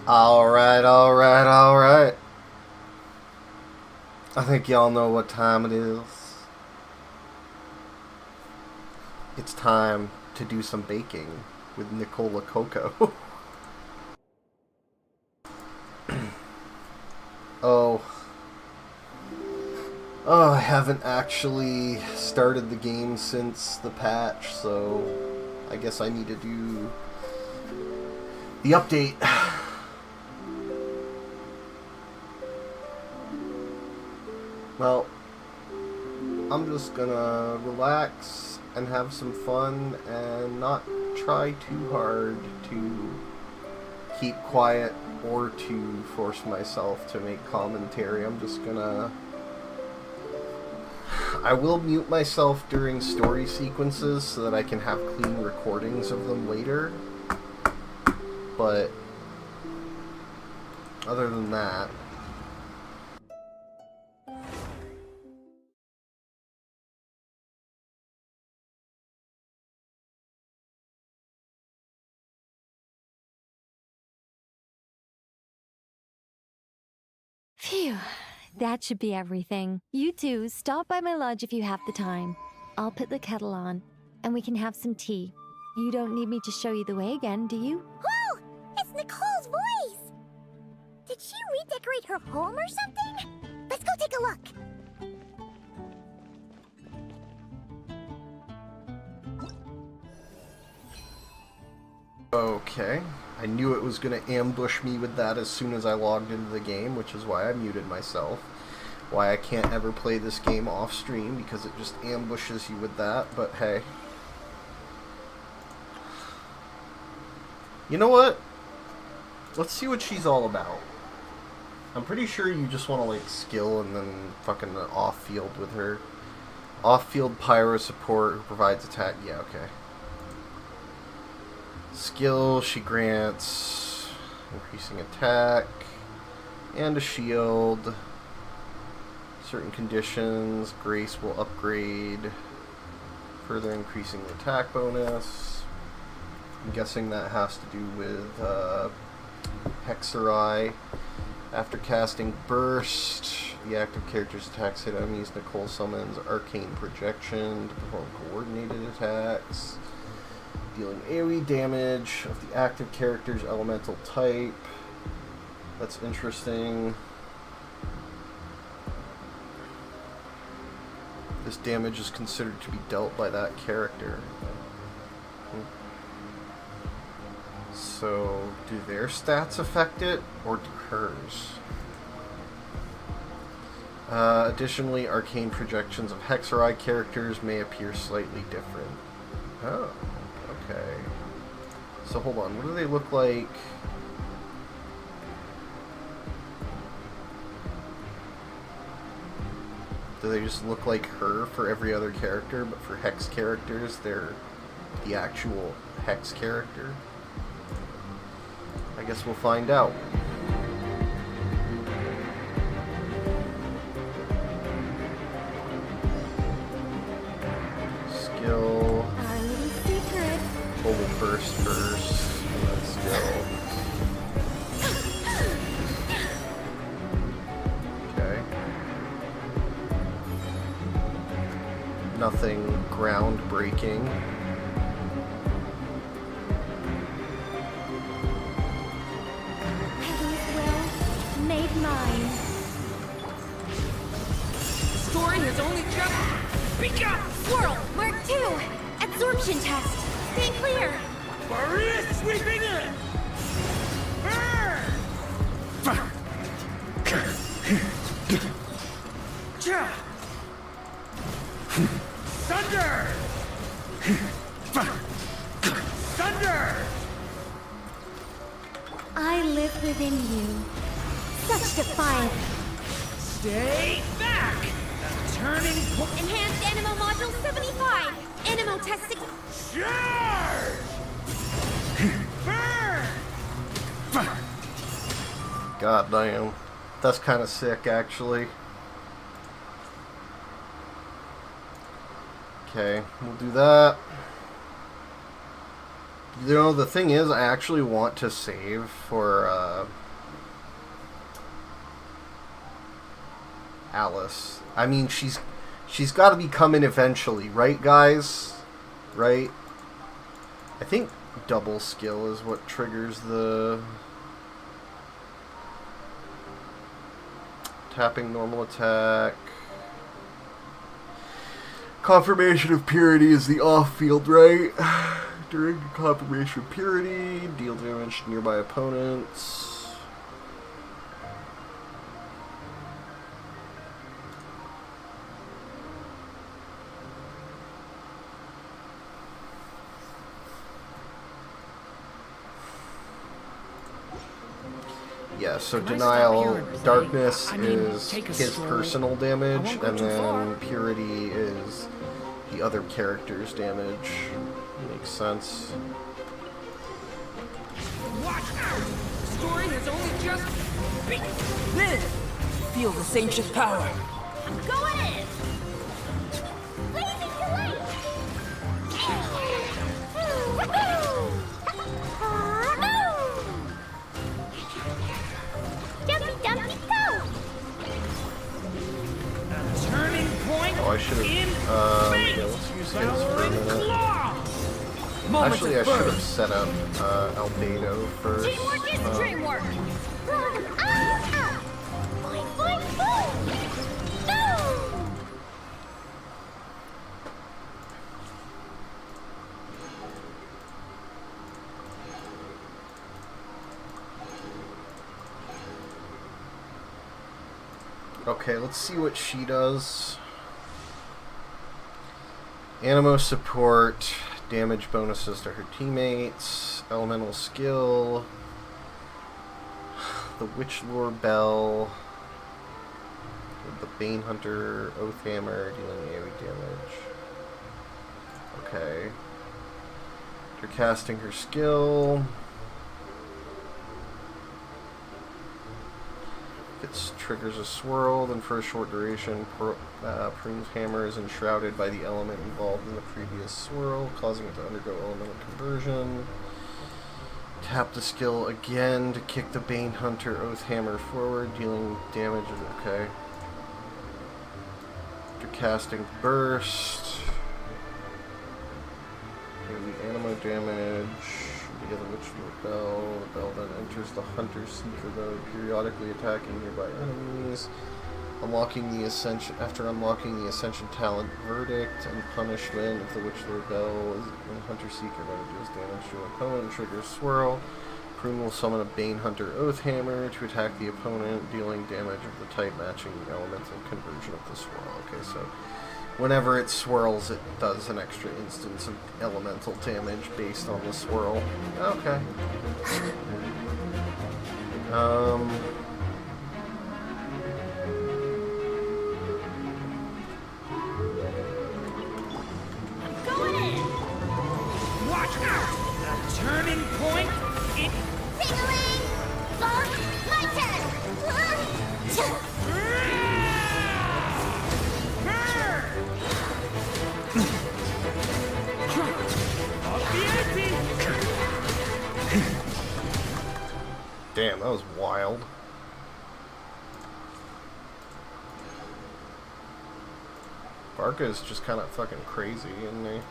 Alright, alright, alright. I think y'all know what time it is. It's time to do some baking with Nicola Cocoa. oh. Oh, I haven't actually started the game since the patch, so I guess I need to do the update. Well, I'm just gonna relax and have some fun and not try too hard to keep quiet or to force myself to make commentary. I will mute myself during story sequences so that I can have clean recordings of them later. But other than that, Phew, that should be everything. You two, stop by my lodge if you have the time. I'll put the kettle on, and we can have some tea. You don't need me to show you the way again, do you? Whoa! It's Nicole's voice! Did she redecorate her home or something? Let's go take a look. okay. I knew it was going to ambush me with that as soon as I logged into the game, which is why I muted myself. Why I can't ever play this game off stream, because it just ambushes you with that, but hey. You know what? Let's see what she's all about. I'm pretty sure you just want to, like, skill and then fucking off-field with her. Off-field pyro support who provides attack. Yeah, okay. Skill, she grants increasing attack and a shield. Certain conditions, grace will upgrade, further increasing the attack bonus. I'm guessing that has to do with Hexerai. After casting Burst, the active character's attacks hit enemies. Nicole summons Arcane Projection to perform coordinated attacks, dealing AoE damage of the active character's elemental type. That's interesting. This damage is considered to be dealt by that character. So, do their stats affect it, or do hers? Additionally, arcane projections of Hexerai characters may appear slightly different. Oh, okay. So hold on, what do they look like? Do they just look like her for every other character, but for Hex characters, they're the actual Hex character? I guess we'll find out. Skill. Our little secret. Global burst first, and then skill. Okay. Nothing groundbreaking. Made mine. The story has only just begun! Swirl, Mark 2. Absorption test. Stay clear. Maria sweeping in! Burn! Thunder! Thunder! I live within you. Such defiance. Stay back! A turning point! Enhanced Animo Module 75. Animo Test 6. Charge! Burn! God damn. That's kind of sick, actually. Okay, we'll do that. You know, the thing is, I actually want to save for Alice. I mean, she's got to be coming eventually, right, guys? Right? I think double skill is what triggers the tapping normal attack. Confirmation of purity is the off-field, right? During confirmation of purity, deal damage to nearby opponents. Yeah, so denial, darkness is his personal damage, and then purity is the other character's damage. Makes sense. Watch out! The story has only just begun. Feel this ancient power. I'm going in! Blazing delight! Jumpy, jumpy, go! A turning point. Oh, I should have. Yeah, let's use his for a minute. Actually, I should have set up Albedo first. Teamwork is dreamwork! Boing, boing, boom! Boom! Okay, let's see what she does. Animo support, damage bonuses to her teammates, elemental skill, the Witch Lore Bell, the Bane Hunter, Oath Hammer, dealing AoE damage. Okay. After casting her skill, it triggers a swirl, then for a short duration, Prune's hammer is enshrouded by the element involved in the previous swirl, causing it to undergo elemental conversion. Tap the skill again to kick the Bane Hunter Oath Hammer forward, dealing damage. Okay. After casting Burst, the Animo damage. Together Witch Lore Bell. The bell then enters the Hunter Seeker mode, periodically attacking nearby enemies. Unlocking the Ascension after unlocking the Ascension talent Verdict and Punishment if the Witch Lore Bell is in Hunter Seeker mode deals damage to an opponent, triggers Swirl. Prune will summon a Bane Hunter Oath Hammer to attack the opponent, dealing damage of the type matching the elemental conversion of the swirl. Okay, so whenever it swirls, it does an extra instance of elemental damage based on the swirl. Okay. Going in! Watch out! A turning point. Tingling! Bug, my turn! Damn, that was wild. Barca is just kind of fucking crazy, and they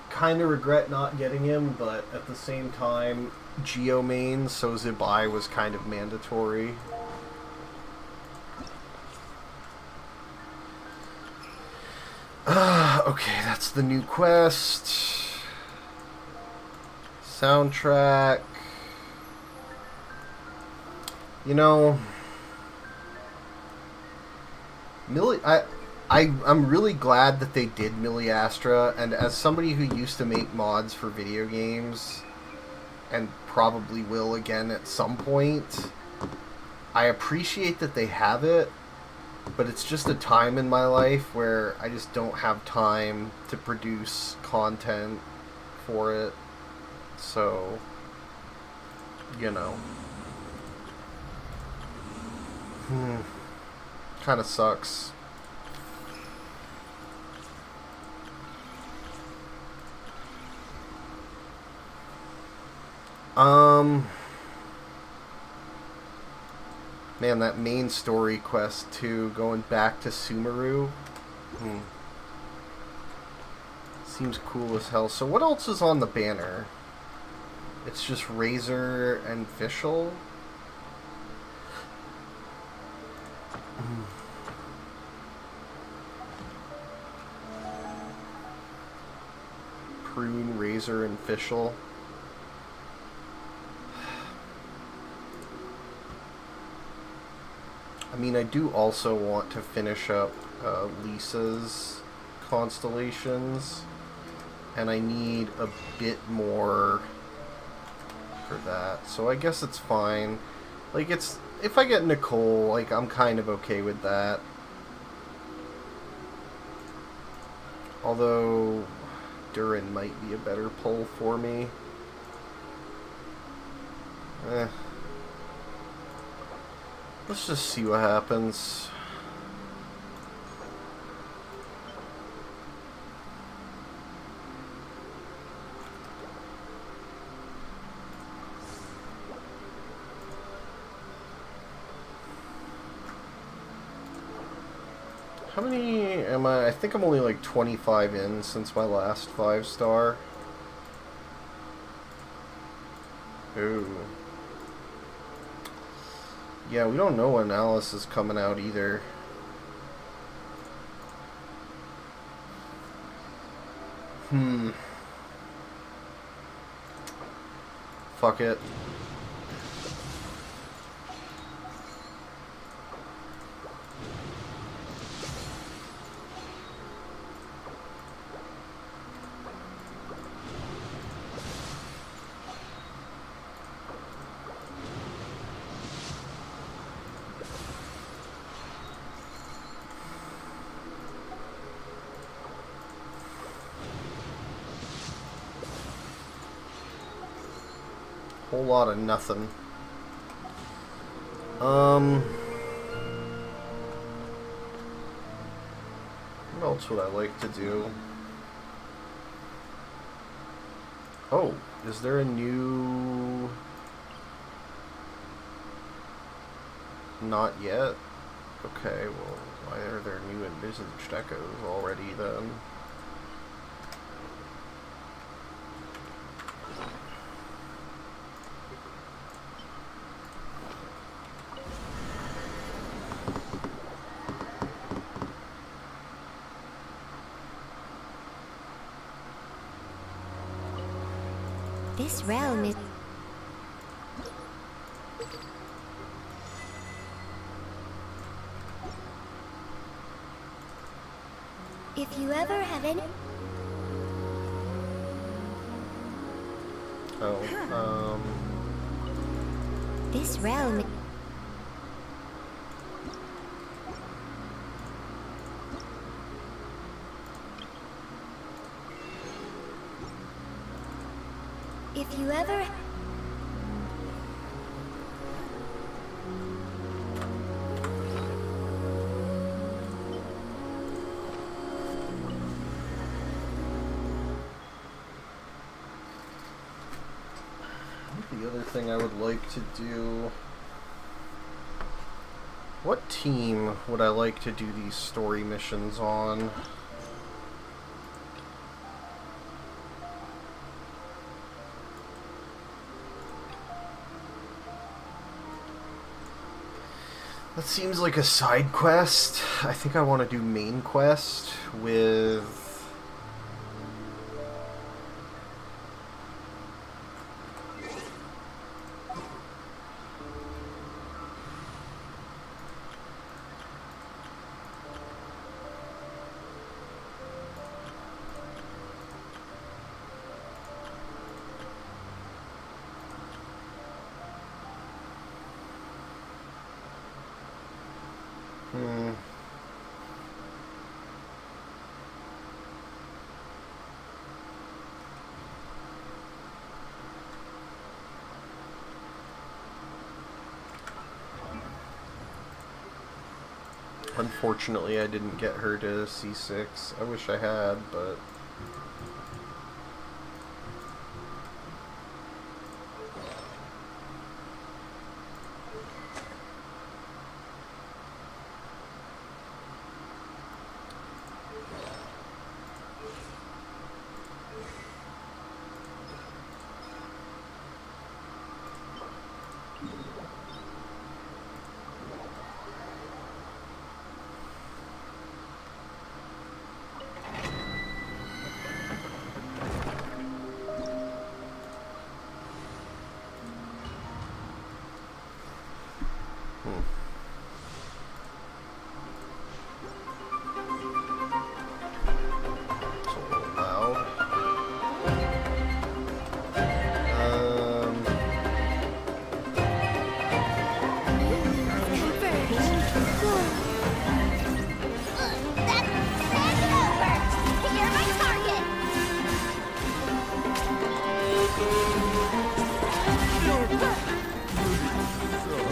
kind of regret not getting him, but at the same time, Geo main, so Zibai was kind of mandatory. Okay, that's the new quest. Soundtrack. You know, I'm really glad that they did Millie Astra, and as somebody who used to make mods for video games, and probably will again at some point, I appreciate that they have it, but it's just a time in my life where I just don't have time to produce content for it, so, you know. Kind of sucks. Man, that main story quest too, going back to Sumeru. Seems cool as hell. So what else is on the banner? It's just Razor and Fischl. Prune, Razor, and Fischl. I mean, I do also want to finish up Lisa's constellations, and I need a bit more for that. So I guess it's fine. Like, it's, if I get Nicole, like, I'm kind of okay with that. Although Durin might be a better pull for me. Let's just see what happens. How many am I? I think I'm only like 25 in since my last 5-star. Ooh. Yeah, we don't know when Alice is coming out either. Fuck it. Whole lot of nothing. What else would I like to do? Oh, is there a new... Not yet? Okay, well, why are there new envisaged echoes already then? This realm is... If you ever have any... Oh, This realm... If you ever... the other thing I would like to do... What team would I like to do these story missions on? That seems like a side quest. I think I want to do main quest with... Unfortunately, I didn't get her to C6. I wish I had, but...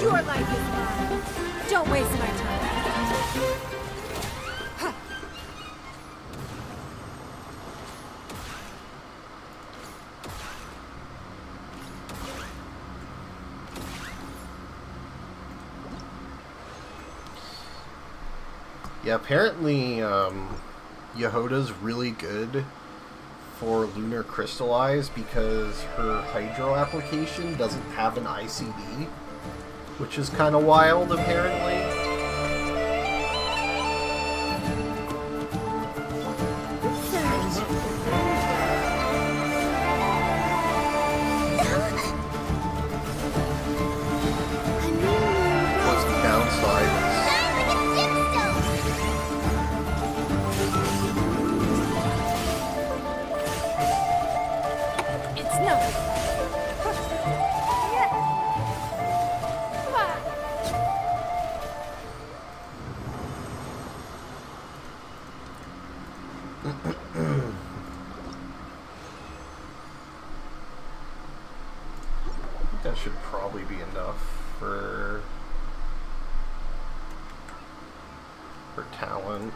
Your life is mine. Don't waste my time. Yeah, apparently Yehoda's really good for Lunar Crystallize because her Hydro application doesn't have an ICD, which is kind of wild, apparently. What's the downside? It's nothing. That should probably be enough for talent.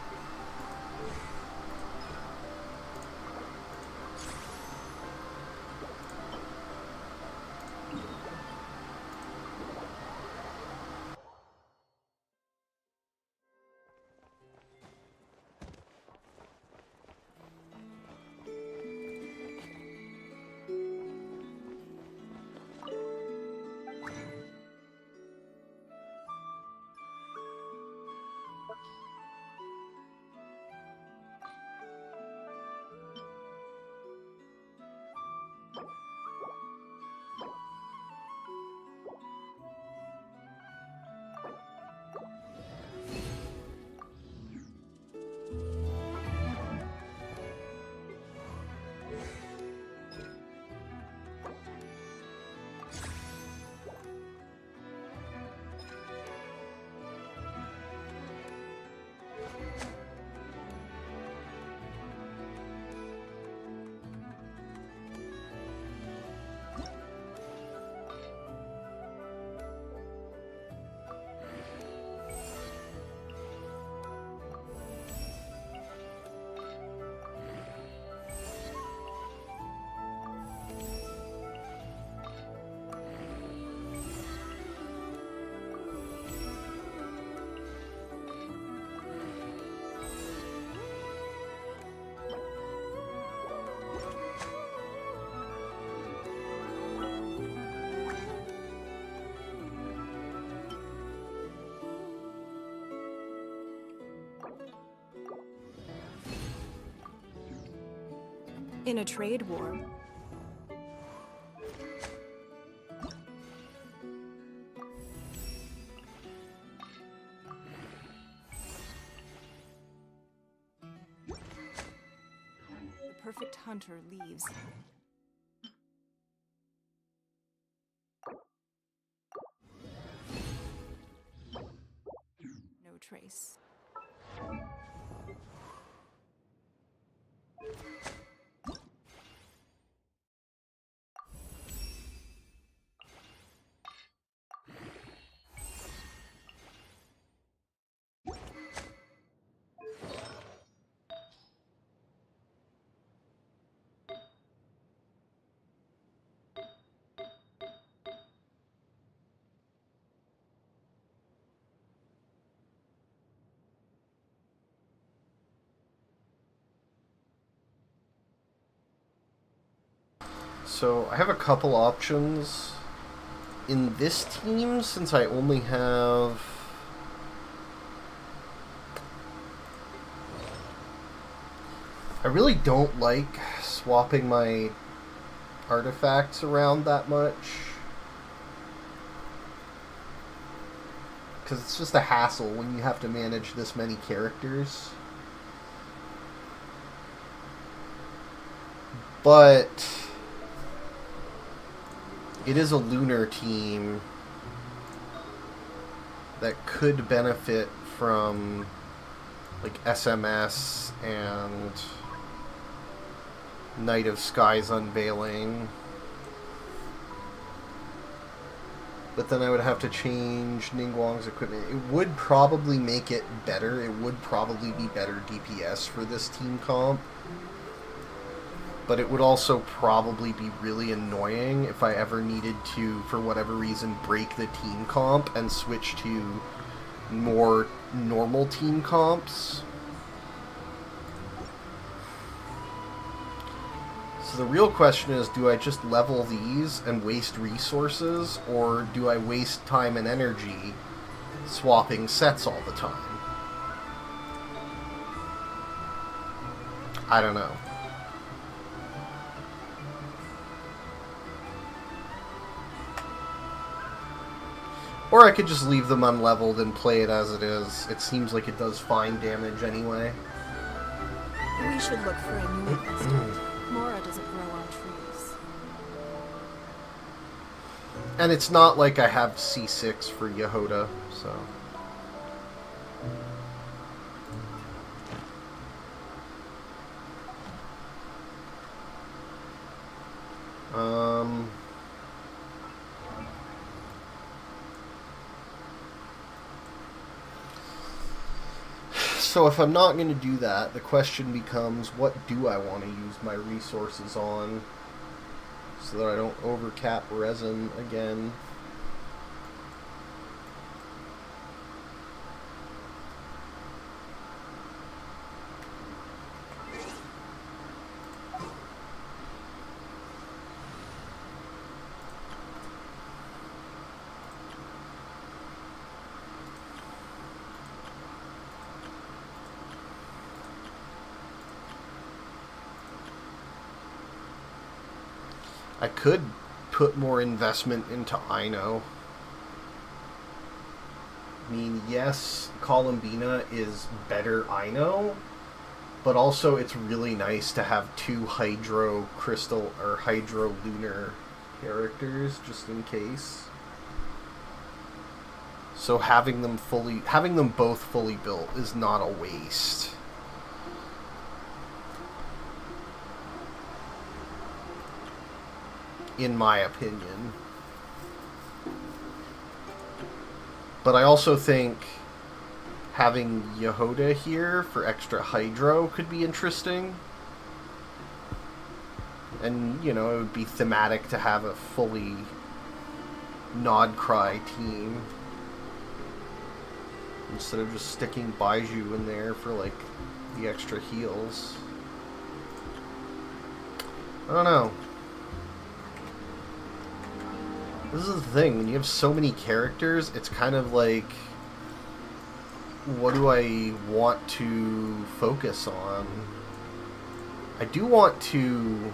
In a trade war, the perfect hunter leaves. No trace. So I have a couple options. In this team, since I only have... I really don't like swapping my artifacts around that much. Because it's just a hassle when you have to manage this many characters. But it is a lunar team that could benefit from like SMS and Night of Skies Unveiling. But then I would have to change Ningguang's equipment. It would probably make it better. It would probably be better DPS for this team comp. But it would also probably be really annoying if I ever needed to, for whatever reason, break the team comp and switch to more normal team comps. So the real question is, do I just level these and waste resources, or do I waste time and energy swapping sets all the time? I don't know. Or I could just leave them unleveled and play it as it is. It seems like it does fine damage anyway. We should look for a new investor. Mora doesn't grow on trees. And it's not like I have C6 for Yehoda, so... So if I'm not going to do that, the question becomes, what do I want to use my resources on so that I don't overcap resin again? I could put more investment into Ino. I mean, yes, Columbina is better Ino, but also it's really nice to have two Hydro Crystal or Hydro Lunar characters just in case. So having them both fully built is not a waste. In my opinion. But I also think having Yehoda here for extra Hydro could be interesting. And, you know, it would be thematic to have a fully Nodcry team. Instead of just sticking Baiju in there for, like, the extra heals. I don't know. This is the thing, when you have so many characters, it's kind of like, what do I want to focus on? I do want to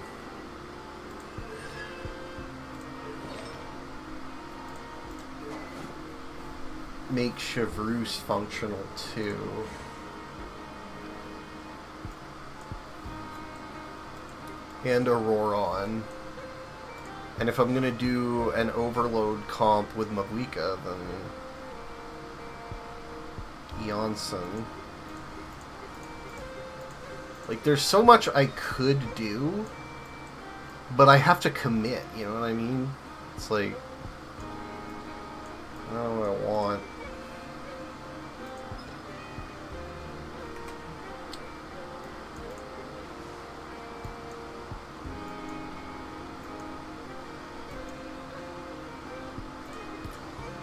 make Chevreuse functional too. And Auroron. And if I'm going to do an overload comp with Mavuika, then Eonson. Like, there's so much I could do, but I have to commit, you know what I mean? It's like, I don't know what I want.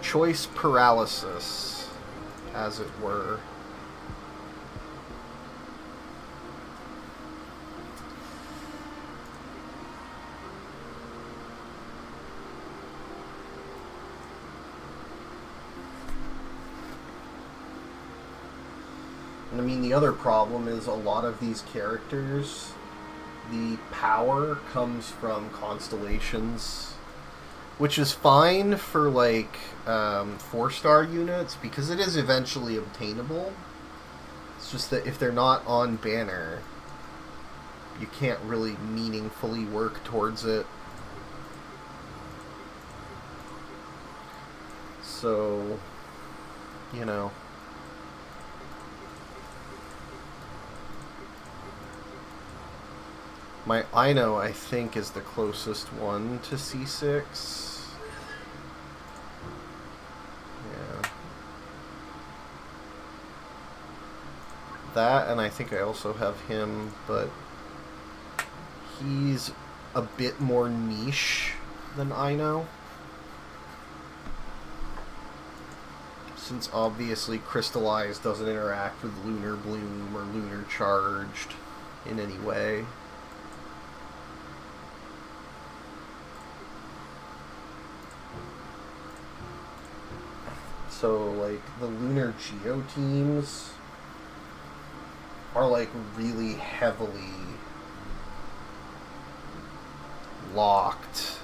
Choice paralysis, as it were. And I mean, the other problem is a lot of these characters, the power comes from constellations. Which is fine for, like, 4-star units, because it is eventually obtainable. It's just that if they're not on banner, you can't really meaningfully work towards it. So, you know. My Ino, I think, is the closest one to C6. that, and I think I also have him, but he's a bit more niche than Ino. Since obviously Crystallized doesn't interact with Lunar Bloom or Lunar Charged in any way. So, like, the Lunar Geo teams are, like, really heavily locked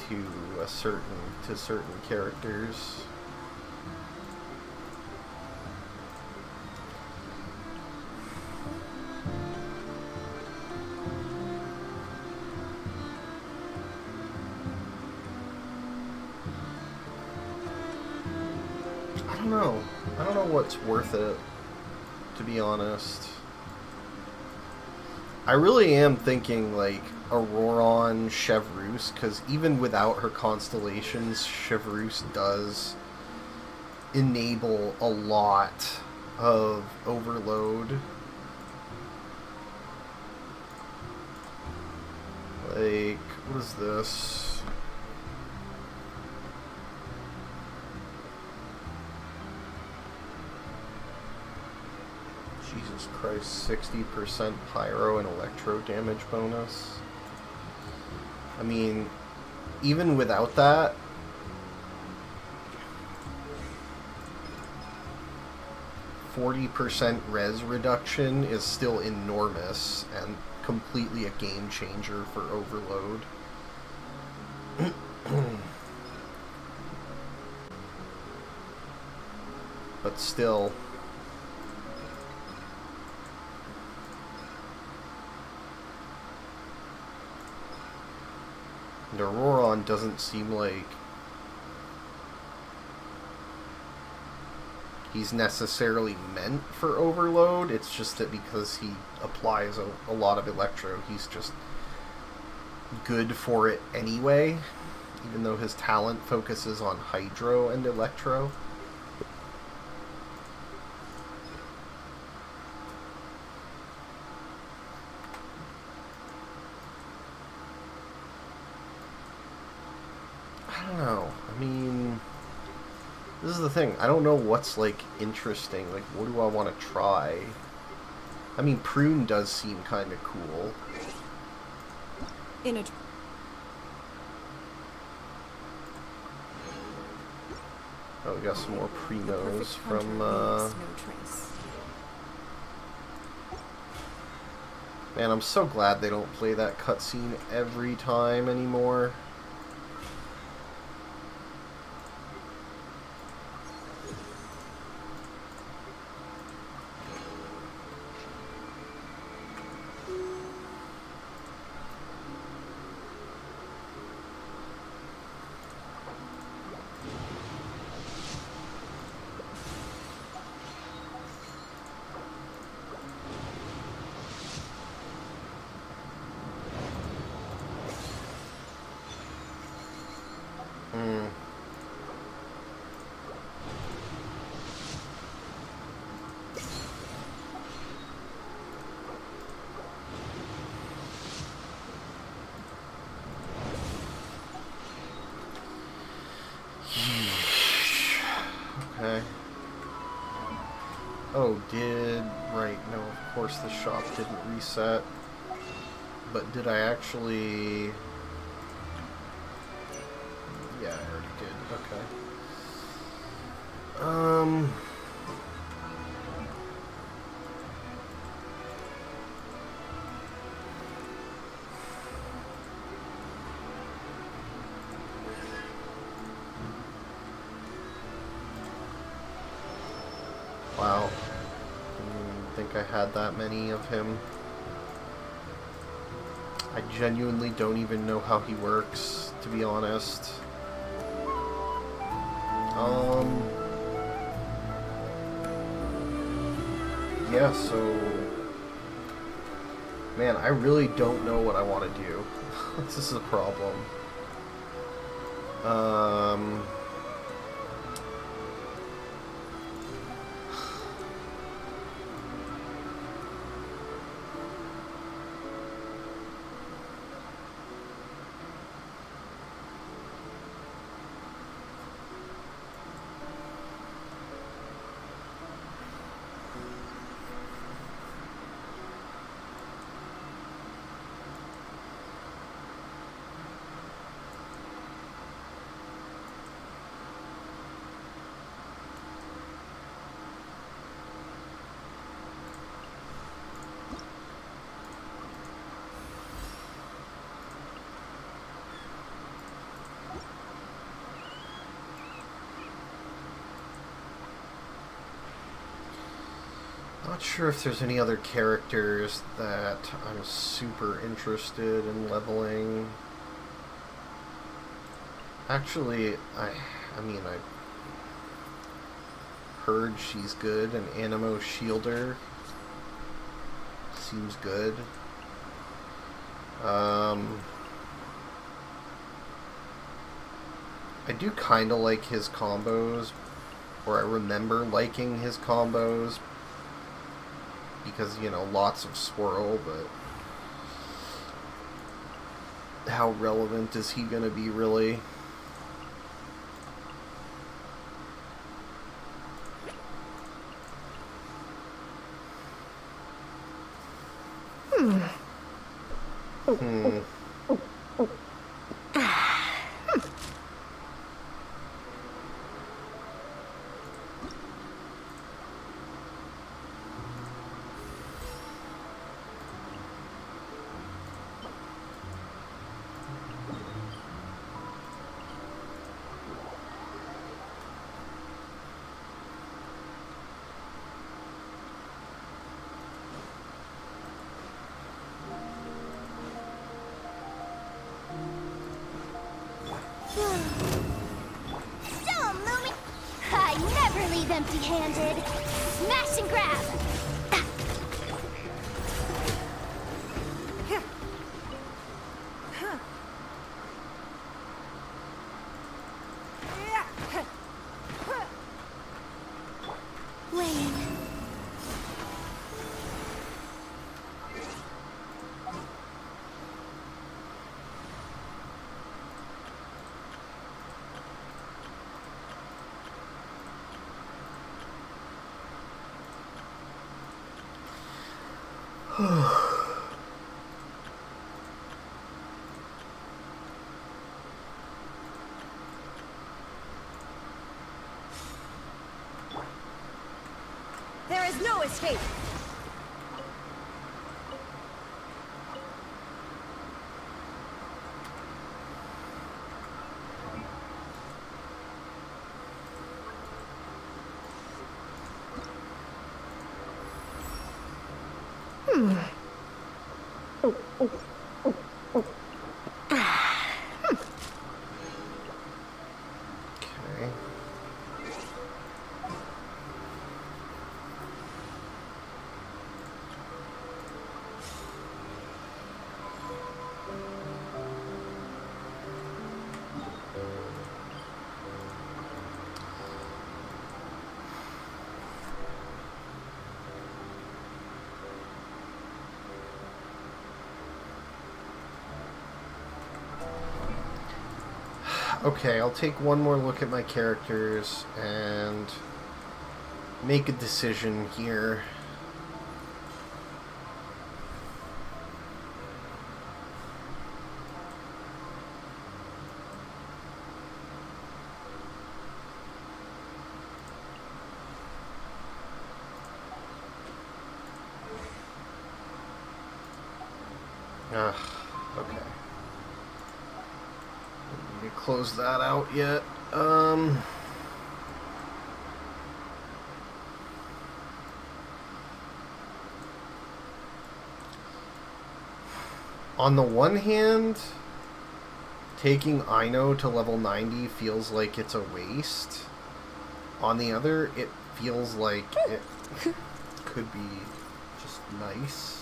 to certain characters. I don't know what's worth it, to be honest. I really am thinking, like, Auroron, Chevreuse, because even without her constellations, Chevreuse does enable a lot of overload. Like, what is this? Jesus Christ, 60% pyro and electro damage bonus. I mean, even without that, %40 res reduction is still enormous and completely a game changer for overload. But still, and Auroron doesn't seem like he's necessarily meant for overload. It's just that because he applies a lot of electro, he's just good for it anyway, even though his talent focuses on hydro and electro. I don't know. I mean, this is the thing. I don't know what's, like, interesting. Like, what do I want to try? I mean, Prune does seem kind of cool. Oh, we got some more Primos from, Man, I'm so glad they don't play that cutscene every time anymore. Okay. Oh, right, no, of course the shop didn't reset. But did I actually... Yeah, I already did, okay. Wow. I didn't think I had that many of him. I genuinely don't even know how he works, to be honest. Yeah, so... Man, I really don't know what I want to do. This is a problem. Not sure if there's any other characters that I'm super interested in leveling. Actually, I mean, I heard she's good, and Animo Shielder seems good. I do kind of like his combos, or I remember liking his combos, because, you know, lots of swirl, but how relevant is he going to be, really? Empty-handed. Smash and grab. Wayne. There is no escape! Okay. Okay, I'll take one more look at my characters and make a decision here. Okay. Don't need to close that out yet. On the one hand, taking Ino to level 90 feels like it's a waste. On the other, it feels like it could be just nice.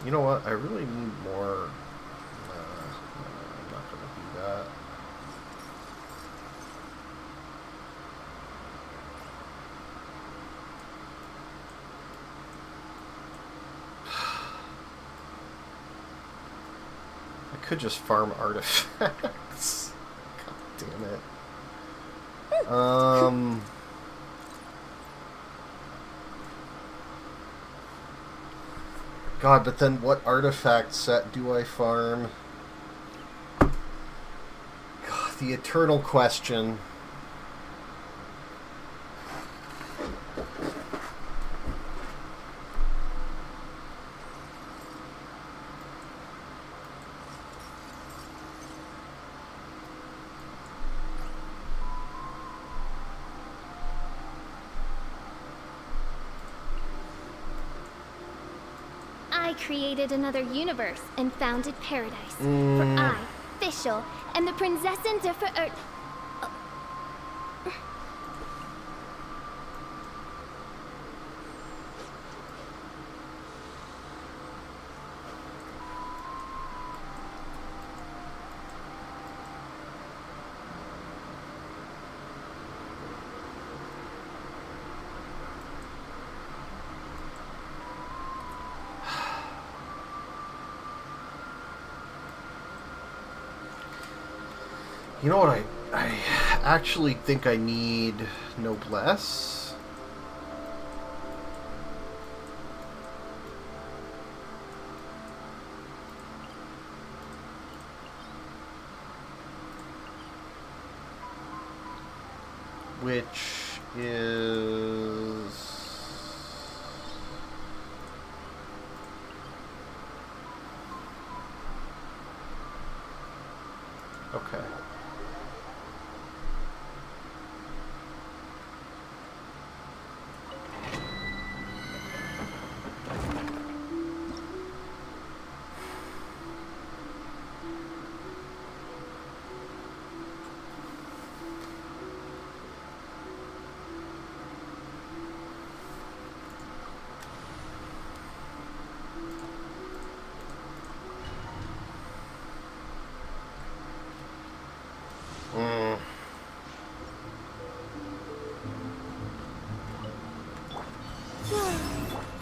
You know what? I really need more. I'm not going to do that. I could just farm artifacts. God damn it. God, but then what artifact set do I farm? God, the eternal question. I created another universe and founded paradise. For I, Fischl, am the Prinzessin de Verirrt. You know what, I actually think I need noblesse. Which is... okay.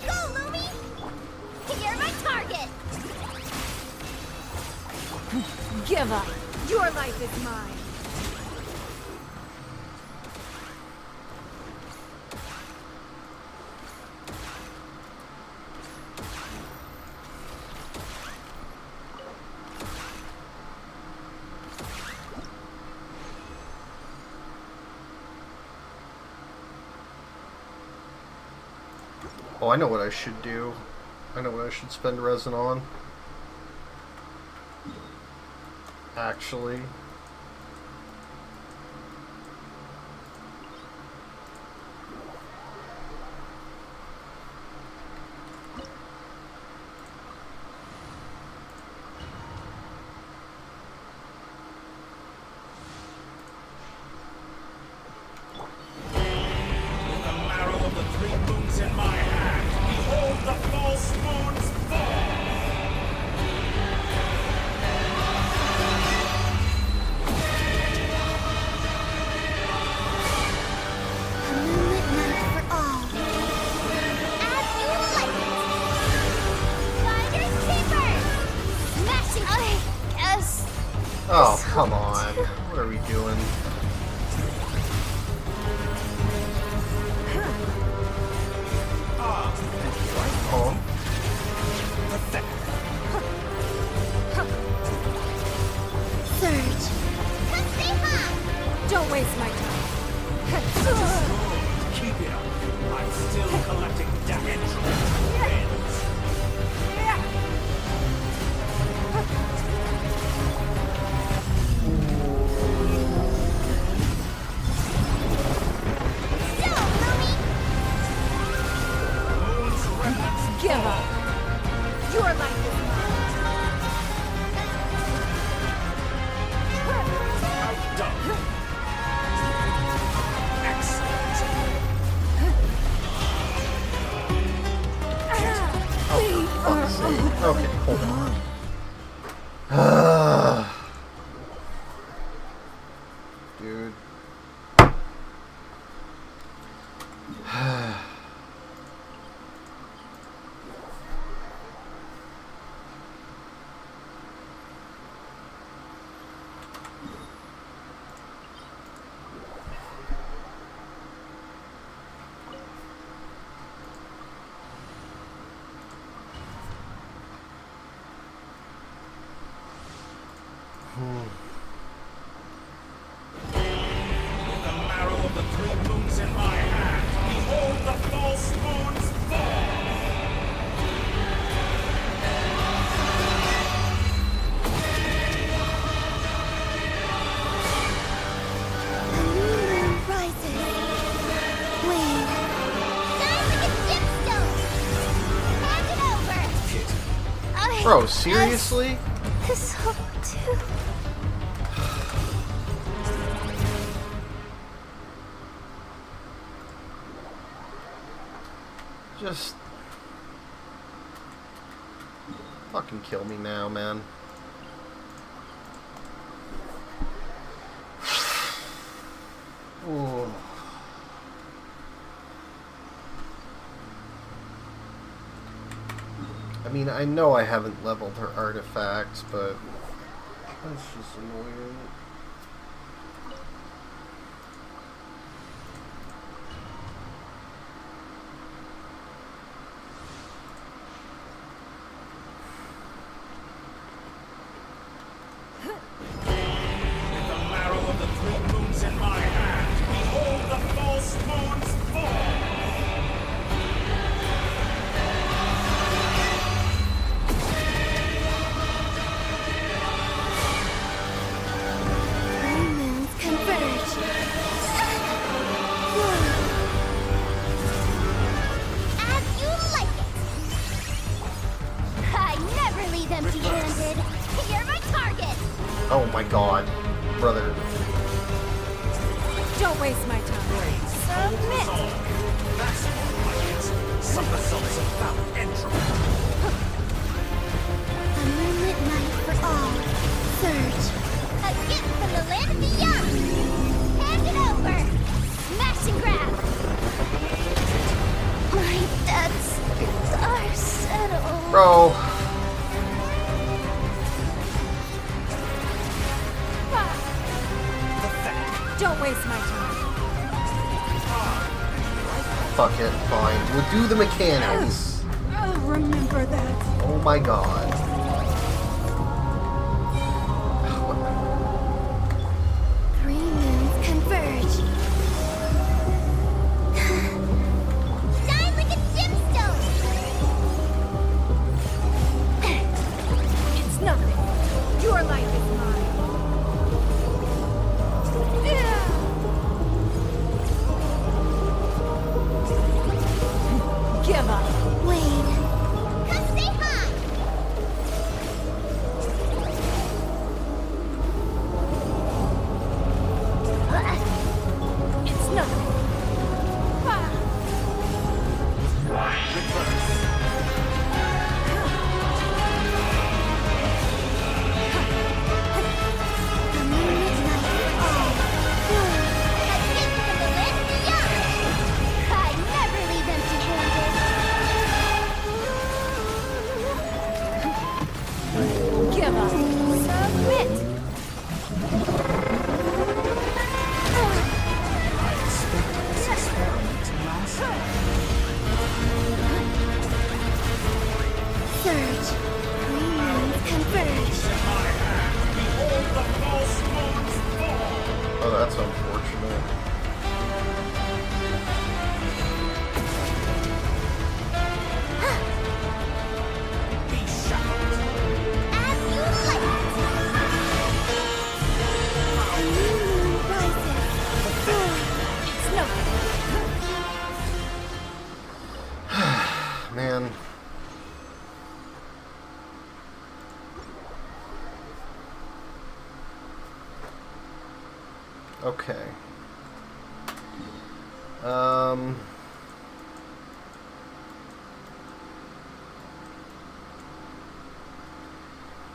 Go, Lumi! You're my target! Give up! Your life is mine! Oh, I know what I should do. I know what I should spend resin on. Actually. Oh, come on. What are we doing? Oh. Surge. Stay hot! Don't waste my time. Keep it up. I'm still collecting damage. Give up! Your life is mine! Outdone. Excellent. Oh, for fuck's sake. Okay, hold on. Dude. With the marrow of the three moons in my hand, behold Bro, seriously? This hope too. Just fucking kill me now, man. Ooh. I mean, I know I haven't leveled her artifacts, but that's just annoying. With the marrow of the 3 moons in my hand, behold the false moon's fall! Moons converge. As you like it. I never leave empty-handed. You're my target. Oh my god, brother. Don't waste my time. Submit. That's more like it. Somersaults of foul entropy. A moonlit night for all. Surge. A gift from the land of beyond. Hand it over. Smash and grab. My debts are settled. Bro. Don't waste my time. Fuck it, fine. We'll do the mechanics. Oh, remember that. Oh my god. Three moons converge. Shine like a gemstone. It's nothing. Your life is mine. Give up. Wade. Come say hi. It's nothing. A moonlit night for all. A gift from the land beyond. I never leave empty-handed. Give up. Submit. I expected this experiment to last. Surge. Three moons converge. In my hand, behold the false moon's fall! Oh, that's unfortunate. Be shackled. As you like it. A new moon rises. It's nothing. Man. Okay.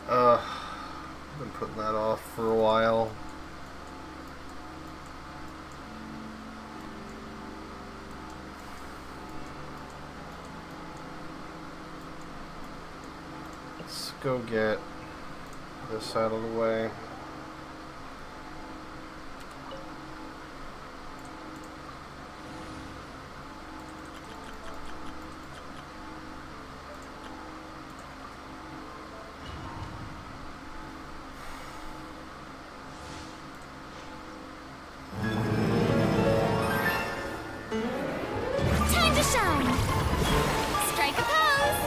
I've been putting that off for a while. Let's go get this out of the way. Time to shine. Strike a pose.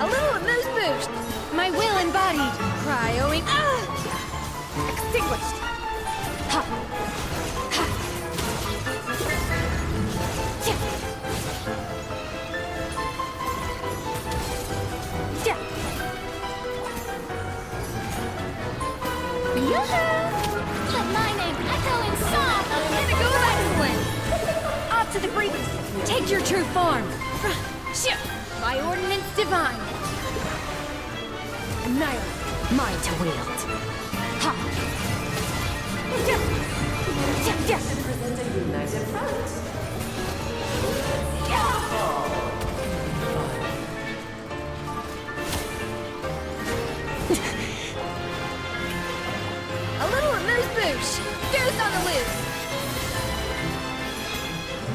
A little amuse boost. My will embodied. Cryoing. Extinguished. Ha. Ha. Yeah. Yeah. Up to the breathing. Take your true form. By ordinance divine. Annihilate. Mine to wield. Ha. Present a united front. A little amuse-bouche. Goose on the loose.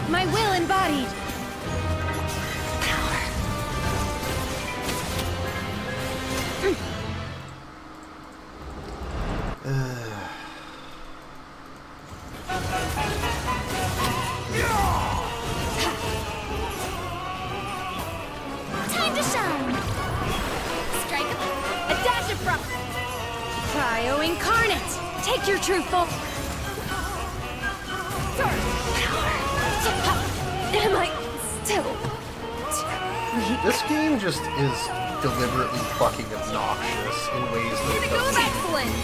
My will embodied. Power. Time to shine! Strike A dash of frost. Cryo incarnate. Take your true form. Am I still weak? This game just is deliberately fucking obnoxious in ways that it doesn't. Excellent.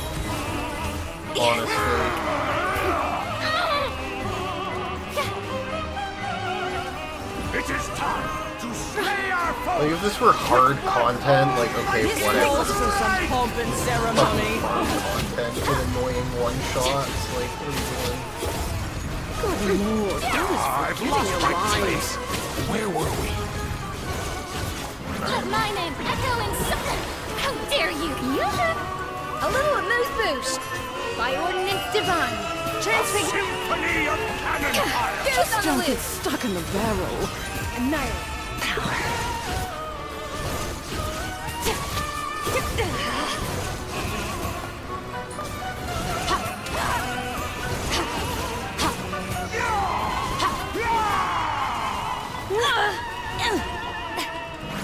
Honestly. It is time to slay our foes! Like, if this were hard content, like, okay, whatever. Calls for some pomp and ceremony. Content with annoying one-shots, like, what are you doing? Good lord, I've lost my place! Where were we? Let my name echo in something! How dare you! A little amuse-bouche. By ordinance divine. Transfigure. Symphony of cannon fire! Goose on the don't get loose. stuck in the barrel. Annihilate. Power.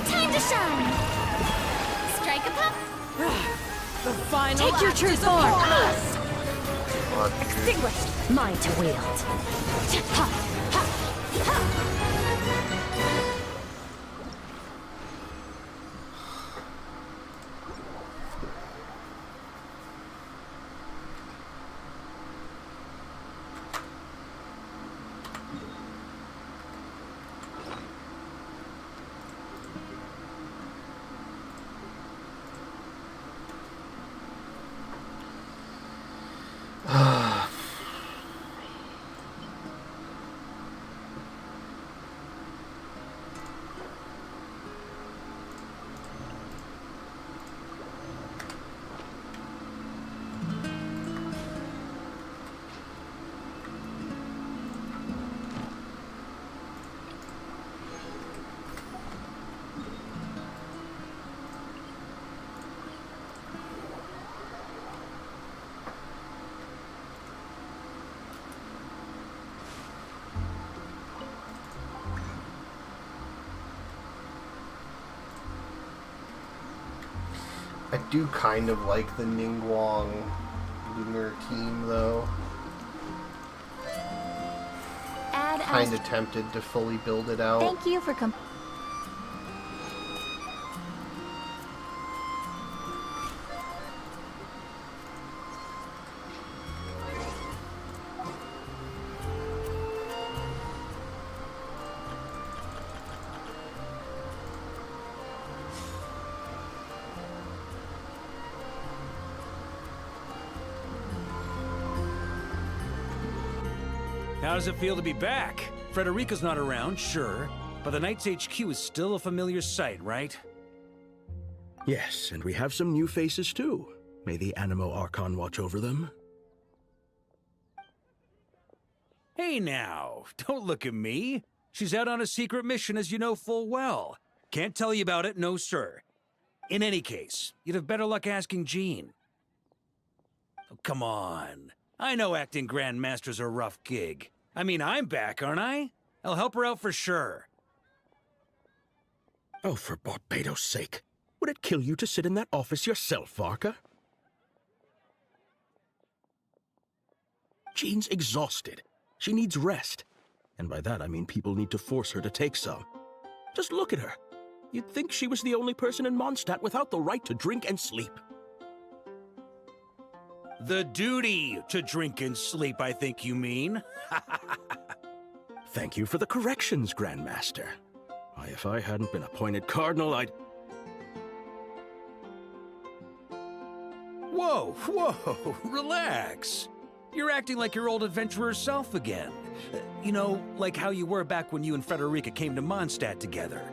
Time to shine! Strike a pop! The final Take your act true is form. upon us. Fuck, dude. Extinguished. Mine to wield. I do kind of like the Ningguang lunar team, though. Add Kind of tempted to fully build it out. Thank you for How does it feel to be back? Frederica's not around, sure, but the Knights HQ is still a familiar sight, right? Yes, and we have some new faces too. May the Animo Archon watch over them. Hey now, don't look at me. She's out on a secret mission, as you know full well. Can't tell you about it, no sir. In any case, you'd have better luck asking Jean. Oh, come on. I know acting Grandmaster's a rough gig. I mean, I'm back, aren't I? I'll help her out for sure. Oh, for Barbados' sake. Would it kill you to sit in that office yourself, Varka? Jean's exhausted. She needs rest. And by that I mean people need to force her to take some. Just look at her. You'd think she was the only person in Mondstadt without the right to drink and sleep. The duty to drink and sleep, I think you mean. Thank you for the corrections, Grandmaster. Why, if I hadn't been appointed Cardinal, I'd... Whoa, whoa, relax. You're acting like your old adventurer self again. You know, like how you were back when you and Frederica came to Mondstadt together.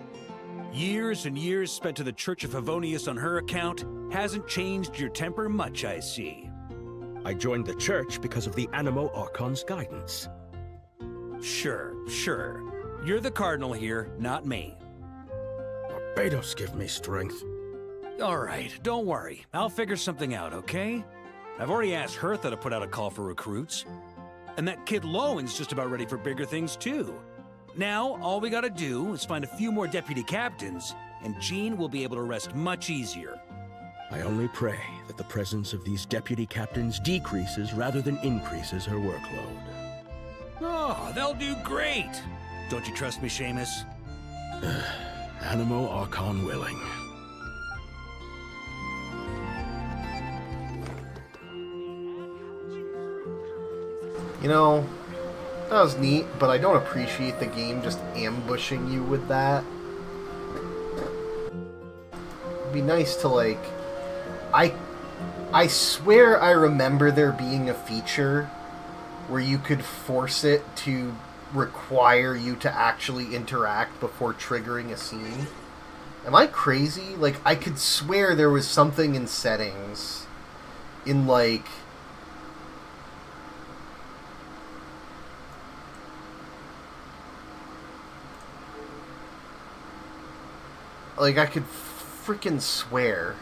Years and years spent to the Church of Favonius on her account hasn't changed your temper much, I see. I joined the church because of the Animo Archon's guidance. Sure. You're the Cardinal here, not me. Barbados give me strength. All right, don't worry. I'll figure something out, okay? I've already asked Hertha to put out a call for recruits. And that kid Lowen's just about ready for bigger things, too. Now, all we gotta do is find a few more deputy captains, and Jean will be able to rest much easier. I only pray that the presence of these deputy captains decreases rather than increases her workload. Oh, they'll do great! Don't you trust me, Seamus? Animo Archon willing. You know, that was neat, but I don't appreciate the game just ambushing you with that. It'd be nice to, like... I swear I remember there being a feature where you could force it to require you to actually interact before triggering a scene. Am I crazy? Like, I could swear there was something in settings in, like... Like, I could freaking swear.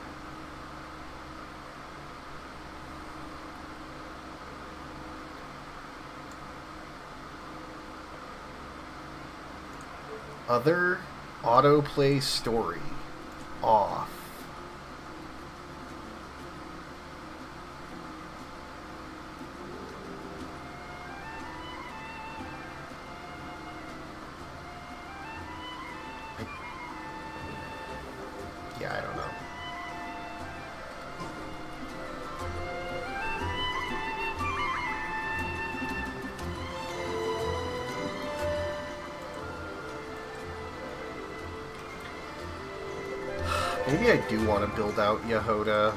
Other autoplay story off. Yeah, I don't know. Maybe I do want to build out Yehoda.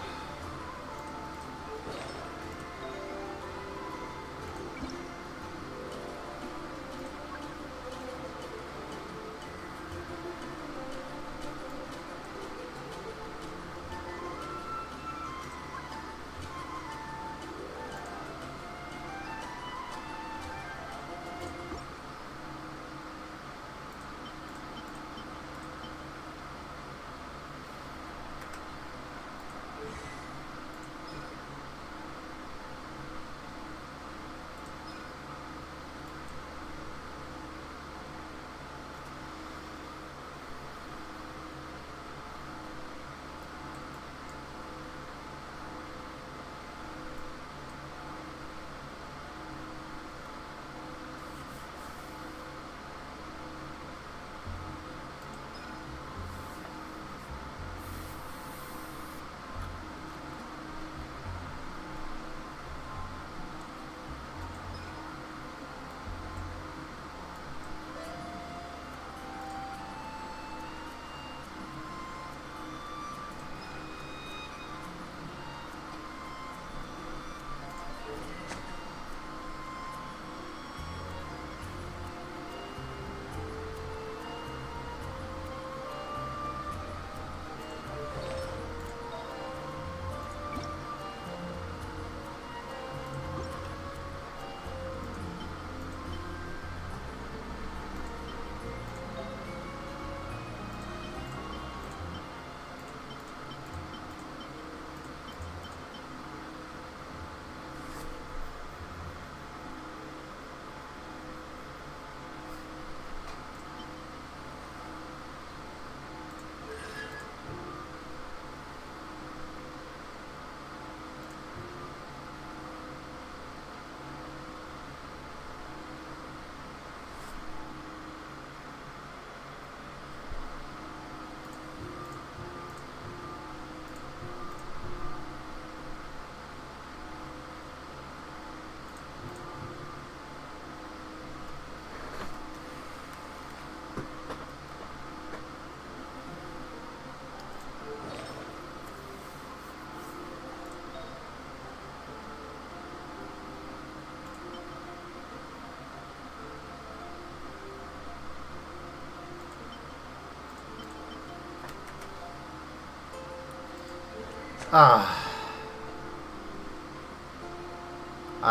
I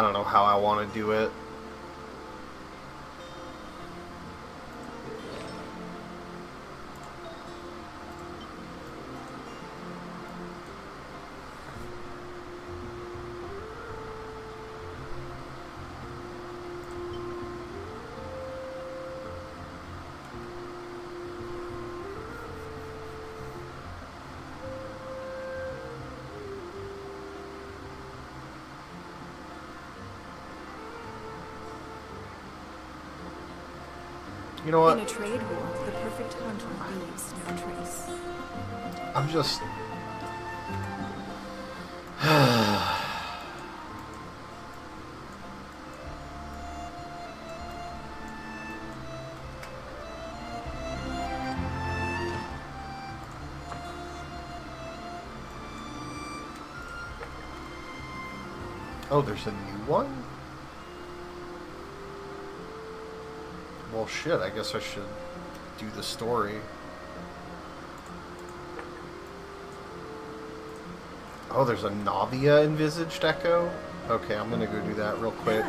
don't know how I want to do it. You know what? In a trade war, the perfect hunter leaves no trace. I'm just... Oh, there's a new one? Well, shit, I guess I should do the story. Oh, there's a Navia envisaged echo? Okay, I'm gonna go do that real quick.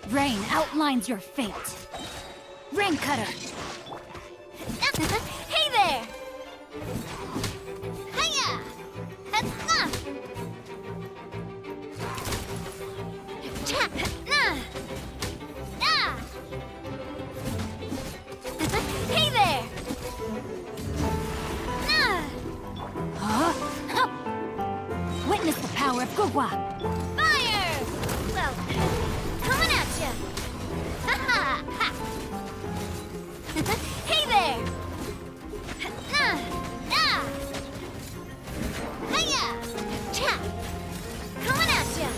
Rain outlines your fate. Rain Cutter. Hey there! Hiya! Hey there! Witness the power of Gugwa. Fire! Well, coming at ya. Ha! Hey there! Hiya! Cha! Coming at ya.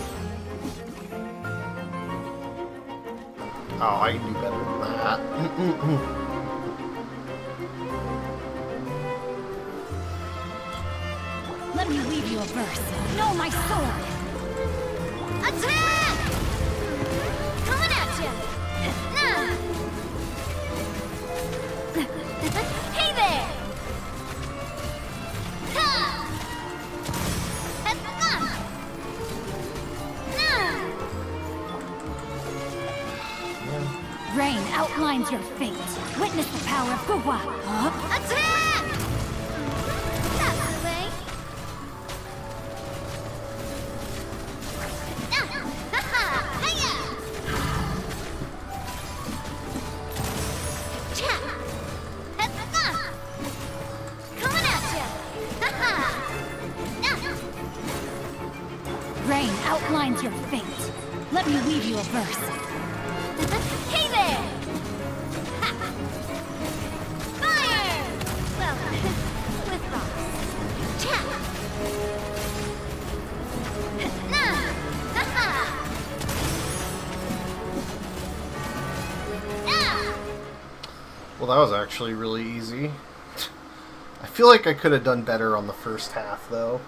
Oh, I can do better than that. Let me weave you a verse. Know my sword. Attack! Coming at ya. Hey there! Rain outlines your fate. Witness the power of Gugwa. Attack! That's the way. Rain outlines your fate. Let me weave you a verse. Hey there! Fire! Well, with rocks. Cha! Well, that was actually really easy. I feel like I could have done better on the first half, though.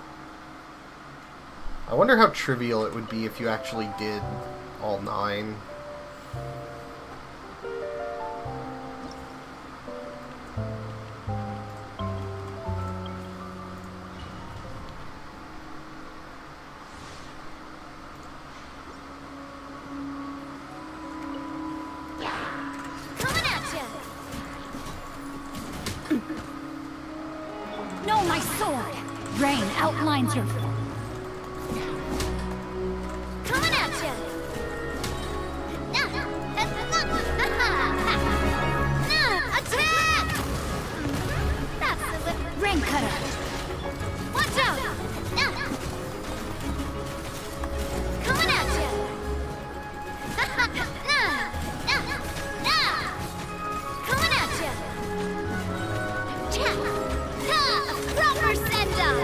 I wonder how trivial it would be if you actually did all 9. outlines your... Coming at you! Attack! That's the whip. Rain cutter! Watch out! Coming at you! Coming at you! Proper send-up!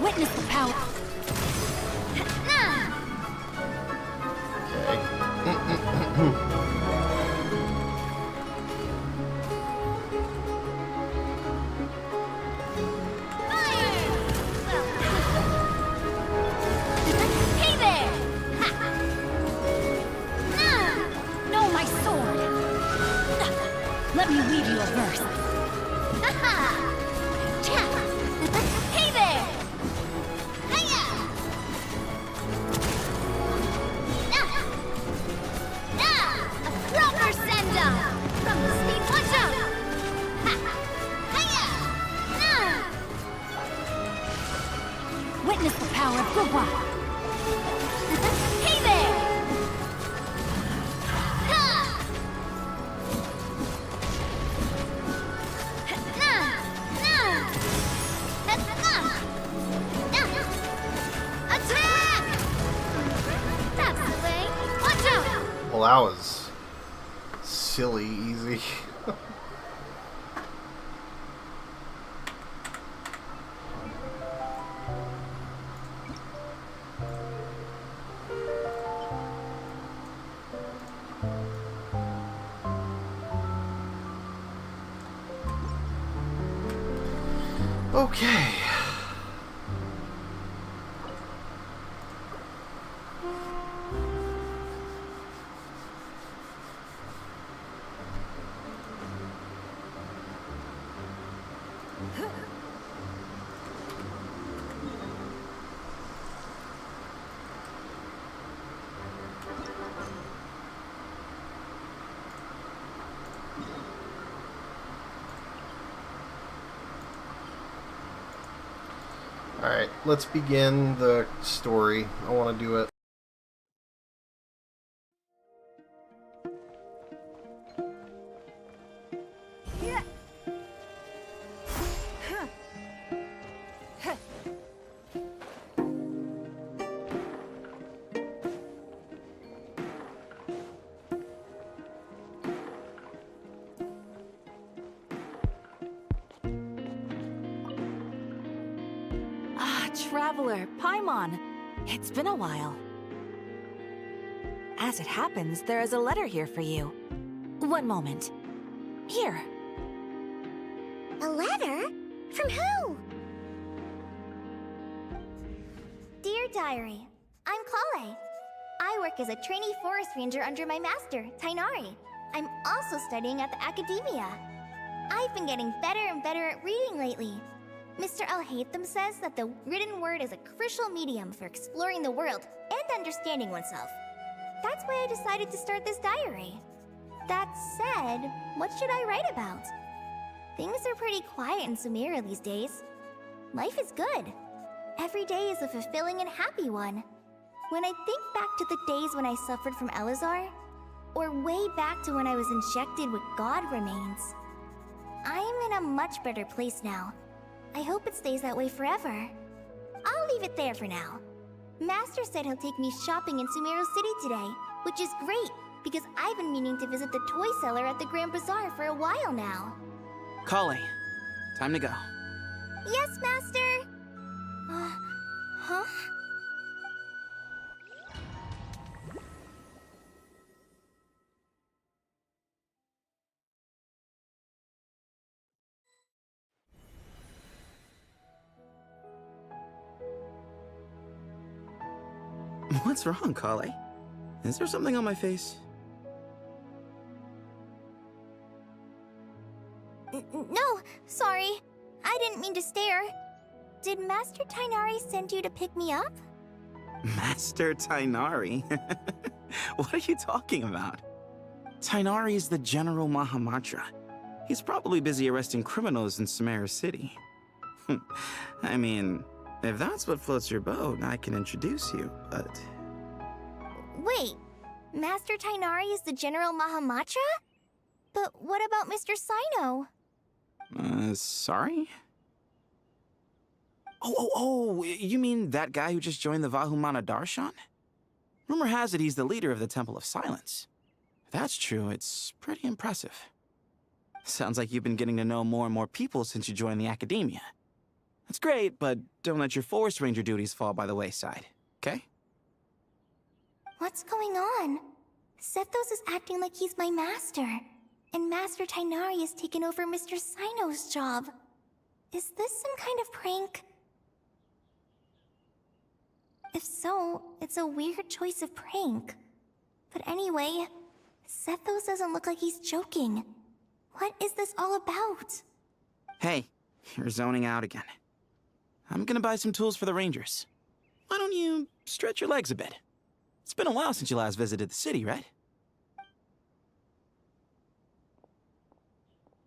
Witness the power. Hey there! No, my sword! Let me weave you a verse. Hey there! Hiya! A proper send-up! From the speed, watch out! Hiya! Witness the power of Gugwa! Hey there! Attack! That's the way. Watch out! Well, that was silly easy. Okay. Alright, let's begin the story. I want to do it. Traveler, Paimon. It's been a while. As it happens, there is a letter here for you. One moment. Here. A letter? From who? Dear Diary, I'm Kale. I work as a trainee forest ranger under my master, Tainari. I'm also studying at the academia. I've been getting better and better at reading lately. Mr. Al-Haytham says that the written word is a crucial medium for exploring the world and understanding oneself. That's why I decided to start this diary. That said, what should I write about? Things are pretty quiet in Sumeria these days. Life is good. Every day is a fulfilling and happy one. When I think back to the days when I suffered from Elazar, or way back to when I was injected with God remains, I am in a much better place now. I hope it stays that way forever. I'll leave it there for now. Master said he'll take me shopping in Sumeru City today, which is great, because I've been meaning to visit the toy seller at the Grand Bazaar for a while now. Kale, time to go. Yes, Master! Huh? What's wrong, Kale? Is there something on my face? No, sorry. I didn't mean to stare. Did Master Tainari send you to pick me up? Master Tainari? What are you talking about? Tainari is the General Mahamatra. He's probably busy arresting criminals in Sumeru City. I mean, if that's what floats your boat, I can introduce you, but... Wait, Master Tainari is the General Mahamatra? But what about Mr. Sino? Sorry? Oh, you mean that guy who just joined the Vahumana Darshan? Rumor has it he's the leader of the Temple of Silence. If that's true, it's pretty impressive. Sounds like you've been getting to know more and more people since you joined the academia. That's great, but don't let your Forest Ranger duties fall by the wayside, okay? What's going on? Sethos is acting like he's my master, and Master Tainari has taken over Mr. Sino's job. Is this some kind of prank? If so, it's a weird choice of prank. But anyway, Sethos doesn't look like he's joking. What is this all about? Hey, you're zoning out again. I'm gonna buy some tools for the Rangers. Why don't you stretch your legs a bit? It's been a while since you last visited the city, right?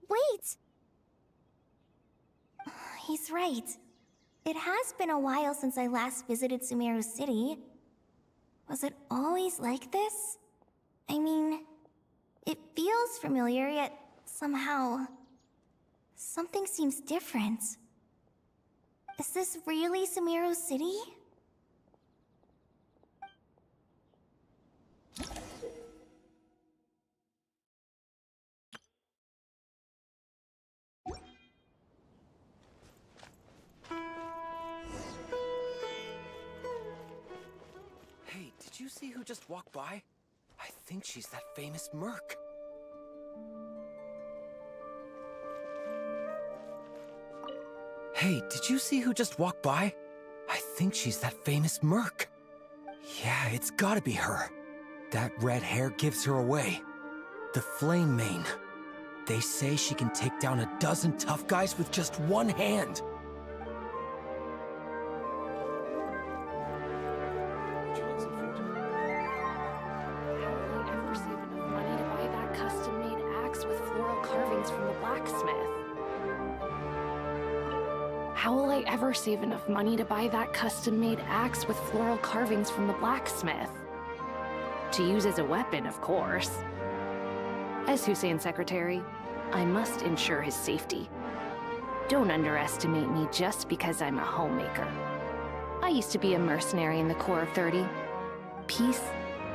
Wait! He's right. It has been a while since I last visited Sumeru City. Was it always like this? I mean, it feels familiar, yet somehow... something seems different. Is this really Sumeru City? Hey, did you see who just walked by? I think she's that famous merc. Hey, did you see who just walked by? I think she's that famous merc. Yeah, it's gotta be her. That red hair gives her away. The Flame Mane. They say she can take down a dozen tough guys with just one hand. How will I ever save enough money to buy that custom-made axe with floral carvings from the blacksmith? To use as a weapon, of course. As Hussein's secretary, I must ensure his safety. Don't underestimate me just because I'm a homemaker. I used to be a mercenary in the Corps of 30. Peace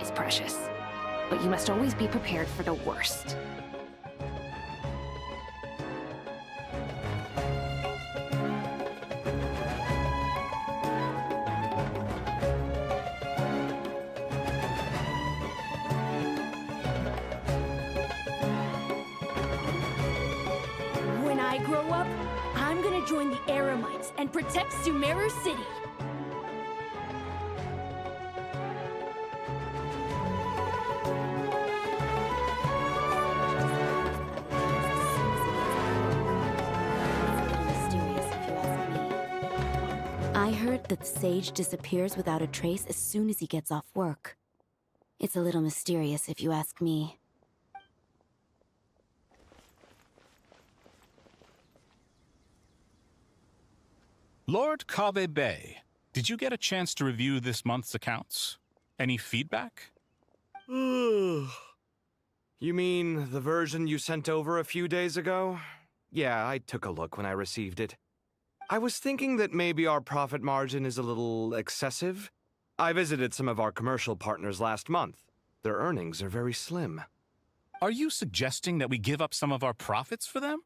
is precious, but you must always be prepared for the worst. When I grow up, I'm gonna join the Eremites and protect Sumeru City. I heard that the sage disappears without a trace as soon as he gets off work. It's a little mysterious if you ask me. Lord Kave Bay, did you get a chance to review this month's accounts? Any feedback? You mean the version you sent over a few days ago? Yeah, I took a look when I received it. I was thinking that maybe our profit margin is a little excessive. I visited some of our commercial partners last month. Their earnings are very slim. Are you suggesting that we give up some of our profits for them?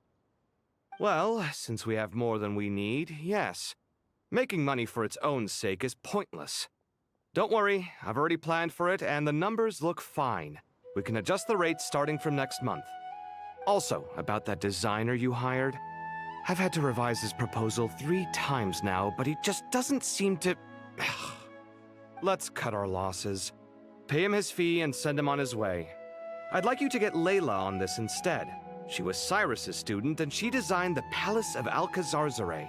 Well, since we have more than we need, yes. Making money for its own sake is pointless. Don't worry, I've already planned for it, and the numbers look fine. We can adjust the rates starting from next month. Also, about that designer you hired, I've had to revise his proposal 3 times now, but he just doesn't seem to... Let's cut our losses. Pay him his fee and send him on his way. I'd like you to get Layla on this instead. She was Cyrus's student, and she designed the Palace of Alcazarzare.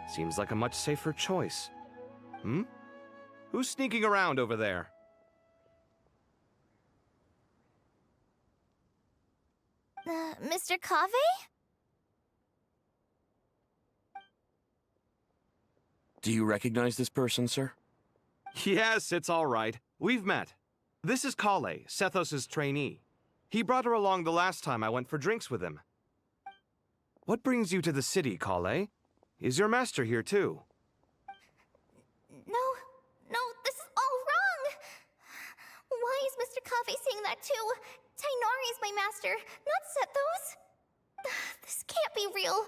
Seems like a much safer choice. Who's sneaking around over there? Mr. Kave? Do you recognize this person, sir? Yes, it's all right. We've met. This is Kale, Sethos' trainee. He brought her along the last time I went for drinks with him. What brings you to the city, Kale? Is your master here too? No, this is all wrong! Why is Mr. Kave saying that too? Tainari is my master, not Sethos. This can't be real.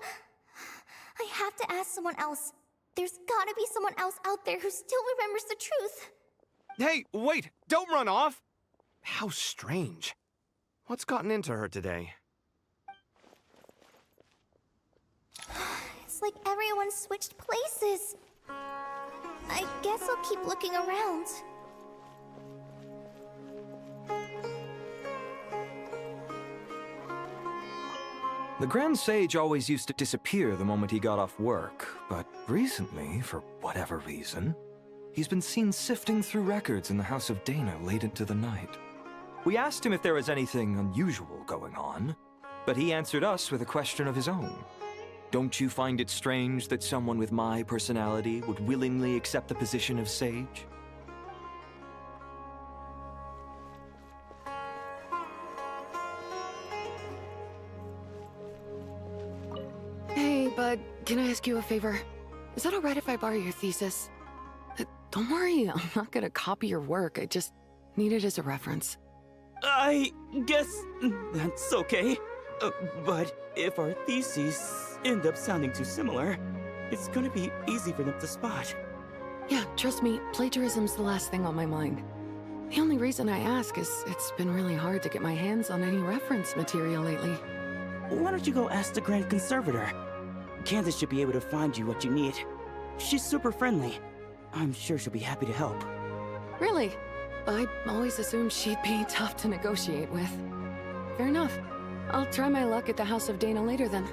I have to ask someone else. There's gotta be someone else out there who still remembers the truth. Hey, wait! Don't run off! How strange. What's gotten into her today? It's like everyone switched places. I guess I'll keep looking around. The Grand Sage always used to disappear the moment he got off work, but recently, for whatever reason, he's been seen sifting through records in the House of Dana late into the night. We asked him if there was anything unusual going on, but he answered us with a question of his own. Don't you find it strange that someone with my personality would willingly accept the position of sage? Hey, bud, can I ask you a favor? Is that alright if I borrow your thesis? Don't worry, I'm not gonna copy your work. I just need it as a reference. I guess that's okay. But if our theses end up sounding too similar, it's gonna be easy for them to spot. Yeah, trust me, plagiarism's the last thing on my mind. The only reason I ask is it's been really hard to get my hands on any reference material lately. Why don't you go ask the Grand Conservator? Candace should be able to find you what you need. She's super friendly. I'm sure she'll be happy to help. Really? I always assumed she'd be tough to negotiate with. Fair enough. I'll try my luck at the House of Dana later then.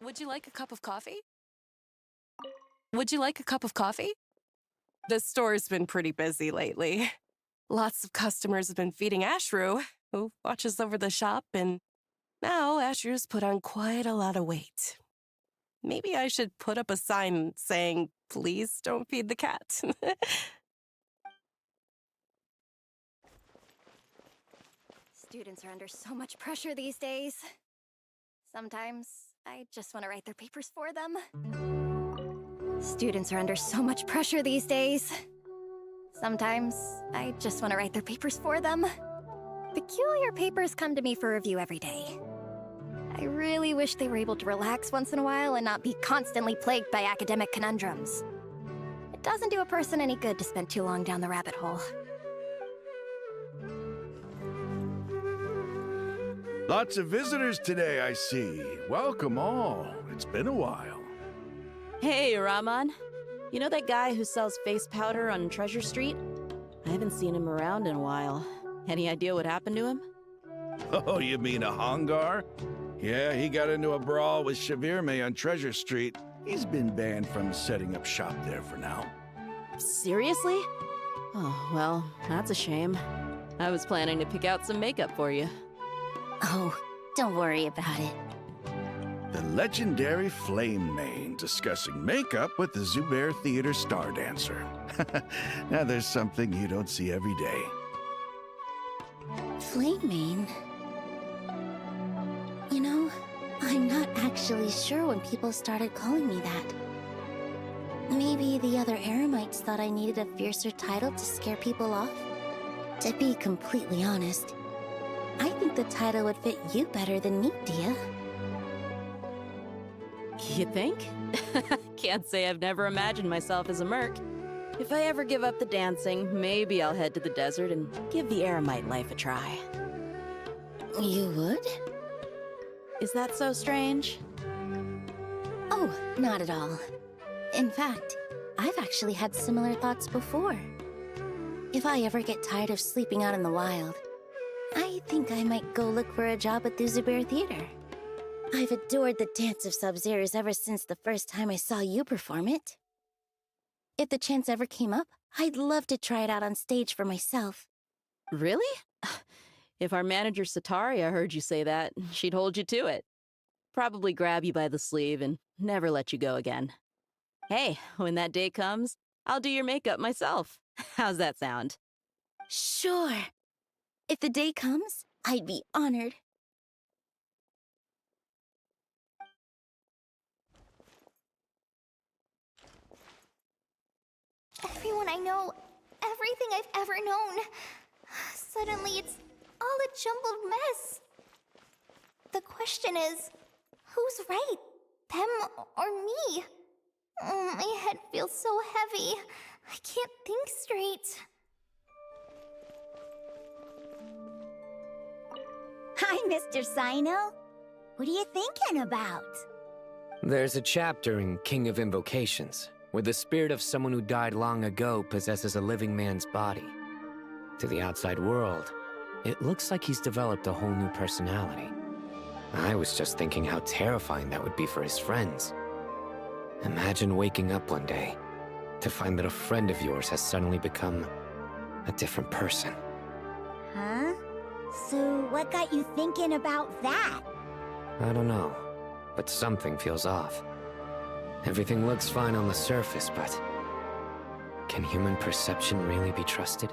Would you like a cup of coffee? Would you like a cup of coffee? The store's been pretty busy lately. Lots of customers have been feeding Ashru, who watches over the shop, and now Ashru's put on quite a lot of weight. Maybe I should put up a sign saying, please don't feed the cat. Students are under so much pressure these days. Sometimes I just want to write their papers for them. Students are under so much pressure these days. Sometimes I just want to write their papers for them. Peculiar papers come to me for review every day. I really wish they were able to relax once in a while and not be constantly plagued by academic conundrums. It doesn't do a person any good to spend too long down the rabbit hole. Lots of visitors today, I see. Welcome all. It's been a while. Hey, Rahman. You know that guy who sells face powder on Treasure Street? I haven't seen him around in a while. Any idea what happened to him? Oh, you mean a Hongar? Yeah, he got into a brawl with Shavirme on Treasure Street. He's been banned from setting up shop there for now. Seriously? Oh, well, that's a shame. I was planning to pick out some makeup for you. Oh, don't worry about it. The legendary Flame Mane discussing makeup with the Zubair Theater star dancer. Now there's something you don't see every day. Flame Mane? You know, I'm not actually sure when people started calling me that. Maybe the other Eremites thought I needed a fiercer title to scare people off? To be completely honest, I think the title would fit you better than me, Dia. You think? Can't say I've never imagined myself as a merc. If I ever give up the dancing, maybe I'll head to the desert and give the eremite life a try. You would? Is that so strange? Oh, not at all. In fact, I've actually had similar thoughts before. If I ever get tired of sleeping out in the wild, I think I might go look for a job at the Zubair Theater. I've adored the dance of Sub-Zeros ever since the first time I saw you perform it. If the chance ever came up, I'd love to try it out on stage for myself. Really? If our manager Sataria heard you say that, she'd hold you to it. Probably grab you by the sleeve and never let you go again. Hey, when that day comes, I'll do your makeup myself. How's that sound? Sure. If the day comes, I'd be honored. Everyone I know, everything I've ever known. Suddenly it's all a jumbled mess. The question is, who's right? Them or me? My head feels so heavy. I can't think straight. Hi, Mr. Sino. What are you thinking about? There's a chapter in King of Invocations where the spirit of someone who died long ago possesses a living man's body. To the outside world, it looks like he's developed a whole new personality. I was just thinking how terrifying that would be for his friends. Imagine waking up one day to find that a friend of yours has suddenly become a different person. Huh? So what got you thinking about that? I don't know, but something feels off. Everything looks fine on the surface, but can human perception really be trusted?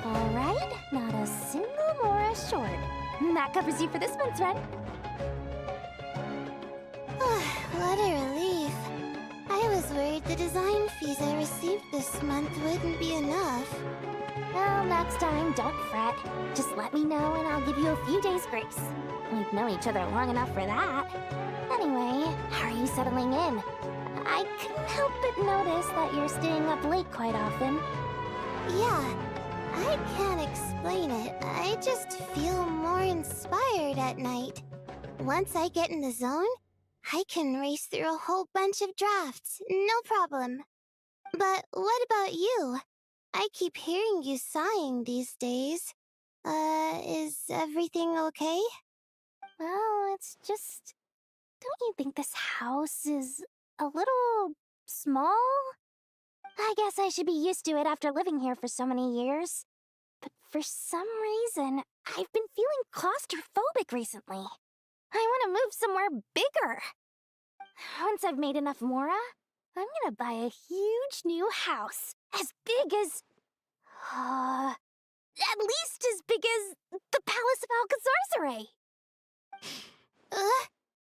Alright, not a single Mora short. That covers you for this month's rent. What a relief. I was worried the design fees I received this month wouldn't be enough. Well, next time, don't fret. Just let me know and I'll give you a few days' grace. We've known each other long enough for that. Anyway, how are you settling in? I couldn't help but notice that you're staying up late quite often. Yeah, I can't explain it. I just feel more inspired at night. Once I get in the zone, I can race through a whole bunch of drafts, no problem. But what about you? I keep hearing you sighing these days. Is everything okay? Well, it's just... Don't you think this house is a little small? I guess I should be used to it after living here for so many years. But for some reason, I've been feeling claustrophobic recently. I want to move somewhere bigger. Once I've made enough Mora, I'm gonna buy a huge new house. As big as... at least as big as the Palace of Alcazarzaray.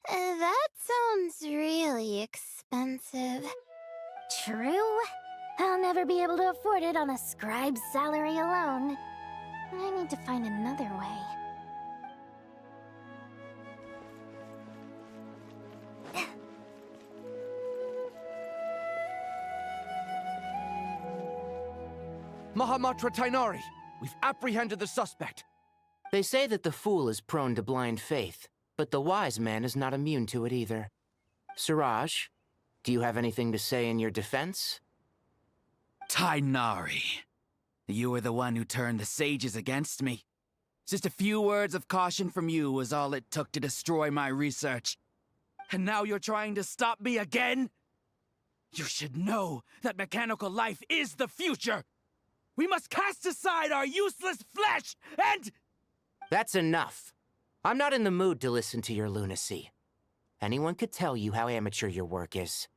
That sounds really expensive. True. I'll never be able to afford it on a scribe's salary alone. I need to find another way. Mahamatra Tainari, we've apprehended the suspect. They say that the fool is prone to blind faith, but the wise man is not immune to it either. Siraj, do you have anything to say in your defense? Tainari, you were the one who turned the sages against me. Just a few words of caution from you was all it took to destroy my research. And now you're trying to stop me again? You should know that mechanical life is the future! We must cast aside our useless flesh and... That's enough. I'm not in the mood to listen to your lunacy. Anyone could tell you how amateur your work is.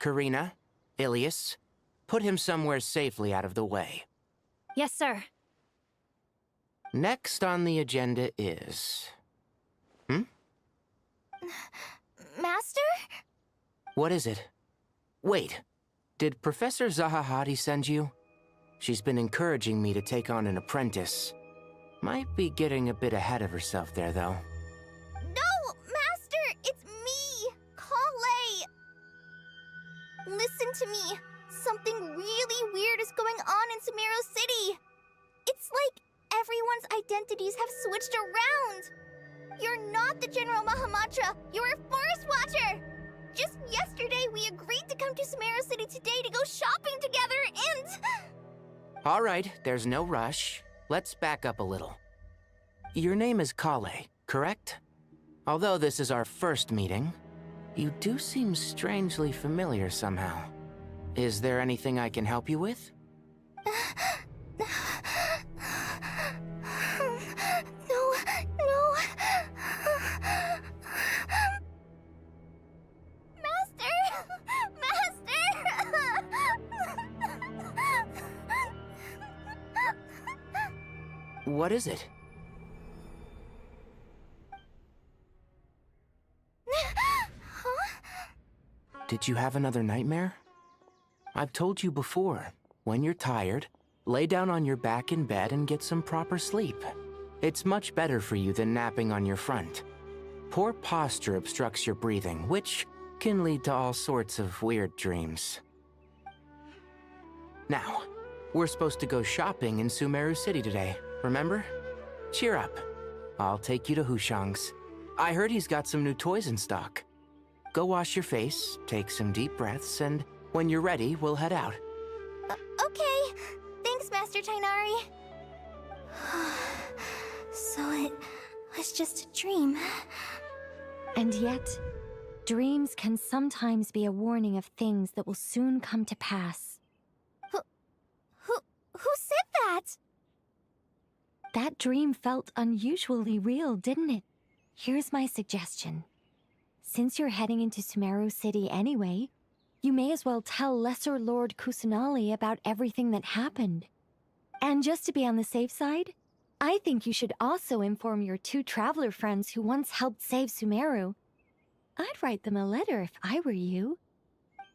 Karina, Ilias, put him somewhere safely out of the way. Yes, sir. Next on the agenda is... Master? What is it? Wait, did Professor Zahahati send you? She's been encouraging me to take on an apprentice. Might be getting a bit ahead of herself there, though. No, Master! It's me, Kale! Listen to me. Something really weird is going on in Sumeru City. It's like everyone's identities have switched around. You're not the General Mahamatra. You're a Forest Watcher. Just yesterday, we agreed to come to Sumeru City today to go shopping together and... All right, there's no rush. Let's back up a little. Your name is Kale, correct? Although this is our first meeting, you do seem strangely familiar somehow. Is there anything I can help you with? No. What is it? Did you have another nightmare? I've told you before, when you're tired, lay down on your back in bed and get some proper sleep. It's much better for you than napping on your front. Poor posture obstructs your breathing, which can lead to all sorts of weird dreams. Now, we're supposed to go shopping in Sumeru City today, remember? Cheer up. I'll take you to Hushang's. I heard he's got some new toys in stock. Go wash your face, take some deep breaths, and when you're ready, we'll head out. Okay. Thanks, Master Tainari. So it was just a dream. And yet, dreams can sometimes be a warning of things that will soon come to pass. Who said that? That dream felt unusually real, didn't it? Here's my suggestion. Since you're heading into Sumeru City anyway, you may as well tell Lesser Lord Kusanali about everything that happened. And just to be on the safe side, I think you should also inform your 2 traveler friends who once helped save Sumeru. I'd write them a letter if I were you.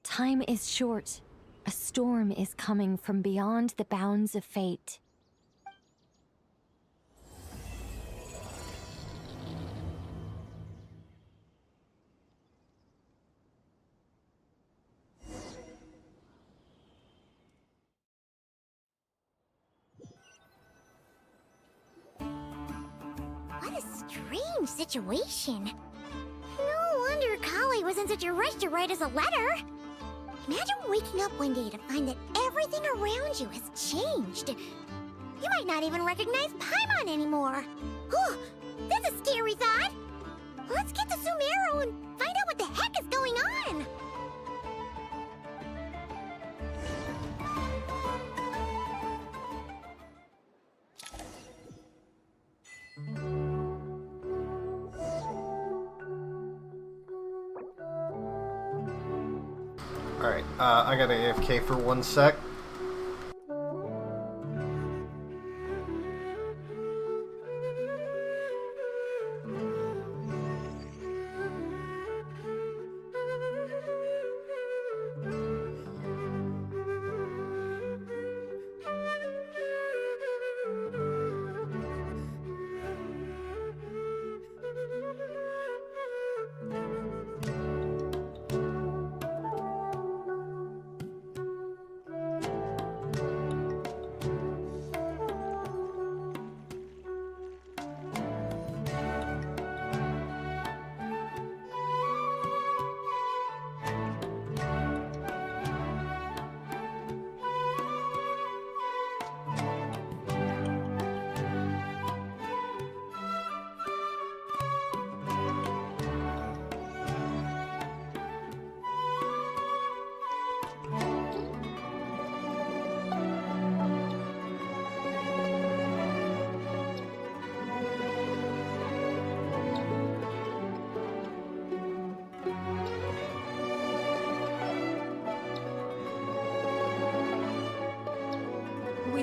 Time is short. A storm is coming from beyond the bounds of fate. What a strange situation. No wonder Kali was in such a rush to write us a letter. Imagine waking up one day to find that everything around you has changed. You might not even recognize Paimon anymore. Whew, that's a scary thought. Let's get to Sumeru and find out what the heck is going on. Alright, I gotta AFK for 1 sec.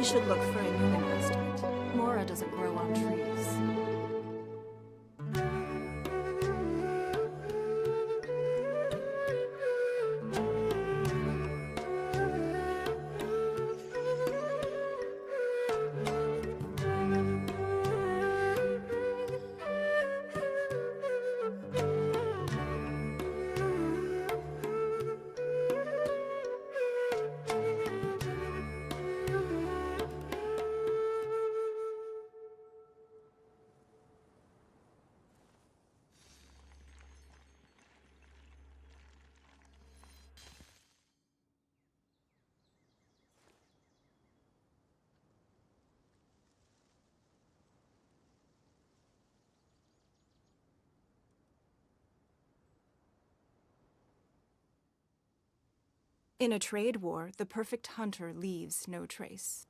We should look for a new investment. Mora doesn't grow on trees. In a trade war, the perfect hunter leaves no trace.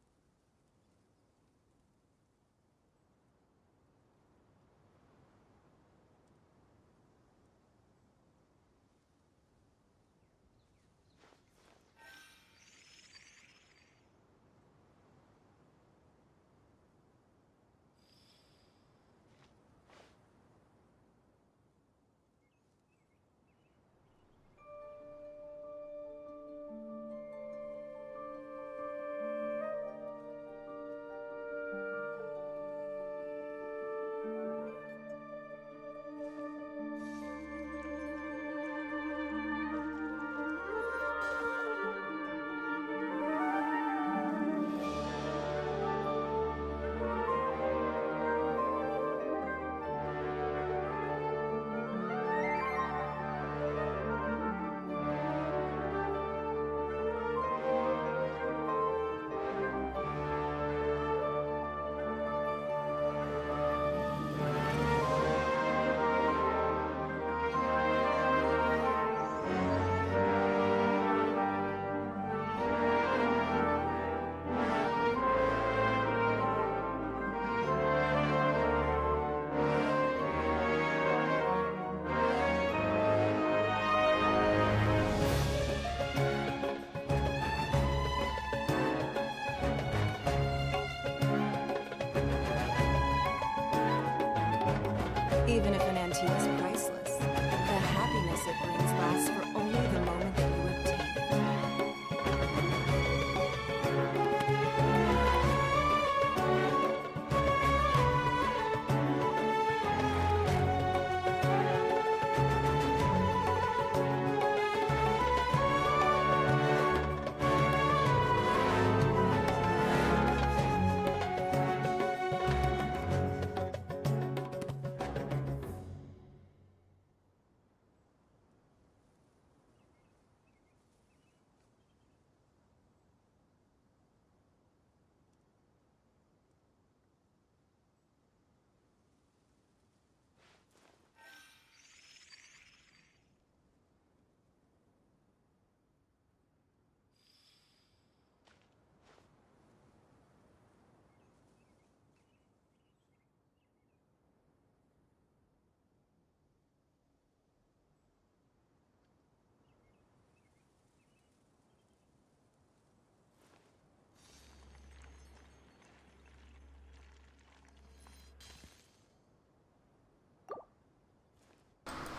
Even if an antique is priceless, the happiness it brings lasts for only the moment that you obtain it.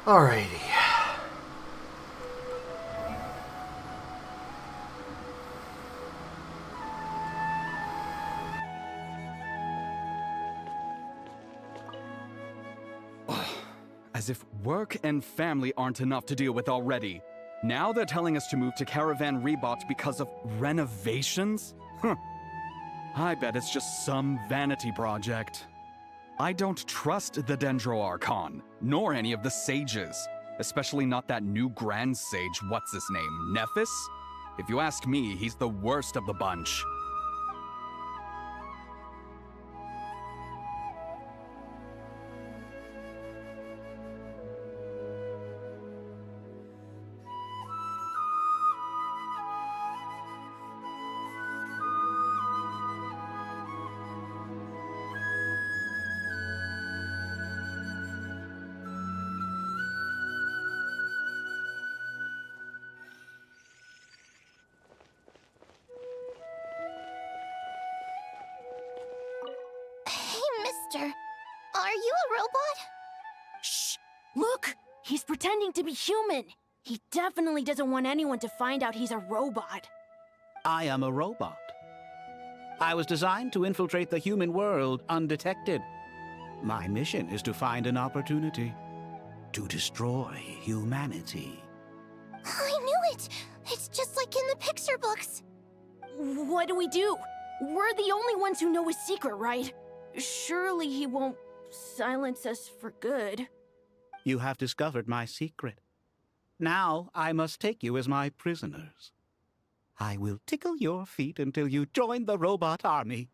Alrighty. As if work and family aren't enough to deal with already. Now they're telling us to move to Caravan Rebot because of renovations? Huh. I bet it's just some vanity project. I don't trust the Dendro Archon, nor any of the sages. Especially not that new Grand Sage, what's his name, Nephis? If you ask me, he's the worst of the bunch. robot? Shh! Look! He's pretending to be human! He definitely doesn't want anyone to find out he's a robot. I am a robot. I was designed to infiltrate the human world undetected. My mission is to find an opportunity to destroy humanity. I knew it! It's just like in the picture books. What do we do? We're the only ones who know his secret, right? Surely he won't silence us for good. You have discovered my secret. Now I must take you as my prisoners. I will tickle your feet until you join the robot army.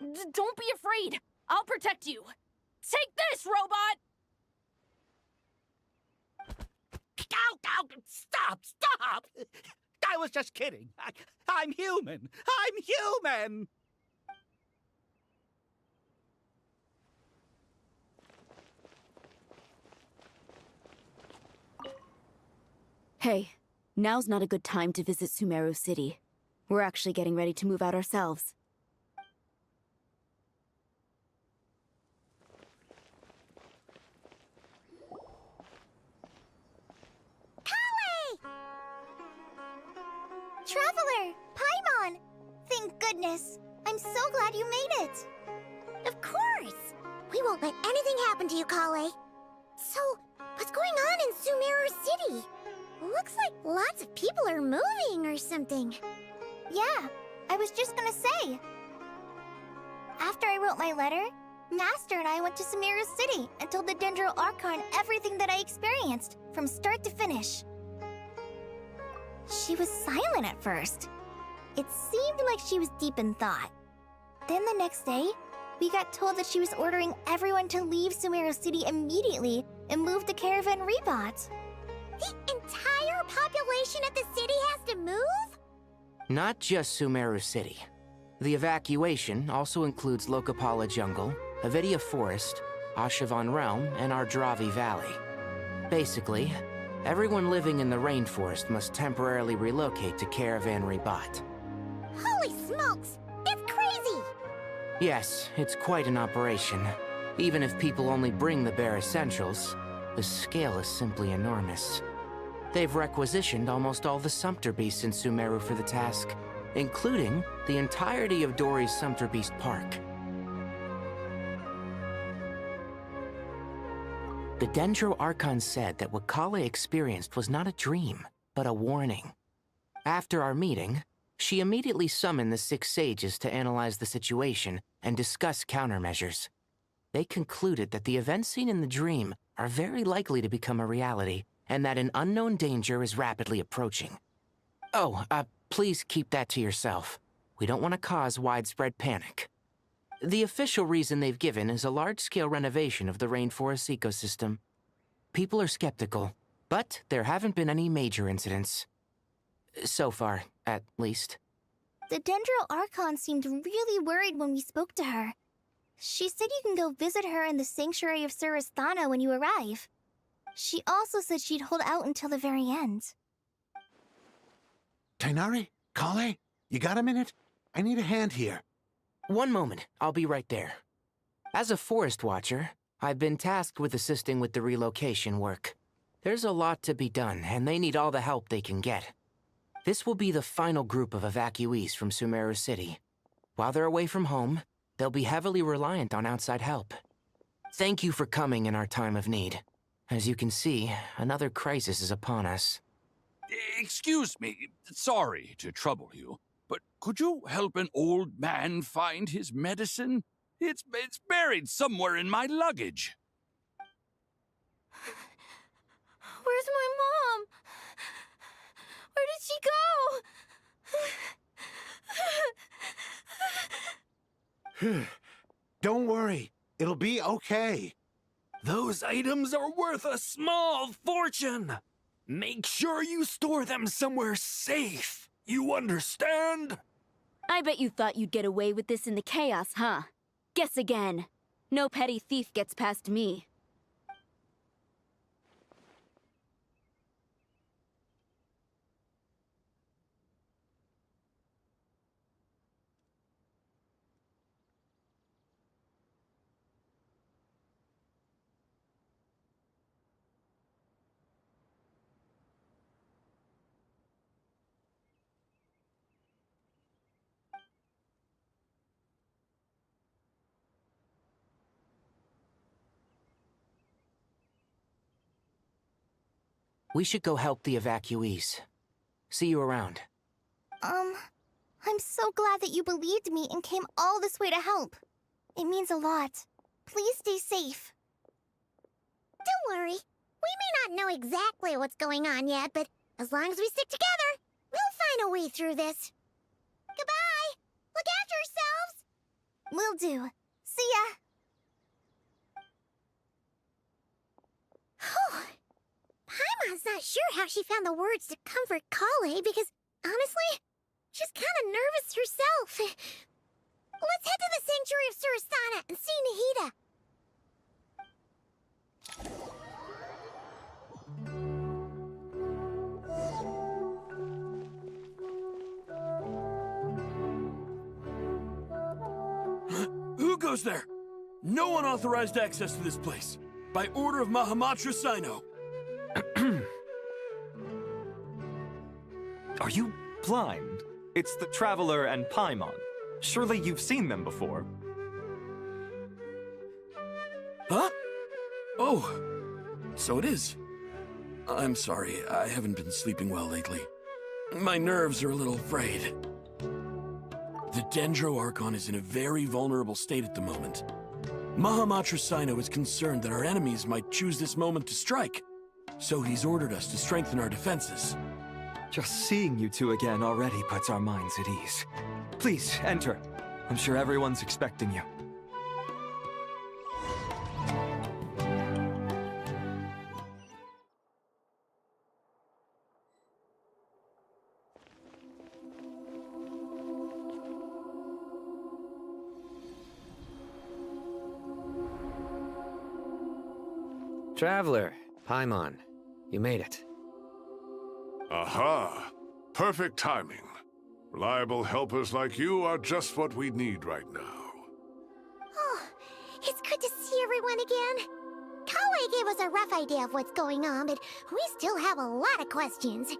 Don't be afraid! I'll protect you! Take this, robot! Ow, ow, stop, stop! I was just kidding. I'm human. I'm human! Hey, now's not a good time to visit Sumeru City. We're actually getting ready to move out ourselves. Traveler! Paimon! Thank goodness. I'm so glad you made it. Of course! We won't let anything happen to you, Kale. So, what's going on in Sumeru City? Looks like lots of people are moving or something. Yeah, I was just gonna say. After I wrote my letter, Master and I went to Sumeru City and told the Dendro Archon everything that I experienced, from start to finish. She was silent at first. It seemed like she was deep in thought. Then the next day, we got told that she was ordering everyone to leave Sumeru City immediately and move to Caravan Rebot. The entire population of the city has to move? Not just Sumeru City. The evacuation also includes Lokapala Jungle, Avidia Forest, Ashavan Realm, and Ardravi Valley. Basically, everyone living in the rainforest must temporarily relocate to Caravan Rebot. Holy smokes! It's crazy! Yes, it's quite an operation. Even if people only bring the bare essentials, the scale is simply enormous. They've requisitioned almost all the Sumpter Beasts in Sumeru for the task, including the entirety of Dori's Sumpter Beast Park. The Dendro Archon said that what Kale experienced was not a dream, but a warning. After our meeting, she immediately summoned the 6 sages to analyze the situation and discuss countermeasures. They concluded that the events seen in the dream are very likely to become a reality, and that an unknown danger is rapidly approaching. Oh, please keep that to yourself. We don't want to cause widespread panic. The official reason they've given is a large-scale renovation of the rainforest ecosystem. People are skeptical, but there haven't been any major incidents. So far, at least. The Dendro Archon seemed really worried when we spoke to her. She said you can go visit her in the Sanctuary of Surasthana when you arrive. She also said she'd hold out until the very end. Tainari? Kale? You got a minute? I need a hand here. One moment, I'll be right there. As a forest watcher, I've been tasked with assisting with the relocation work. There's a lot to be done, and they need all the help they can get. This will be the final group of evacuees from Sumeru City. While they're away from home, they'll be heavily reliant on outside help. Thank you for coming in our time of need. As you can see, another crisis is upon us. Excuse me, sorry to trouble you, but could you help an old man find his medicine? It's buried somewhere in my luggage. Where's my mom? Where did she go? Don't worry. It'll be okay. Those items are worth a small fortune. Make sure you store them somewhere safe. You understand? I bet you thought you'd get away with this in the chaos, huh? Guess again. No petty thief gets past me. We should go help the evacuees. See you around. I'm so glad that you believed me and came all this way to help. It means a lot. Please stay safe. Don't worry. We may not know exactly what's going on yet, but as long as we stick together, we'll find a way through this. Goodbye! Look after yourselves! Will do. See ya! Whew. Paimon's not sure how she found the words to comfort Kale because, honestly, she's kind of nervous herself. Let's head to the Sanctuary of Surasana and see Nahida. Who goes there? No unauthorized access to this place. By order of Mahamatra Sino. Are you blind? It's the Traveler and Paimon. Surely you've seen them before. Huh? Oh, so it is. I'm sorry, I haven't been sleeping well lately. My nerves are a little frayed. The Dendro Archon is in a very vulnerable state at the moment. Mahamatra Sino is concerned that our enemies might choose this moment to strike, so he's ordered us to strengthen our defenses. Just seeing you two again already puts our minds at ease. Please, enter. I'm sure everyone's expecting you. Traveler, Paimon, you made it. Aha! Perfect timing. Reliable helpers like you are just what we need right now. Oh, it's good to see everyone again. Kale gave us a rough idea of what's going on, but we still have a lot of questions.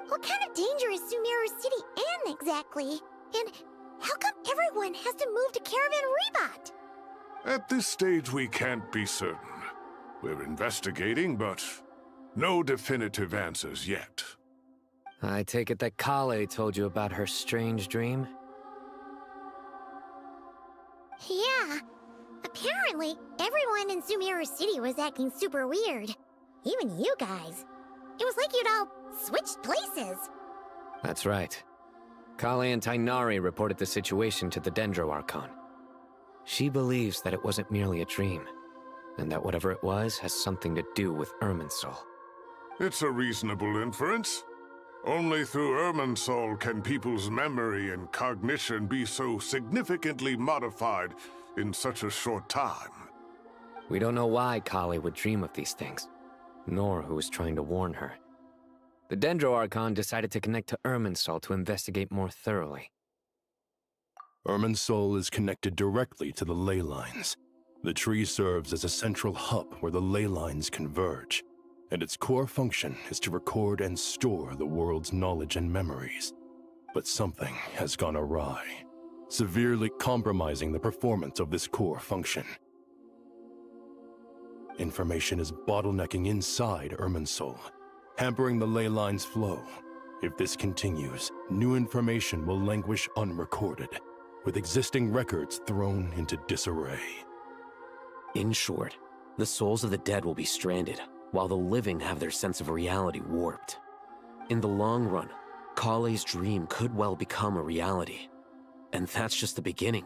What kind of danger is Sumeru City in exactly? And how come everyone has to move to Caravan Rebot? At this stage, we can't be certain. We're investigating, but no definitive answers yet. I take it that Kale told you about her strange dream? Yeah. Apparently, everyone in Sumeru City was acting super weird. Even you guys. It was like you'd all switched places. That's right. Kale and Tainari reported the situation to the Dendro Archon. She believes that it wasn't merely a dream, and that whatever it was has something to do with Irminsul. It's a reasonable inference. Only through Irminsul can people's memory and cognition be so significantly modified in such a short time. We don't know why Kale would dream of these things, nor who was trying to warn her. The Dendro Archon decided to connect to Irminsul to investigate more thoroughly. Irminsul is connected directly to the ley lines. The tree serves as a central hub where the ley lines converge, and its core function is to record and store the world's knowledge and memories. But something has gone awry, severely compromising the performance of this core function. Information is bottlenecking inside Irminsul, hampering the ley line's flow. If this continues, new information will languish unrecorded, with existing records thrown into disarray. In short, the souls of the dead will be stranded, while the living have their sense of reality warped. In the long run, Kale's dream could well become a reality. And that's just the beginning.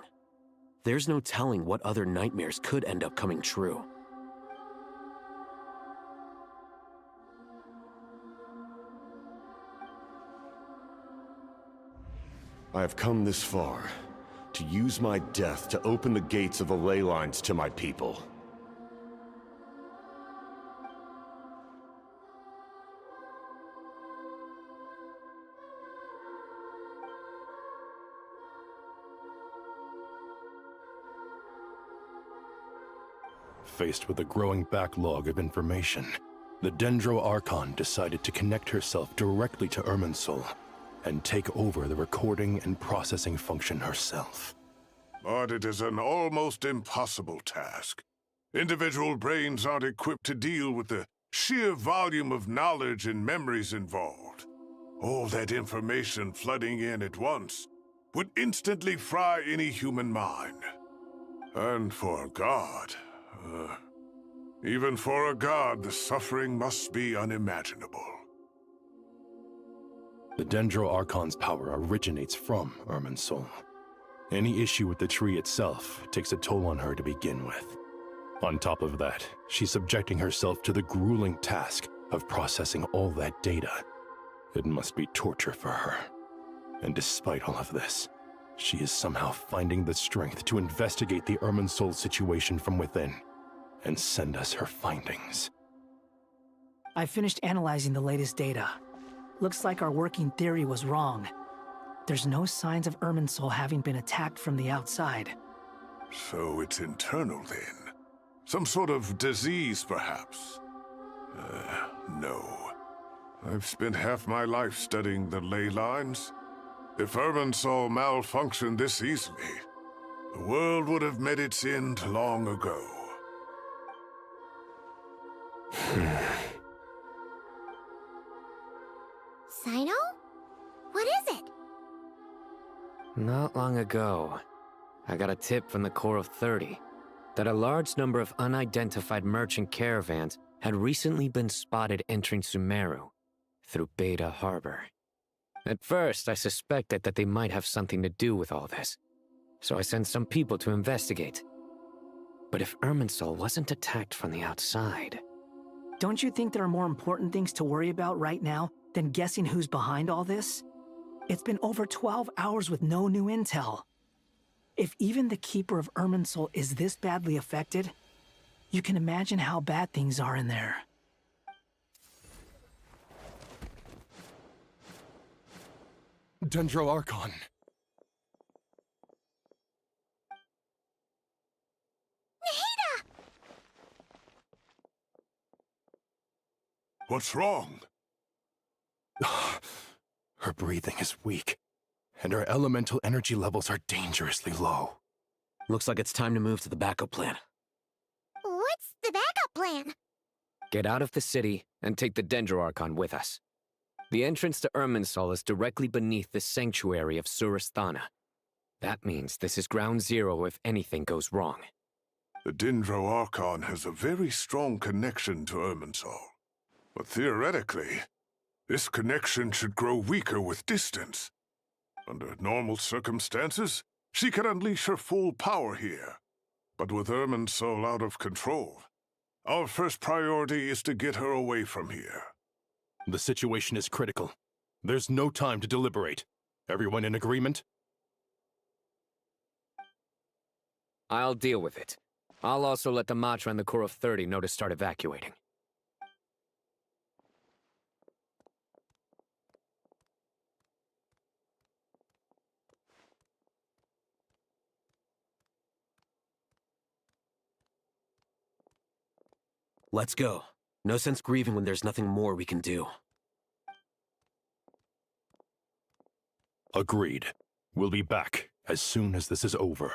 There's no telling what other nightmares could end up coming true. I have come this far, to use my death to open the gates of the ley lines to my people. Faced with a growing backlog of information, the Dendro Archon decided to connect herself directly to Irminsul and take over the recording and processing function herself. But it is an almost impossible task. Individual brains aren't equipped to deal with the sheer volume of knowledge and memories involved, all that information flooding in at once, would instantly fry any human mind. And for a god, even for a god, the suffering must be unimaginable. The Dendro Archon's power originates from Irminsul. Any issue with the tree itself takes a toll on her to begin with. On top of that, she's subjecting herself to the grueling task of processing all that data. It must be torture for her. And despite all of this, she is somehow finding the strength to investigate the Irminsul situation from within and send us her findings. I finished analyzing the latest data. Looks like our working theory was wrong. There's no signs of Irminsul having been attacked from the outside. So it's internal then? Some sort of disease, perhaps? No. I've spent half my life studying the ley lines. If Irminsul malfunctioned this easily, the world would have met its end long ago. Sino? What is it? Not long ago, I got a tip from the Core of 30 that a large number of unidentified merchant caravans had recently been spotted entering Sumeru through Beta Harbor. At first, I suspected that they might have something to do with all this, so I sent some people to investigate. But if Irminsul wasn't attacked from the outside... Don't you think there are more important things to worry about right now than guessing who's behind all this? It's been over 12 hours with no new intel. If even the Keeper of Irminsul is this badly affected, you can imagine how bad things are in there. Dendro Archon. Nahida! What's wrong? Her breathing is weak, and her elemental energy levels are dangerously low. Looks like it's time to move to the backup plan. What's the backup plan? Get out of the city and take the Dendro Archon with us. The entrance to Irminsul is directly beneath the sanctuary of Surasthana. That means this is ground zero if anything goes wrong. The Dendro Archon has a very strong connection to Irminsul. But theoretically, this connection should grow weaker with distance. Under normal circumstances, she could unleash her full power here. But with Irminsul out of control, our first priority is to get her away from here. The situation is critical. There's no time to deliberate. Everyone in agreement? I'll deal with it. I'll also let the Matra and the Core of 30 know to start evacuating. Let's go. No sense grieving when there's nothing more we can do. Agreed. We'll be back as soon as this is over.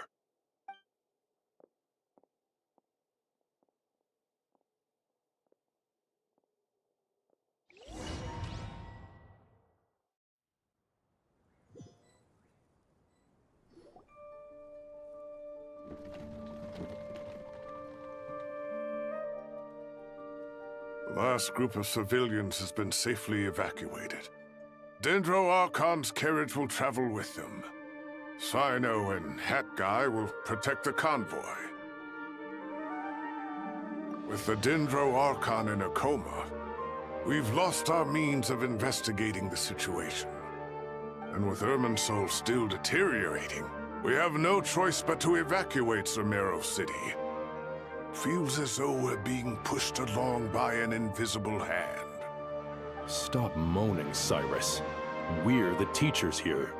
The last group of civilians has been safely evacuated. Dendro Archon's carriage will travel with them. Sino and Hat Guy will protect the convoy. With the Dendro Archon in a coma, we've lost our means of investigating the situation. And with Irminsul still deteriorating, we have no choice but to evacuate Sumeru City. Feels as though we're being pushed along by an invisible hand. Stop moaning, Cyrus. We're the teachers here.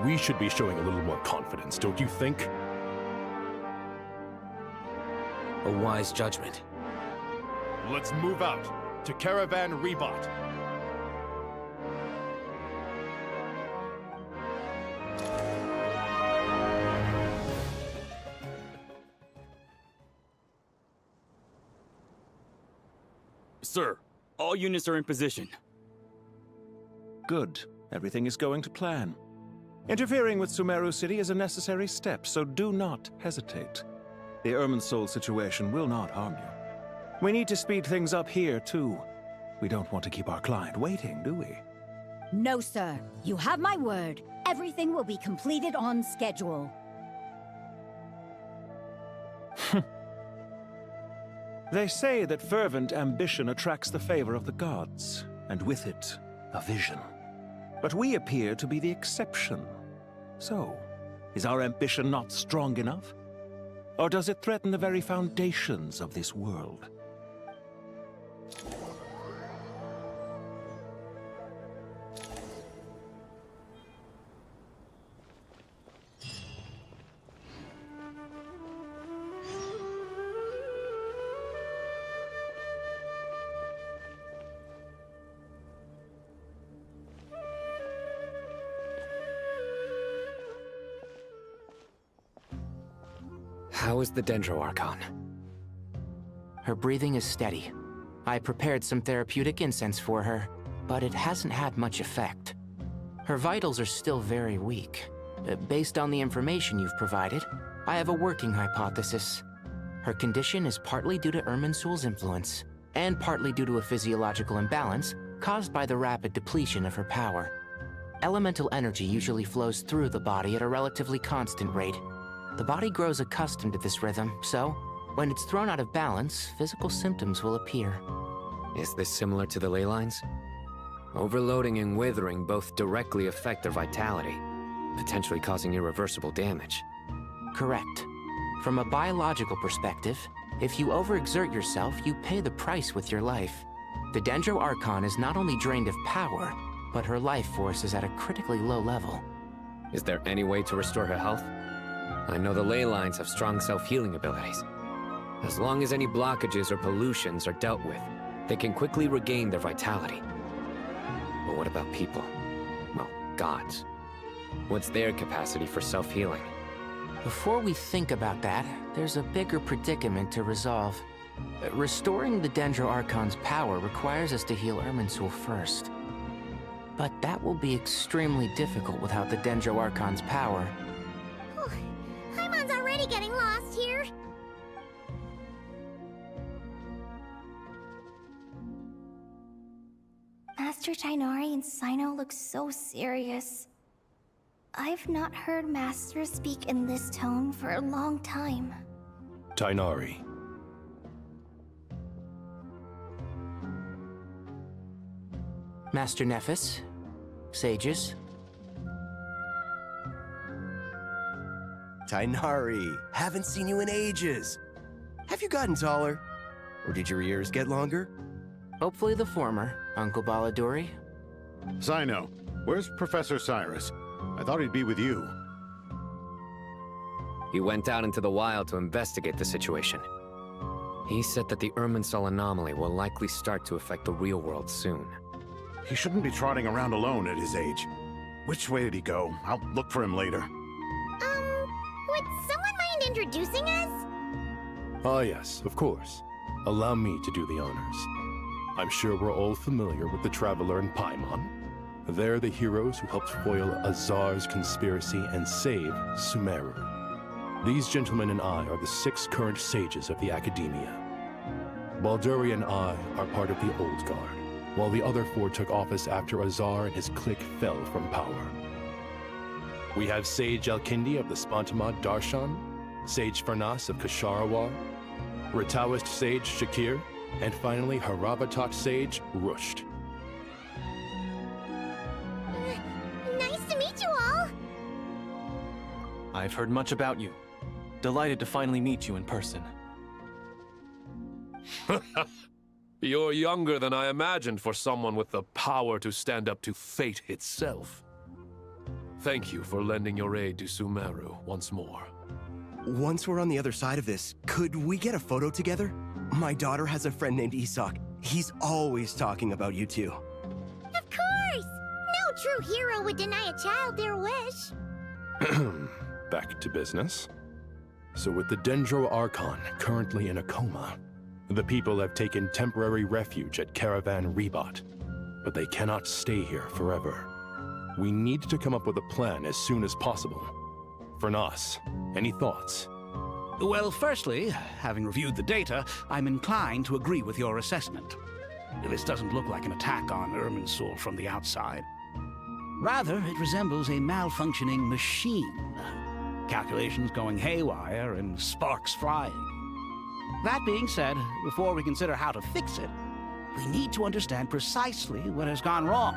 We should be showing a little more confidence, don't you think? A wise judgment. Let's move out to Caravan Rebot. Sir, All units are in position. Good. Everything is going to plan. Interfering with Sumeru City is a necessary step, so do not hesitate. The Irminsul situation will not harm you. We need to speed things up here, too. We don't want to keep our client waiting, do we? No, sir. You have my word. Everything will be completed on schedule. They say that fervent ambition attracts the favor of the gods, and with it, a vision. But we appear to be the exception. So, is our ambition not strong enough? Or does it threaten the very foundations of this world? How is the Dendro Archon? Her breathing is steady. I prepared some therapeutic incense for her, but it hasn't had much effect. Her vitals are still very weak. Based on the information you've provided, I have a working hypothesis. Her condition is partly due to Irminsul's influence, and partly due to a physiological imbalance caused by the rapid depletion of her power. Elemental energy usually flows through the body at a relatively constant rate. The body grows accustomed to this rhythm, so when it's thrown out of balance, physical symptoms will appear. Is this similar to the ley lines? Overloading and withering both directly affect their vitality, potentially causing irreversible damage. Correct. From a biological perspective, if you overexert yourself, you pay the price with your life. The Dendro Archon is not only drained of power, but her life force is at a critically low level. Is there any way to restore her health? I know the ley lines have strong self-healing abilities. As long as any blockages or pollutions are dealt with, they can quickly regain their vitality. But what about people? Well, gods. What's their capacity for self-healing? Before we think about that, there's a bigger predicament to resolve. Restoring the Dendro Archon's power requires us to heal Irminsul first. But that will be extremely difficult without the Dendro Archon's power. Paimon's already getting lost here. Master Tighnari and Sino look so serious. I've not heard Master speak in this tone for a long time. Tighnari. Master Nephis, sages. Tighnari, haven't seen you in ages. Have you gotten taller? Or did your ears get longer? Hopefully the former, Uncle Baladuri. Sino, where's Professor Cyrus? I thought he'd be with you. He went out into the wild to investigate the situation. He said that the Irminsul anomaly will likely start to affect the real world soon. He shouldn't be trotting around alone at his age. Which way did he go? I'll look for him later. Would someone mind introducing us? Ah yes, of course. Allow me to do the honors. I'm sure we're all familiar with the Traveler and Paimon. They're the heroes who helped foil Azar's conspiracy and save Sumeru. These gentlemen and I are the 6 current sages of the Academia. Balduri and I are part of the Old Guard, while the other 4 took office after Azar and his clique fell from power. We have Sage Elkindi of the Spantamad Darshan, Sage Farnas of Kasharawar, Rataoist Sage Shakir, and finally Haravatat Sage Rusht. Nice to meet you all! I've heard much about you. Delighted to finally meet you in person. You're younger than I imagined for someone with the power to stand up to fate itself. Thank you for lending your aid to Sumeru once more. Once we're on the other side of this, could we get a photo together? My daughter has a friend named Isak. He's always talking about you two. Of course! No true hero would deny a child their wish. Back to business. So with the Dendro Archon currently in a coma, The people have taken temporary refuge at Caravan Rebot, but they cannot stay here forever. We need to come up with a plan as soon as possible. Fernas, any thoughts? Well, firstly, having reviewed the data, I'm inclined to agree with your assessment. This doesn't look like an attack on Irminsul from the outside. Rather, it resembles a malfunctioning machine. Calculations going haywire and sparks flying. That being said, before we consider how to fix it, we need to understand precisely what has gone wrong.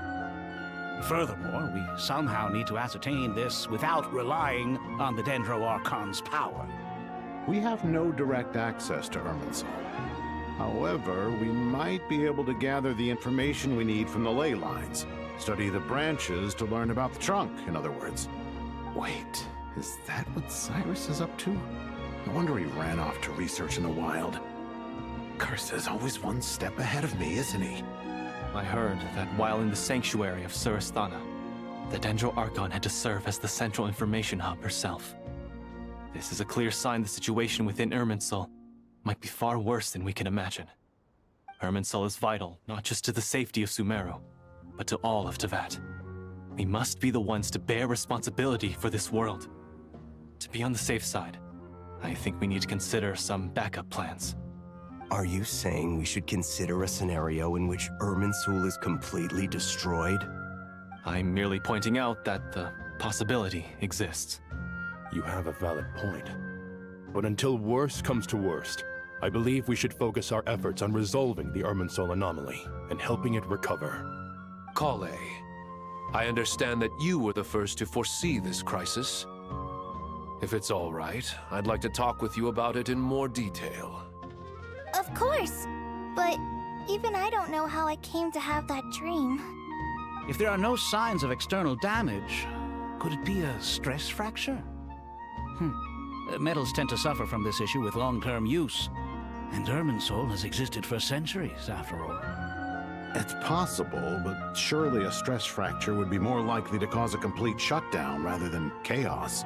Furthermore, we somehow need to ascertain this without relying on the Dendro Archon's power. We have no direct access to Irminsul. However, we might be able to gather the information we need from the ley lines. Study the branches to learn about the trunk, in other words. Wait, is that what Cyrus is up to? No wonder he ran off to research in the wild. Curse always one step ahead of me, isn't he? I heard that while in the sanctuary of Surasthana, the Dendro Archon had to serve as the central information hub herself. This is a clear sign the situation within Irminsul might be far worse than we can imagine. Irminsul is vital, not just to the safety of Sumeru, but to all of Teyvat. We must be the ones to bear responsibility for this world. To be on the safe side, I think we need to consider some backup plans. Are you saying we should consider a scenario in which Irminsul is completely destroyed? I'm merely pointing out that the possibility exists. You have a valid point. But until worst comes to worst, I believe we should focus our efforts on resolving the Irminsul anomaly and helping it recover. Kale, I understand that you were the first to foresee this crisis. If it's all right, I'd like to talk with you about it in more detail. Of course! But even I don't know how I came to have that dream. If there are no signs of external damage, could it be a stress fracture? Metals tend to suffer from this issue with long-term use. And Irminsul has existed for centuries, after all. It's possible, but surely a stress fracture would be more likely to cause a complete shutdown rather than chaos.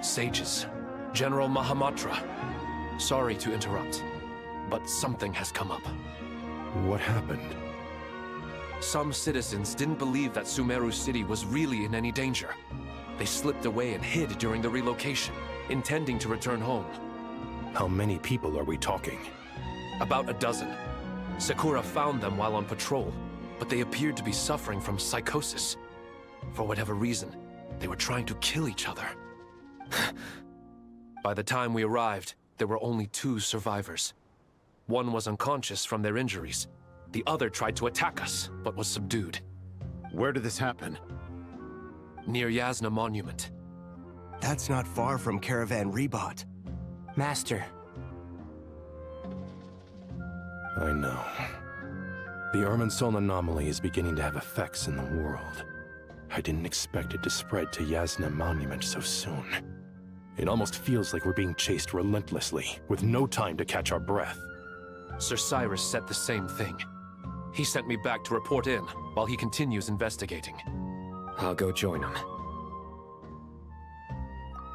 Sages, General Mahamatra, sorry to interrupt, but something has come up. What happened? Some citizens didn't believe that Sumeru City was really in any danger. They slipped away and hid during the relocation, intending to return home. How many people are we talking? About a dozen. Sakura found them while on patrol, but they appeared to be suffering from psychosis. For whatever reason, they were trying to kill each other. By the time we arrived, there were only 2 survivors. One was unconscious from their injuries. The other tried to attack us, but was subdued. Where did this happen? Near Yasna Monument. That's not far from Caravan Rebot. Master. I know. The Irminsul anomaly is beginning to have effects in the world. I didn't expect it to spread to Yasna Monument so soon. It almost feels like we're being chased relentlessly, with no time to catch our breath. Sir Cyrus said the same thing. He sent me back to report in, while he continues investigating. I'll go join him.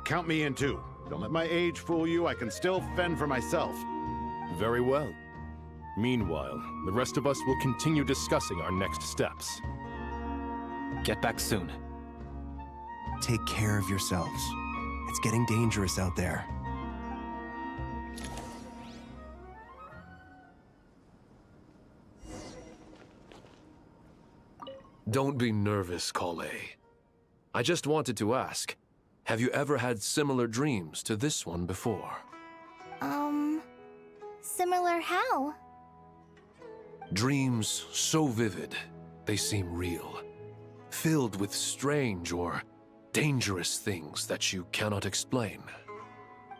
Count me in too. Don't let my age fool you, I can still fend for myself. Very well. Meanwhile, the rest of us will continue discussing our next steps. Get back soon. Take care of yourselves. It's getting dangerous out there. Don't be nervous, Kale. I just wanted to ask, have you ever had similar dreams to this one before? Similar how? Dreams so vivid, they seem real. Filled with strange or dangerous things that you cannot explain.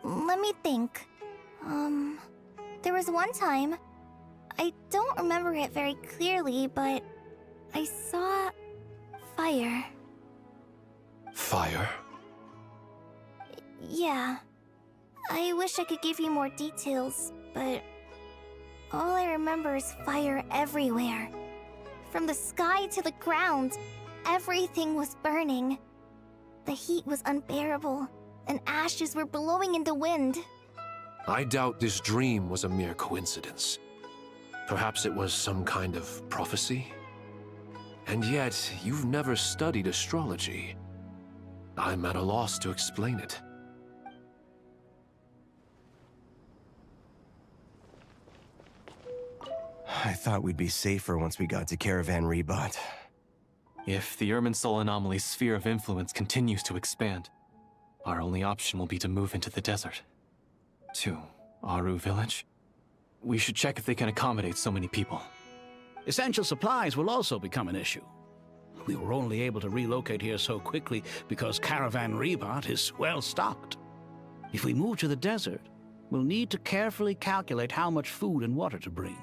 Let me think. There was one time, I don't remember it very clearly, but I saw fire. Fire? Yeah. I wish I could give you more details, but all I remember is fire everywhere. From the sky to the ground, everything was burning. The heat was unbearable, and ashes were blowing in the wind. I doubt this dream was a mere coincidence. Perhaps it was some kind of prophecy? And yet, you've never studied astrology. I'm at a loss to explain it. I thought we'd be safer once we got to Caravan Rebot. If the Irminsul anomaly's sphere of influence continues to expand, our only option will be to move into the desert. To Aru Village? We should check if they can accommodate so many people. Essential supplies will also become an issue. We were only able to relocate here so quickly because Caravan Rebot is well stocked. If we move to the desert, we'll need to carefully calculate how much food and water to bring.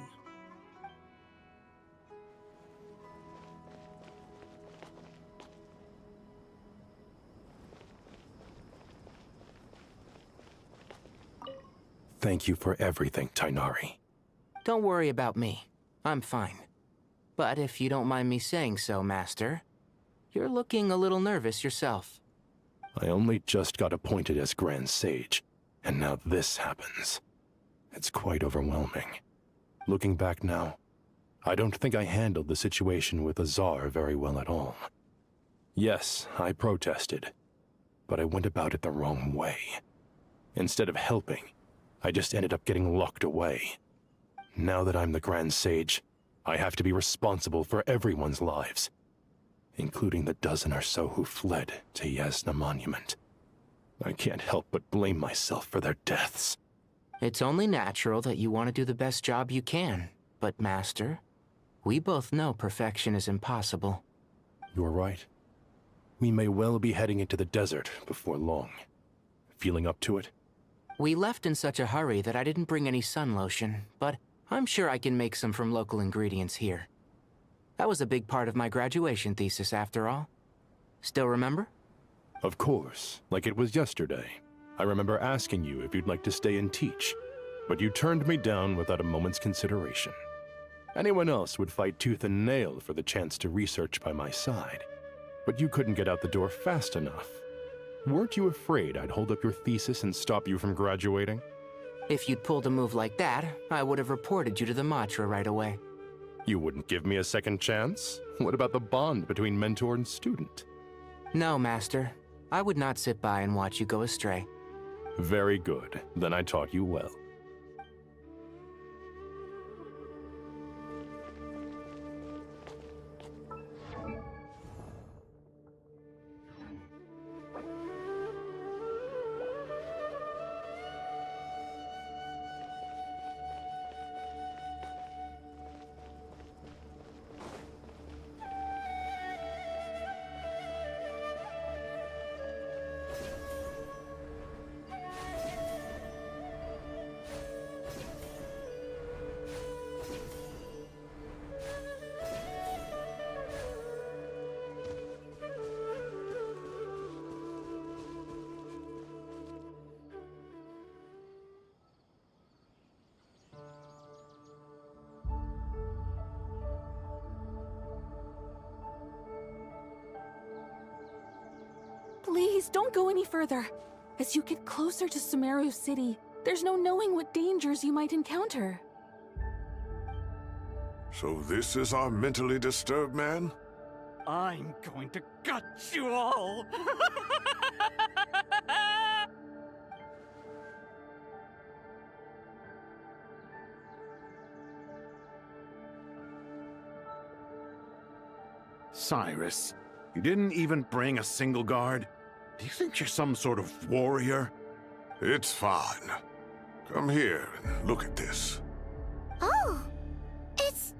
Thank you for everything, Tainari. Don't worry about me. I'm fine. But if you don't mind me saying so, Master, you're looking a little nervous yourself. I only just got appointed as Grand Sage, and now this happens. It's quite overwhelming. Looking back now, I don't think I handled the situation with Azar very well at all. Yes, I protested, but I went about it the wrong way. Instead of helping, I just ended up getting locked away. Now that I'm the Grand Sage, I have to be responsible for everyone's lives, including the dozen or so who fled to Yasna Monument. I can't help but blame myself for their deaths. It's only natural that you want to do the best job you can, but Master, we both know perfection is impossible. You're right. We may well be heading into the desert before long. Feeling up to it? We left in such a hurry that I didn't bring any sun lotion, but I'm sure I can make some from local ingredients here. That was a big part of my graduation thesis, after all. Still remember? Of course, like it was yesterday. I remember asking you if you'd like to stay and teach, but you turned me down without a moment's consideration. Anyone else would fight tooth and nail for the chance to research by my side, but you couldn't get out the door fast enough. Weren't you afraid I'd hold up your thesis and stop you from graduating? If you'd pulled a move like that, I would have reported you to the Matra right away. You wouldn't give me a second chance? What about the bond between mentor and student? No, Master. I would not sit by and watch you go astray. Very good. Then I taught you well. Please, don't go any further. As you get closer to Sumeru City, there's no knowing what dangers you might encounter. So this is our mentally disturbed man? I'm going to gut you all! Cyrus, you didn't even bring a single guard? Do you think you're some sort of warrior? It's fine. Come here and look at this. Oh, it's...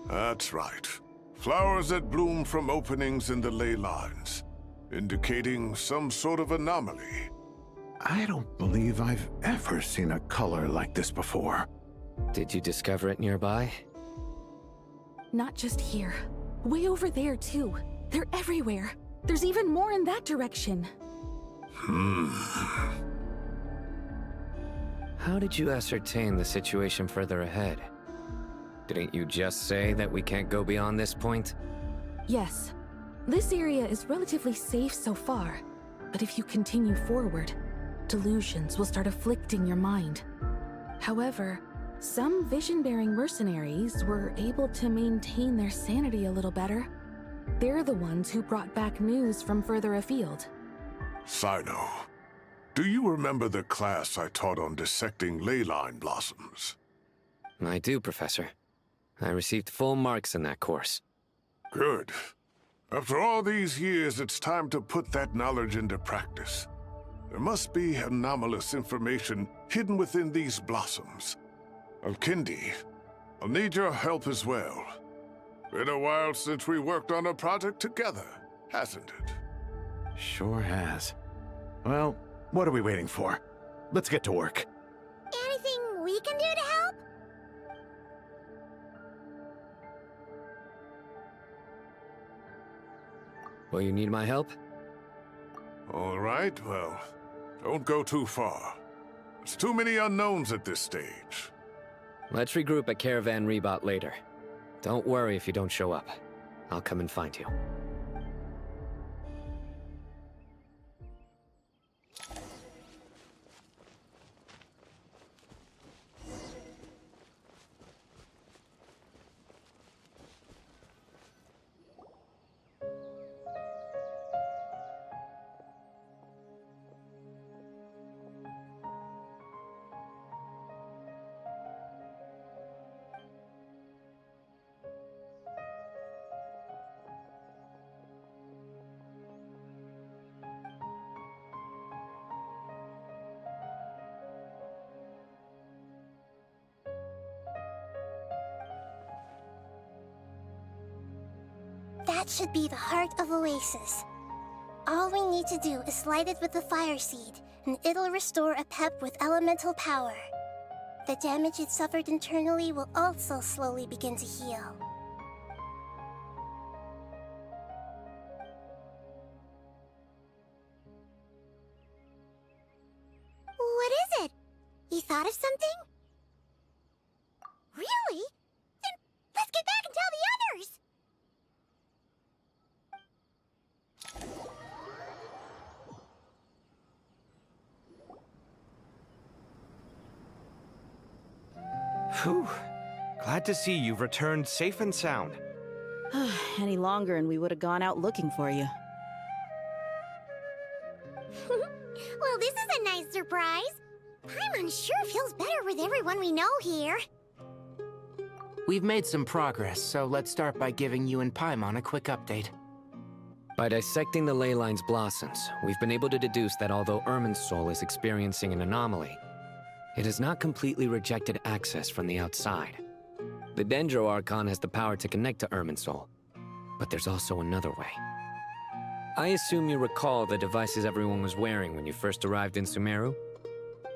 That's right. Flowers that bloom from openings in the ley lines, indicating some sort of anomaly. I don't believe I've ever seen a color like this before. Did you discover it nearby? Not just here. Way over there, too. They're everywhere. There's even more in that direction. How did you ascertain the situation further ahead? Didn't you just say that we can't go beyond this point? Yes. This area is relatively safe so far. But if you continue forward, delusions will start afflicting your mind. However, some vision-bearing mercenaries were able to maintain their sanity a little better. They're the ones who brought back news from further afield. Sino, do you remember the class I taught on dissecting ley line blossoms? I do, Professor. I received full marks in that course. Good. After all these years, it's time to put that knowledge into practice. There must be anomalous information hidden within these blossoms. Alkindi, I'll need your help as well. Been a while since we worked on a project together, hasn't it? Sure has. Well, what are we waiting for? Let's get to work. Anything we can do to help? Will you need my help? All right, well, don't go too far. There's too many unknowns at this stage. Let's regroup at Caravan Rebot later. Don't worry if you don't show up. I'll come and find you. That should be the heart of Oasis. All we need to do is light it with the fire seed, and it'll restore a pep with elemental power. The damage it suffered internally will also slowly begin to heal. What is it? You thought of something? Really? Then let's get back and tell the others! Whew. Glad to see you've returned safe and sound. Any longer and we would have gone out looking for you. Well, this is a nice surprise. Paimon sure feels better with everyone we know here. We've made some progress, so let's start by giving you and Paimon a quick update. By dissecting the ley line's blossoms, we've been able to deduce that although Irminsul is experiencing an anomaly, it has not completely rejected access from the outside. The Dendro Archon has the power to connect to Irminsul, but there's also another way. I assume you recall the devices everyone was wearing when you first arrived in Sumeru?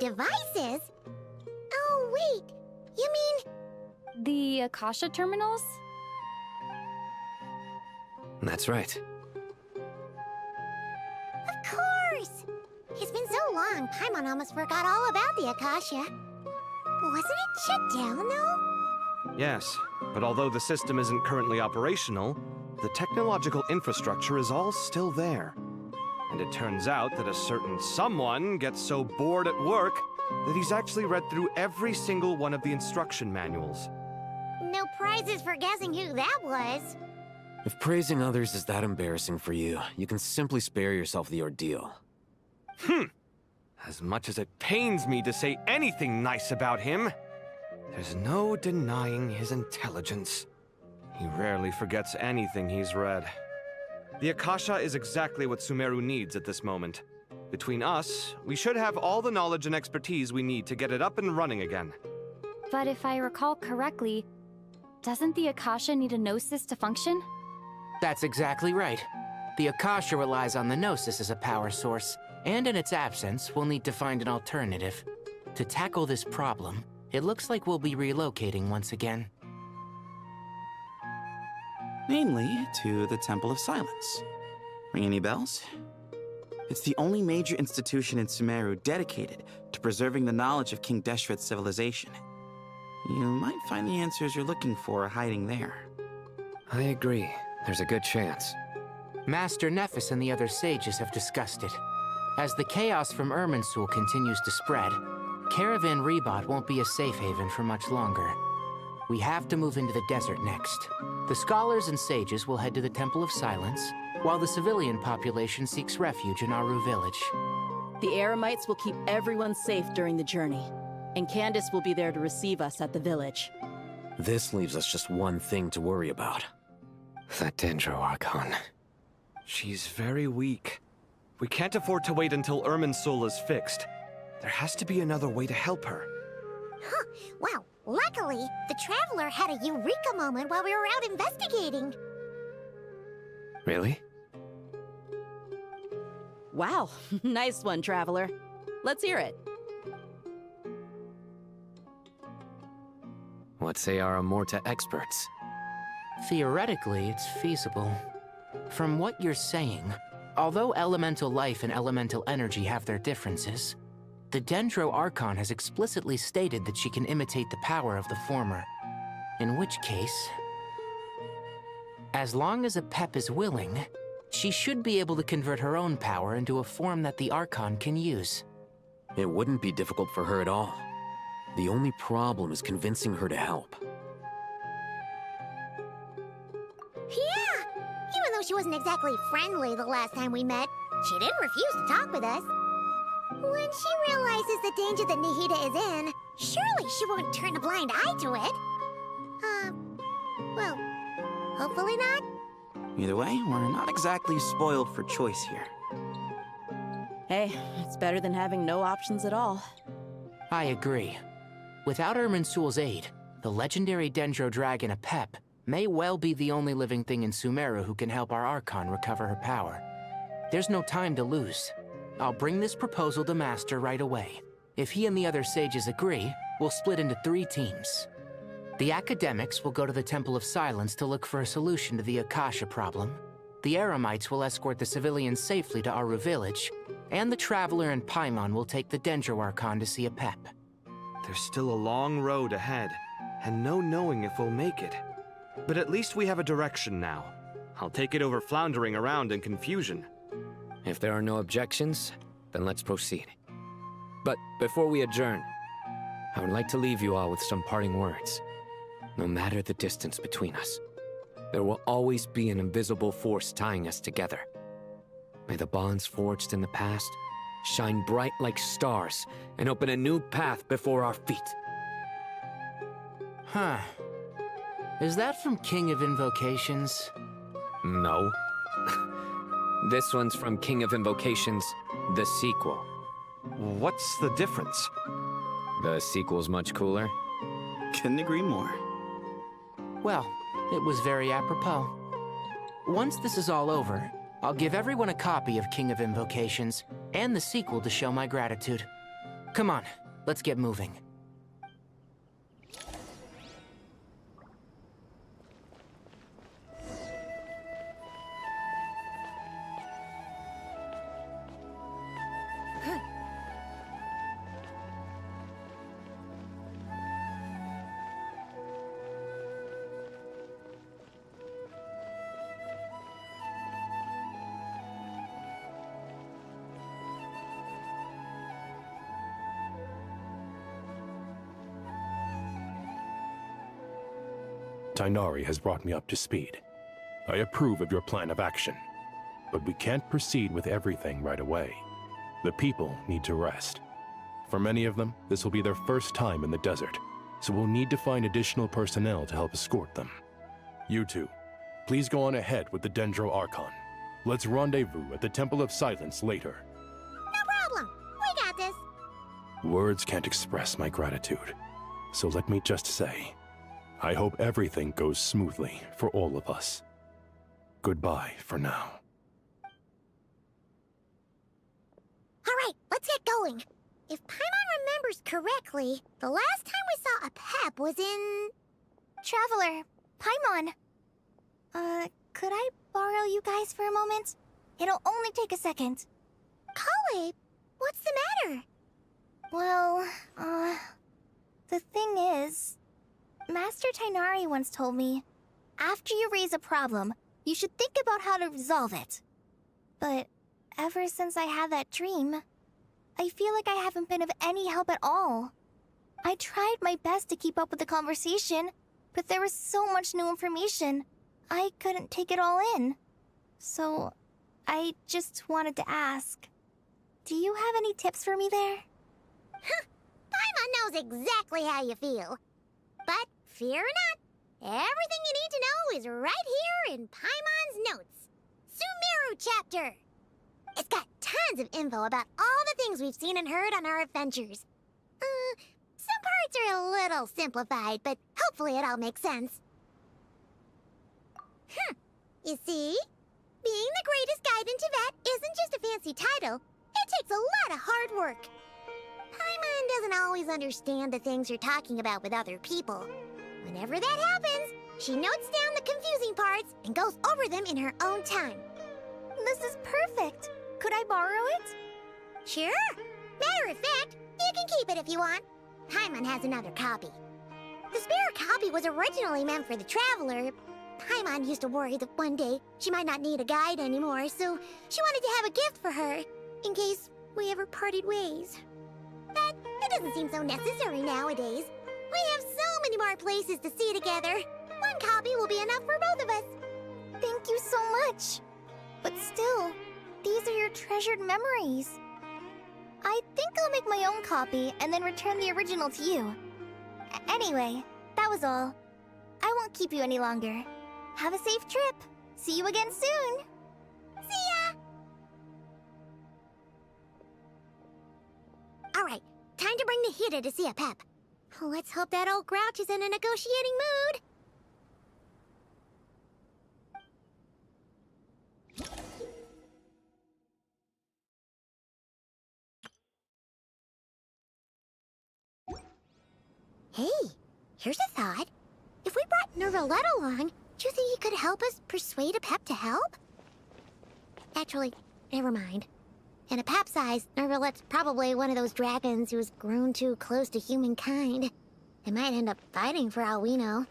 Devices? Oh, wait. You mean... The Akasha terminals? That's right. Of course! It's been so long, Paimon almost forgot all about the Akasha. Wasn't it shut down, though? Yes, but although the system isn't currently operational, the technological infrastructure is all still there. And it turns out that a certain someone gets so bored at work that he's actually read through every single one of the instruction manuals. No prizes for guessing who that was. If praising others is that embarrassing for you, you can simply spare yourself the ordeal. As much as it pains me to say anything nice about him, there's no denying his intelligence. He rarely forgets anything he's read. The Akasha is exactly what Sumeru needs at this moment. Between us, we should have all the knowledge and expertise we need to get it up and running again. But if I recall correctly, doesn't the Akasha need a Gnosis to function? That's exactly right. The Akasha relies on the Gnosis as a power source, and in its absence, we'll need to find an alternative. To tackle this problem, it looks like we'll be relocating once again. Namely, to the Temple of Silence. Ring any bells? It's the only major institution in Sumeru dedicated to preserving the knowledge of King Deshret's civilization. You might find the answers you're looking for hiding there. I agree. There's a good chance. Master Nephis and the other sages have discussed it. As the chaos from Irminsul continues to spread, Caravan Rebot won't be a safe haven for much longer. We have to move into the desert next. The scholars and sages will head to the Temple of Silence, while the civilian population seeks refuge in Aru village. The Eremites will keep everyone safe during the journey, and Candace will be there to receive us at the village. This leaves us just one thing to worry about. That Dendro Archon. She's very weak. We can't afford to wait until Irminsul is fixed. There has to be another way to help her. Huh. Wow. Luckily, the Traveler had a eureka moment while we were out investigating. Really? Wow, nice one, Traveler. Let's hear it. What say our Amorta experts? Theoretically, it's feasible. From what you're saying, although elemental life and elemental energy have their differences, the Dendro Archon has explicitly stated that she can imitate the power of the former. In which case, as long as Apep is willing, she should be able to convert her own power into a form that the Archon can use. It wouldn't be difficult for her at all. The only problem is convincing her to help. Yeah! Even though she wasn't exactly friendly the last time we met, she didn't refuse to talk with us. When she realizes the danger that Nahida is in, surely she won't turn a blind eye to it. Well, hopefully not. Either way, we're not exactly spoiled for choice here. Hey, it's better than having no options at all. I agree. Without Irminsul's aid, the legendary Dendro Dragon Apep may well be the only living thing in Sumeru who can help our Archon recover her power. There's no time to lose. I'll bring this proposal to Master right away. If he and the other sages agree, we'll split into 3 teams. The academics will go to the Temple of Silence to look for a solution to the Akasha problem. The Eremites will escort the civilians safely to Aru village, and the Traveler and Paimon will take the Dendro Archon to see Apep. There's still a long road ahead, and no knowing if we'll make it. But at least we have a direction now. I'll take it over floundering around in confusion. If there are no objections, then let's proceed. But before we adjourn, I would like to leave you all with some parting words. No matter the distance between us, there will always be an invisible force tying us together. May the bonds forged in the past shine bright like stars and open a new path before our feet. Huh. Is that from King of Invocations? No. This one's from King of Invocations, the sequel. What's the difference? The sequel's much cooler. Couldn't agree more. Well, it was very apropos. Once this is all over, I'll give everyone a copy of King of Invocations and the sequel to show my gratitude. Come on, let's get moving. Tainari has brought me up to speed. I approve of your plan of action, but we can't proceed with everything right away. The people need to rest. For many of them, this will be their first time in the desert, so we'll need to find additional personnel to help escort them. You two, please go on ahead with the Dendro Archon. Let's rendezvous at the Temple of Silence later. No problem. We got this. Words can't express my gratitude, so let me just say, I hope everything goes smoothly for all of us. Goodbye for now. All right, let's get going. If Paimon remembers correctly, the last time we saw Apep was in... Traveler, Paimon. Could I borrow you guys for a moment? It'll only take a second. Kale, what's the matter? Well, the thing is, Master Tainari once told me, after you raise a problem, you should think about how to resolve it. But Ever since I had that dream, I feel like I haven't been of any help at all. I tried my best to keep up with the conversation, but there was so much new information, I couldn't take it all in. So, I just wanted to ask, do you have any tips for me there? Paimon knows exactly how you feel. But fear not, everything you need to know is right here in Paimon's notes. Sumeru chapter! It's got tons of info about all the things we've seen and heard on our adventures. Some parts are a little simplified, but hopefully it all makes sense. You see? Being the greatest guide in Tibet isn't just a fancy title. It takes a lot of hard work. Paimon doesn't always understand the things you're talking about with other people. Whenever that happens, she notes down the confusing parts and goes over them in her own time. This is perfect. Could I borrow it? Sure. Matter of fact, you can keep it if you want. Paimon has another copy. The spare copy was originally meant for the traveler. Paimon used to worry that one day she might not need a guide anymore, so she wanted to have a gift for her, in case we ever parted ways. But it doesn't seem so necessary nowadays. We have so many more places to see together. One copy will be enough for both of us. Thank you so much. But still, these are your treasured memories. I think I'll make my own copy and then return the original to you. Anyway, that was all. I won't keep you any longer. Have a safe trip. See you again soon. See ya! Alright, time to bring Nahida to see a Pep. Let's hope that old grouch is in a negotiating mood. Hey, here's a thought. If we brought Nervalet along, do you think he could help us persuade a Pep to help? Actually, never mind. In a Pep size, Nervalet's probably one of those dragons who's grown too close to humankind. They might end up fighting for all we know.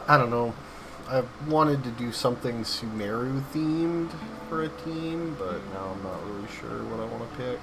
I don't know. I wanted to do something Sumeru themed for a team, but now I'm not really sure what I want to pick.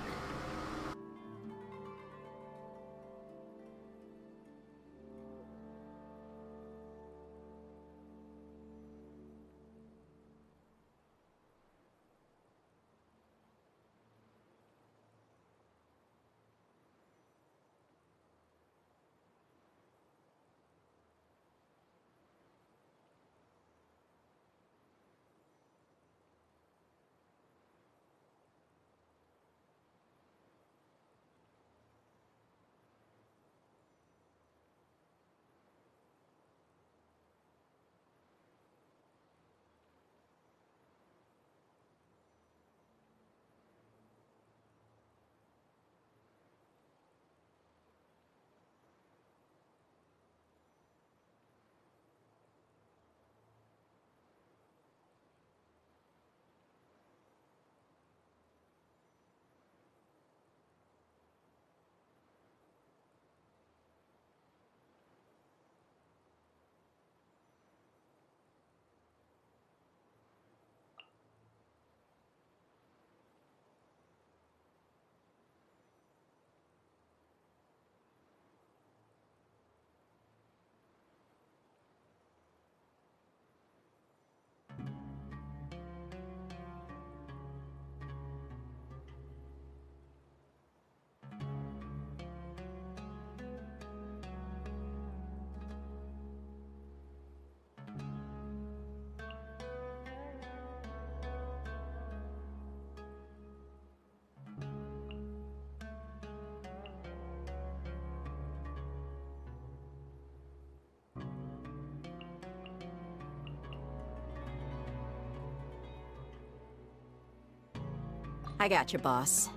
I got you, boss.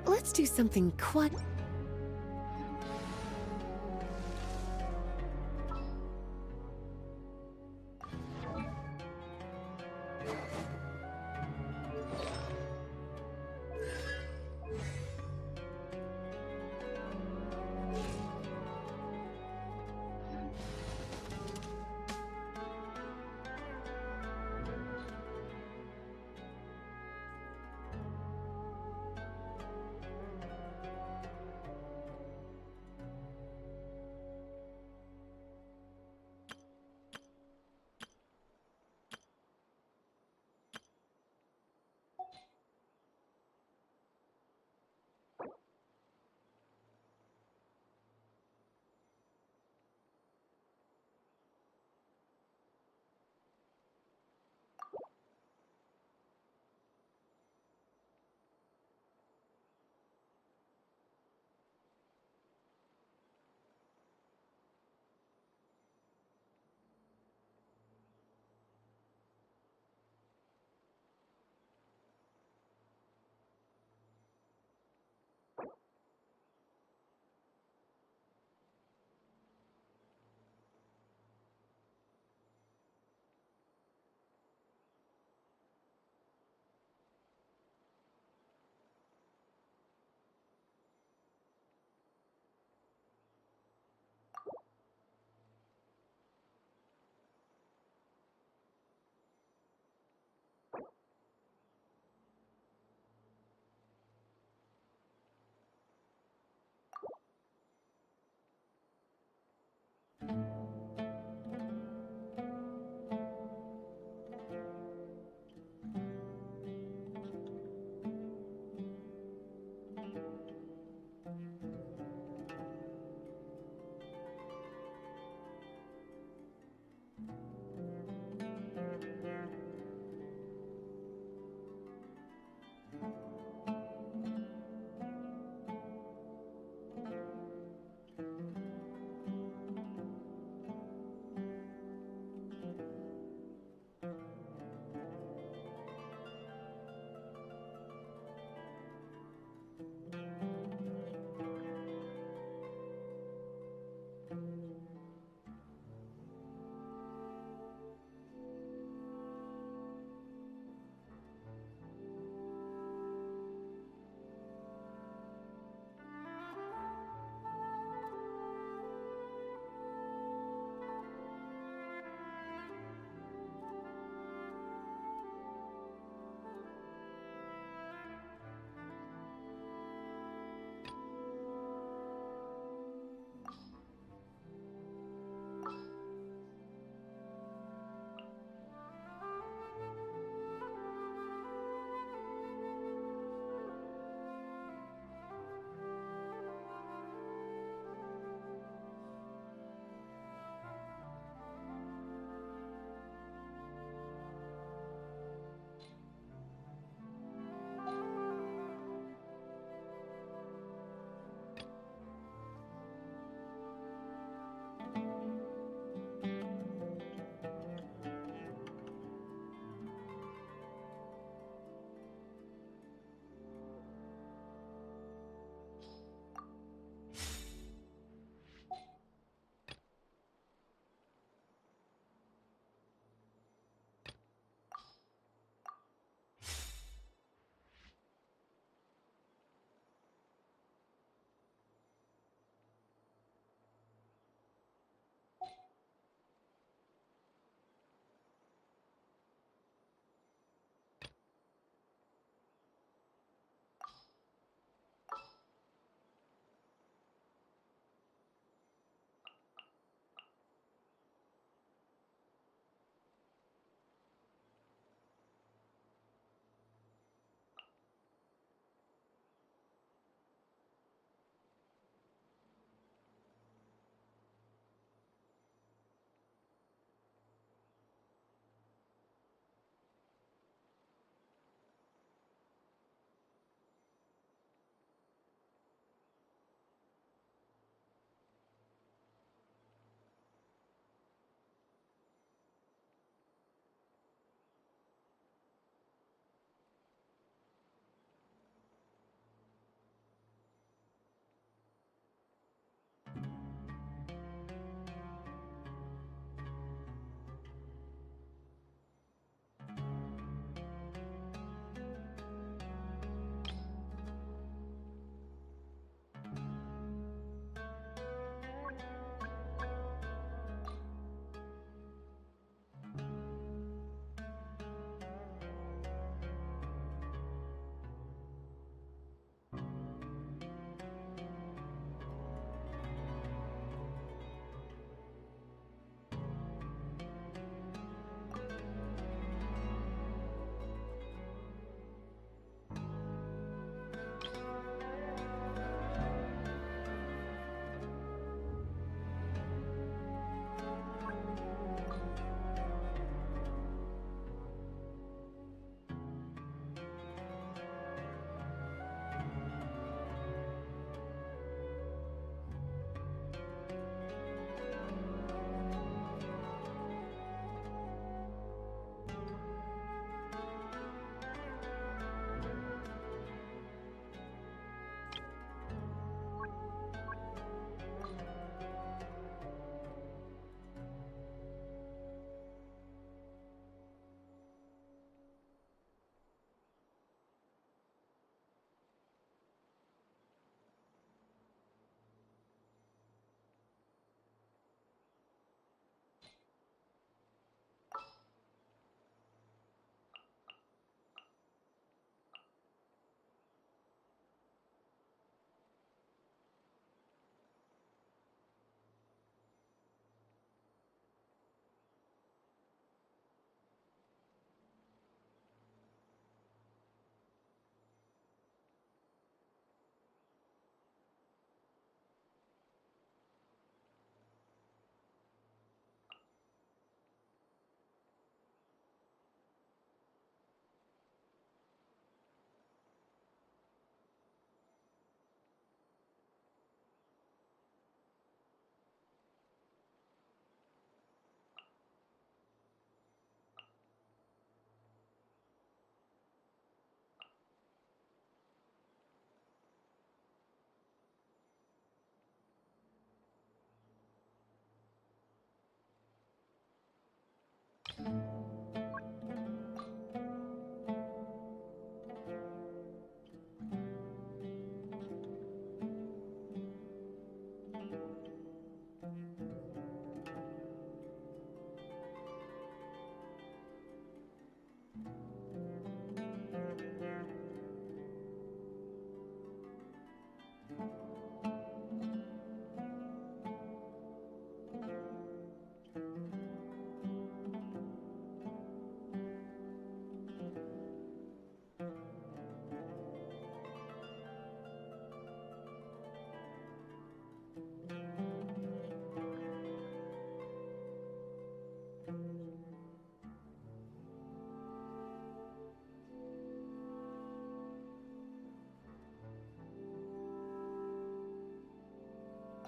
Let's do something quite...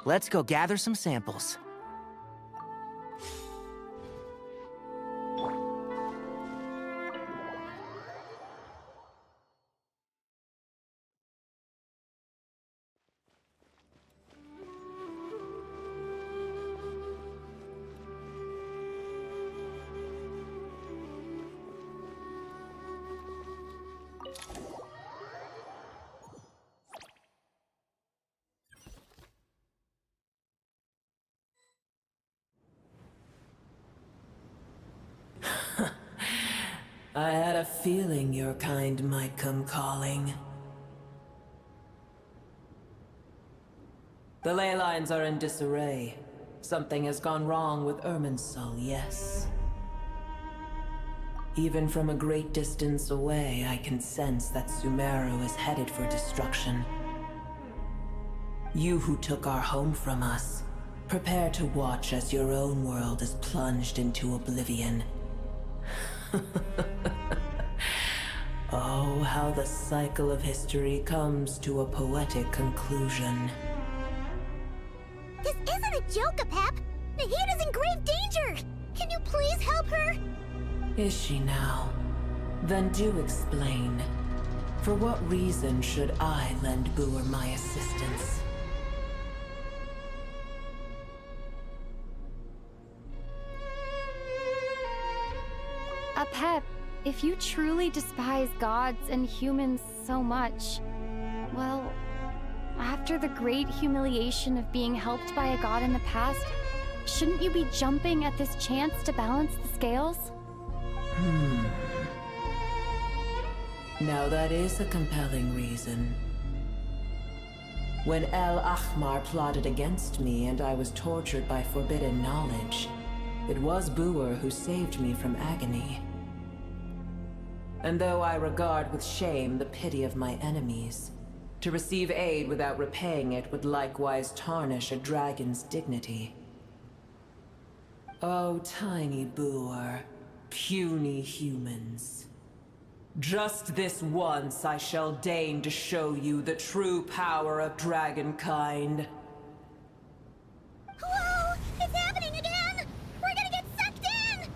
Let's go gather some samples. I had a feeling your kind might come calling. The ley lines are in disarray. Something has gone wrong with Irminsul, yes. Even from a great distance away, I can sense that Sumeru is headed for destruction. You who took our home from us, prepare to watch as your own world is plunged into oblivion. Oh, how the cycle of history comes to a poetic conclusion. This isn't a joke, Apep! Nahida's in grave danger! Can you please help her? Is she now? Then do explain. For what reason should I lend Boer my assistance? Apep, if you truly despise gods and humans so much, well, after the great humiliation of being helped by a god in the past, shouldn't you be jumping at this chance to balance the scales? Now that is a compelling reason. When El Ahmar plotted against me and I was tortured by forbidden knowledge, it was Boer who saved me from agony. And though I regard with shame the pity of my enemies, to receive aid without repaying it would likewise tarnish a dragon's dignity. Oh, tiny Boer, puny humans. Just this once I shall deign to show you the true power of dragonkind. Whoa! It's happening again! We're gonna get sucked in!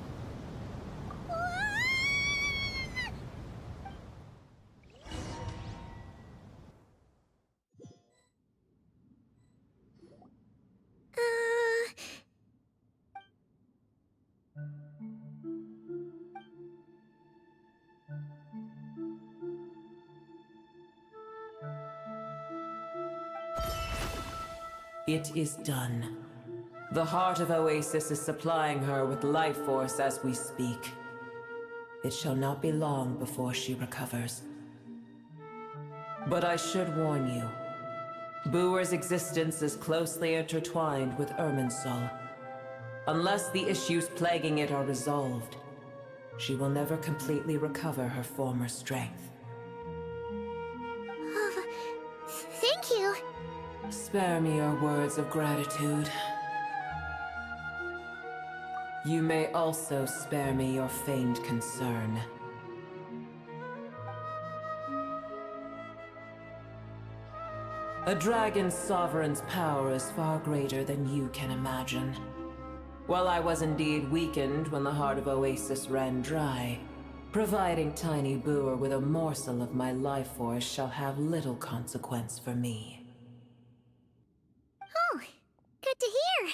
It is done. The heart of Oasis is supplying her with life force as we speak. It shall not be long before she recovers. But I should warn you, Boer's existence is closely intertwined with Irminsul. Unless the issues plaguing it are resolved, she will never completely recover her former strength. Thank you. Spare me your words of gratitude. You may also spare me your feigned concern. A dragon's sovereign's power is far greater than you can imagine. While I was indeed weakened when the heart of Oasis ran dry, providing Tiny Boer with a morsel of my life force shall have little consequence for me. Oh, good to hear.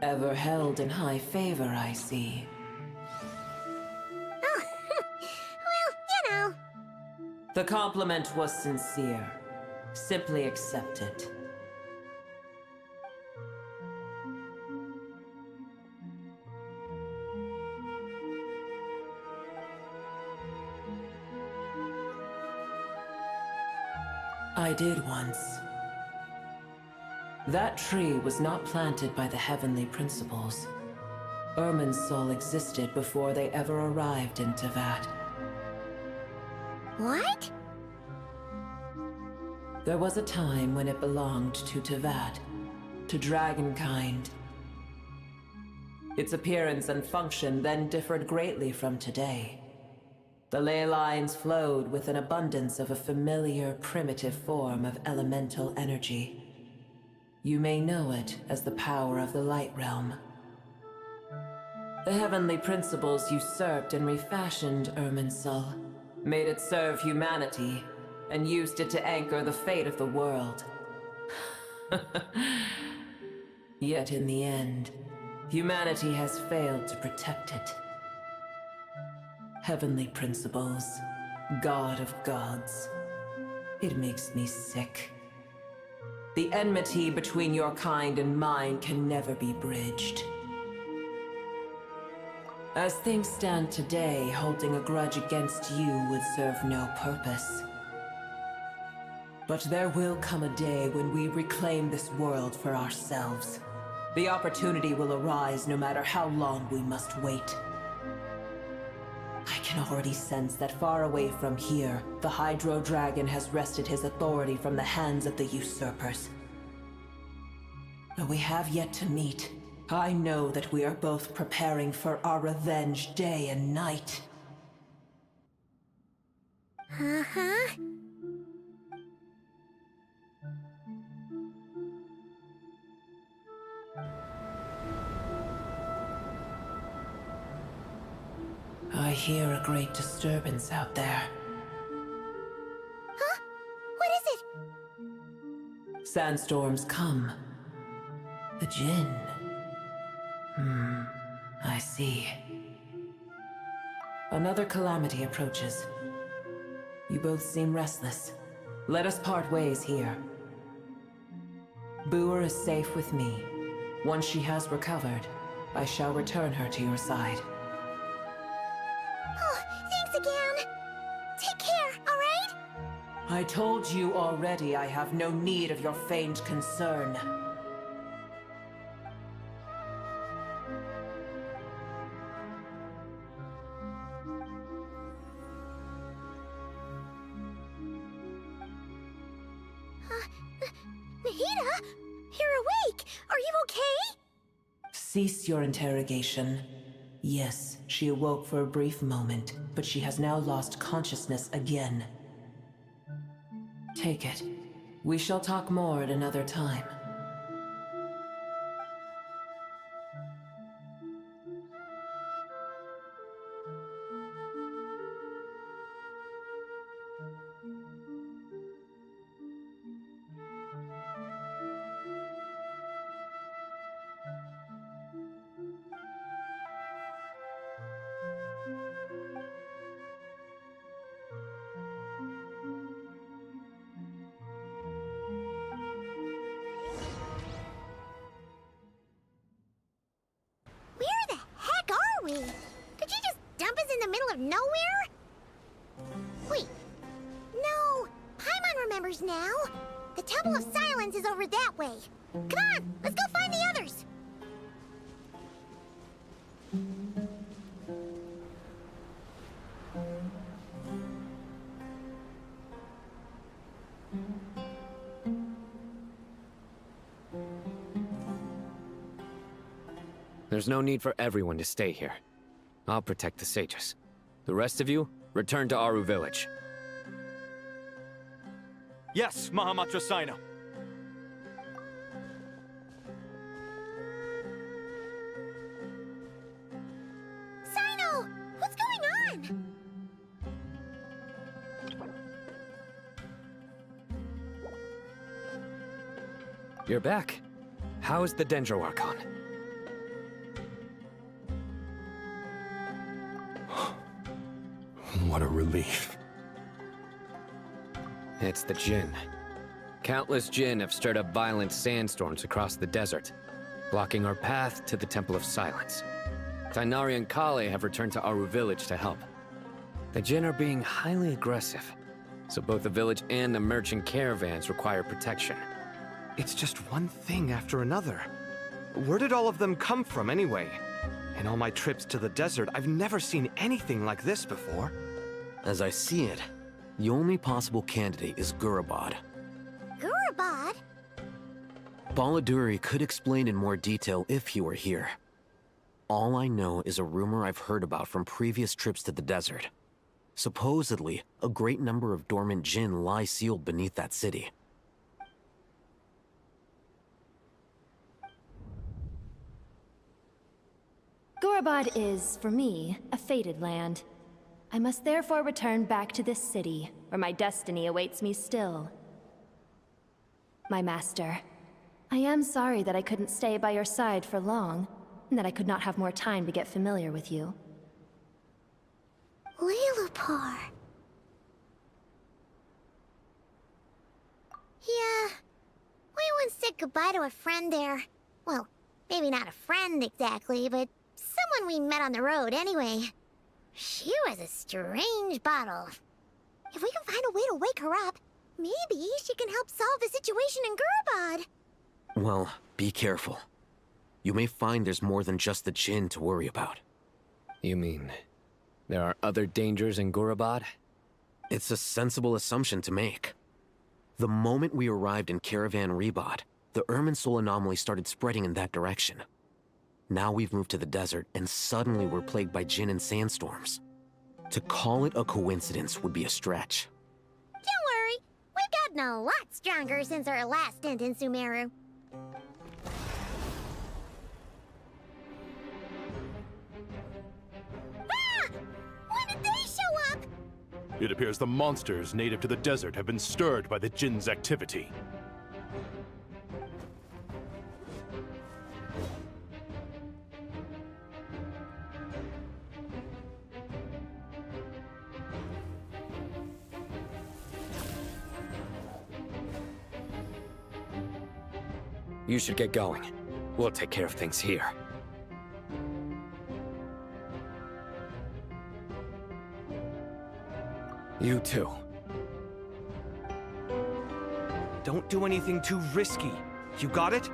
Ever held in high favor, I see. Oh, well, you know. The compliment was sincere. Simply accept it. I did once. That tree was not planted by the heavenly principles. Irminsul existed before they ever arrived in Tevat. What? There was a time when it belonged to Tavad, to dragonkind. Its appearance and function then differed greatly from today. The ley lines flowed with an abundance of a familiar, primitive form of elemental energy. You may know it as the power of the Light Realm. The heavenly principles usurped and refashioned Irminsul, made it serve humanity, and used it to anchor the fate of the world. Yet in the end, humanity has failed to protect it. Heavenly principles, God of gods. It makes me sick. The enmity between your kind and mine can never be bridged. As things stand today, holding a grudge against you would serve no purpose. But there will come a day when we reclaim this world for ourselves. The opportunity will arise no matter how long we must wait. I can already sense that far away from here, the Hydro Dragon has wrested his authority from the hands of the usurpers. Though we have yet to meet, I know that we are both preparing for our revenge day and night. Uh-huh. I hear a great disturbance out there. Huh? What is it? Sandstorms come. The Jinn. I see. Another calamity approaches. You both seem restless. Let us part ways here. Boer is safe with me. Once she has recovered, I shall return her to your side. Oh, thanks again. Take care, all right? I told you already I have no need of your feigned concern. Nahida, you're awake. Are you okay? Cease your interrogation. Yes, she awoke for a brief moment, but she has now lost consciousness again. Take it. We shall talk more at another time. Where the heck are we? Did you just dump us in the middle of nowhere? Wait. No. Paimon remembers now. The Temple of Silence is over that way. Come on, let's go find the others. There's no need for everyone to stay here. I'll protect the sages. The rest of you, return to Aru Village. Yes, Mahamatra Sino. Sino! What's going on? You're back. How is the Dendro Archon? What a relief. It's the Jinn. Countless Jinn have stirred up violent sandstorms across the desert, blocking our path to the Temple of Silence. Tainari and Kale have returned to Aru Village to help. The Jinn are being highly aggressive, so both the village and the merchant caravans require protection. It's just one thing after another. Where did all of them come from anyway? In all my trips to the desert, I've never seen anything like this before. As I see it, the only possible candidate is Gurabad. Gurabad. Baladuri could explain in more detail if he were here. All I know is a rumor I've heard about from previous trips to the desert. Supposedly, a great number of dormant jinn lie sealed beneath that city. Gurabad is, for me, a fated land. I must therefore return back to this city, where my destiny awaits me still. My master, I am sorry that I couldn't stay by your side for long, and that I could not have more time to get familiar with you. Lilipar. Yeah, we once said goodbye to a friend there. Well, maybe not a friend exactly, but someone we met on the road anyway. She was a strange bottle. If we can find a way to wake her up, maybe she can help solve the situation in Gurabad. Well, be careful. You may find there's more than just the Jinn to worry about. You mean, there are other dangers in Gurabad? It's a sensible assumption to make. The moment we arrived in Caravan Rebod, the Irminsul anomaly started spreading in that direction. Now we've moved to the desert, and suddenly we're plagued by Jinn and sandstorms. To call it a coincidence would be a stretch. Don't worry, we've gotten a lot stronger since our last stint in Sumeru. Ah! When did they show up? It appears the monsters native to the desert have been stirred by the Jinn's activity. You should get going. We'll take care of things here. You too. Don't do anything too risky. You got it?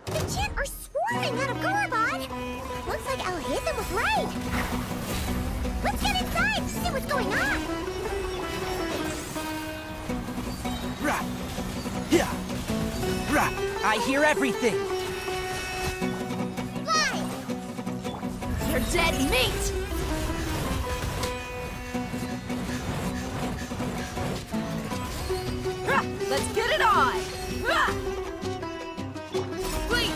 The Jinn are swarming out of Gurabad! Looks like Al-Haytham was right! Let's get inside to see what's going on! Rah! Yeah! Rah! I hear everything! Fly! You're dead meat! Let's get it on! Wait!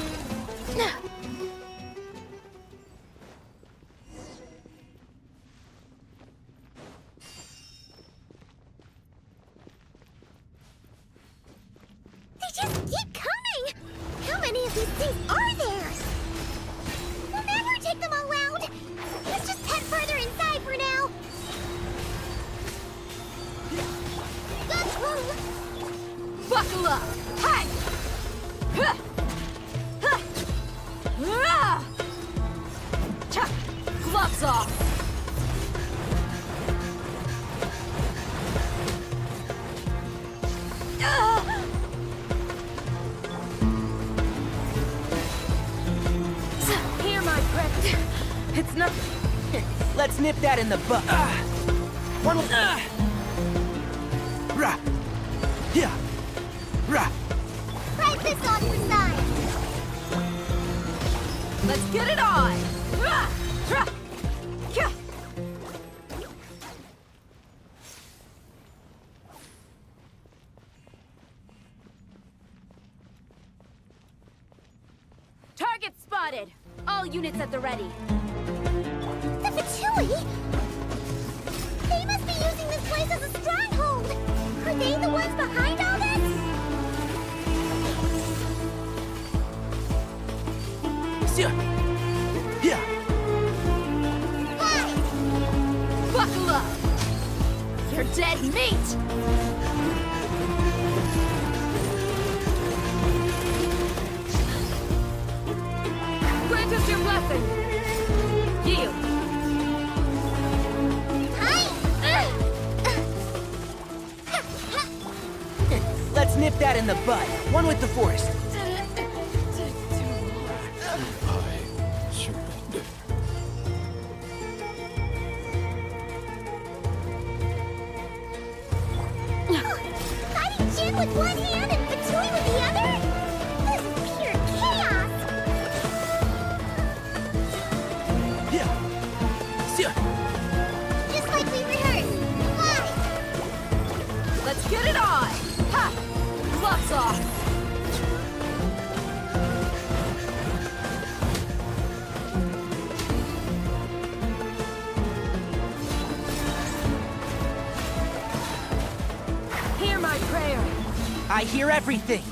They just keep coming! How many of these things are there? We'll never take them all out! Let's just head further inside for now! Buckle up! Hey! Huh! Huh! Ah! Cha! Gloves off! Ah! Here, my prick. It's not. Let's nip that in the butt. One. Rah! Yeah! Rah! Right this on the side! Let's get it on! Rah! Rah! Kya! Target spotted! All units at the ready. The Fatui? They must be using this place as a stronghold! Are they the ones behind all this? Yeah! Fly! Buckle up! You're dead meat! Grant us your blessing! Yield! Let's nip that in the bud. One with the forest. Fighting Jin with one hand and Fatui with the other? This is pure chaos! Just like we rehearsed. Fly! Let's get it on! Ha! Gloves off! Hear my prayer! I hear everything.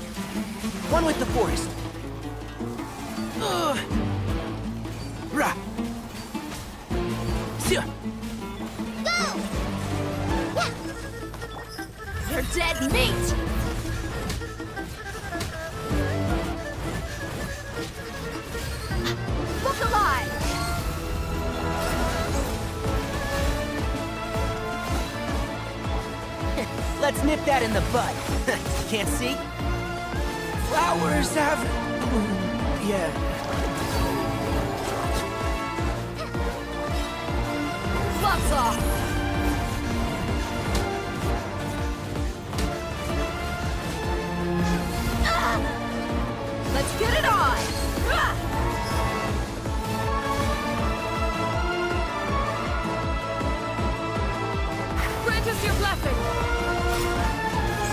One with the forest. Rah. Go! You're dead meat! Look alive! Let's nip that in the bud. Can't see? Flowers have... Yeah. Gloves off! Let's get it on! Grant us your blessing!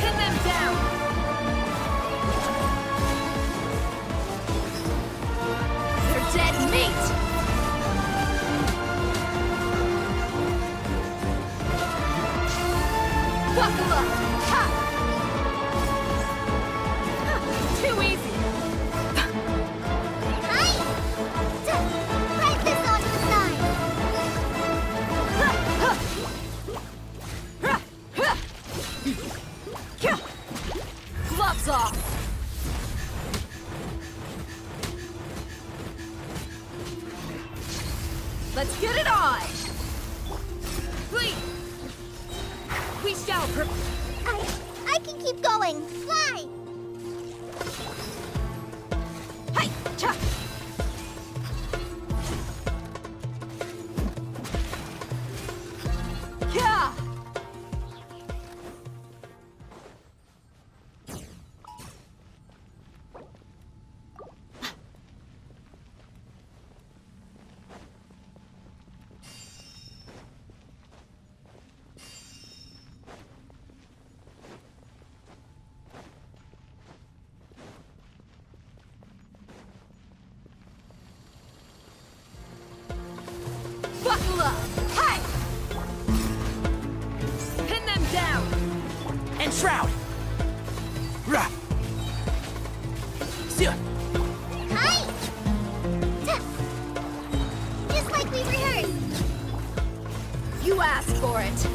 Pin them down! They're dead meat! Buckle up! Ha! Too easy! Right this onto the side! Gloves off! Let's get it on! We shall I can keep going! Fly! Hey! Cha! Yeah! Buckle up! Hey! Pin them down! And shroud! Rah! Hi! Just like we rehearsed! You asked for it!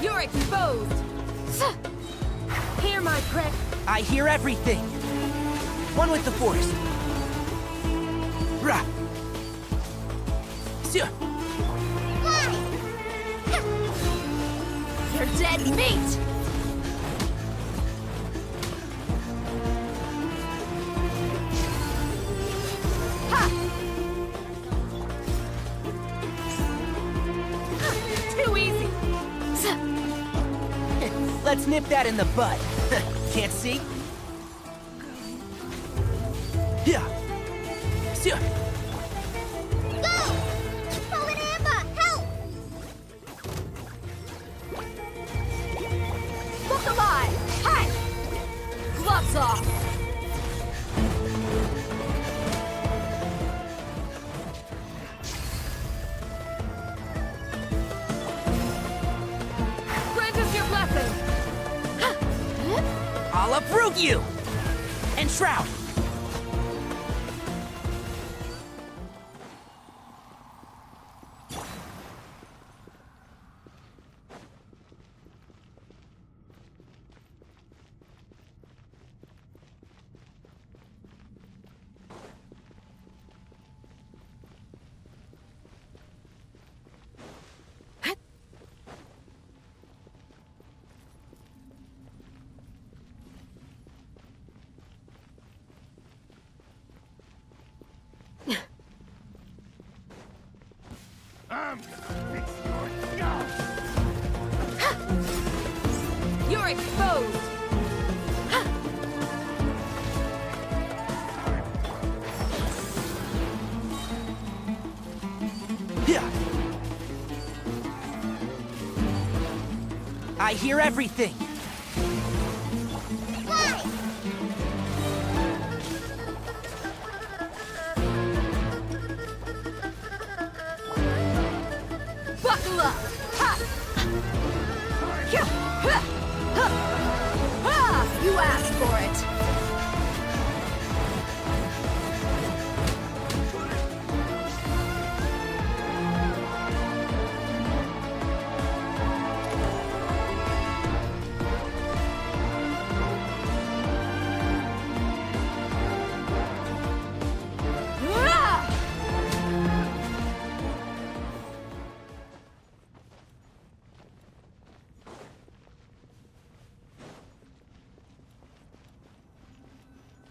You're exposed! Hear my prayer! I hear everything. One with the forest. Rah. Fly! You're dead meat! Ha! Too easy! Let's nip that in the bud. Can't see? Yeah. Go! Fallen Amber, help! Look alive! Hey! Gloves off! Grant us your blessing! I'll uproot you! And shroud! I hear everything. Buckle up! Ha! Hyah! Ha! Ha! Ha! You asked for it!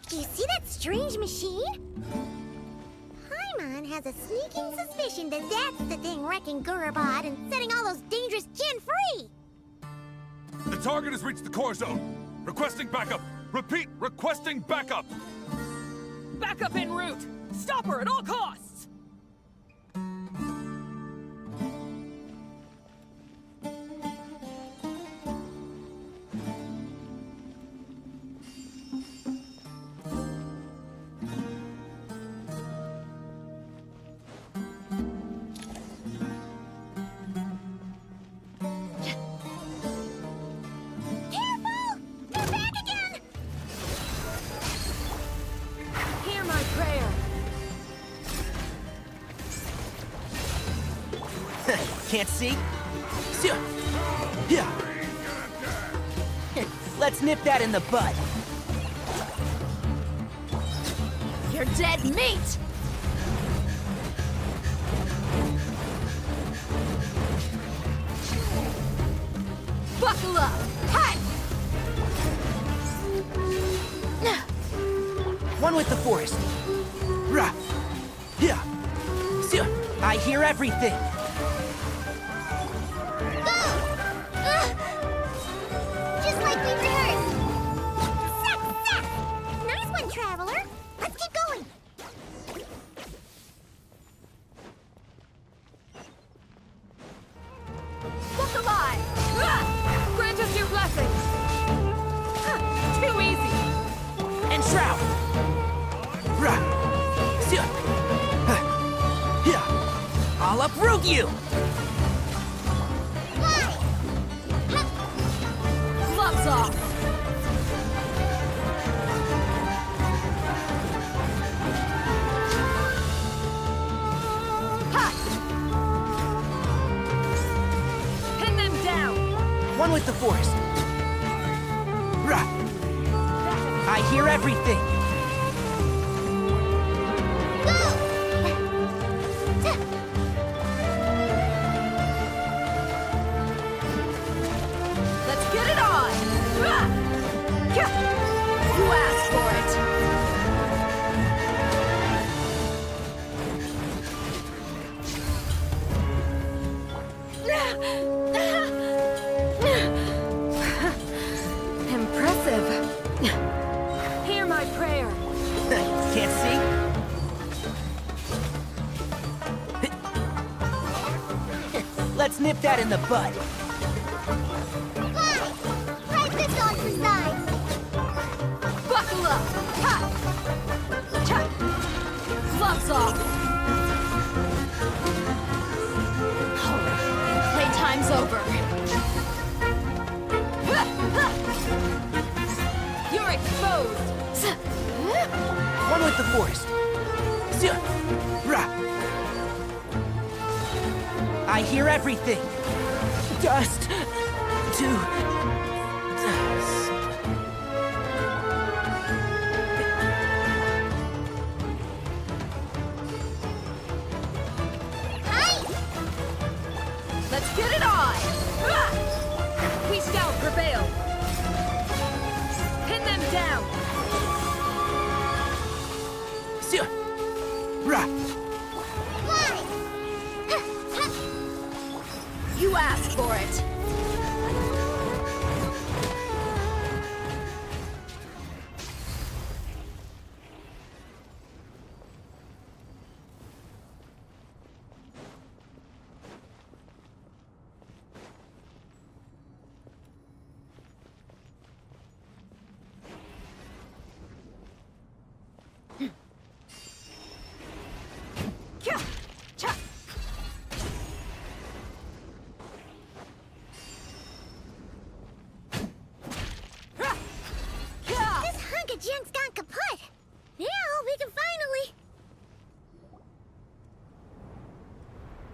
Do you see that strange machine? Paimon has a sneaking suspicion that that's the thing wrecking Gurabad and setting all those dangerous Jinn free! The target has reached the core zone. Requesting backup. Repeat, requesting backup. Backup en route! Stop her at all costs! Hear my prayer! Can't see? Yeah. Let's nip that in the bud. You're dead meat! Buckle up! Hi! One with the forest. Rah. Yeah. I hear everything. Just like we rehearsed! Suck! Nice one, Traveler! Let's keep going! Look alive! Ah! Grant us your blessings! Ah, too easy! And shroud. Rah. Yeah. I'll uproot you. Gloves off! Ha! Pin them down! One with the forest. Rah. I hear everything. Let's get it on! Ah! Hyah! You asked for it! Impressive. Hear my prayer. Can't see? Let's nip that in the bud. Right this on for size! Buckle up! Ha! Cha! Gloves off! Playtime's over. You're exposed! One with the forest. Rah. I hear everything. Dust to dust. Let's get it on! Ah! Peace out, prevail! Pin them down! Rah. You asked for it!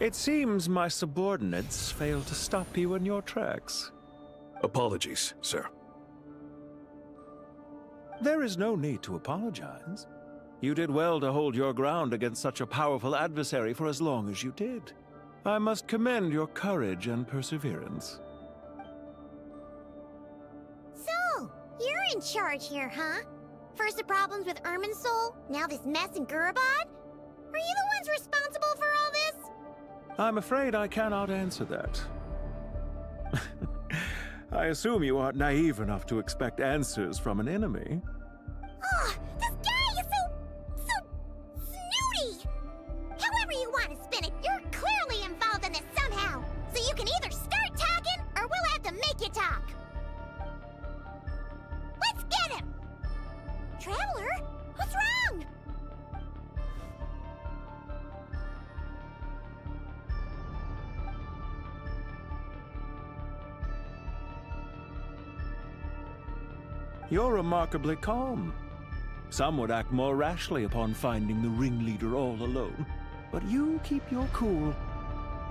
It seems my subordinates failed to stop you in your tracks. Apologies, sir. There is no need to apologize. You did well to hold your ground against such a powerful adversary for as long as you did. I must commend your courage and perseverance. So, you're in charge here, huh? First the problems with Irminsul, now this mess in Gurabad? Are you the ones responsible for all this? I'm afraid I cannot answer that. I assume you aren't naive enough to expect answers from an enemy. Oh, this guy is so snooty! However you want to spin it, you're clearly involved in this somehow. So you can either start talking, or we'll have to make you talk. Let's get him! Traveler, what's wrong? You're remarkably calm. Some would act more rashly upon finding the ringleader all alone. But you keep your cool.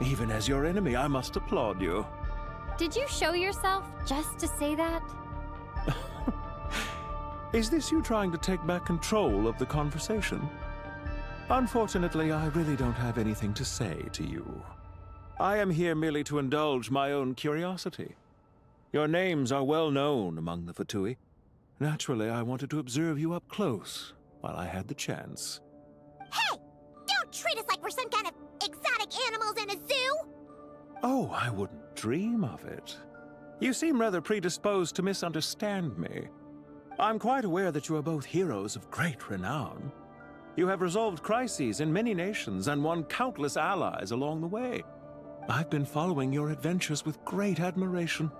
Even as your enemy, I must applaud you. Did you show yourself just to say that? Is this you trying to take back control of the conversation? Unfortunately, I really don't have anything to say to you. I am here merely to indulge my own curiosity. Your names are well known among the Fatui. Naturally, I wanted to observe you up close while I had the chance. Hey! Don't treat us like we're some kind of exotic animals in a zoo! Oh, I wouldn't dream of it. You seem rather predisposed to misunderstand me. I'm quite aware that you are both heroes of great renown. You have resolved crises in many nations and won countless allies along the way. I've been following your adventures with great admiration.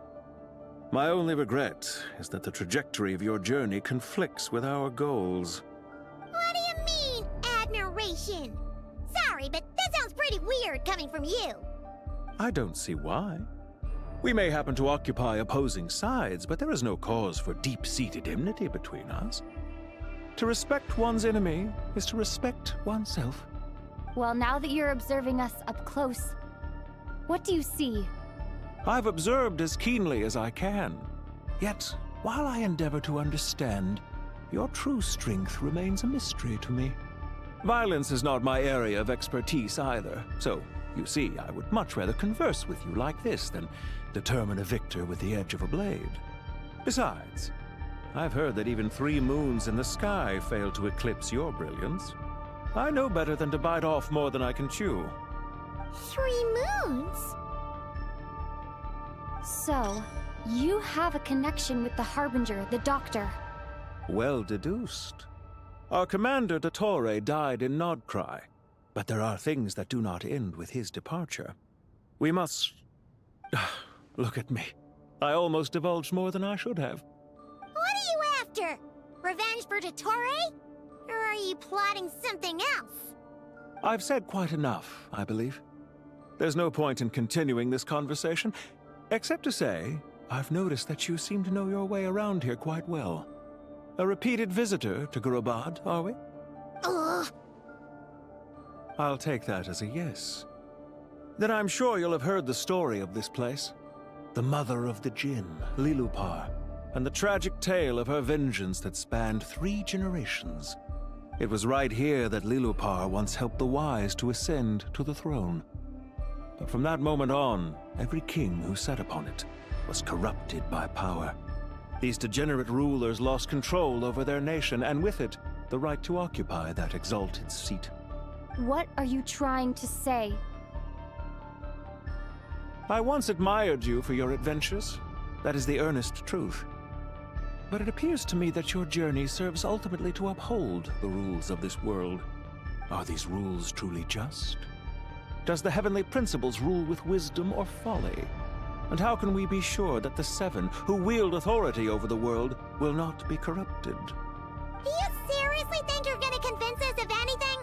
My only regret is that the trajectory of your journey conflicts with our goals. What do you mean, admiration? Sorry, but that sounds pretty weird coming from you. I don't see why. We may happen to occupy opposing sides, but there is no cause for deep-seated enmity between us. To respect one's enemy is to respect oneself. Well, now that you're observing us up close, what do you see? I've observed as keenly as I can. Yet, while I endeavor to understand, your true strength remains a mystery to me. Violence is not my area of expertise either, so, you see, I would much rather converse with you like this than determine a victor with the edge of a blade. Besides, I've heard that even 3 moons in the sky fail to eclipse your brilliance. I know better than to bite off more than I can chew. 3 moons? So, you have a connection with the Harbinger, the Doctor. Well deduced. Our commander, Dottore, died in Nodcry, but there are things that do not end with his departure. We must... Look at me. I almost divulged more than I should have. What are you after? Revenge for Dottore? Or are you plotting something else? I've said quite enough, I believe. There's no point in continuing this conversation, except to say, I've noticed that you seem to know your way around here quite well. A repeated visitor to Gurabad, are we? Ugh. I'll take that as a yes. Then I'm sure you'll have heard the story of this place. The mother of the Jinn, Lilupar, and the tragic tale of her vengeance that spanned 3 generations. It was right here that Lilupar once helped the wise to ascend to the throne. But from that moment on, every king who sat upon it was corrupted by power. These degenerate rulers lost control over their nation, and with it, the right to occupy that exalted seat. What are you trying to say? I once admired you for your adventures. That is the earnest truth. But it appears to me that your journey serves ultimately to uphold the rules of this world. Are these rules truly just? Does the heavenly principles rule with wisdom or folly? And how can we be sure that the 7 who wield authority over the world will not be corrupted? Do you seriously think you're gonna convince us of anything?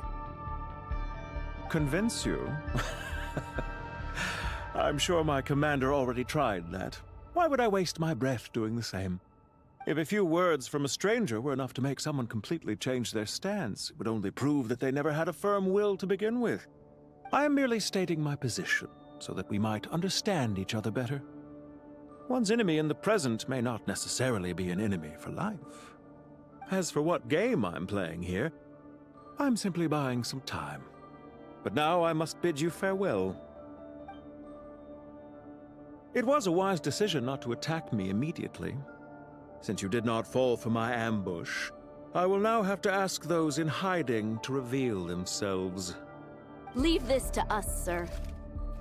Convince you? I'm sure my commander already tried that. Why would I waste my breath doing the same? If a few words from a stranger were enough to make someone completely change their stance, it would only prove that they never had a firm will to begin with. I am merely stating my position, so that we might understand each other better. One's enemy in the present may not necessarily be an enemy for life. As for what game I'm playing here, I'm simply buying some time. But now I must bid you farewell. It was a wise decision not to attack me immediately. Since you did not fall for my ambush, I will now have to ask those in hiding to reveal themselves. Leave this to us, sir.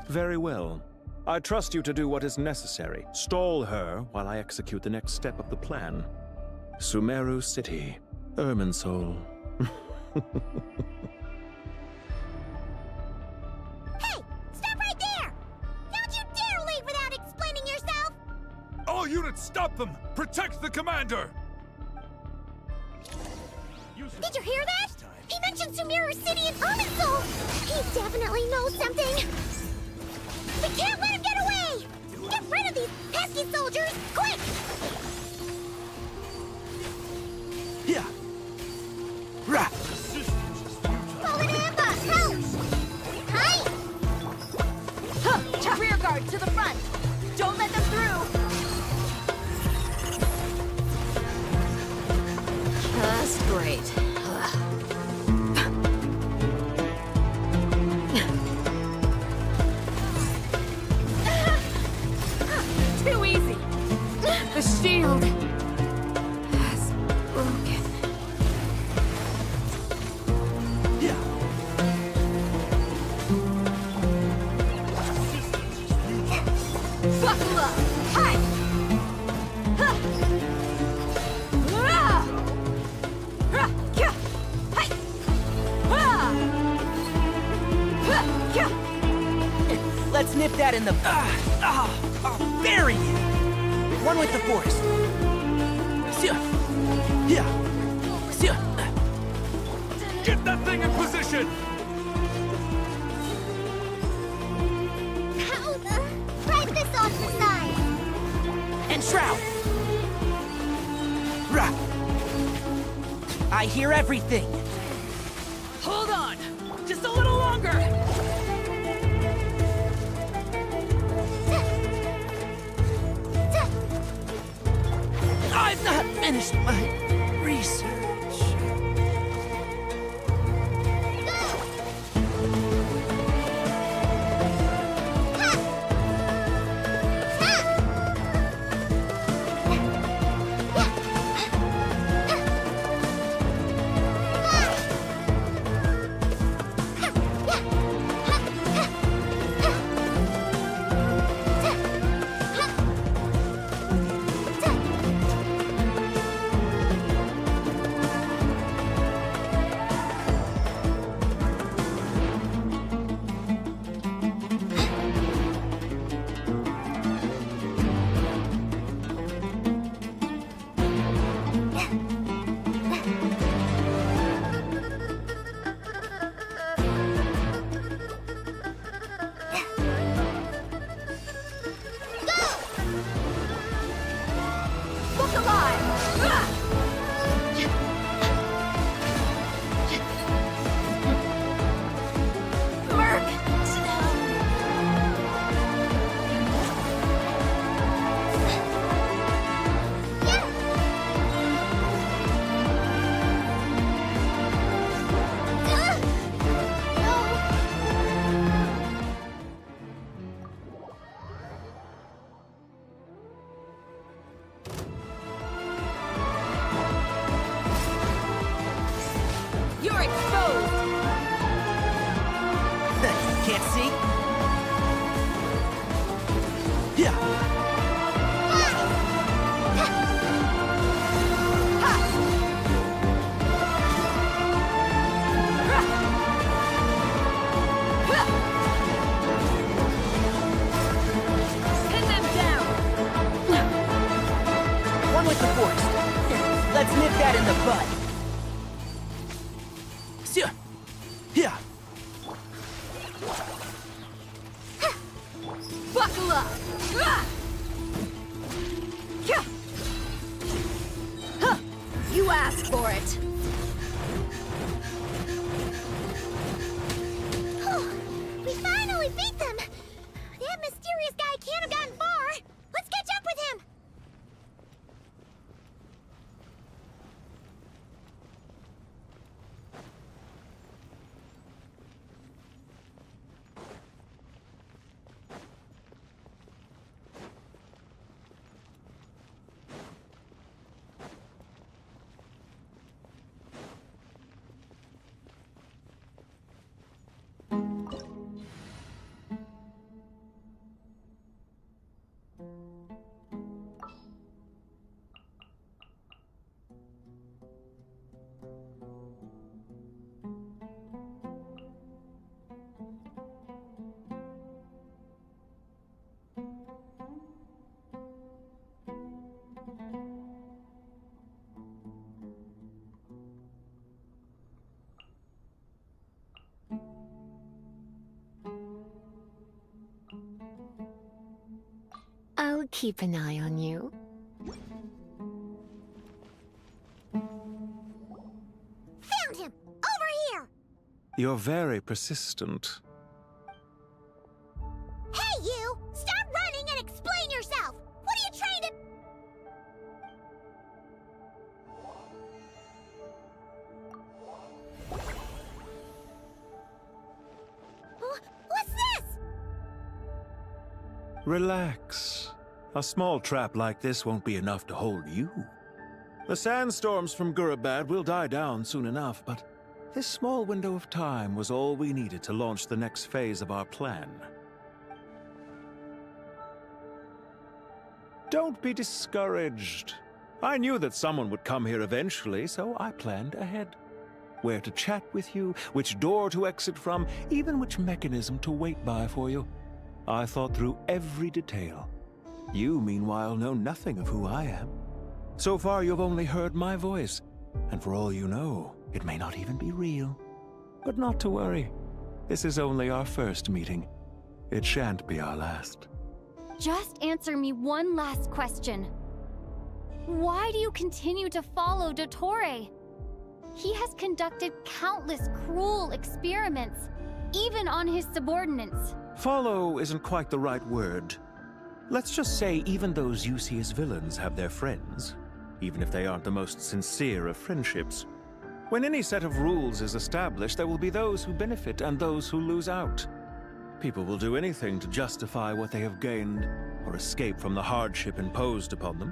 Very well. I trust you to do what is necessary. Stall her while I execute the next step of the plan. Sumeru City, Irminsul. Hey! Stop right there! Don't you dare leave without explaining yourself! All units, stop them! Protect the commander! Did you hear that? He mentioned Sumeru City and Irminsul! He definitely knows something! We can't let him get away! Get rid of these pesky soldiers, quick! Yeah. Rah. Fall in ambush! Help! Hi! Huh. Rear guard to the front! Don't let them through! Just great. Too easy! The shield has broken. Buckle up! Hi! Huh. Rah! Rah! Kya! Hi! Rah! Huh! Kya! Let's nip that in the... I'll bury you! One with the force. Get that thing in position! Drive this off the side! And shroud! Rah! I hear everything! Hold on! Just a little longer! I've not finished my research. You're exposed! Can't see? Yeah. Pin them down! One with the force. Let's nip that in the bud. Yeah. Buckle up! Huh. You asked for it! We keep an eye on you. Found him! Over here! You're very persistent. Hey, you! Stop running and explain yourself! What are you trying to... What's this? Relax. A small trap like this won't be enough to hold you. The sandstorms from Gurabad will die down soon enough, but this small window of time was all we needed to launch the next phase of our plan. Don't be discouraged. I knew that someone would come here eventually, so I planned ahead. Where to chat with you, which door to exit from, even which mechanism to wait by for you. I thought through every detail. You, meanwhile, know nothing of who I am. So far, you've only heard my voice, and for all you know, it may not even be real. But not to worry. This is only our first meeting. It shan't be our last. Just answer me one last question. Why do you continue to follow Dottore? He has conducted countless cruel experiments, even on his subordinates. Follow isn't quite the right word. Let's just say even those you see as villains have their friends, even if they aren't the most sincere of friendships. When any set of rules is established, there will be those who benefit and those who lose out. People will do anything to justify what they have gained or escape from the hardship imposed upon them.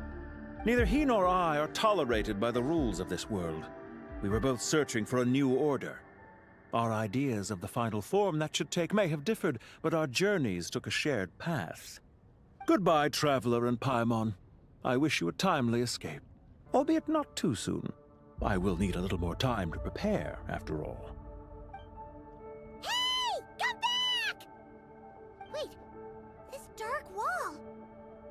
Neither he nor I are tolerated by the rules of this world. We were both searching for a new order. Our ideas of the final form that should take may have differed, but our journeys took a shared path. Goodbye, Traveler and Paimon. I wish you a timely escape, albeit not too soon. I will need a little more time to prepare, after all. Hey! Come back! Wait, this dark wall.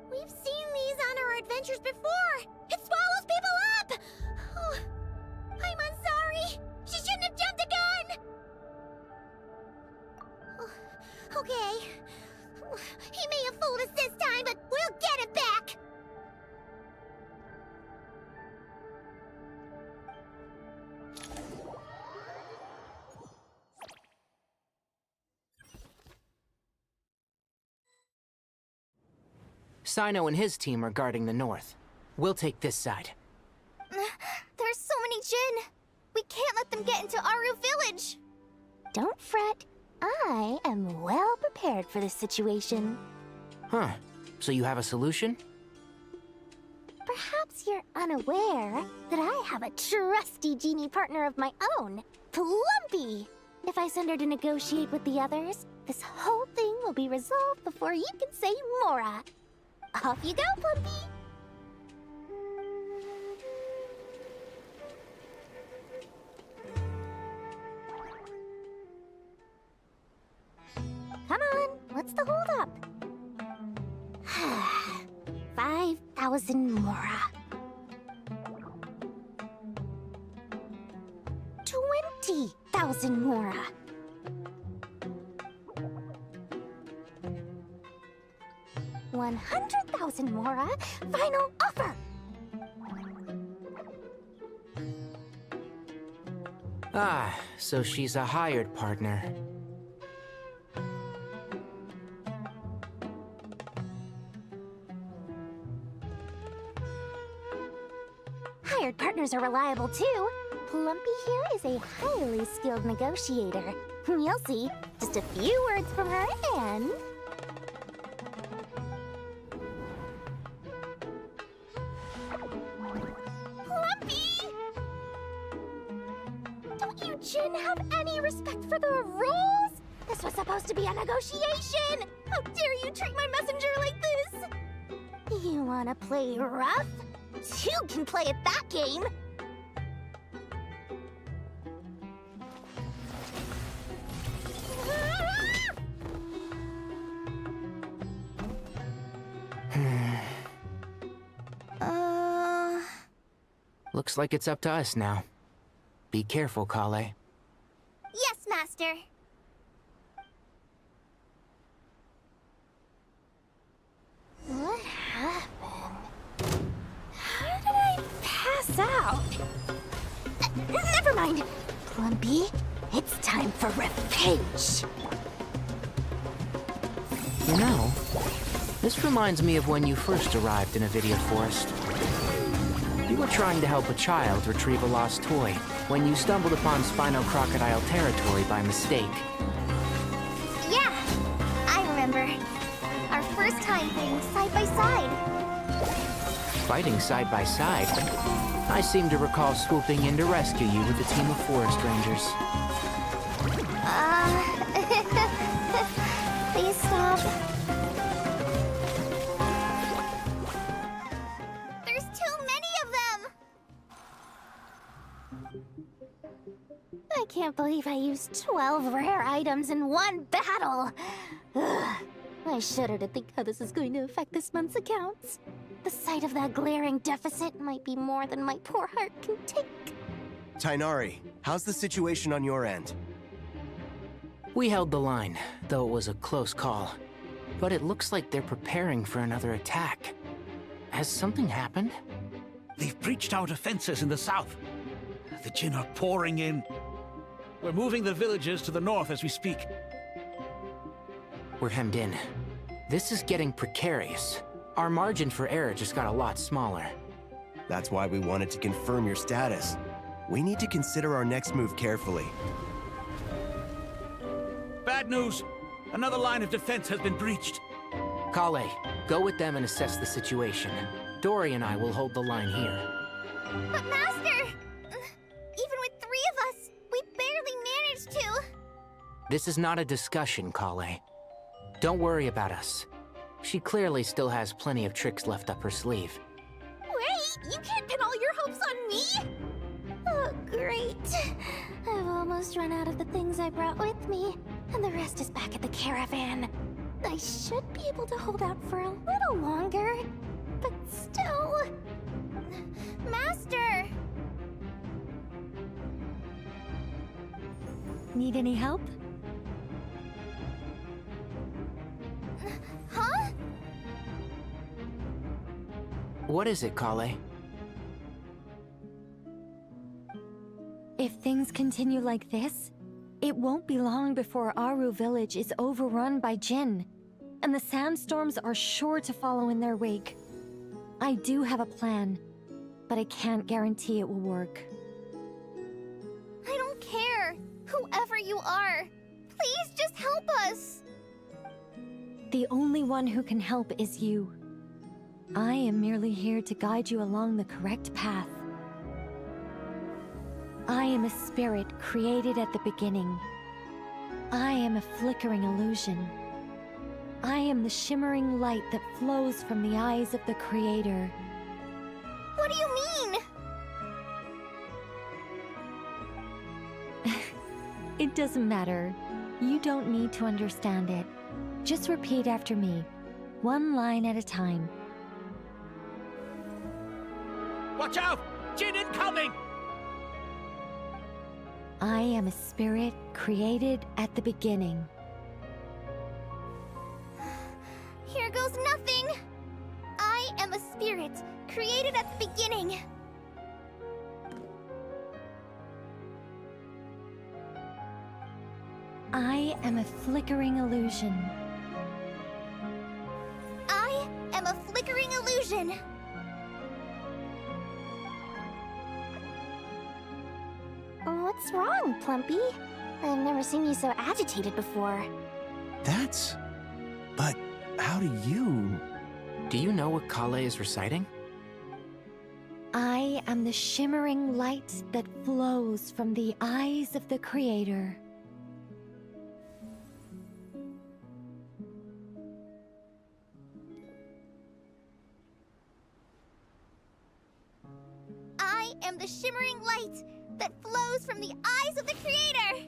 We've seen these on our adventures before. It swallows people up! Oh, I'm sorry. She shouldn't have jumped the gun! Oh, okay. He may have fooled us this time, but we'll get it back! Sino and his team are guarding the north. We'll take this side. There's so many Jin. We can't let them get into Aru Village. Don't fret. I am well prepared for this situation. Huh. So you have a solution? Perhaps you're unaware that I have a trusty genie partner of my own, Plumpy. If I send her to negotiate with the others, this whole thing will be resolved before you can say Mora. Off you go, Plumpy! Come on, what's the holdup? 5,000 Mora. 20,000 Mora. 100,000 Mora. Final offer. Ah, so she's a hired partner. Hired partners are reliable too. Plumpy here is a highly skilled negotiator. You'll see. Just a few words from her and... Plumpy! Don't you Jin have any respect for the rules? This was supposed to be a negotiation! How dare you treat my messenger like this? You wanna play rough? You can play at that game! Looks like it's up to us now. Be careful, Kale. Yes, Master. What out. Never mind. Plumpy, it's time for revenge. You know, this reminds me of when you first arrived in Avidia Forest. You were trying to help a child retrieve a lost toy when you stumbled upon Spino Crocodile territory by mistake. Yeah, I remember. Our first time fighting side by side. Fighting side by side? I seem to recall swooping in to rescue you with a team of forest rangers. Please stop. There's too many of them! I can't believe I used 12 rare items in one battle. Ugh. I shudder to think how this is going to affect this month's accounts. The sight of that glaring deficit might be more than my poor heart can take. Tainari, how's the situation on your end? We held the line, though it was a close call. But it looks like they're preparing for another attack. Has something happened? They've breached our defenses in the south. The Jinn are pouring in. We're moving the villagers to the north as we speak. We're hemmed in. This is getting precarious. Our margin for error just got a lot smaller. That's why we wanted to confirm your status. We need to consider our next move carefully. Bad news! Another line of defense has been breached. Kale, go with them and assess the situation. Dory and I will hold the line here. But Master! Even with 3 of us, we barely managed to. This is not a discussion, Kale. Don't worry about us. She clearly still has plenty of tricks left up her sleeve. Wait, you can't pin all your hopes on me! Oh, great. I've almost run out of the things I brought with me, and the rest is back at the caravan. I should be able to hold out for a little longer, but still... Master! Need any help? Huh? What is it, Kale? If things continue like this, it won't be long before Aru village is overrun by Jinn, and the sandstorms are sure to follow in their wake. I do have a plan, but I can't guarantee it will work. I don't care. Whoever you are, please just help us. The only one who can help is you. I am merely here to guide you along the correct path. I am a spirit created at the beginning. I am a flickering illusion. I am the shimmering light that flows from the eyes of the Creator. What do you mean? It doesn't matter. You don't need to understand it. Just repeat after me, one line at a time. Watch out! Jinn incoming! I am a spirit created at the beginning. Here goes nothing. I am a spirit created at the beginning. I am a flickering illusion. I am a flickering illusion. What's wrong, Plumpy? I've never seen you so agitated before. That's... But how do you... Do you know what Kale is reciting? I am the shimmering light that flows from the eyes of the Creator. I am the shimmering light that flows from the eyes of the Creator.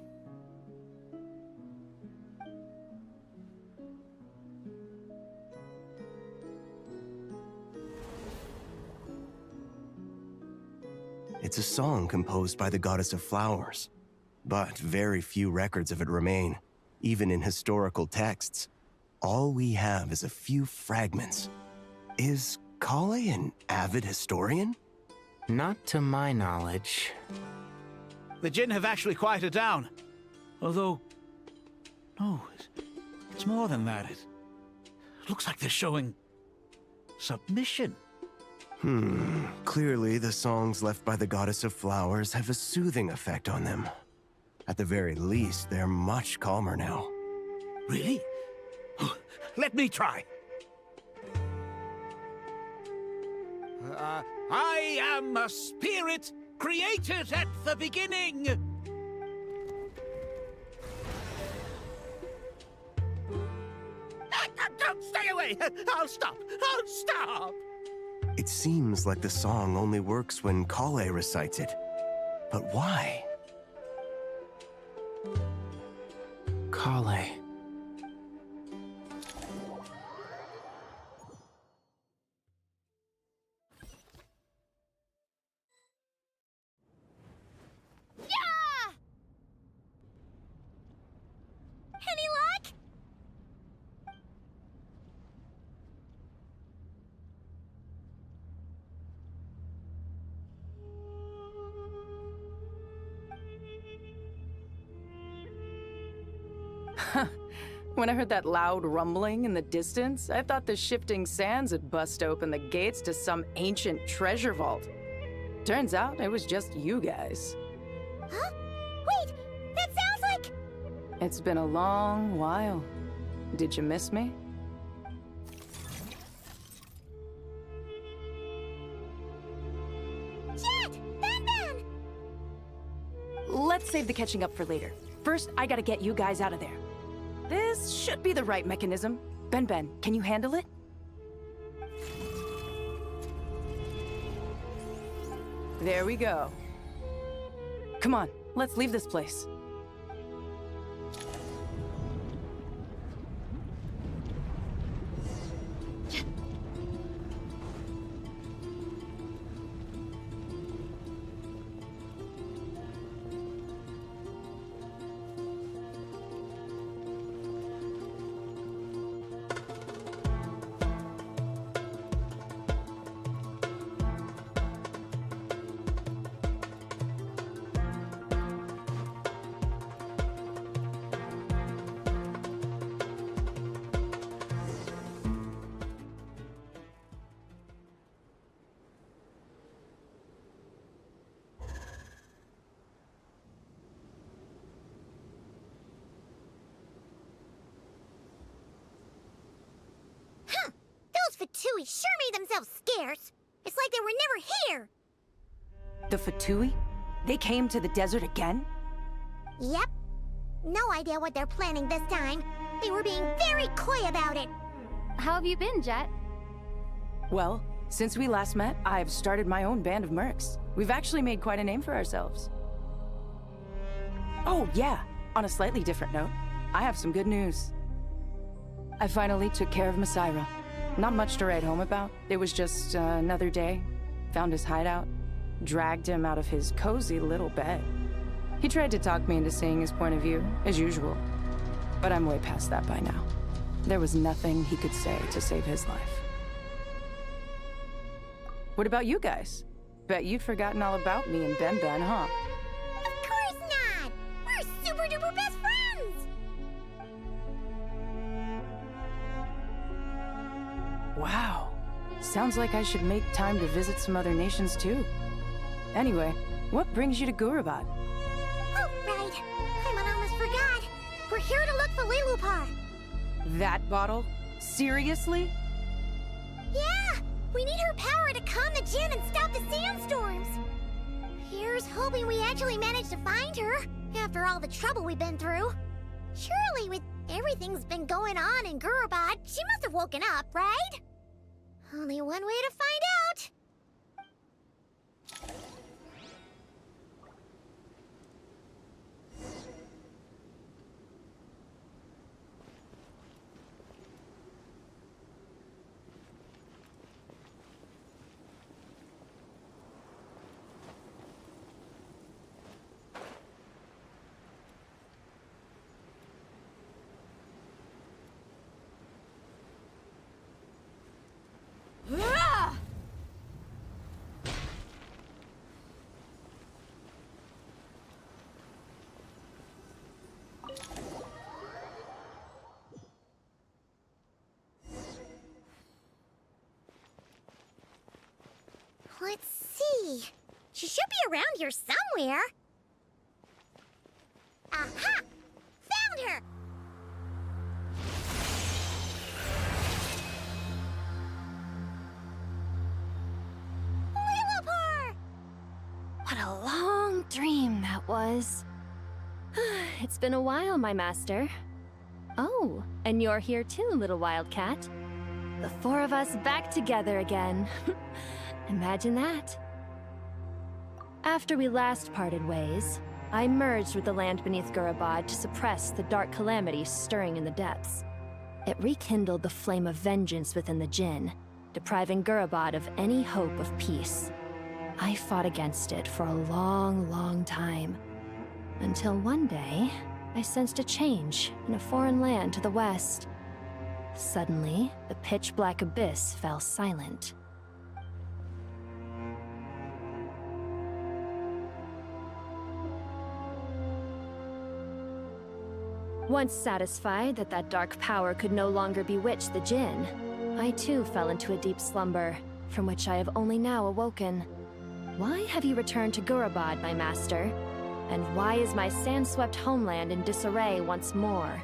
It's a song composed by the goddess of flowers. But very few records of it remain, even in historical texts. All we have is a few fragments. Is Kale an avid historian? Not to my knowledge. The Jinn have actually quieted down. Although, no, it's more than that. It looks like they're showing submission. Clearly the songs left by the Goddess of Flowers have a soothing effect on them. At the very least, they're much calmer now. Really? Let me try. I am a spirit created at the beginning. Stay away! I'll stop! I'll stop! It seems like the song only works when Kale recites it. But why? Kale. Any luck? When I heard that loud rumbling in the distance, I thought the shifting sands had bust open the gates to some ancient treasure vault. Turns out it was just you guys. Huh? Wait, that sounds like... It's been a long while. Did you miss me? Jet! Ben! Let's save the catching up for later. First, I gotta get you guys out of there. This should be the right mechanism. Ben, can you handle it? There we go. Come on, let's leave this place. Those Fatui sure made themselves scarce. It's like they were never here. The Fatui? They came to the desert again? Yep. No idea what they're planning this time. They were being very coy about it. How have you been, Jet? Well, since we last met, I've started my own band of mercs. We've actually made quite a name for ourselves. Oh, yeah. On a slightly different note, I have some good news. I finally took care of Masaira. Not much to write home about. It was just another day. Found his hideout. Dragged him out of his cozy little bed. He tried to talk me into seeing his point of view, as usual. But I'm way past that by now. There was nothing he could say to save his life. What about you guys? Bet you'd forgotten all about me and Ben, huh? Of course not! We're super duper best friends! Wow. Sounds like I should make time to visit some other nations too. Anyway, what brings you to Gurabat? Oh, right. I almost forgot. We're here to look for Lilupar. That bottle? Seriously? Yeah! We need her power to calm the Jinn and stop the sandstorms. Here's hoping we actually manage to find her, after all the trouble we've been through. Surely, with everything's been going on in Gurabat, she must have woken up, right? Only one way to find out. Let's see. She should be around here somewhere. Aha! Found her! Lilliput! What a long dream that was. It's been a while, my master. Oh, and you're here too, little wildcat. The four of us back together again. Imagine that. After we last parted ways, I merged with the land beneath Gurabad to suppress the dark calamities stirring in the depths. It rekindled the flame of vengeance within the Jinn, depriving Gurabad of any hope of peace. I fought against it for a long, long time. Until one day, I sensed a change in a foreign land to the west. Suddenly, the pitch-black abyss fell silent. Once satisfied that that dark power could no longer bewitch the Jinn, I too fell into a deep slumber, from which I have only now awoken. Why have you returned to Gurabad, my master? And why is my sand-swept homeland in disarray once more?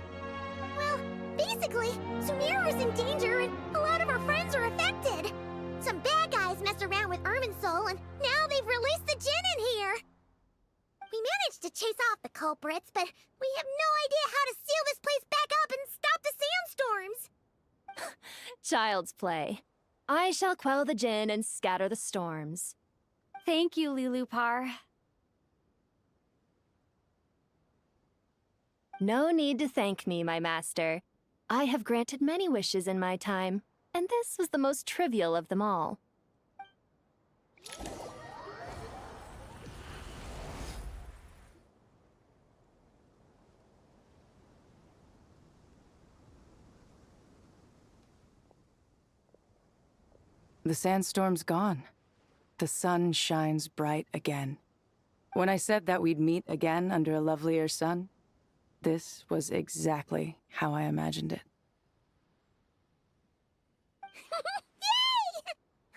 Well, basically, Sumeru is in danger and a lot of our friends are affected. Some bad guys messed around with Irminsul and now they've released the Jinn in here. We managed to chase off the culprits, but we have no idea how to seal this place back up and stop the sandstorms. Child's play. I shall quell the Jinn and scatter the storms. Thank you, Lilliput. No need to thank me, my master. I have granted many wishes in my time, and this was the most trivial of them all. The sandstorm's gone. The sun shines bright again. When I said that we'd meet again under a lovelier sun, this was exactly how I imagined it. Yay!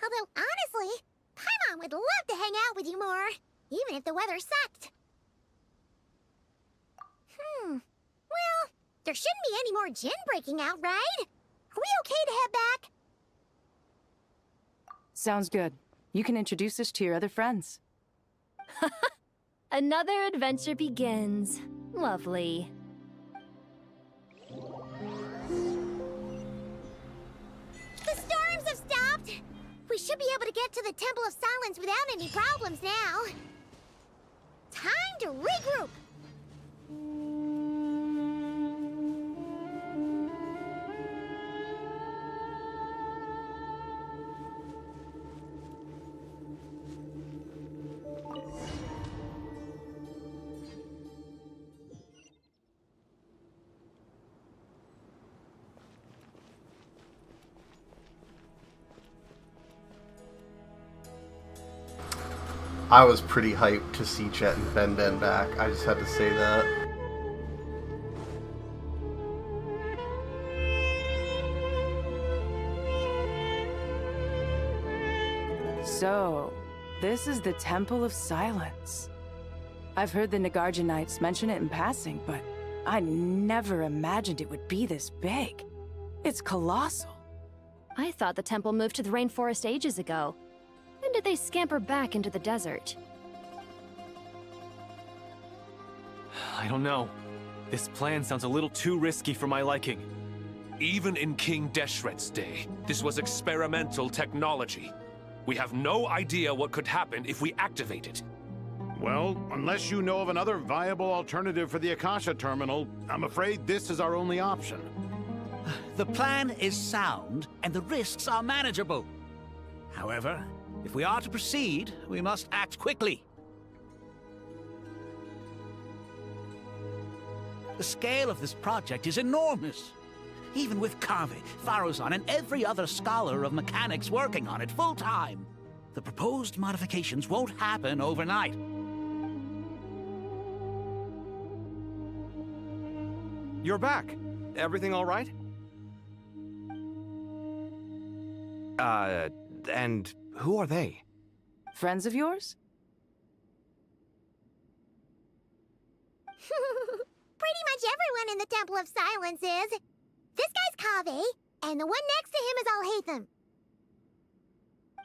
Although, honestly, Paimon would love to hang out with you more, even if the weather sucked. Well, there shouldn't be any more Jinn breaking out, right? Are we okay to head back? Sounds good. You can introduce us to your other friends. Another adventure begins. Lovely. The storms have stopped! We should be able to get to the Temple of Silence without any problems now. Time to regroup! I was pretty hyped to see Chet and Ben Ben back. I just had to say that. So, this is the Temple of Silence. I've heard the Nagarjanites mention it in passing, but I never imagined it would be this big. It's colossal. I thought the temple moved to the rainforest ages ago. When did they scamper back into the desert? I don't know. This plan sounds a little too risky for my liking. Even in King Deshret's day, this was experimental technology. We have no idea what could happen if we activate it. Well, unless you know of another viable alternative for the Akasha terminal, I'm afraid this is our only option. The plan is sound, and the risks are manageable. However, if we are to proceed, we must act quickly. The scale of this project is enormous. Even with Kaveh, Faruzan, and every other scholar of mechanics working on it full-time, the proposed modifications won't happen overnight. You're back. Everything all right? And who are they? Friends of yours? Pretty much everyone in the Temple of Silence is. This guy's Kaveh, and the one next to him is Alhaitham.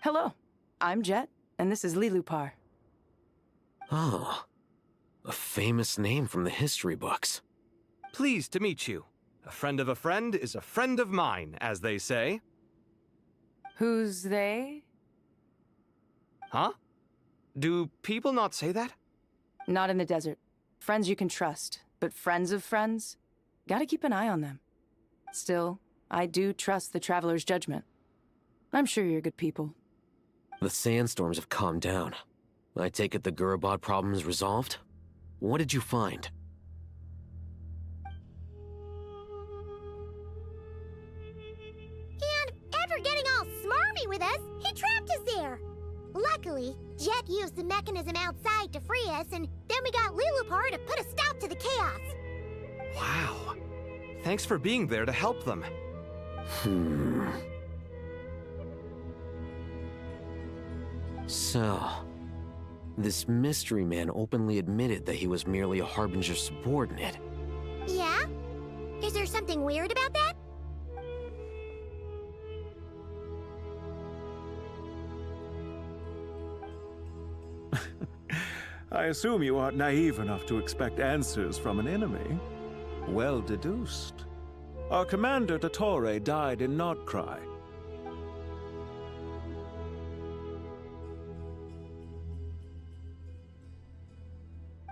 Hello, I'm Jet, and this is Lilupar. Oh, a famous name from the history books. Pleased to meet you. A friend of a friend is a friend of mine, as they say. Who's they? Huh? Do people not say that? Not in the desert. Friends you can trust, but friends of friends? Gotta keep an eye on them. Still, I do trust the Traveler's judgment. I'm sure you're good people. The sandstorms have calmed down. I take it the Gurabad problem is resolved? What did you find? And after getting all smarmy with us, he trapped us there. Luckily, Jet used the mechanism outside to free us, and then we got Lilupar to put a stop to the chaos. Wow. Thanks for being there to help them. So, this mystery man openly admitted that he was merely a Harbinger subordinate. Yeah? Is there something weird about that? I assume you aren't naive enough to expect answers from an enemy. Well deduced. Our commander, Dottore, died in Nordcry.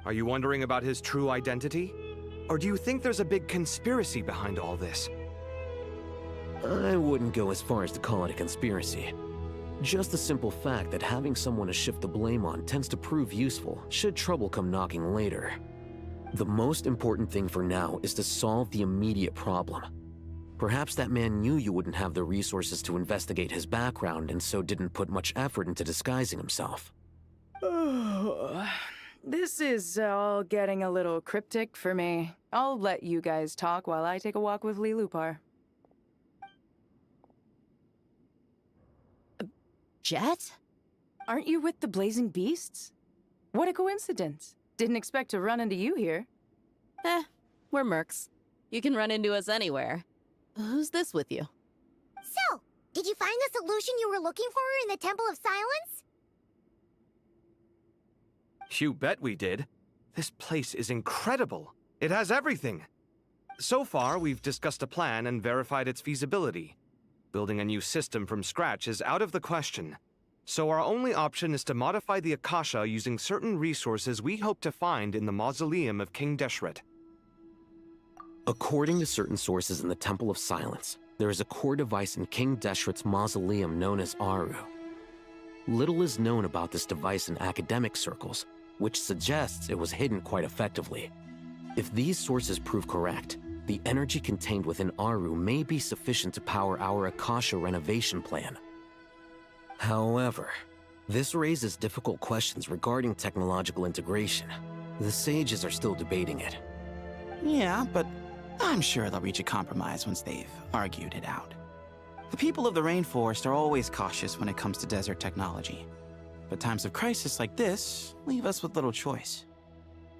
Are you wondering about his true identity? Or do you think there's a big conspiracy behind all this? I wouldn't go as far as to call it a conspiracy. Just the simple fact that having someone to shift the blame on tends to prove useful should trouble come knocking later. The most important thing for now is to solve the immediate problem. Perhaps that man knew you wouldn't have the resources to investigate his background and so didn't put much effort into disguising himself. This is all getting a little cryptic for me. I'll let you guys talk while I take a walk with Lilupar. Jet? Aren't you with the Blazing Beasts? What a coincidence. Didn't expect to run into you here. We're mercs. You can run into us anywhere. Who's this with you? So, did you find the solution you were looking for in the Temple of Silence? You bet we did. This place is incredible. It has everything. So far, we've discussed a plan and verified its feasibility. Building a new system from scratch is out of the question. So our only option is to modify the Akasha using certain resources we hope to find in the mausoleum of King Deshret. According to certain sources in the Temple of Silence, there is a core device in King Deshret's mausoleum known as Aru. Little is known about this device in academic circles, which suggests it was hidden quite effectively. If these sources prove correct, the energy contained within Aru may be sufficient to power our Akasha renovation plan. However, this raises difficult questions regarding technological integration. The sages are still debating it. Yeah, but I'm sure they'll reach a compromise once they've argued it out. The people of the rainforest are always cautious when it comes to desert technology. But times of crisis like this leave us with little choice.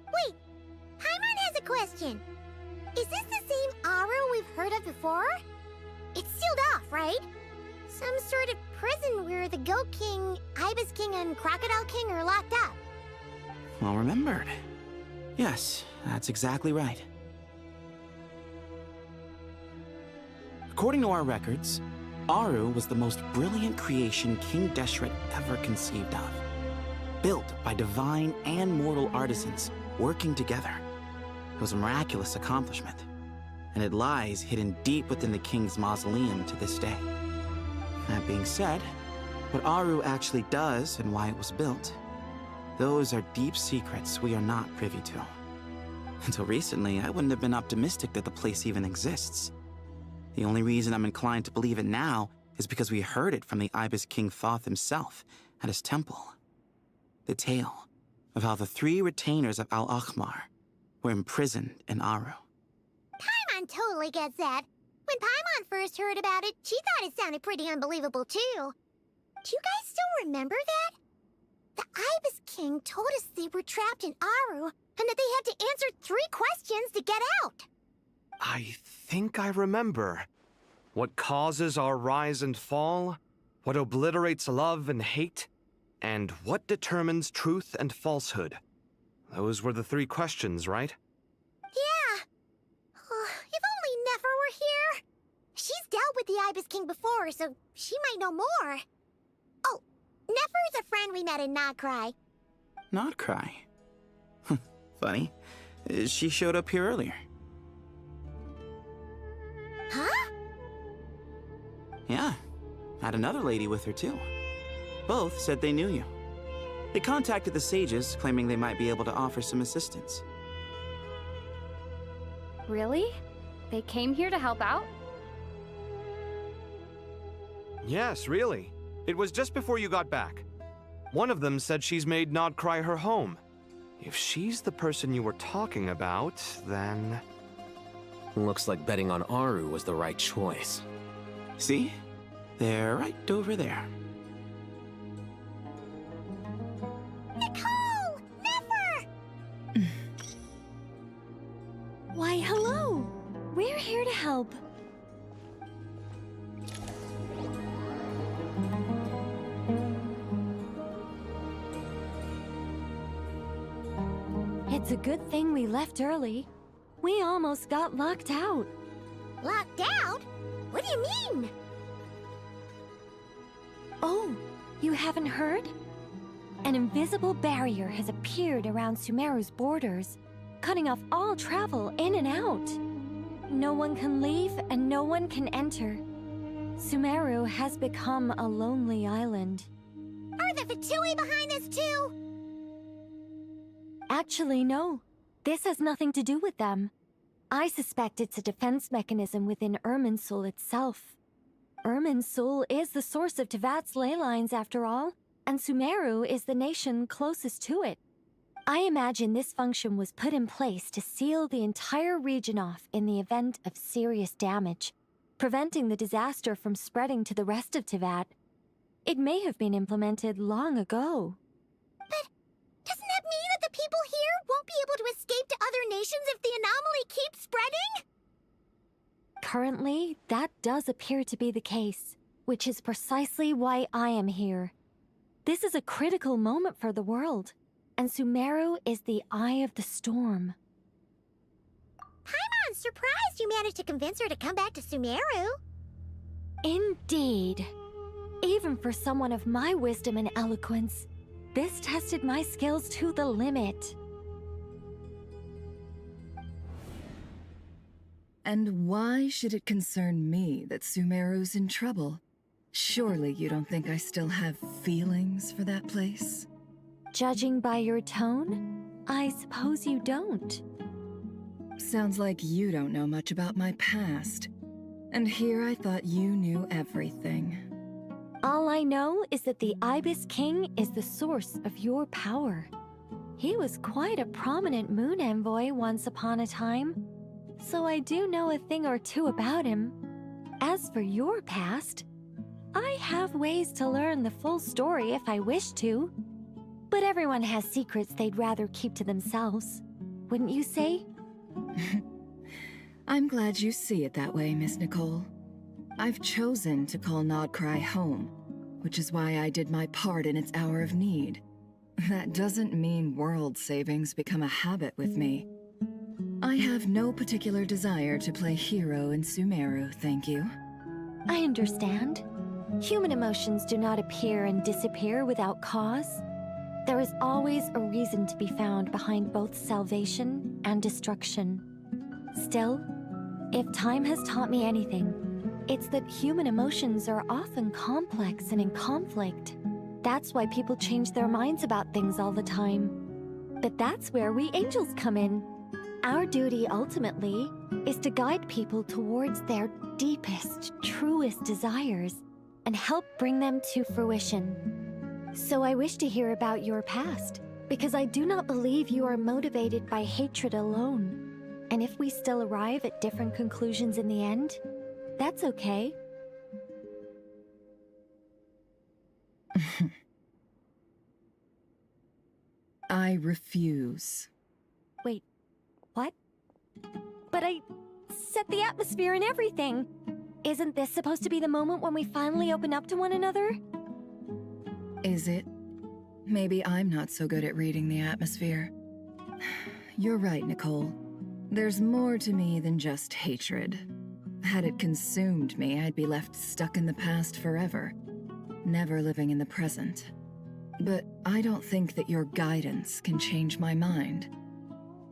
Wait, Paimon has a question. Is this the same Aru we've heard of before? It's sealed off, right? Some sort of prison where the Goat King, Ibis King, and Crocodile King are locked up. Well remembered. Yes, that's exactly right. According to our records, Aru was the most brilliant creation King Deshret ever conceived of. Built by divine and mortal artisans working together. It was a miraculous accomplishment, and it lies hidden deep within the king's mausoleum to this day. That being said, what Aru actually does and why it was built, those are deep secrets we are not privy to. Until recently, I wouldn't have been optimistic that the place even exists. The only reason I'm inclined to believe it now is because we heard it from the Ibis King Thoth himself at his temple. The tale of how the 3 retainers of Al-Akhmar were imprisoned in Aru. Paimon totally gets that. When Paimon first heard about it, she thought it sounded pretty unbelievable too. Do you guys still remember that? King told us they were trapped in Aru, and that they had to answer 3 questions to get out. I think I remember. What causes our rise and fall? What obliterates love and hate? And what determines truth and falsehood? Those were the 3 questions, right? Yeah. Oh, if only Nefer were here. She's dealt with the Ibis King before, so she might know more. Oh, Nefer's a friend we met in Notcry. Not cry. Funny. She showed up here earlier. Huh? Yeah. Had another lady with her, too. Both said they knew you. They contacted the sages, claiming they might be able to offer some assistance. Really? They came here to help out? Yes, really. It was just before you got back. One of them said she's made Nodcry her home. If she's the person you were talking about, then... Looks like betting on Aru was the right choice. See? They're right over there. Nicole! Nefer! Why, hello! We're here to help. It's a good thing we left early. We almost got locked out. Locked out? What do you mean? Oh, you haven't heard? An invisible barrier has appeared around Sumeru's borders, cutting off all travel in and out. No one can leave and no one can enter. Sumeru has become a lonely island. Are the Fatui behind this too? Actually, no. This has nothing to do with them. I suspect it's a defense mechanism within Irminsul itself. Irminsul is the source of Tevat's ley lines, after all, and Sumeru is the nation closest to it. I imagine this function was put in place to seal the entire region off in the event of serious damage, preventing the disaster from spreading to the rest of Tevat. It may have been implemented long ago. But doesn't that mean that the people here won't be able to escape to other nations if the anomaly keeps spreading? Currently, that does appear to be the case, which is precisely why I am here. This is a critical moment for the world, and Sumeru is the eye of the storm. Paimon's surprised you managed to convince her to come back to Sumeru. Indeed. Even for someone of my wisdom and eloquence, this tested my skills to the limit. And why should it concern me that Sumeru's in trouble? Surely you don't think I still have feelings for that place? Judging by your tone, I suppose you don't. Sounds like you don't know much about my past. And here I thought you knew everything. All I know is that the Ibis King is the source of your power. He was quite a prominent moon envoy once upon a time, so I do know a thing or two about him. As for your past, I have ways to learn the full story if I wish to. But everyone has secrets they'd rather keep to themselves, wouldn't you say? I'm glad you see it that way, Miss Nicole. I've chosen to call Nodcry home, which is why I did my part in its hour of need. That doesn't mean world savings become a habit with me. I have no particular desire to play hero in Sumeru, thank you. I understand. Human emotions do not appear and disappear without cause. There is always a reason to be found behind both salvation and destruction. Still, if time has taught me anything, it's that human emotions are often complex and in conflict. That's why people change their minds about things all the time. But that's where we angels come in. Our duty, ultimately, is to guide people towards their deepest, truest desires and help bring them to fruition. So I wish to hear about your past, because I do not believe you are motivated by hatred alone. And if we still arrive at different conclusions in the end, that's okay. I refuse. Wait, what? But I set the atmosphere and everything. Isn't this supposed to be the moment when we finally open up to one another? Is it? Maybe I'm not so good at reading the atmosphere. You're right, Nicole. There's more to me than just hatred. Had it consumed me, I'd be left stuck in the past forever, never living in the present. But I don't think that your guidance can change my mind.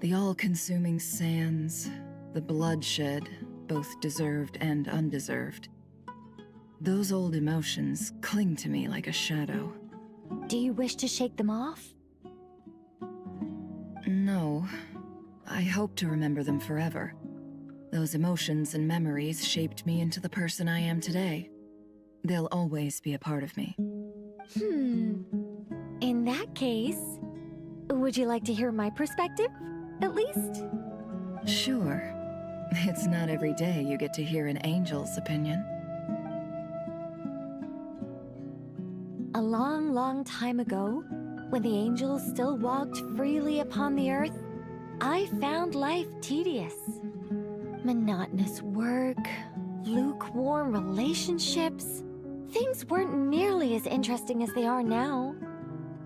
The all-consuming sands, the bloodshed, both deserved and undeserved. Those old emotions cling to me like a shadow. Do you wish to shake them off? No. I hope to remember them forever. Those emotions and memories shaped me into the person I am today. They'll always be a part of me. In that case, would you like to hear my perspective, at least? Sure. It's not every day you get to hear an angel's opinion. A long, long time ago, when the angels still walked freely upon the earth, I found life tedious. Monotonous work, lukewarm relationships. Things weren't nearly as interesting as they are now.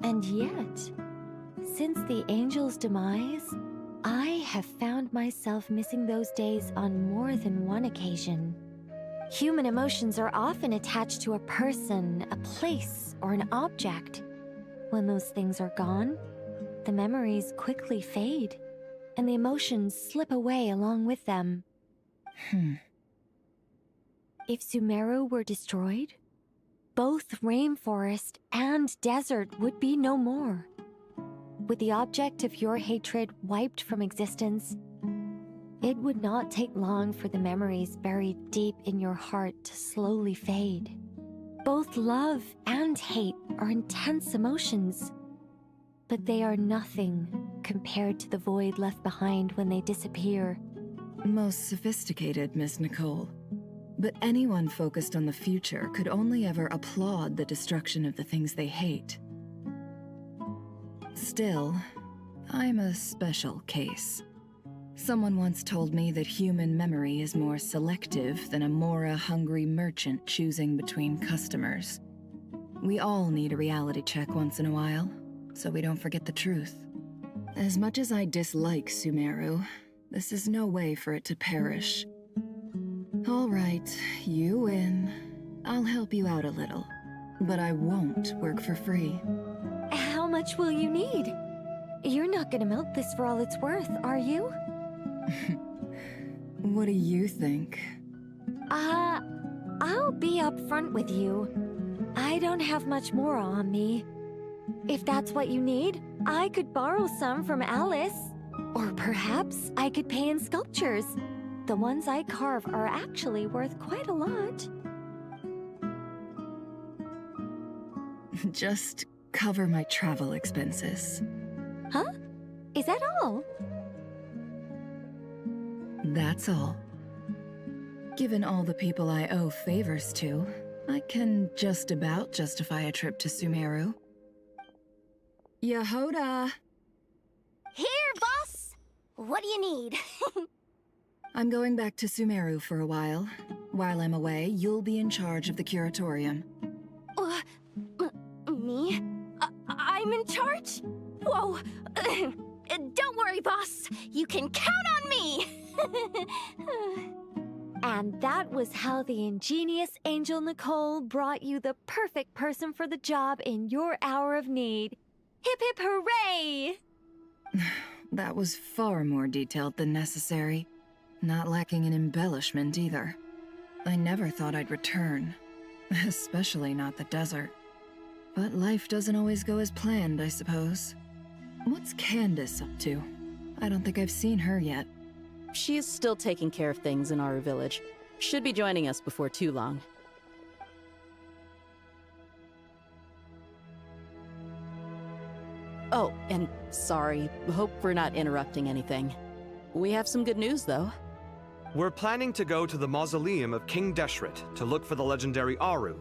And yet, since the angel's demise, I have found myself missing those days on more than one occasion. Human emotions are often attached to a person, a place, or an object. When those things are gone, the memories quickly fade, and the emotions slip away along with them. If Sumeru were destroyed, both rainforest and desert would be no more. With the object of your hatred wiped from existence, it would not take long for the memories buried deep in your heart to slowly fade. Both love and hate are intense emotions, but they are nothing compared to the void left behind when they disappear. Most sophisticated, Miss Nicole. But anyone focused on the future could only ever applaud the destruction of the things they hate. Still, I'm a special case. Someone once told me that human memory is more selective than a Mora-hungry merchant choosing between customers. We all need a reality check once in a while, so we don't forget the truth. As much as I dislike Sumeru, this is no way for it to perish. All right, you win. I'll help you out a little, but I won't work for free. How much will you need? You're not gonna milk this for all it's worth, are you? What do you think? I'll be upfront with you. I don't have much more on me. If that's what you need, I could borrow some from Alice. Or perhaps I could pay in sculptures. The ones I carve are actually worth quite a lot. Just cover my travel expenses. Huh? Is that all? That's all. Given all the people I owe favors to, I can just about justify a trip to Sumeru. Yehoda! Here, boss! What do you need? I'm going back to Sumeru for a while. While I'm away, you'll be in charge of the curatorium. Me? I'm in charge? Whoa! Don't worry, boss. You can count on me! And that was how the ingenious Angel Nicole brought you the perfect person for the job in your hour of need. Hip hip hooray! That was far more detailed than necessary. Not lacking in embellishment either. I never thought I'd return. Especially not the desert. But life doesn't always go as planned, I suppose. What's Candace up to? I don't think I've seen her yet. She's still taking care of things in our village. Should be joining us before too long. Oh, and sorry. Hope we're not interrupting anything. We have some good news, though. We're planning to go to the mausoleum of King Deshret to look for the legendary Aru,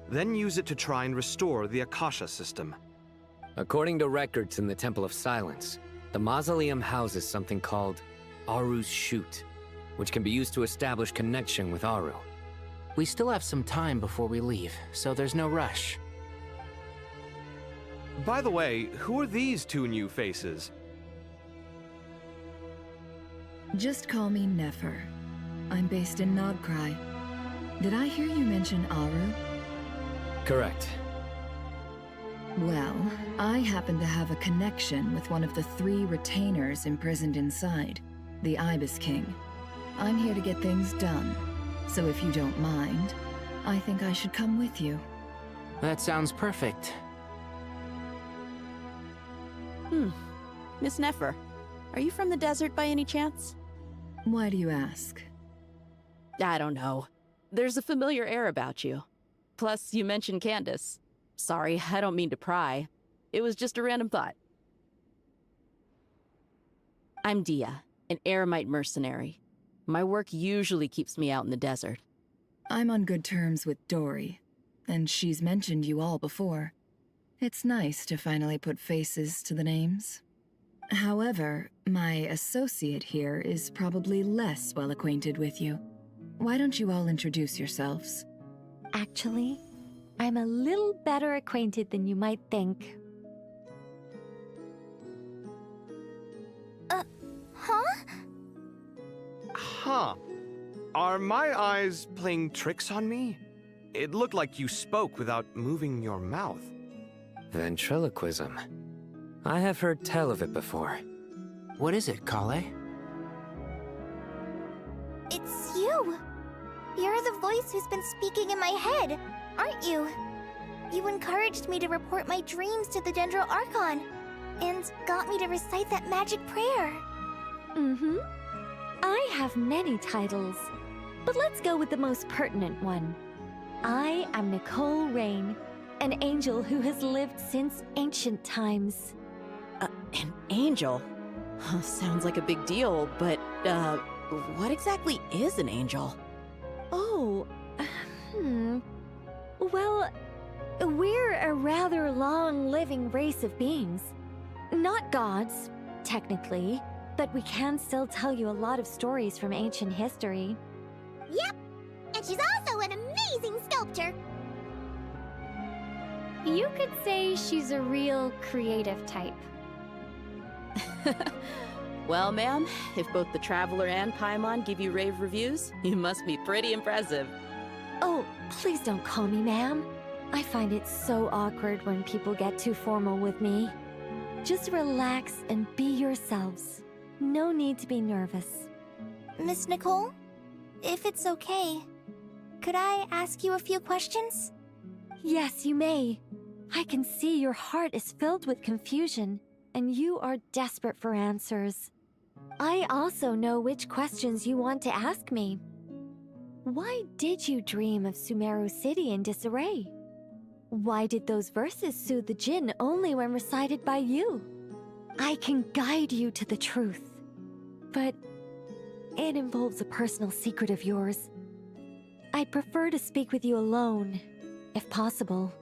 then use it to try and restore the Akasha system. According to records in the Temple of Silence, the mausoleum houses something called Aru's Chute, which can be used to establish connection with Aru. We still have some time before we leave, so there's no rush. By the way, who are these two new faces? Just call me Nefer. I'm based in Nodcry. Did I hear you mention Aru? Correct. Well, I happen to have a connection with one of the 3 retainers imprisoned inside, the Ibis King. I'm here to get things done, so if you don't mind, I think I should come with you. That sounds perfect. Miss Nefer, are you from the desert by any chance? Why do you ask? I don't know. There's a familiar air about you. Plus, you mentioned Candace. Sorry, I don't mean to pry. It was just a random thought. I'm Dia, an eremite mercenary. My work usually keeps me out in the desert. I'm on good terms with Dory, and she's mentioned you all before. It's nice to finally put faces to the names. However, my associate here is probably less well acquainted with you. Why don't you all introduce yourselves? Actually, I'm a little better acquainted than you might think. Huh? Huh. Are my eyes playing tricks on me? It looked like you spoke without moving your mouth. Ventriloquism. I have heard tell of it before. What is it, Kale? It's you! You're the voice who's been speaking in my head, aren't you? You encouraged me to report my dreams to the Dendro Archon, and got me to recite that magic prayer. Mm-hmm. I have many titles, but let's go with the most pertinent one. I am Nicole Rain, an angel who has lived since ancient times. An angel? Sounds like a big deal, but, what exactly is an angel? Oh, Well, we're a rather long-living race of beings. Not gods, technically, but we can still tell you a lot of stories from ancient history. Yep, and she's also an amazing sculptor. You could say she's a real creative type. Well, ma'am, if both the Traveler and Paimon give you rave reviews, you must be pretty impressive. Oh, please don't call me ma'am. I find it so awkward when people get too formal with me. Just relax and be yourselves. No need to be nervous. Miss Nicole, if it's okay, could I ask you a few questions? Yes, you may. I can see your heart is filled with confusion, and you are desperate for answers. I also know which questions you want to ask me. Why did you dream of Sumeru City in disarray? Why did those verses soothe the Jinn only when recited by you? I can guide you to the truth, but it involves a personal secret of yours. I'd prefer to speak with you alone, if possible.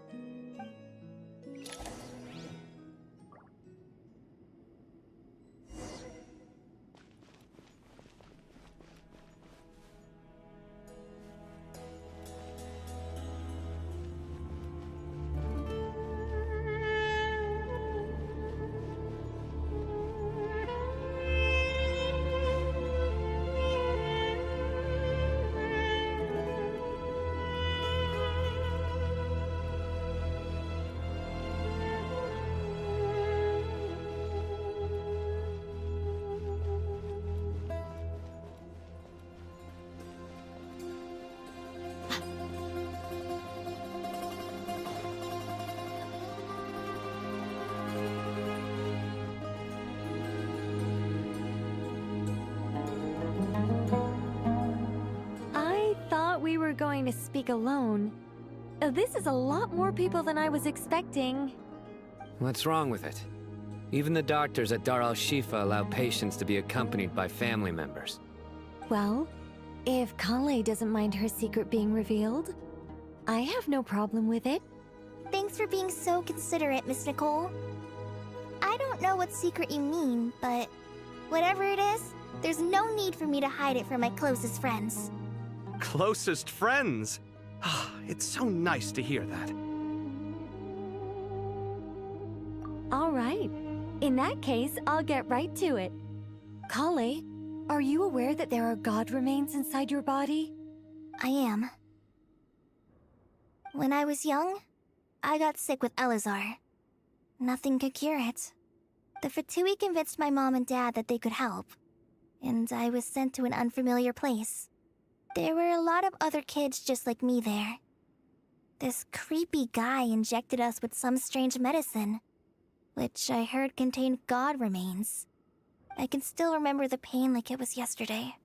We were going to speak alone. This is a lot more people than I was expecting. What's wrong with it? Even the doctors at Dar al-Shifa allow patients to be accompanied by family members. Well, if Kale doesn't mind her secret being revealed, I have no problem with it. Thanks for being so considerate, Miss Nicole. don't know what secret you mean, but whatever it is, there's no need for me to hide it from my closest friends. Closest friends? It's so nice to hear that. All right. In that case, I'll get right to it. Kale, are you aware that there are god remains inside your body? I am. When I was young, I got sick with Elazar. Nothing could cure it. The Fatui convinced my mom and dad that they could help, and I was sent to an unfamiliar place. There were a lot of other kids just like me there. This creepy guy injected us with some strange medicine, which I heard contained god remains. I can still remember the pain like it was yesterday.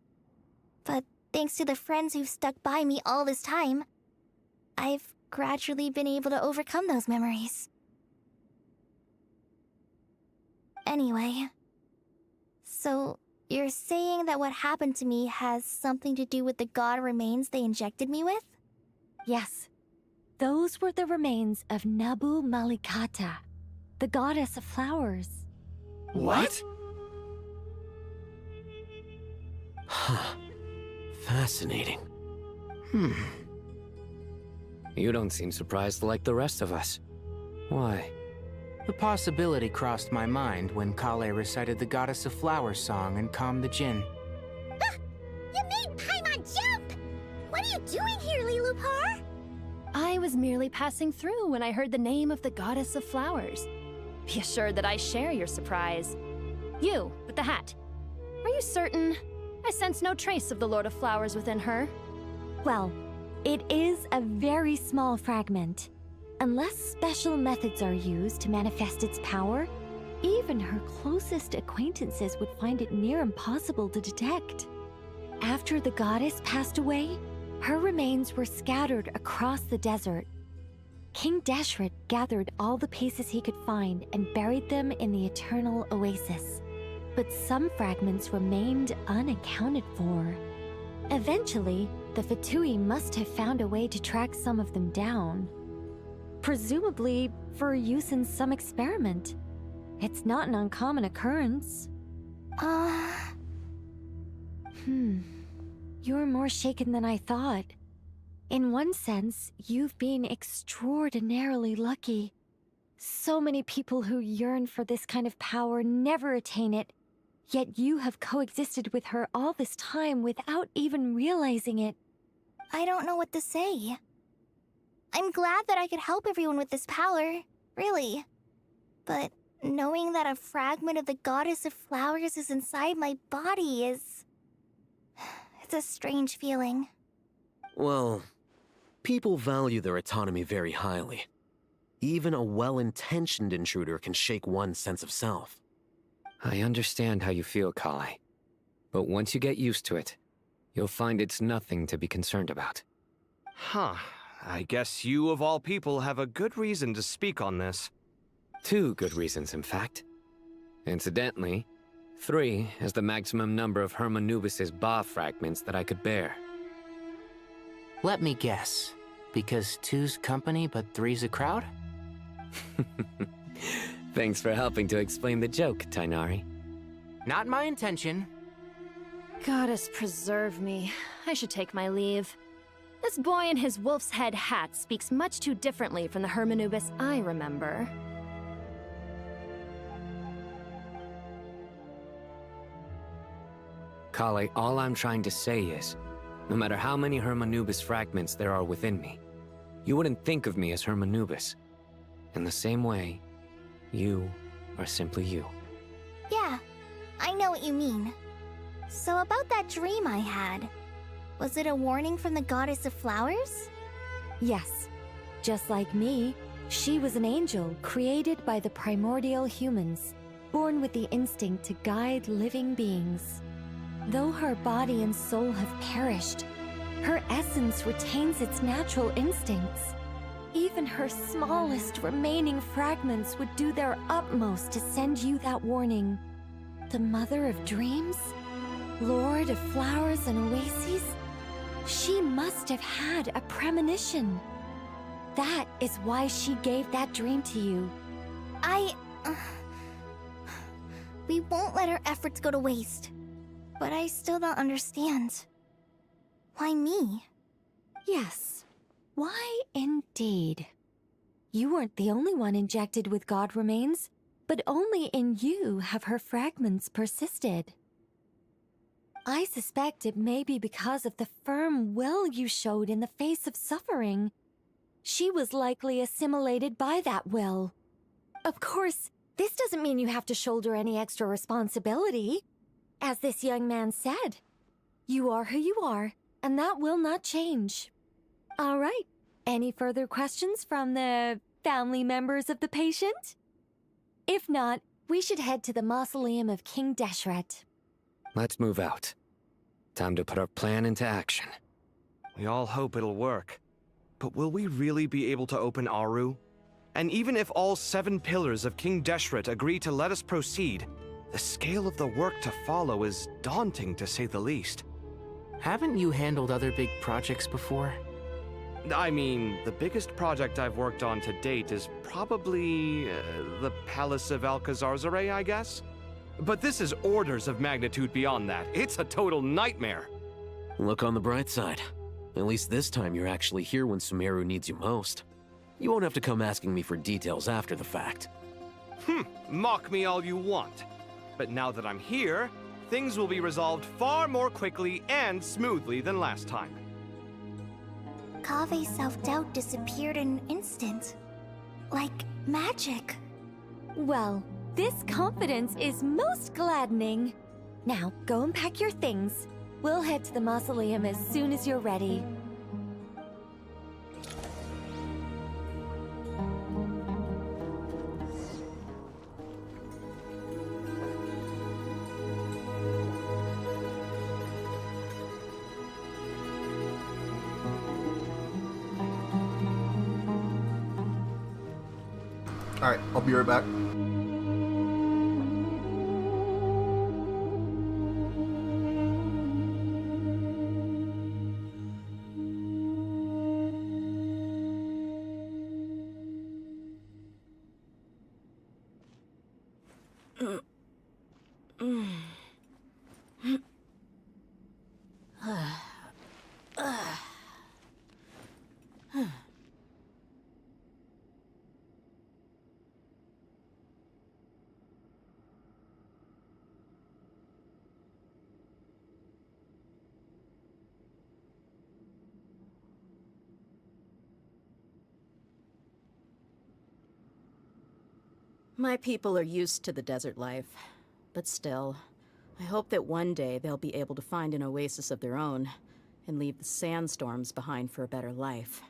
But thanks to the friends who've stuck by me all this time, I've gradually been able to overcome those memories. Anyway, so you're saying that what happened to me has something to do with the god remains they injected me with? Yes. Those were the remains of Nabu Malikata, the goddess of flowers. What? Huh. Fascinating. You don't seem surprised like the rest of us. Why? The possibility crossed my mind when Kale recited the Goddess of Flowers song and calmed the Jinn. You made Paimon jump! What are you doing here, Lilupar? I was merely passing through when I heard the name of the Goddess of Flowers. Be assured that I share your surprise. You, with the hat. Are you certain? I sense no trace of the Lord of Flowers within her. Well, it is a very small fragment. Unless special methods are used to manifest its power, even her closest acquaintances would find it near impossible to detect. After the goddess passed away, her remains were scattered across the desert. King Deshret gathered all the pieces he could find and buried them in the Eternal Oasis. But some fragments remained unaccounted for. Eventually, the Fatui must have found a way to track some of them down. Presumably for use in some experiment. It's not an uncommon occurrence. You're more shaken than I thought. In one sense, you've been extraordinarily lucky. So many people who yearn for this kind of power never attain it, yet you have coexisted with her all this time without even realizing it. I don't know what to say. I'm glad that I could help everyone with this power, really. But knowing that a fragment of the Goddess of Flowers is inside my body is... it's a strange feeling. Well, people value their autonomy very highly. Even a well-intentioned intruder can shake one's sense of self. I understand how you feel, Kale. But once you get used to it, you'll find it's nothing to be concerned about. Huh. I guess you, of all people, have a good reason to speak on this. 2 good reasons, in fact. Incidentally, 3 is the maximum number of Hermanubis' Ba fragments that I could bear. Let me guess. Because 2's company, but 3's a crowd? Thanks for helping to explain the joke, Tainari. Not my intention. Goddess preserve me. I should take my leave. This boy in his wolf's head hat speaks much too differently from the Hermanubis I remember. Kale, all I'm trying to say is, no matter how many Hermanubis fragments there are within me, you wouldn't think of me as Hermanubis. In the same way, you are simply you. Yeah, I know what you mean. So about that dream I had, was it a warning from the Goddess of Flowers? Yes. Just like me, she was an angel created by the primordial humans, born with the instinct to guide living beings. Though her body and soul have perished, her essence retains its natural instincts. Even her smallest remaining fragments would do their utmost to send you that warning. The Mother of Dreams? Lord of Flowers and Oases? She must have had a premonition. That is why she gave that dream to you. We won't let our efforts go to waste. But I still don't understand. Why me? Yes. Why indeed? You weren't the only one injected with god remains, but only in you have her fragments persisted. I suspect it may be because of the firm will you showed in the face of suffering. She was likely assimilated by that will. Of course, this doesn't mean you have to shoulder any extra responsibility. As this young man said, you are who you are, and that will not change. All right. Any further questions from the family members of the patient? If not, we should head to the mausoleum of King Deshret. Let's move out. Time to put our plan into action. We all hope it'll work. But will we really be able to open Aru? And even if all 7 pillars of King Deshret agree to let us proceed, the scale of the work to follow is daunting, to say the least. Haven't you handled other big projects before? I mean, the biggest project I've worked on to date is probably the Palace of Alcazarzaray, I guess? But this is orders of magnitude beyond that. It's a total nightmare. Look on the bright side. At least this time you're actually here when Sumeru needs you most. You won't have to come asking me for details after the fact. Mock me all you want. But now that I'm here, things will be resolved far more quickly and smoothly than last time. Kave's self-doubt disappeared in an instant. Like magic. Well, this confidence is most gladdening. Now, go and pack your things. We'll head to the mausoleum as soon as you're ready. Alright, I'll be right back. My people are used to the desert life, but still, I hope that one day they'll be able to find an oasis of their own and leave the sandstorms behind for a better life.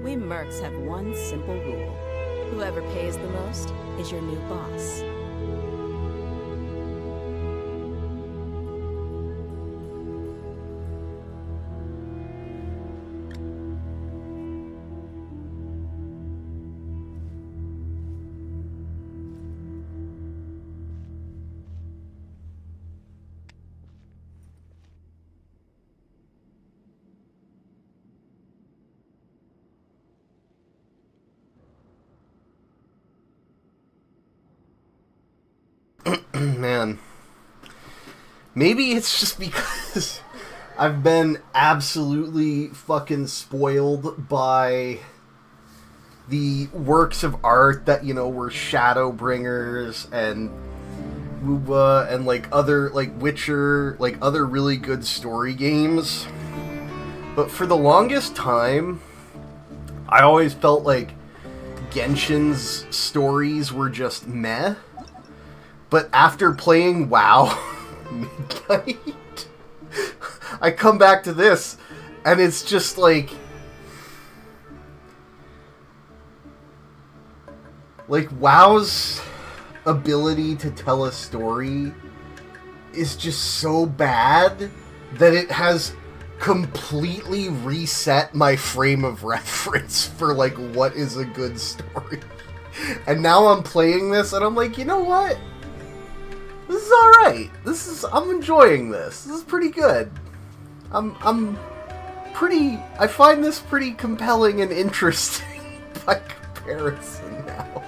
We mercs have one simple rule. Whoever pays the most is your new boss. Man. Maybe it's just because I've been absolutely fucking spoiled by the works of art that, you know, were Shadowbringers and WoWa and like other, like Witcher, like other really good story games. But for the longest time, I always felt like Genshin's stories were just meh. But after playing WoW Midnight, I come back to this, and it's just like WoW's ability to tell a story is just so bad that it has completely reset my frame of reference for like what is a good story. And now I'm playing this and I'm like, you know what? This is alright. I'm enjoying this. This is pretty good. I find this pretty compelling and interesting by comparison now.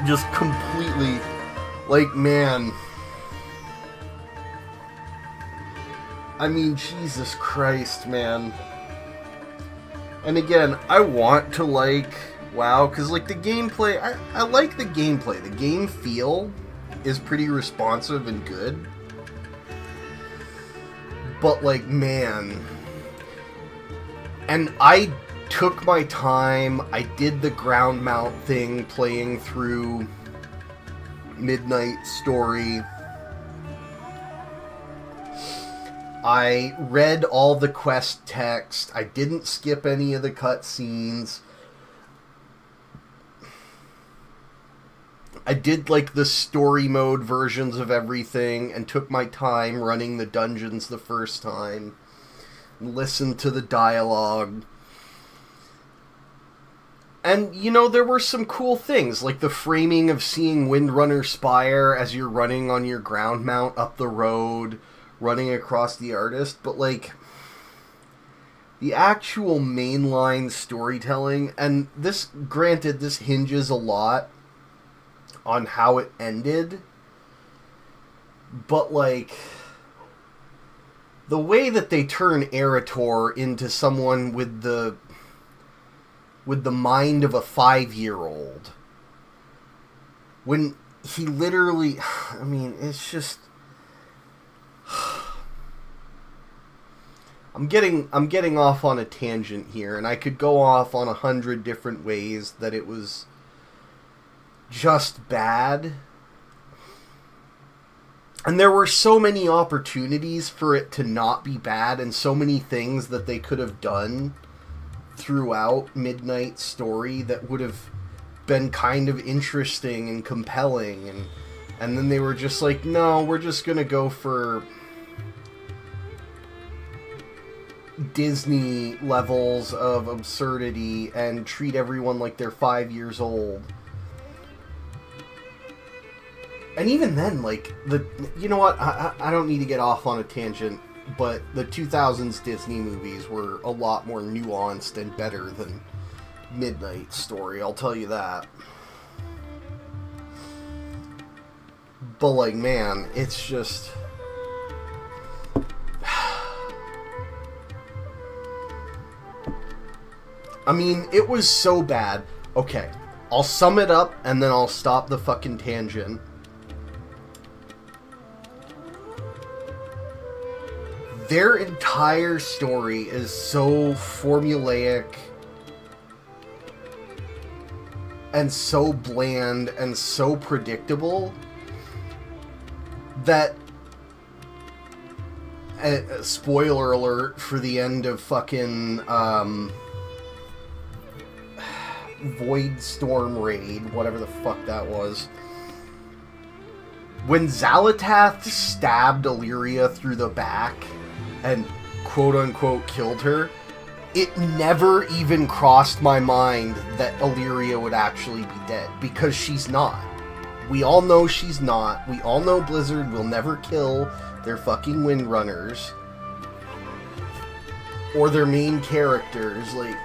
Just completely, like, man. I mean, Jesus Christ, man. And again, I want to like WoW, because like the gameplay, I like the gameplay. The game feel is pretty responsive and good. But like, man. And I took my time, I did the ground mount thing playing through Midnight Story. I read all the quest text. I didn't skip any of the cutscenes. I did like the story mode versions of everything and took my time running the dungeons the first time. Listened to the dialogue. And, you know, there were some cool things, like the framing of seeing Windrunner Spire as you're running on your ground mount up the road, running across the artist, but, like, the actual mainline storytelling, and this, granted, this hinges a lot on how it ended, but, like, the way that they turn Erator into someone with the mind of a 5-year-old, when he literally, I mean, it's just, I'm getting off on a tangent here, and I could go off on 100 different ways that it was just bad. And there were so many opportunities for it to not be bad, and so many things that they could have done throughout Midnight Story that would have been kind of interesting and compelling, and then they were just like, no, we're just gonna go for Disney levels of absurdity and treat everyone like they're 5 years old. And even then, like, you know what, I don't need to get off on a tangent, but the 2000s Disney movies were a lot more nuanced and better than Midnight Story, I'll tell you that. But, like, man, it's just... I mean, it was so bad. Okay, I'll sum it up, and then I'll stop the fucking tangent. Their entire story is so formulaic and so bland and so predictable that, spoiler alert for the end of fucking Void Storm Raid, whatever the fuck that was, when Xalatath stabbed Illyria through the back and quote-unquote killed her, it never even crossed my mind that Illyria would actually be dead, because she's not. We all know she's not. We all know Blizzard will never kill their fucking Windrunners or their main characters. Like,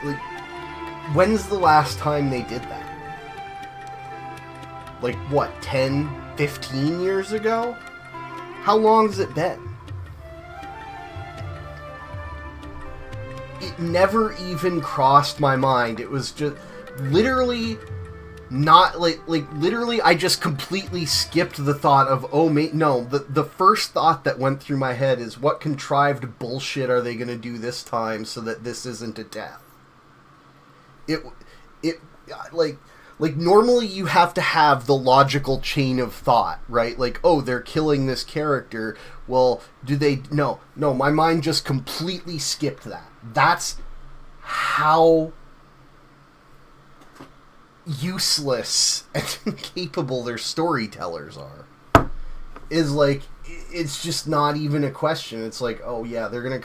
when's the last time they did that? Like, what, 10, 15 years ago? How long has it been? It never even crossed my mind. It was just literally not like literally I just completely skipped the thought of, oh no, the first thought that went through my head is, what contrived bullshit are they going to do this time so that this isn't a death? It like normally you have to have the logical chain of thought, right? Like, oh, they're killing this character. Well, do they? No, my mind just completely skipped that. That's how useless and incapable their storytellers are. Is like, it's just not even a question. It's like, oh yeah, they're gonna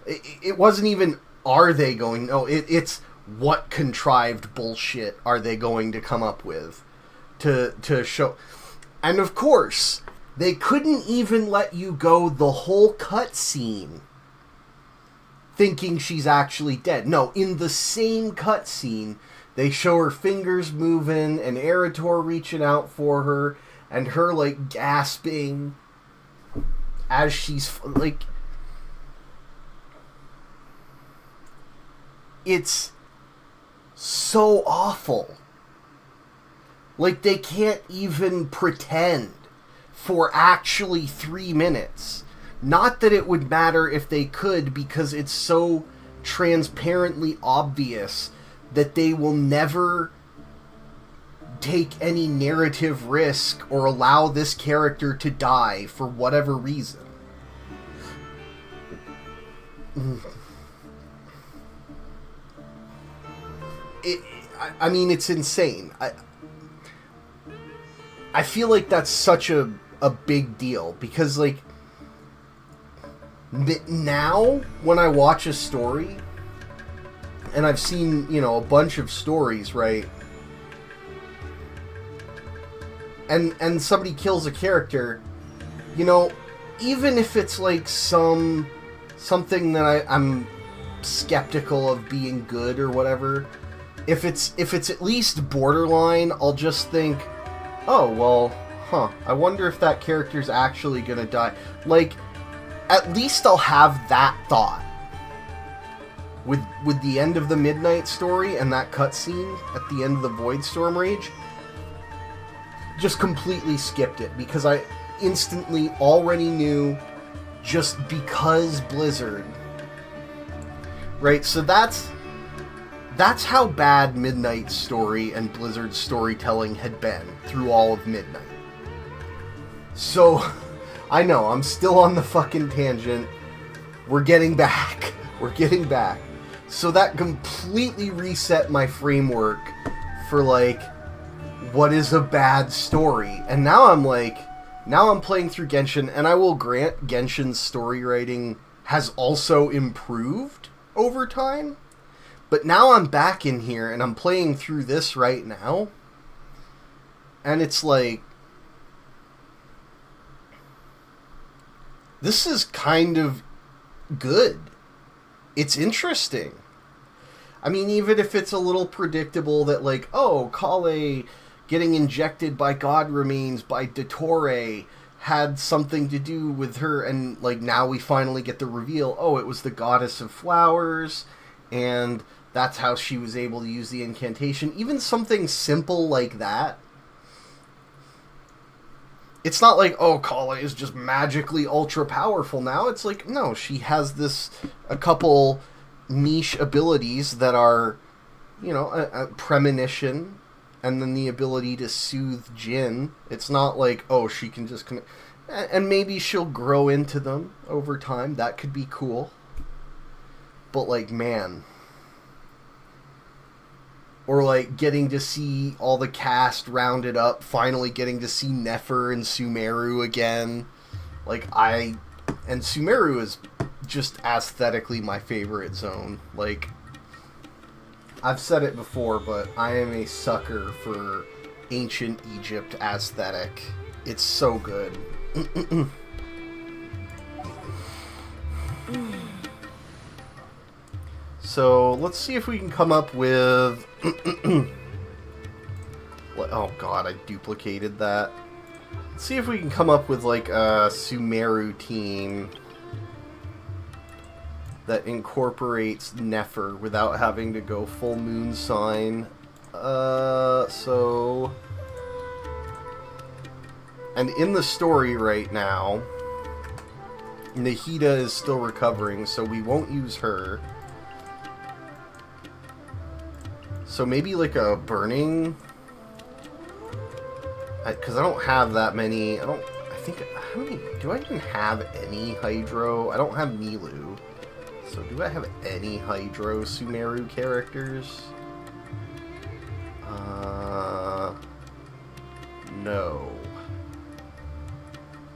it wasn't even, are they going? No, it's what contrived bullshit are they going to come up with to show. And of course, they couldn't even let you go the whole cutscene thinking she's actually dead. No, in the same cutscene, they show her fingers moving and Eritor reaching out for her and her, like, gasping as she's, like... It's so awful. Like, they can't even pretend for actually 3 minutes. Not that it would matter if they could, because it's so transparently obvious that they will never take any narrative risk or allow this character to die for whatever reason. I mean, it's insane. I feel like that's such a big deal, because, like, now when I watch a story, and I've seen, you know, a bunch of stories, right? And somebody kills a character, you know, even if it's like something that I'm skeptical of being good or whatever, if it's at least borderline, I'll just think, oh, well, I wonder if that character's actually gonna die. Like, at least I'll have that thought. With the end of the Midnight story and that cutscene at the end of the Voidstorm Rage, just completely skipped it, because I instantly already knew, just because Blizzard. Right, so that's how bad Midnight's story and Blizzard's storytelling had been through all of Midnight. So, I know, I'm still on the fucking tangent. We're getting back. So that completely reset my framework for, like, what is a bad story. And now I'm playing through Genshin, and I will grant Genshin's story writing has also improved over time. But now I'm back in here, and I'm playing through this right now. And it's like, this is kind of good. It's interesting. I mean, even if it's a little predictable that, like, oh, Kale getting injected by God Remains by Dottore had something to do with her, and, like, now we finally get the reveal, oh, it was the Goddess of Flowers, and that's how she was able to use the incantation. Even something simple like that. It's not like, oh, Kale is just magically ultra powerful now. It's like, no, she has a couple niche abilities that are, you know, a premonition, and then the ability to soothe Jinn. It's not like, oh, she can just come, and maybe she'll grow into them over time. That could be cool. But, like, man. Or, like, getting to see all the cast rounded up, finally getting to see Nefer and Sumeru again. Like, and Sumeru is just aesthetically my favorite zone. Like, I've said it before, but I am a sucker for ancient Egypt aesthetic. It's so good. So, let's see if we can come up with... Oh god, I duplicated that. Let's see if we can come up with like a Sumeru team that incorporates Nefer without having to go full moon sign. So... And in the story right now, Nahida is still recovering, so we won't use her. So maybe like a burning... Because I don't have that many... I think... How many... Do I even have any Hydro? I don't have Milu. So do I have any Hydro Sumeru characters? No.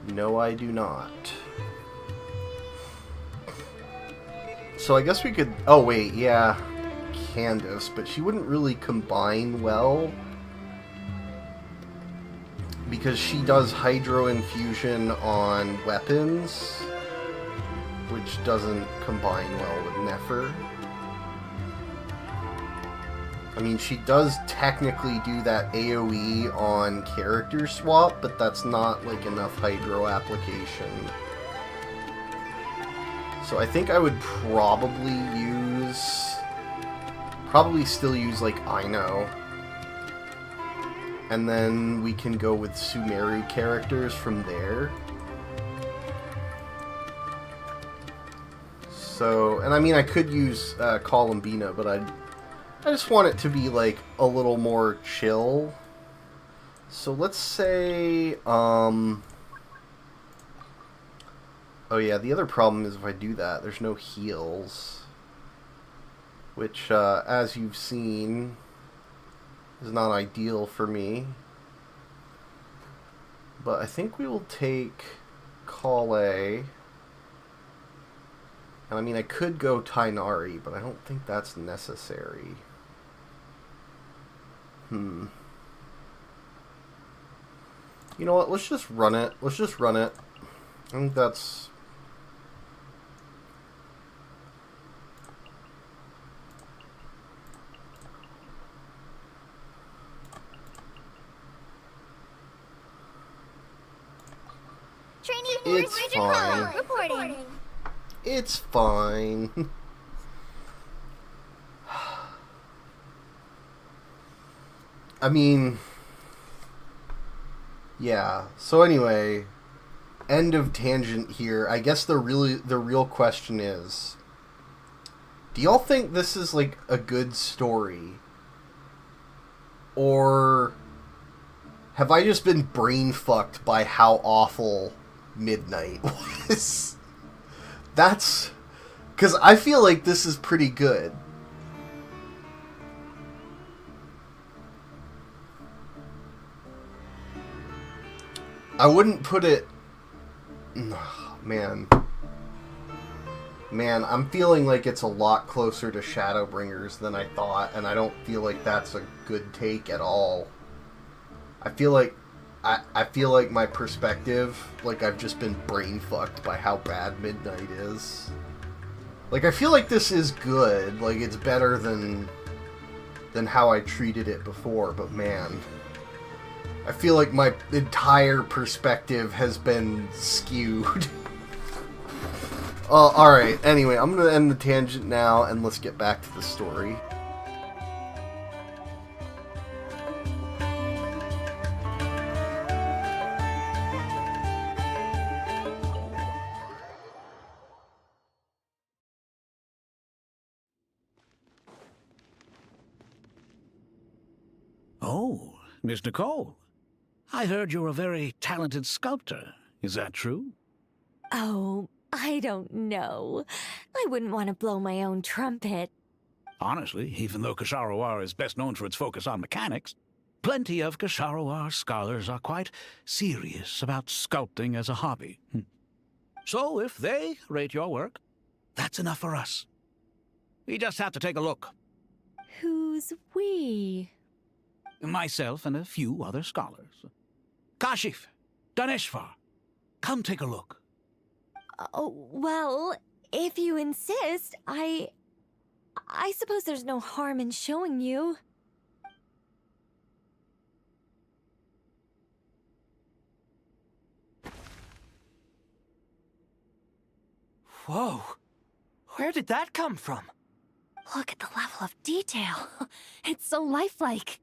No, I do not. So I guess we could... Oh, wait, yeah. Candace, but she wouldn't really combine well. Because she does Hydro Infusion on weapons, which doesn't combine well with Nefer. I mean, she does technically do that AoE on character swap, but that's not like enough Hydro application. So I think I would probably still use like Ino. And then we can go with Sumeru characters from there. So, and I mean, I could use Columbina, but I just want it to be like a little more chill. So let's say, oh yeah, the other problem is if I do that, there's no heals. Which, as you've seen, is not ideal for me. But I think we will take Kale. And I mean, I could go Tainari, but I don't think that's necessary. You know what? Let's just run it. Let's just run it. I think that's... Trainee Force Ranger Cole reporting. It's fine. I mean... Yeah. So anyway, end of tangent here. I guess the real question is, do y'all think this is like a good story? Or have I just been brain fucked by how awful Midnight was? That's... Because I feel like this is pretty good. I wouldn't put it... Man, I'm feeling like it's a lot closer to Shadowbringers than I thought, and I don't feel like that's a good take at all. I feel like my perspective, like I've just been brain fucked by how bad Midnight is. Like, I feel like this is good, like it's better than how I treated it before, but man, I feel like my entire perspective has been skewed. Alright, anyway, I'm gonna end the tangent now, and let's get back to the story. Oh, Miss Nicole. I heard you're a very talented sculptor. Is that true? Oh, I don't know. I wouldn't want to blow my own trumpet. Honestly, even though Kasharawar is best known for its focus on mechanics, plenty of Kasharawar scholars are quite serious about sculpting as a hobby. So if they rate your work, that's enough for us. We just have to take a look. Who's we? Myself and a few other scholars. Kashif, Daneshvar, come take a look. Oh, well, if you insist, I suppose there's no harm in showing you. Whoa. Where did that come from? Look at the level of detail. It's so lifelike.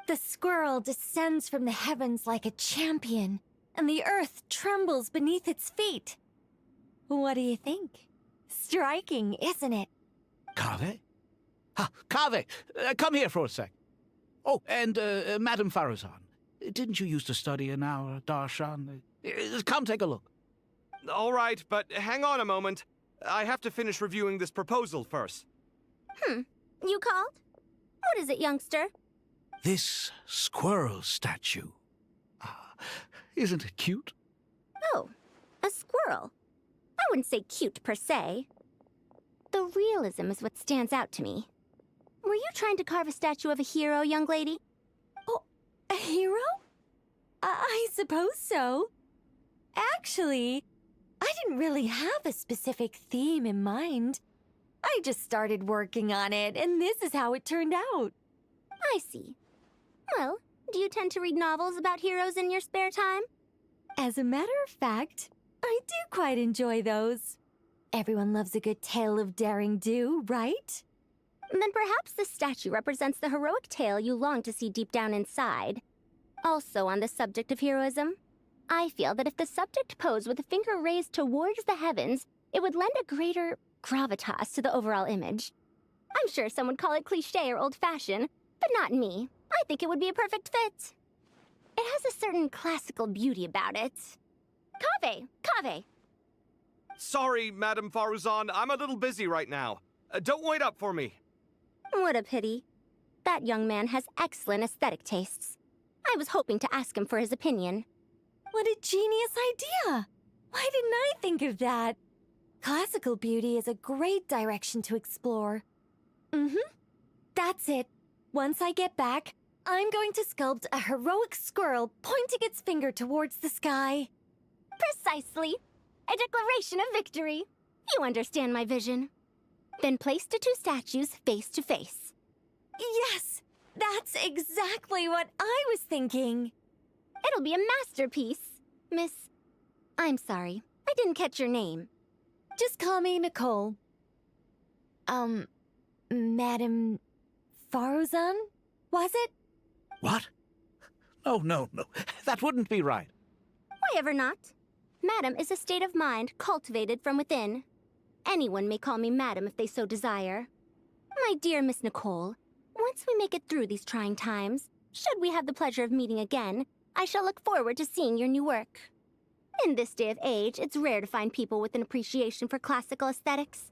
The squirrel descends from the heavens like a champion, and the earth trembles beneath its feet. What do you think? Striking, isn't it? Kaveh? Kaveh, come here for a sec. Oh, and Madame Faruzan, didn't you used to study in our darshan? Come take a look. All right, but hang on a moment. I have to finish reviewing this proposal first. You called? What is it, youngster? This squirrel statue. Isn't it cute? Oh, a squirrel. I wouldn't say cute per se. The realism is what stands out to me. Were you trying to carve a statue of a hero, young lady? Oh, a hero? I suppose so. Actually, I didn't really have a specific theme in mind. I just started working on it, and this is how it turned out. I see. Well, do you tend to read novels about heroes in your spare time? As a matter of fact, I do quite enjoy those. Everyone loves a good tale of daring do, right? Then perhaps this statue represents the heroic tale you long to see deep down inside. Also on the subject of heroism, I feel that if the subject posed with a finger raised towards the heavens, it would lend a greater gravitas to the overall image. I'm sure some would call it cliché or old-fashioned, but not me. I think it would be a perfect fit. It has a certain classical beauty about it. Kaveh! Sorry, Madame Faruzan, I'm a little busy right now. Don't wait up for me. What a pity. That young man has excellent aesthetic tastes. I was hoping to ask him for his opinion. What a genius idea! Why didn't I think of that? Classical beauty is a great direction to explore. That's it. Once I get back, I'm going to sculpt a heroic squirrel pointing its finger towards the sky. Precisely. A declaration of victory. You understand my vision. Then place the two statues face to face. Yes! That's exactly what I was thinking. It'll be a masterpiece. Miss... I'm sorry. I didn't catch your name. Just call me Nicole. Madame Faruzan? Was it? What? No. That wouldn't be right. Why ever not? Madam is a state of mind cultivated from within. Anyone may call me Madam if they so desire. My dear Miss Nicole, once we make it through these trying times, should we have the pleasure of meeting again, I shall look forward to seeing your new work. In this day of age, it's rare to find people with an appreciation for classical aesthetics.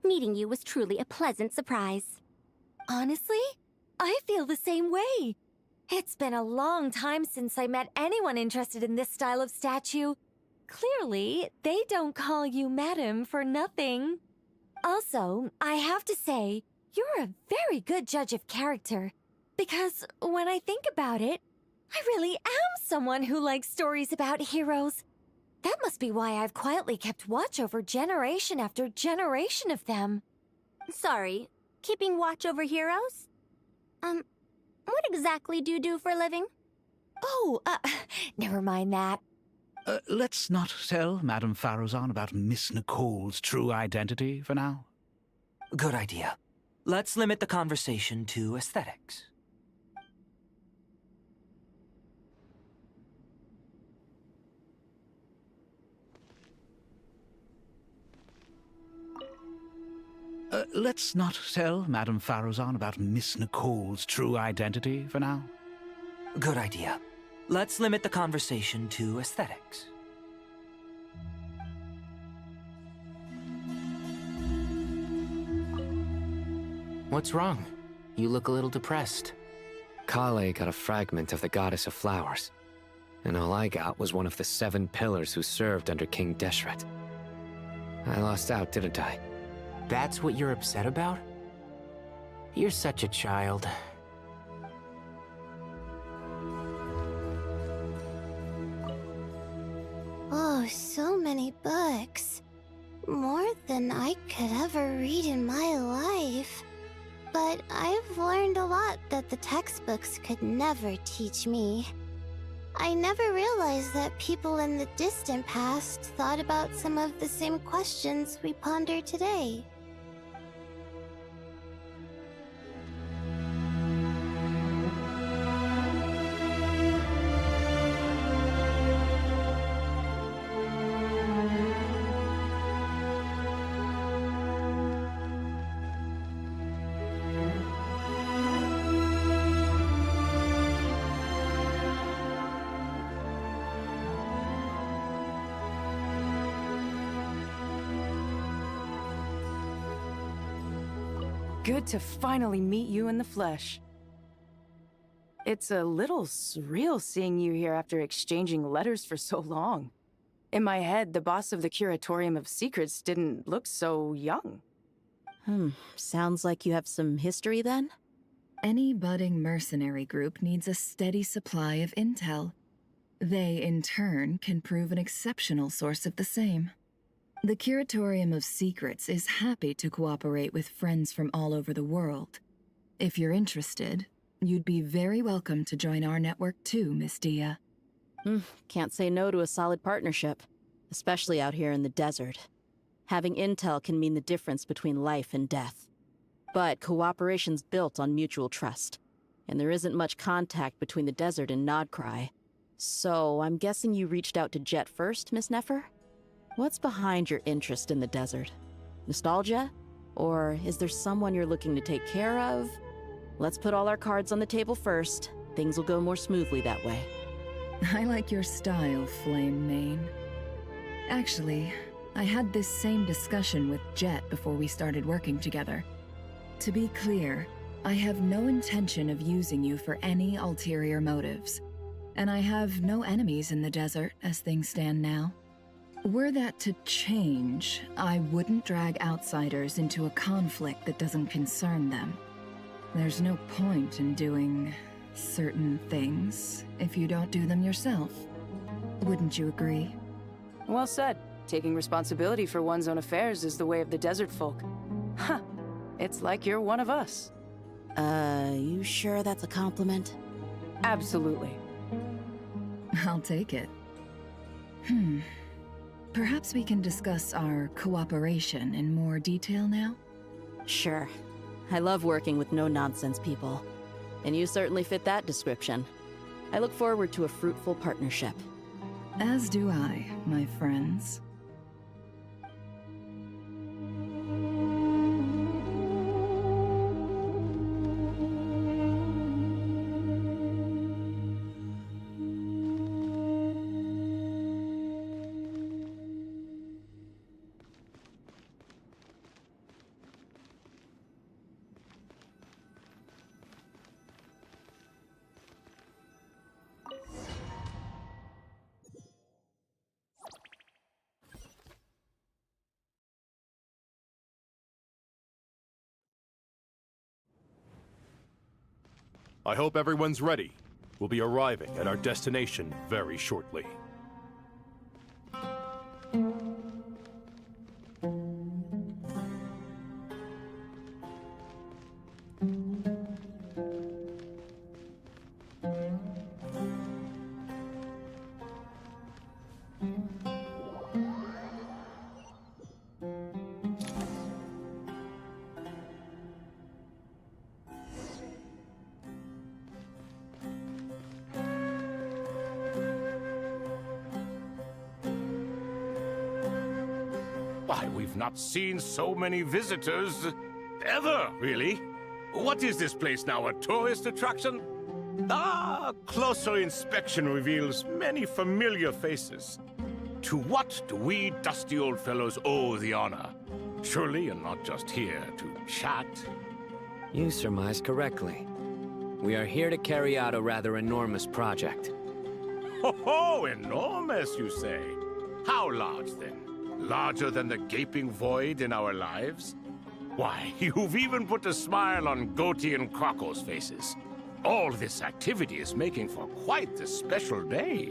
Meeting you was truly a pleasant surprise. Honestly, I feel the same way. It's been a long time since I met anyone interested in this style of statue. Clearly, they don't call you Madam for nothing. Also, I have to say, you're a very good judge of character. Because when I think about it, I really am someone who likes stories about heroes. That must be why I've quietly kept watch over generation after generation of them. Sorry, keeping watch over heroes? What exactly do you do for a living? Oh, never mind that. Let's not tell Madame Faruzan about Miss Nicole's true identity for now. Good idea. Let's limit the conversation to aesthetics. Let's not tell Madame Faruzan about Miss Nicole's true identity for now. Good idea. Let's limit the conversation to aesthetics. What's wrong? You look a little depressed. Kale got a fragment of the Goddess of Flowers, and all I got was one of the 7 pillars who served under King Deshret. I lost out, didn't I? That's what you're upset about? You're such a child. Oh, so many books. More than I could ever read in my life. But I've learned a lot that the textbooks could never teach me. I never realized that people in the distant past thought about some of the same questions we ponder today. Good to finally meet you in the flesh. It's a little surreal seeing you here after exchanging letters for so long. In my head, the boss of the Curatorium of Secrets didn't look so young. Sounds like you have some history then? Any budding mercenary group needs a steady supply of intel. They, in turn, can prove an exceptional source of the same. The Curatorium of Secrets is happy to cooperate with friends from all over the world. If you're interested, you'd be very welcome to join our network too, Miss Dia. Can't say no to a solid partnership, especially out here in the desert. Having intel can mean the difference between life and death. But cooperation's built on mutual trust, and there isn't much contact between the desert and Nodcry. So I'm guessing you reached out to Jet first, Miss Nefer? What's behind your interest in the desert? Nostalgia? Or is there someone you're looking to take care of? Let's put all our cards on the table first. Things will go more smoothly that way. I like your style, Flame Mane. Actually, I had this same discussion with Jet before we started working together. To be clear, I have no intention of using you for any ulterior motives. And I have no enemies in the desert as things stand now. Were that to change, I wouldn't drag outsiders into a conflict that doesn't concern them. There's no point in doing certain things if you don't do them yourself. Wouldn't you agree? Well said. Taking responsibility for one's own affairs is the way of the desert folk. Huh. It's like you're one of us. You sure that's a compliment? Absolutely. I'll take it. Perhaps we can discuss our cooperation in more detail now? Sure. I love working with no-nonsense people. And you certainly fit that description. I look forward to a fruitful partnership. As do I, my friends. I hope everyone's ready. We'll be arriving at our destination very shortly. Why, we've not seen so many visitors ever, really. What is this place now, a tourist attraction? Ah, closer inspection reveals many familiar faces. To what do we dusty old fellows owe the honor? Surely you're not just here to chat. You surmised correctly. We are here to carry out a rather enormous project. Ho-ho, enormous, you say? How large, then? Larger than the gaping void in our lives? Why, you've even put a smile on Goatee and Crocco's faces. All this activity is making for quite the special day.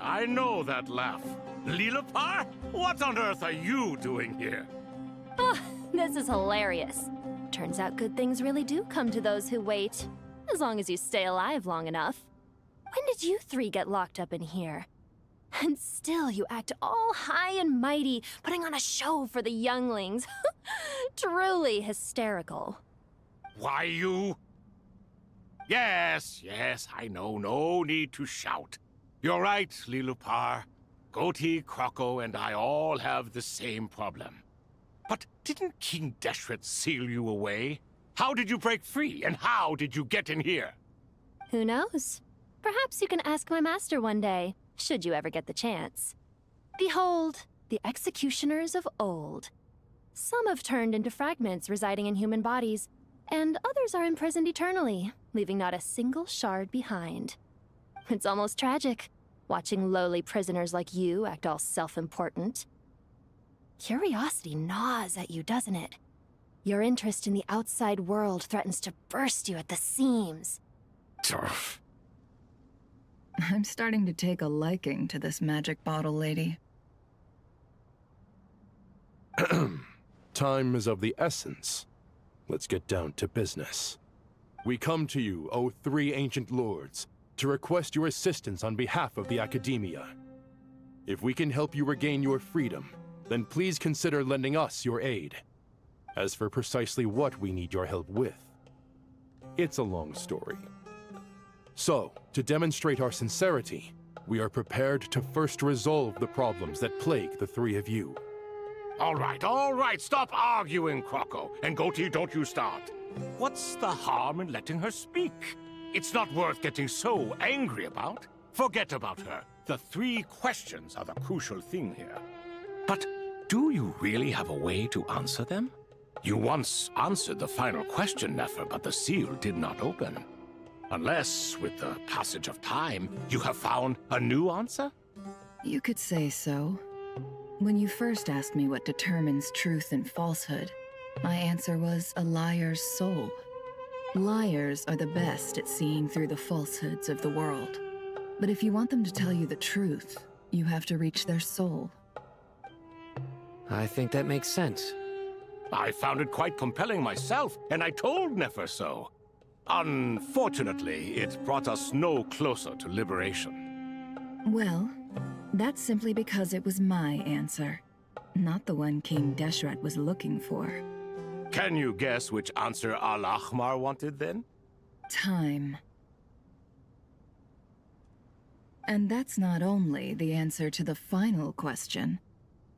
I know that laugh. Lilipar? What on earth are you doing here? Oh, this is hilarious. Turns out good things really do come to those who wait. As long as you stay alive long enough. When did you three get locked up in here? And still you act all high and mighty, putting on a show for the younglings. Truly hysterical. Why, you... Yes, I know. No need to shout. You're right, Lilupar. Goatee, Cocoa, and I all have the same problem. But didn't King Deshret seal you away? How did you break free, and how did you get in here? Who knows? Perhaps you can ask my master one day, should you ever get the chance. Behold, the executioners of old. Some have turned into fragments residing in human bodies, and others are imprisoned eternally, leaving not a single shard behind. It's almost tragic, watching lowly prisoners like you act all self-important. Curiosity gnaws at you, doesn't it? Your interest in the outside world threatens to burst you at the seams. Turf. I'm starting to take a liking to this magic bottle lady. Time is of the essence. Let's get down to business. We come to you, O three ancient lords, to request your assistance on behalf of the Academia. If we can help you regain your freedom, then please consider lending us your aid. As for precisely what we need your help with, it's a long story. So, to demonstrate our sincerity, we are prepared to first resolve the problems that plague the three of you. All right, stop arguing, Cocoa. And Goatee, don't you start. What's the harm in letting her speak? It's not worth getting so angry about. Forget about her. The three questions are the crucial thing here. But do you really have a way to answer them? You once answered the final question, Nefer, but the seal did not open. Unless, with the passage of time, you have found a new answer? You could say so. When you first asked me what determines truth and falsehood, my answer was a liar's soul. Liars are the best at seeing through the falsehoods of the world. But if you want them to tell you the truth, you have to reach their soul. I think that makes sense. I found it quite compelling myself, and I told Nefer so. Unfortunately, it brought us no closer to liberation. Well, that's simply because it was my answer, not the one King Deshret was looking for. Can you guess which answer Al-Ahmar wanted then? Time. And that's not only the answer to the final question,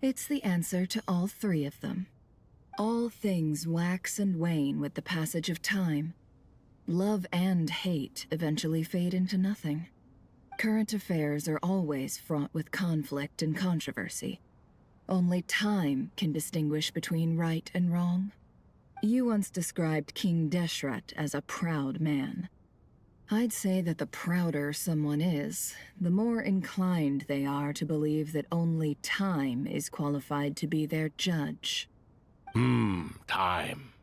it's the answer to all three of them. All things wax and wane with the passage of time. Love and hate eventually fade into nothing. Current affairs are always fraught with conflict and controversy. Only time can distinguish between right and wrong. You once described King Deshret as a proud man. I'd say that the prouder someone is, the more inclined they are to believe that only time is qualified to be their judge. Time.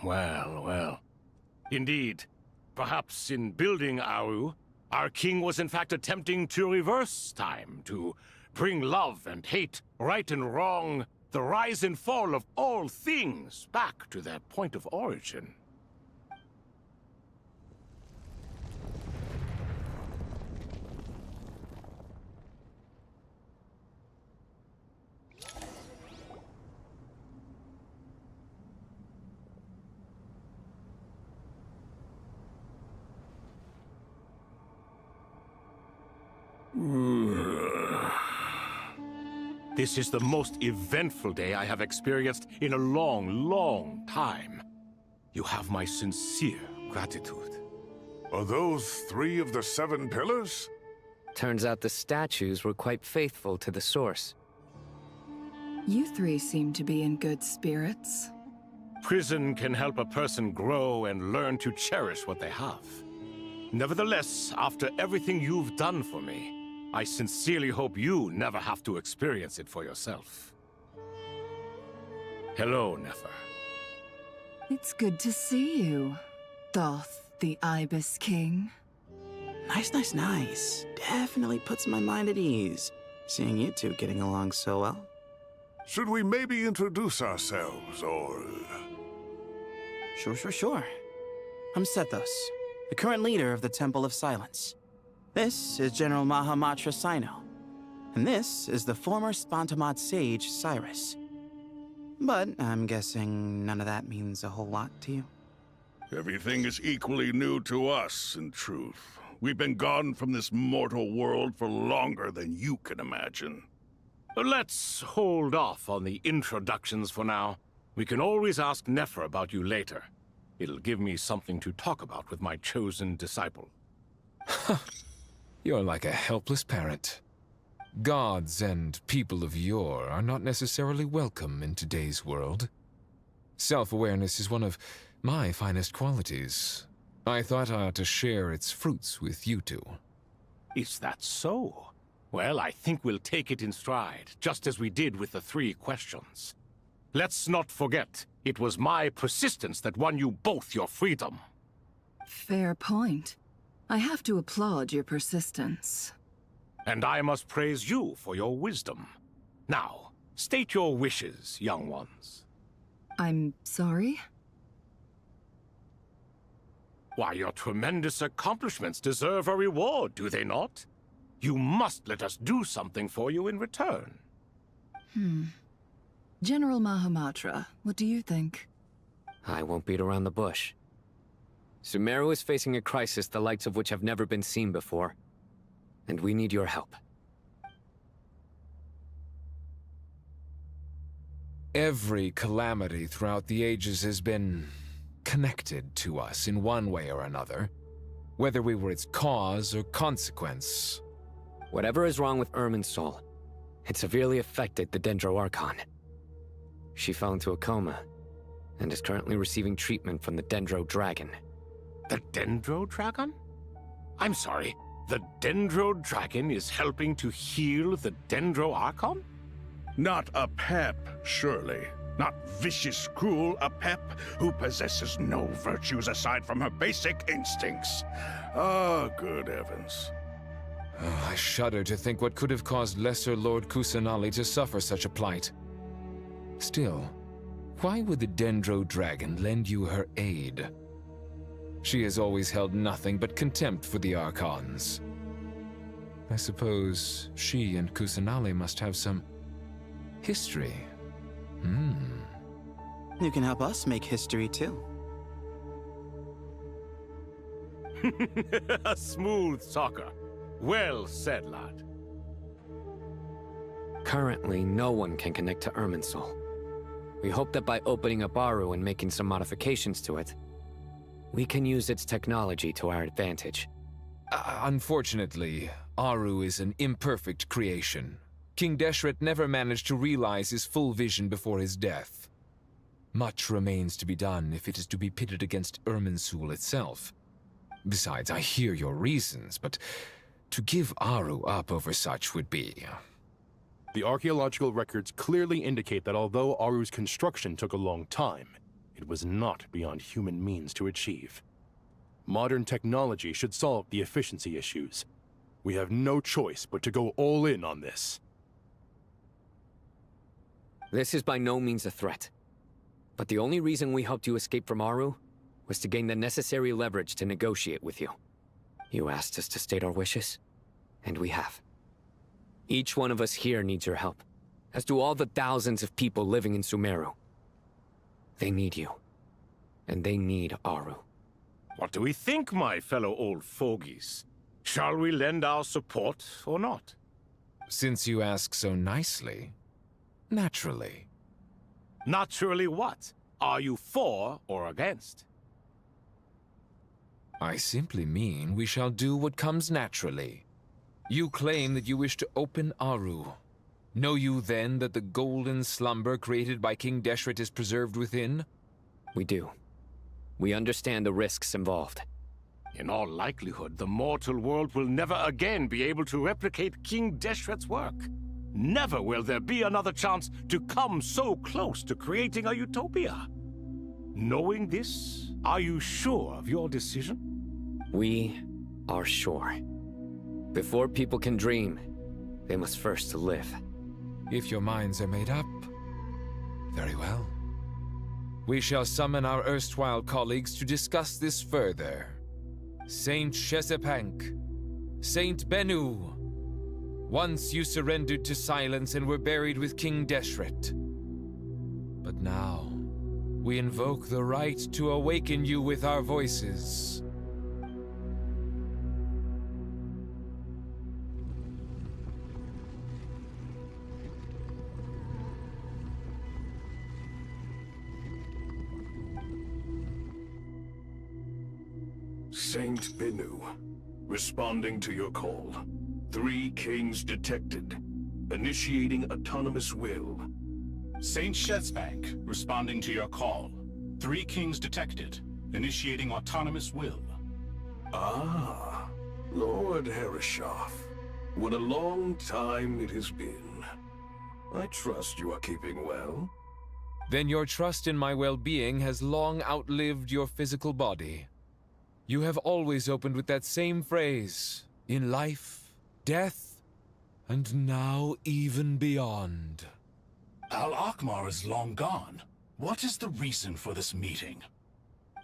Well. Indeed. Perhaps in building Aru, our king was in fact attempting to reverse time, to bring love and hate, right and wrong, the rise and fall of all things back to their point of origin. This is the most eventful day I have experienced in a long time. You have my sincere gratitude. Are those 3 of the 7 pillars? Turns out the statues were quite faithful to the source. You three seem to be in good spirits. Prison can help a person grow and learn to cherish what they have. Nevertheless, after everything you've done for me, I sincerely hope you never have to experience it for yourself. Hello, Nefer. It's good to see you, Thoth the Ibis King. Nice. Definitely puts my mind at ease, seeing you two getting along so well. Should we maybe introduce ourselves, or... Sure. I'm Sethos, the current leader of the Temple of Silence. This is General Mahamatra Sino, and this is the former Spantamad sage, Cyrus. But I'm guessing none of that means a whole lot to you. Everything is equally new to us, in truth. We've been gone from this mortal world for longer than you can imagine. Let's hold off on the introductions for now. We can always ask Nefer about you later. It'll give me something to talk about with my chosen disciple. You're like a helpless parent. Gods and people of yore are not necessarily welcome in today's world. Self-awareness is one of my finest qualities. I thought I ought to share its fruits with you two. Is that so? Well, I think we'll take it in stride, just as we did with the 3 questions. Let's not forget, it was my persistence that won you both your freedom. Fair point. I have to applaud your persistence. And I must praise you for your wisdom. Now, state your wishes, young ones. I'm sorry? Why, your tremendous accomplishments deserve a reward, do they not? You must let us do something for you in return. General Mahamatra, what do you think? I won't beat around the bush. Sumeru is facing a crisis the likes of which have never been seen before. And we need your help. Every calamity throughout the ages has been connected to us in one way or another, whether we were its cause or consequence. Whatever is wrong with Irminsul, it severely affected the Dendro Archon. She fell into a coma, and is currently receiving treatment from the Dendro Dragon. The Dendro Dragon? I'm sorry, the Dendro Dragon is helping to heal the Dendro Archon? Not a pep, surely. Not vicious, cruel, a pep who possesses no virtues aside from her basic instincts. Ah, good heavens. Oh, I shudder to think what could have caused Lesser Lord Kusanali to suffer such a plight. Still, why would the Dendro Dragon lend you her aid? She has always held nothing but contempt for the Archons. I suppose she and Kusanali must have some history. You can help us make history, too. A smooth talker. Well said, lad. Currently, no one can connect to Irminsul. We hope that by opening up Aru and making some modifications to it, we can use its technology to our advantage. Unfortunately, Aru is an imperfect creation. King Deshret never managed to realize his full vision before his death. Much remains to be done if it is to be pitted against Irminsul itself. Besides, I hear your reasons, but to give Aru up over such would be... The archaeological records clearly indicate that although Aru's construction took a long time, it was not beyond human means to achieve. Modern technology should solve the efficiency issues. We have no choice but to go all in on this. This is by no means a threat. But the only reason we helped you escape from Aru was to gain the necessary leverage to negotiate with you. You asked us to state our wishes, and we have. Each one of us here needs your help, as do all the thousands of people living in Sumeru. They need you, and they need Aru. What do we think, my fellow old fogies? Shall we lend our support or not? Since you ask so nicely, naturally. Naturally what? Are you for or against? I simply mean we shall do what comes naturally. You claim that you wish to open Aru. Know you then that the golden slumber created by King Deshret is preserved within? We do. We understand the risks involved. In all likelihood, the mortal world will never again be able to replicate King Deshret's work. Never will there be another chance to come so close to creating a utopia. Knowing this, are you sure of your decision? We are sure. Before people can dream, they must first live. If your minds are made up, Very well. We shall summon our erstwhile colleagues to discuss this further. Saint Chesapank, Saint Bennu, once you surrendered to silence and were buried with King Deshret. But now, we invoke the right to awaken you with our voices. Saint Bennu, responding to your call. 3 kings detected. Initiating autonomous will. Saint Shezbank, responding to your call. 3 kings detected. Initiating autonomous will. Ah, Lord Herreshoff. What a long time it has been. I trust you are keeping well. Then your trust in my well-being has long outlived your physical body. You have always opened with that same phrase, in life, death, and now even beyond. Al-Akmar is long gone. What is the reason for this meeting?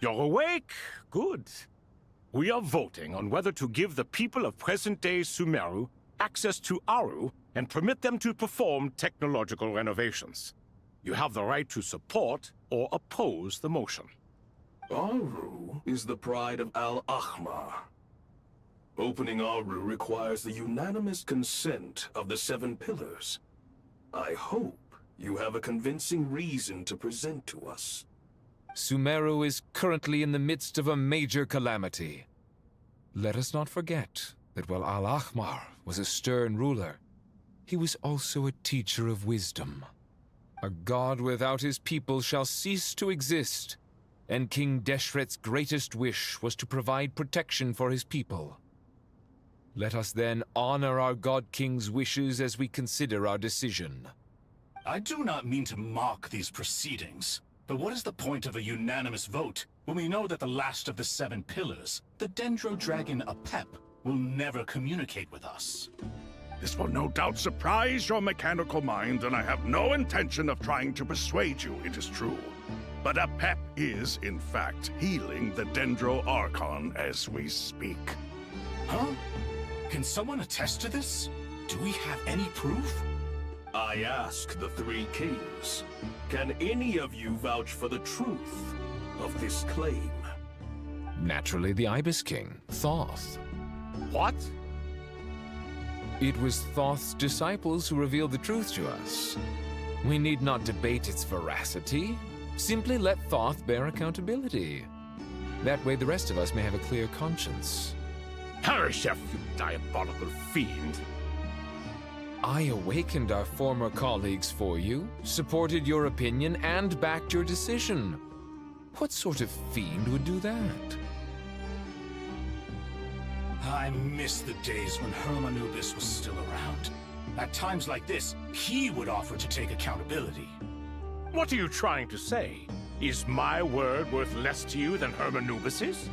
You're awake? Good. We are voting on whether to give the people of present-day Sumeru access to Aru and permit them to perform technological renovations. You have the right to support or oppose the motion. Aru is the pride of Al-Ahmar. Opening Aru requires the unanimous consent of the 7 pillars. I hope you have a convincing reason to present to us. Sumeru is currently in the midst of a major calamity. Let us not forget that while Al-Ahmar was a stern ruler, he was also a teacher of wisdom. A god without his people shall cease to exist, and King Deshret's greatest wish was to provide protection for his people. Let us then honor our God King's wishes as we consider our decision. I do not mean to mock these proceedings, but what is the point of a unanimous vote when we know that the last of the 7 pillars, the Dendro Dragon Apep, will never communicate with us? This will no doubt surprise your mechanical mind, and I have no intention of trying to persuade you it is true. But Apep is, in fact, healing the Dendro Archon as we speak. Huh? Can someone attest to this? Do we have any proof? I ask the 3 kings, can any of you vouch for the truth of this claim? Naturally, the Ibis King, Thoth. What? It was Thoth's disciples who revealed the truth to us. We need not debate its veracity. Simply let Thoth bear accountability. That way the rest of us may have a clear conscience. Herreshoff, you diabolical fiend! I awakened our former colleagues for you, supported your opinion, and backed your decision. What sort of fiend would do that? I miss the days when Hermanubis was still around. At times like this, he would offer to take accountability. What are you trying to say? Is my word worth less to you than Hermanubis's?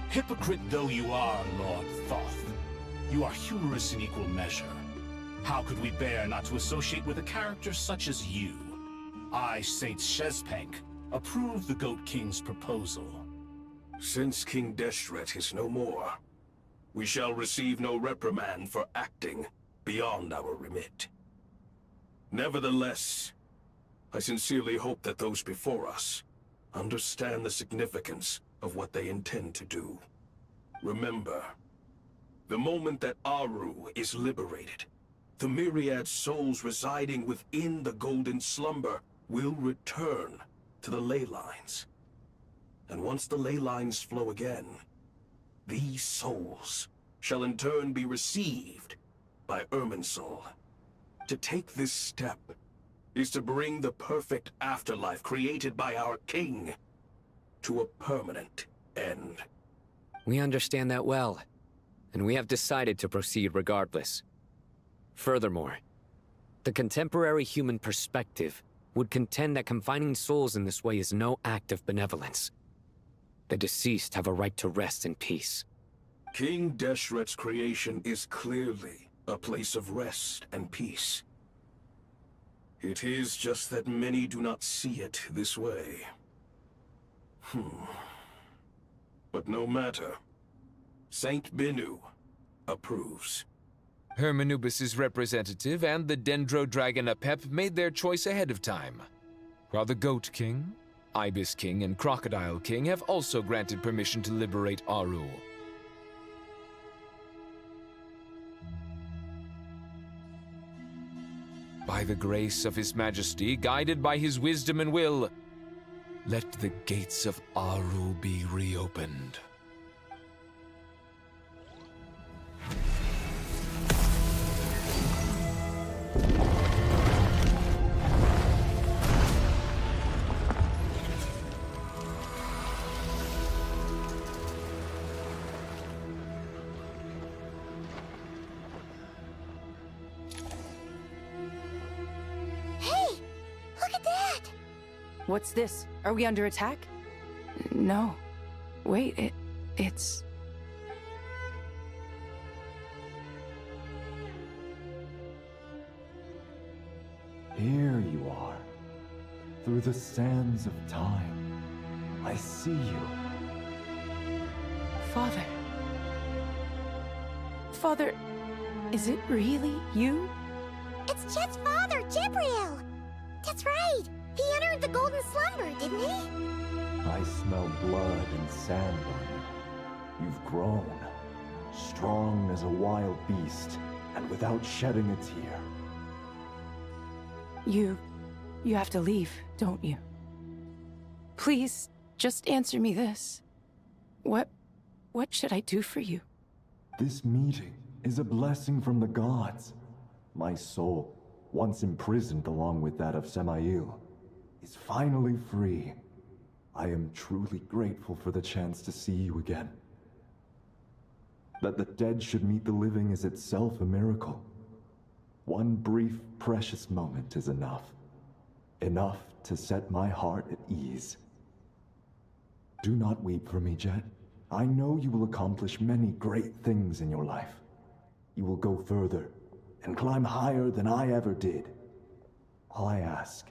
Hypocrite though you are, Lord Thoth, you are humorous in equal measure. How could we bear not to associate with a character such as you? I, Saint Shezpank, approve the Goat King's proposal. Since King Deshret is no more, we shall receive no reprimand for acting beyond our remit. Nevertheless, I sincerely hope that those before us understand the significance of what they intend to do. Remember, the moment that Aru is liberated, the myriad souls residing within the Golden Slumber will return to the ley lines. And once the ley lines flow again, these souls shall in turn be received by Irminsul. To take this step is to bring the perfect afterlife created by our king to a permanent end. We understand that well, and we have decided to proceed regardless. Furthermore, the contemporary human perspective would contend that confining souls in this way is no act of benevolence. The deceased have a right to rest in peace. King Deshret's creation is clearly a place of rest and peace. It is just that many do not see it this way. But no matter. Saint Benu approves. Hermanubis' representative and the Dendro Dragon Apep made their choice ahead of time, while the Goat King, Ibis King, and Crocodile King have also granted permission to liberate Aru. By the grace of His Majesty, guided by his wisdom and will, let the gates of Aru be reopened. What's this? Are we under attack? No. Wait, it's... Here you are. Through the sands of time. I see you. Father. Father, is it really you? It's Jet's father, Jibril! That's right! He entered the Golden Slumber, didn't he? I smell blood and sand on you. You've grown. Strong as a wild beast, and without shedding a tear. You have to leave, don't you? Please, just answer me this. What should I do for you? This meeting is a blessing from the gods. My soul, once imprisoned along with that of Semail, is finally free. I am truly grateful for the chance to see you again. That the dead should meet the living is itself a miracle. One brief, precious moment is enough. Enough to set my heart at ease. Do not weep for me, Jet. I know you will accomplish many great things in your life. You will go further and climb higher than I ever did. All I ask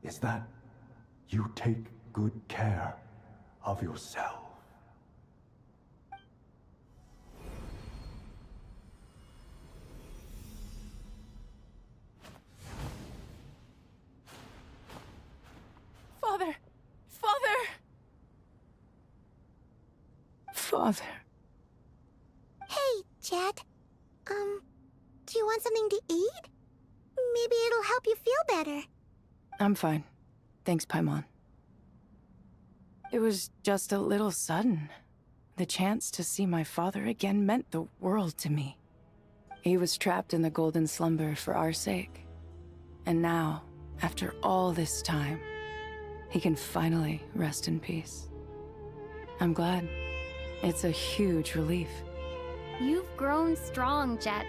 is that you take good care of yourself. Father! Father! Father. Hey, Jet. Do you want something to eat? Maybe it'll help you feel better. I'm fine. Thanks, Paimon. It was just a little sudden. The chance to see my father again meant the world to me. He was trapped in the Golden Slumber for our sake. And now, after all this time, he can finally rest in peace. I'm glad. It's a huge relief. You've grown strong, Jet.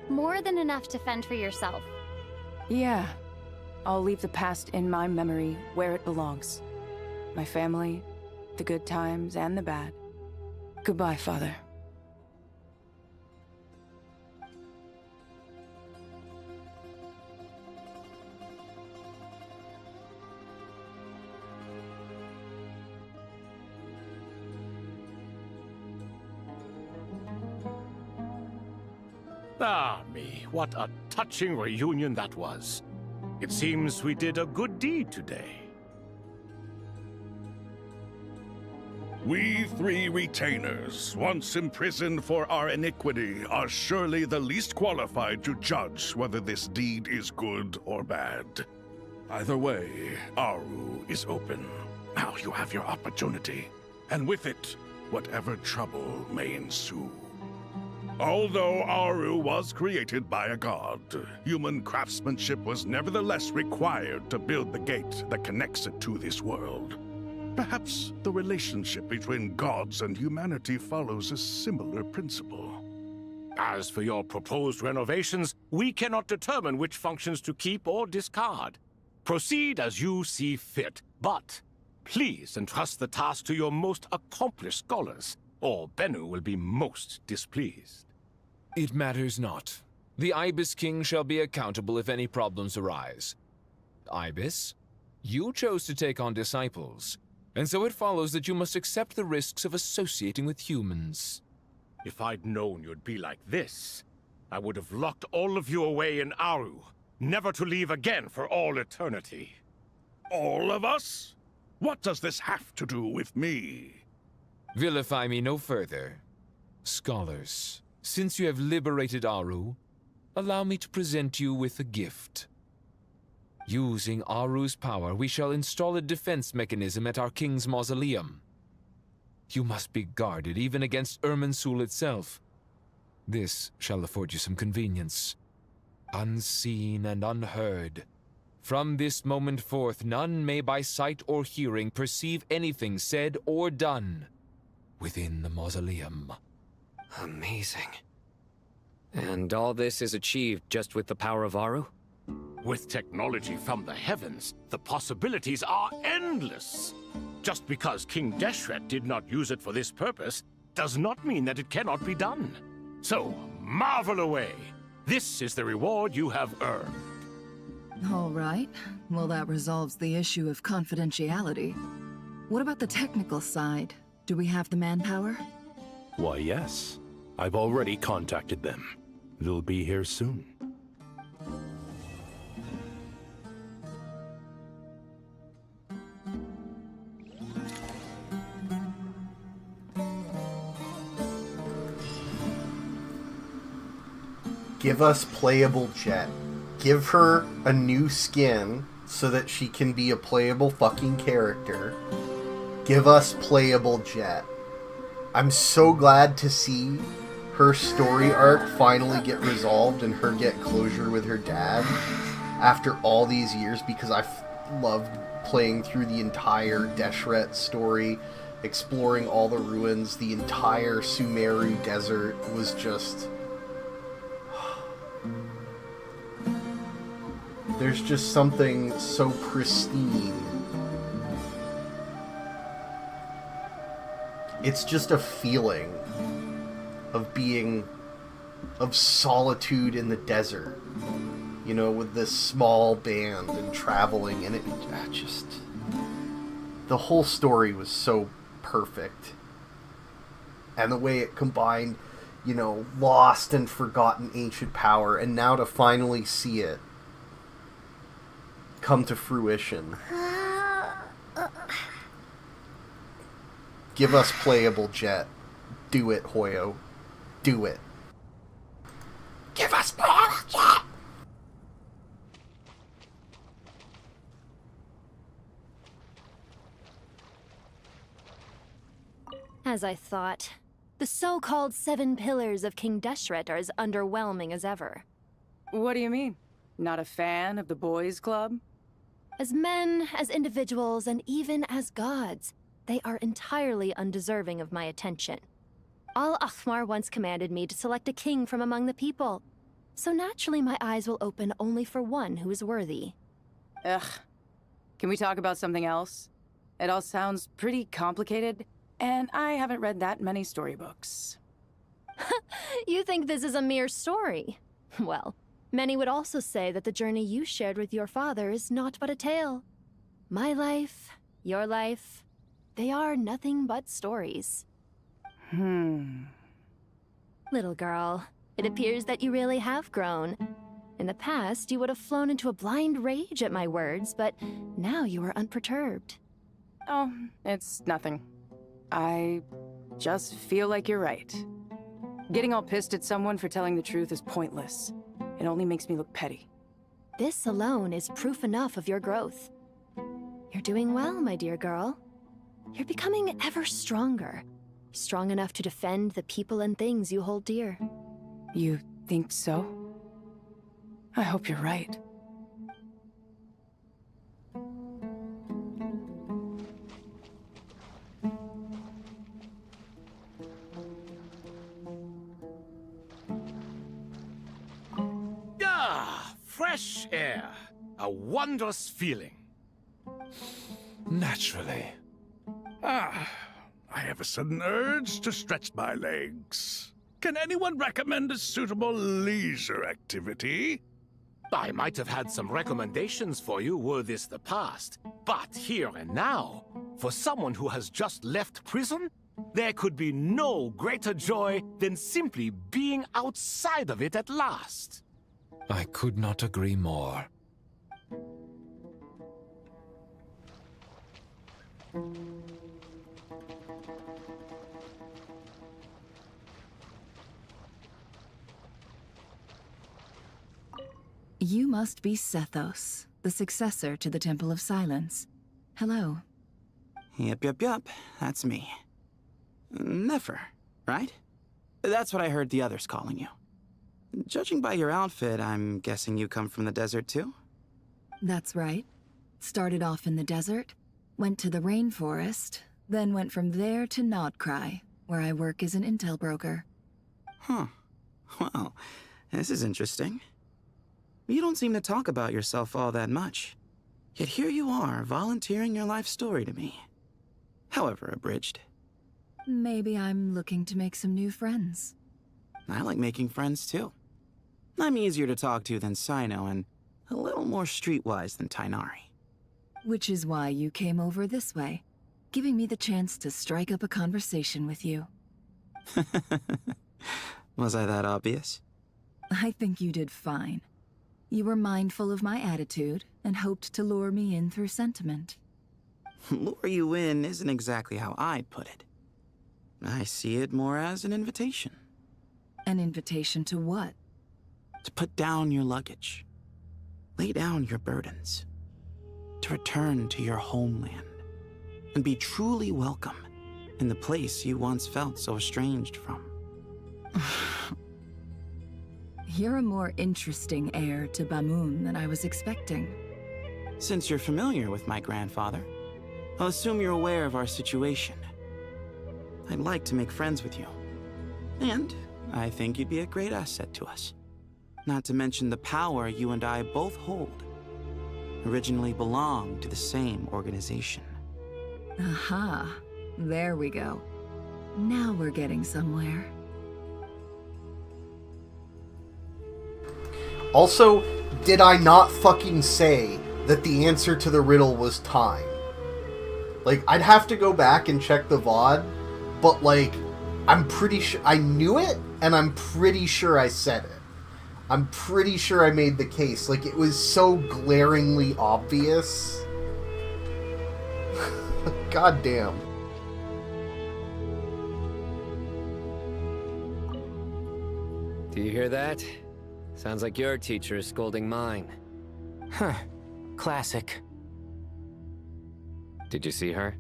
More than enough to fend for yourself. Yeah. I'll leave the past in my memory where it belongs. My family, the good times and the bad. Goodbye, Father. Ah, me, what a touching reunion that was. It seems we did a good deed today. We three retainers, once imprisoned for our iniquity, are surely the least qualified to judge whether this deed is good or bad. Either way, Aru is open. Now you have your opportunity, and with it, whatever trouble may ensue. Although Aru was created by a god, human craftsmanship was nevertheless required to build the gate that connects it to this world. Perhaps the relationship between gods and humanity follows a similar principle. As for your proposed renovations, we cannot determine which functions to keep or discard. Proceed as you see fit, but please entrust the task to your most accomplished scholars, or Benu will be most displeased. It matters not. The Ibis King shall be accountable if any problems arise. Ibis, you chose to take on disciples, and so it follows that you must accept the risks of associating with humans. If I'd known you'd be like this, I would have locked all of you away in Aru, never to leave again for all eternity. All of us? What does this have to do with me? Vilify me no further. Scholars, since you have liberated Aru, allow me to present you with a gift. Using Aru's power, we shall install a defense mechanism at our king's mausoleum. You must be guarded even against Irminsul itself. This shall afford you some convenience. Unseen and unheard. From this moment forth, none may by sight or hearing perceive anything said or done within the mausoleum. Amazing. And all this is achieved just with the power of Aru? With technology from the heavens, the possibilities are endless. Just because King Deshret did not use it for this purpose does not mean that it cannot be done. So, marvel away. This is the reward you have earned. All right. Well, that resolves the issue of confidentiality. What about the technical side? Do we have the manpower? Why, yes. I've already contacted them. They'll be here soon. Give us playable Jet. Give her a new skin so that she can be a playable fucking character. Give us playable Jet. I'm so glad to see her story arc finally get resolved and her get closure with her dad after all these years, because I've loved playing through the entire Deshret story, exploring all the ruins. The entire Sumeru desert was just... There's just something so pristine. It's just a feeling of being... of solitude in the desert. You know, with this small band and traveling, and it just... The whole story was so perfect. And the way it combined, you know, lost and forgotten ancient power, and now to finally see it come to fruition. Give us playable Jet. Do it, Hoyo. Do it. Give us playable Jet! As I thought, the so-called 7 pillars of King Deshret are as underwhelming as ever. What do you mean? Not a fan of the boys' club? As men, as individuals, and even as gods, they are entirely undeserving of my attention. Al-Ahmar once commanded me to select a king from among the people, so naturally my eyes will open only for one who is worthy. Ugh. Can we talk about something else? It all sounds pretty complicated, and I haven't read that many storybooks. You think this is a mere story? Well, many would also say that the journey you shared with your father is not but a tale. My life, your life, they are nothing but stories. Little girl, it appears that you really have grown. In the past, you would have flown into a blind rage at my words, but now you are unperturbed. Oh, it's nothing. I just feel like you're right. Getting all pissed at someone for telling the truth is pointless. It only makes me look petty. This alone is proof enough of your growth. You're doing well, my dear girl. You're becoming ever stronger. Strong enough to defend the people and things you hold dear. You think so? I hope you're right. Ah, fresh air. A wondrous feeling. Naturally. I have a sudden urge to stretch my legs. Can anyone recommend a suitable leisure activity? I might have had some recommendations for you were this the past, but here and now, for someone who has just left prison, there could be no greater joy than simply being outside of it at last. I could not agree more. You must be Sethos, the successor to the Temple of Silence. Hello. Yep, that's me. Nefer, right? That's what I heard the others calling you. Judging by your outfit, I'm guessing you come from the desert too? That's right. Started off in the desert, went to the rainforest, then went from there to Nodcry, where I work as an intel broker. Huh. Well, this is interesting. You don't seem to talk about yourself all that much. Yet here you are, volunteering your life story to me. However abridged. Maybe I'm looking to make some new friends. I like making friends too. I'm easier to talk to than Sino and a little more streetwise than Tainari. Which is why you came over this way, giving me the chance to strike up a conversation with you. Was I that obvious? I think you did fine. You were mindful of my attitude and hoped to lure me in through sentiment. Lure you in isn't exactly how I'd put it. I see it more as an invitation. An invitation to what? To put down your luggage. Lay down your burdens. To return to your homeland. And be truly welcome in the place you once felt so estranged from. You're a more interesting heir to Bamun than I was expecting. Since you're familiar with my grandfather, I'll assume you're aware of our situation. I'd like to make friends with you. And I think you'd be a great asset to us. Not to mention the power you and I both hold. Originally belonged to the same organization. Aha, there we go. Now we're getting somewhere. Also, did I not fucking say that the answer to the riddle was time? Like, I'd have to go back and check the VOD, but, like, I'm pretty sure I knew it, and I'm pretty sure I said it. I'm pretty sure I made the case. Like, it was so glaringly obvious. God damn. Do you hear that? Sounds like your teacher is scolding mine. Huh. Classic. Did you see her?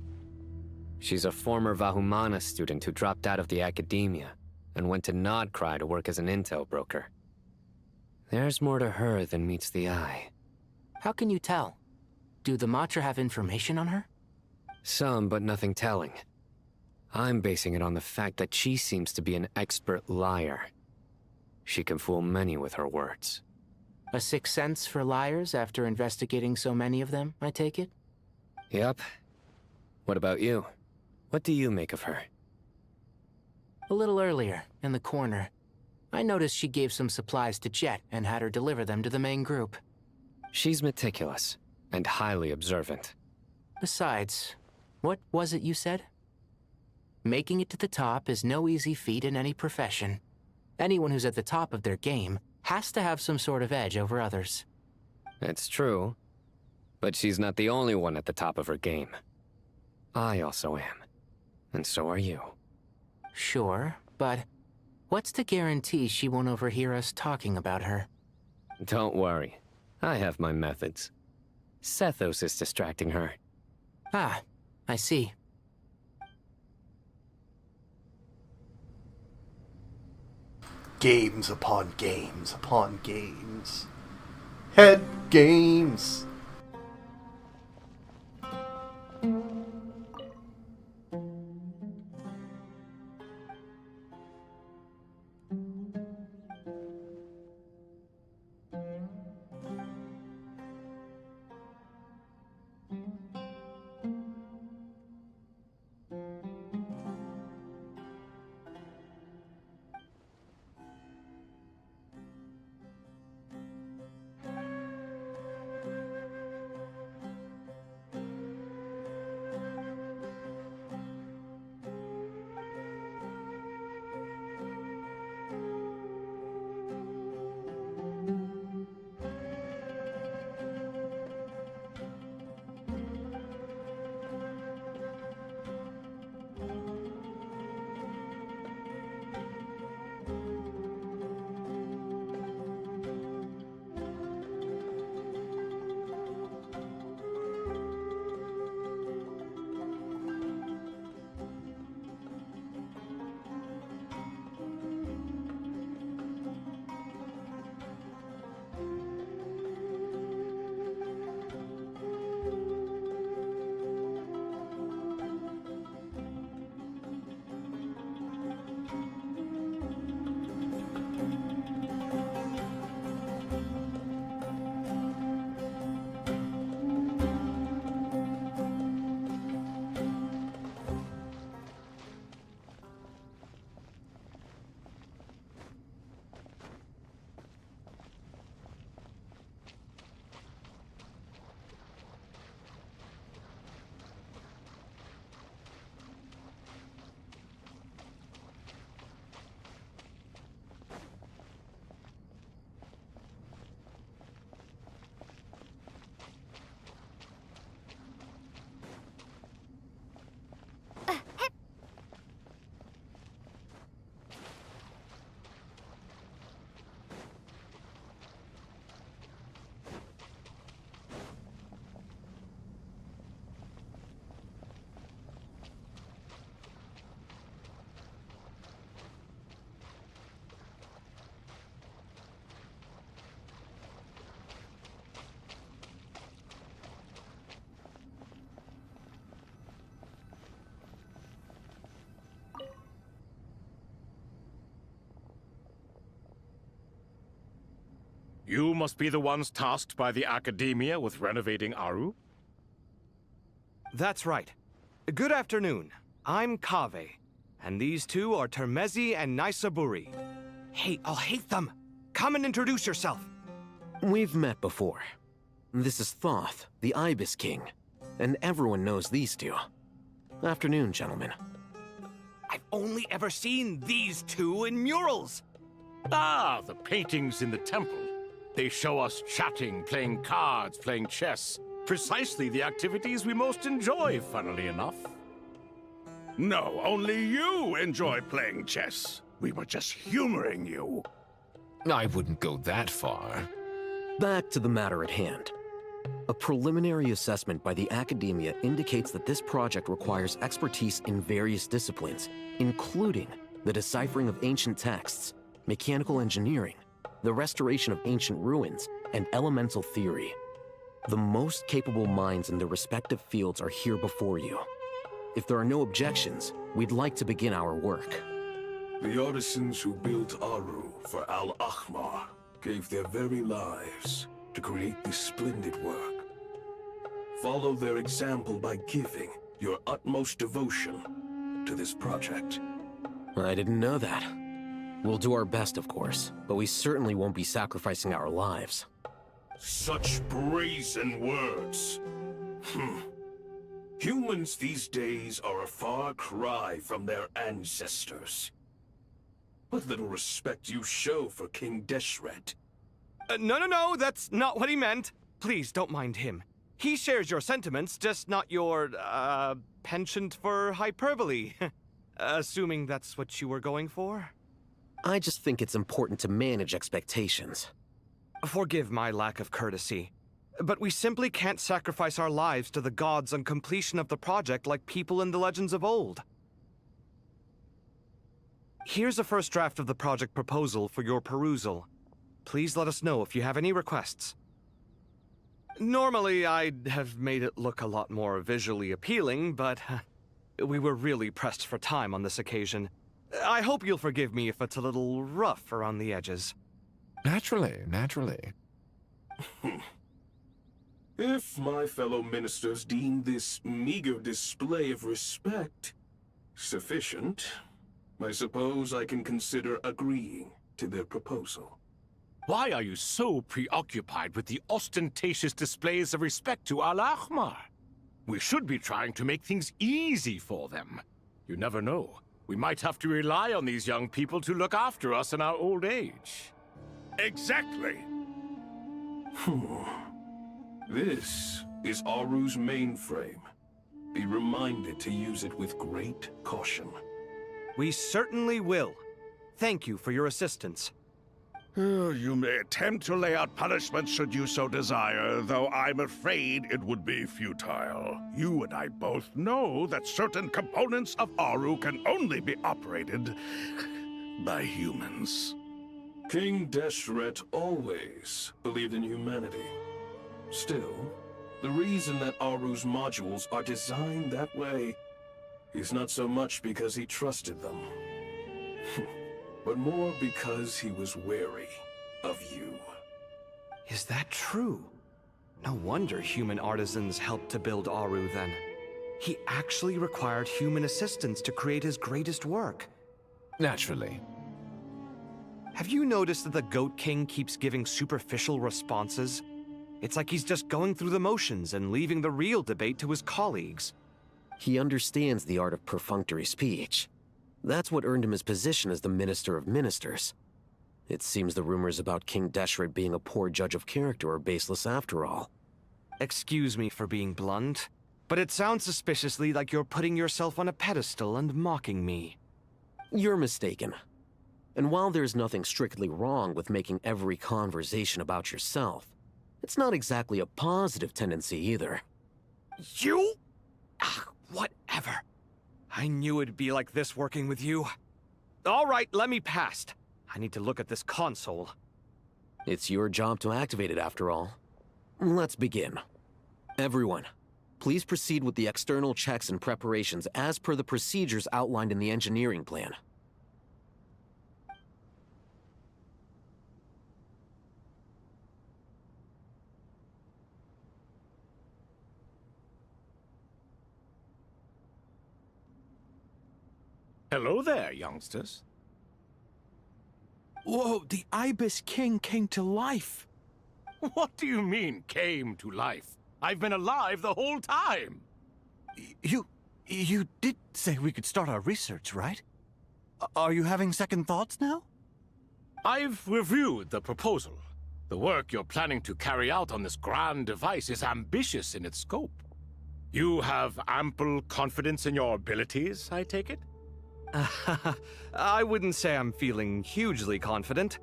She's a former Vahumana student who dropped out of the academia and went to Nodcry to work as an intel broker. There's more to her than meets the eye. How can you tell? Do the Matra have information on her? Some, but nothing telling. I'm basing it on the fact that she seems to be an expert liar. She can fool many with her words. A sixth sense for liars after investigating so many of them, I take it? Yep. What about you? What do you make of her? A little earlier, in the corner, I noticed she gave some supplies to Jet and had her deliver them to the main group. She's meticulous and highly observant. Besides, what was it you said? Making it to the top is no easy feat in any profession. Anyone who's at the top of their game has to have some sort of edge over others. It's true, but she's not the only one at the top of her game. I also am, and so are you. Sure, but what's to guarantee she won't overhear us talking about her? Don't worry, I have my methods. Sethos is distracting her. Ah, I see. Games upon games upon games. Head games. You must be the ones tasked by the Academia with renovating Aru? That's right. Good afternoon. I'm Kaveh, and these two are Termezi and Naisaburi. Hey, I'll hate them! Come and introduce yourself! We've met before. This is Thoth, the Ibis King, and everyone knows these two. Afternoon, gentlemen. I've only ever seen these two in murals! Ah, the paintings in the temple. They show us chatting, playing cards, playing chess. Precisely the activities we most enjoy, funnily enough. No, only you enjoy playing chess. We were just humoring you. I wouldn't go that far. Back to the matter at hand. A preliminary assessment by the Academia indicates that this project requires expertise in various disciplines, including the deciphering of ancient texts, mechanical engineering, the restoration of ancient ruins, and elemental theory. The most capable minds in their respective fields are here before you. If there are no objections, we'd like to begin our work. The artisans who built Aru for Al-Ahmar gave their very lives to create this splendid work. Follow their example by giving your utmost devotion to this project. I didn't know that. We'll do our best, of course, but we certainly won't be sacrificing our lives. Such brazen words. Humans these days are a far cry from their ancestors. What little respect you show for King Deshret. No, that's not what he meant. Please, don't mind him. He shares your sentiments, just not your, penchant for hyperbole. Assuming that's what you were going for? I just think it's important to manage expectations. Forgive my lack of courtesy, but we simply can't sacrifice our lives to the gods on completion of the project like people in the legends of old. Here's a first draft of the project proposal for your perusal. Please let us know if you have any requests. Normally, I'd have made it look a lot more visually appealing, but we were really pressed for time on this occasion. I hope you'll forgive me if it's a little rough around the edges. Naturally. If my fellow ministers deem this meager display of respect sufficient, I suppose I can consider agreeing to their proposal. Why are you so preoccupied with the ostentatious displays of respect to Al-Ahmar? We should be trying to make things easy for them. You never know. We might have to rely on these young people to look after us in our old age. Exactly. This is Aru's mainframe. Be reminded to use it with great caution. We certainly will. Thank you for your assistance. You may attempt to lay out punishment should you so desire, though I'm afraid it would be futile. You and I both know that certain components of Aru can only be operated by humans. King Deshret always believed in humanity. Still, the reason that Aru's modules are designed that way is not so much because he trusted them, but more because he was wary of you. Is that true? No wonder human artisans helped to build Aru then. He actually required human assistance to create his greatest work. Naturally. Have you noticed that the Goat King keeps giving superficial responses? It's like he's just going through the motions and leaving the real debate to his colleagues. He understands the art of perfunctory speech. That's what earned him his position as the Minister of Ministers. It seems the rumors about King Deshret being a poor judge of character are baseless after all. Excuse me for being blunt, but it sounds suspiciously like you're putting yourself on a pedestal and mocking me. You're mistaken. And while there's nothing strictly wrong with making every conversation about yourself, it's not exactly a positive tendency either. You? Whatever. I knew it'd be like this working with you. All right, let me past. I need to look at this console. It's your job to activate it after all. Let's begin. Everyone, please proceed with the external checks and preparations as per the procedures outlined in the engineering plan. Hello there, youngsters. Whoa, the Ibis King came to life. What do you mean, came to life? I've been alive the whole time. You did say we could start our research, right? Are you having second thoughts now? I've reviewed the proposal. The work you're planning to carry out on this grand device is ambitious in its scope. You have ample confidence in your abilities, I take it? I wouldn't say I'm feeling hugely confident,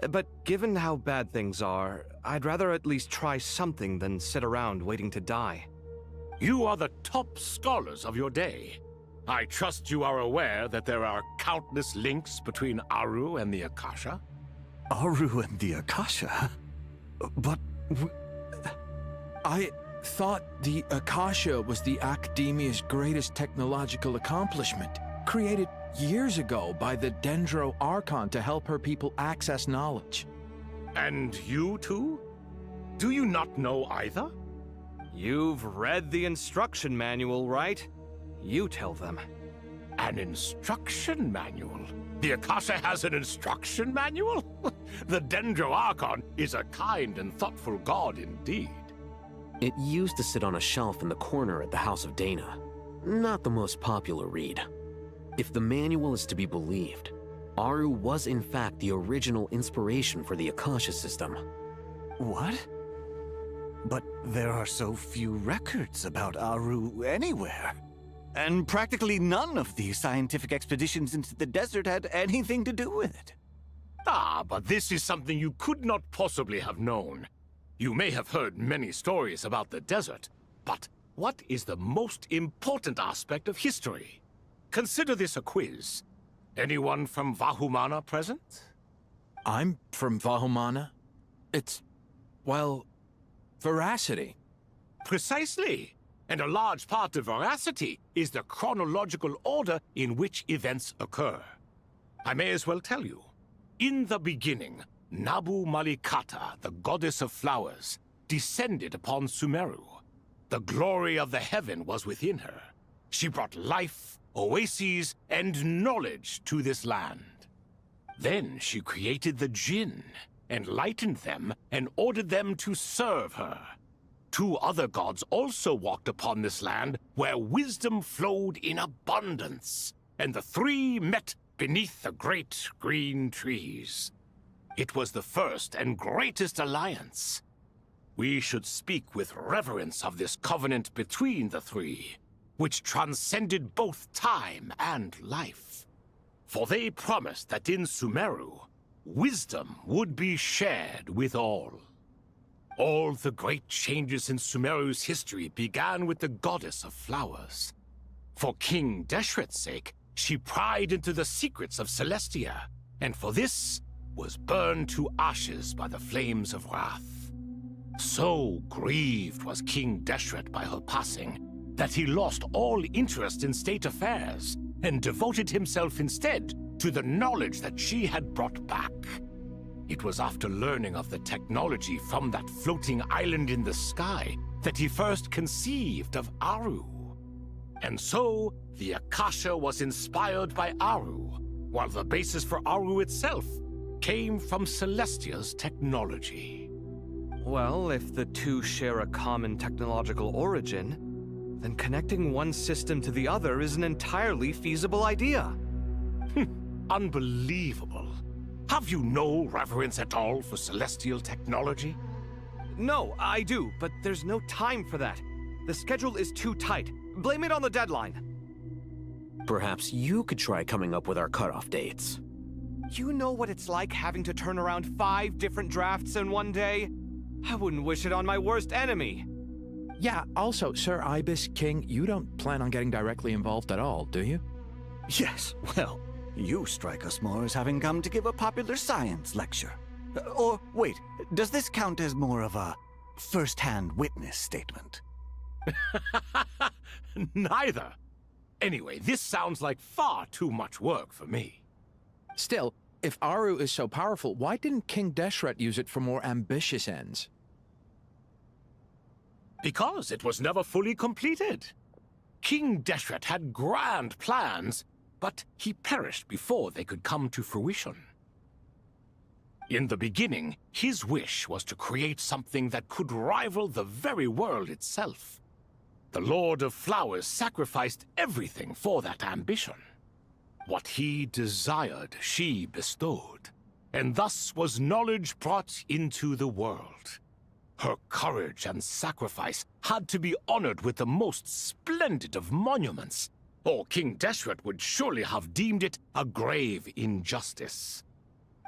but given how bad things are, I'd rather at least try something than sit around waiting to die. You are the top scholars of your day. I trust you are aware that there are countless links between Aru and the Akasha? Aru and the Akasha? But... I thought the Akasha was the Academia's greatest technological accomplishment, created years ago by the Dendro Archon to help her people access knowledge. And you too? Do you not know either? You've read the instruction manual, right? You tell them. An instruction manual? The Akasha has an instruction manual? The Dendro Archon is a kind and thoughtful god indeed. It used to sit on a shelf in the corner at the House of Dana. Not the most popular read. If the manual is to be believed, Aru was in fact the original inspiration for the Akasha system. What? But there are so few records about Aru anywhere. And practically none of these scientific expeditions into the desert had anything to do with it. Ah, but this is something you could not possibly have known. You may have heard many stories about the desert, but what is the most important aspect of history? Consider this a quiz. Anyone from Vahumana present? I'm from Vahumana. It's, well, veracity. Precisely. And a large part of veracity is the chronological order in which events occur. I may as well tell you. In the beginning, Nabu Malikata, the goddess of flowers, descended upon Sumeru. The glory of the heaven was within her. She brought life, oases, and knowledge to this land. Then she created the Jinn, enlightened them, and ordered them to serve her. 2 other gods also walked upon this land where wisdom flowed in abundance, and the 3 met beneath the great green trees. It was the first and greatest alliance. We should speak with reverence of this covenant between the 3, which transcended both time and life. For they promised that in Sumeru, wisdom would be shared with all. All the great changes in Sumeru's history began with the goddess of flowers. For King Deshret's sake, she pried into the secrets of Celestia, and for this was burned to ashes by the flames of wrath. So grieved was King Deshret by her passing that he lost all interest in state affairs and devoted himself instead to the knowledge that she had brought back. It was after learning of the technology from that floating island in the sky that he first conceived of Aru. And so, the Akasha was inspired by Aru, while the basis for Aru itself came from Celestia's technology. Well, if the 2 share a common technological origin, then connecting one system to the other is an entirely feasible idea. Unbelievable. Have you no reverence at all for celestial technology? No, I do, but there's no time for that. The schedule is too tight. Blame it on the deadline. Perhaps you could try coming up with our cutoff dates. You know what it's like having to turn around 5 different drafts in one day? I wouldn't wish it on my worst enemy. Yeah, also, Sir Ibis King, you don't plan on getting directly involved at all, do you? Yes, well, you strike us more as having come to give a popular science lecture. Or, wait, does this count as more of a first-hand witness statement? Neither. Anyway, this sounds like far too much work for me. Still, if Aru is so powerful, why didn't King Deshret use it for more ambitious ends? Because it was never fully completed. King Deshret had grand plans, but he perished before they could come to fruition. In the beginning, his wish was to create something that could rival the very world itself. The Lord of Flowers sacrificed everything for that ambition. What he desired, she bestowed, and thus was knowledge brought into the world. Her courage and sacrifice had to be honored with the most splendid of monuments, or King Deshret would surely have deemed it a grave injustice.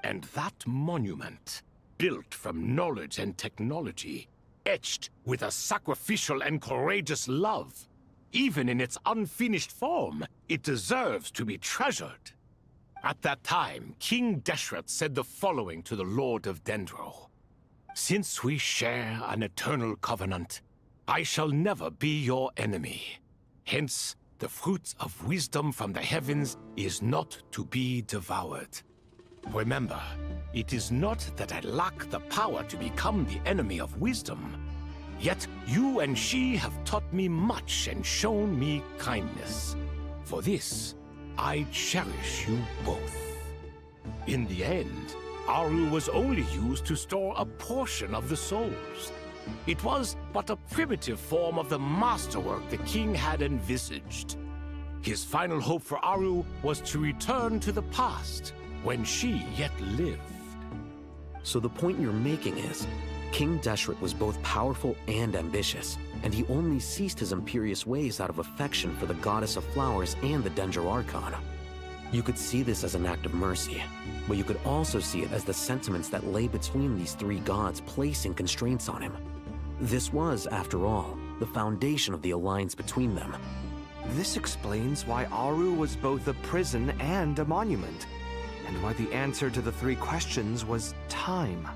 And that monument, built from knowledge and technology, etched with a sacrificial and courageous love, even in its unfinished form, it deserves to be treasured. At that time, King Deshret said the following to the Lord of Dendro. "Since we share an eternal covenant, I shall never be your enemy. Hence, the fruit of wisdom from the heavens is not to be devoured. Remember, it is not that I lack the power to become the enemy of wisdom. Yet you and she have taught me much and shown me kindness. For this, I cherish you both." In the end, Aru was only used to store a portion of the souls. It was but a primitive form of the masterwork the king had envisaged. His final hope for Aru was to return to the past, when she yet lived. So the point you're making is, King Deshret was both powerful and ambitious, and he only ceased his imperious ways out of affection for the Goddess of Flowers and the Dendro Archon. You could see this as an act of mercy, but you could also see it as the sentiments that lay between these three gods placing constraints on him. This was, after all, the foundation of the alliance between them. This explains why Aru was both a prison and a monument, and why the answer to the three questions was time.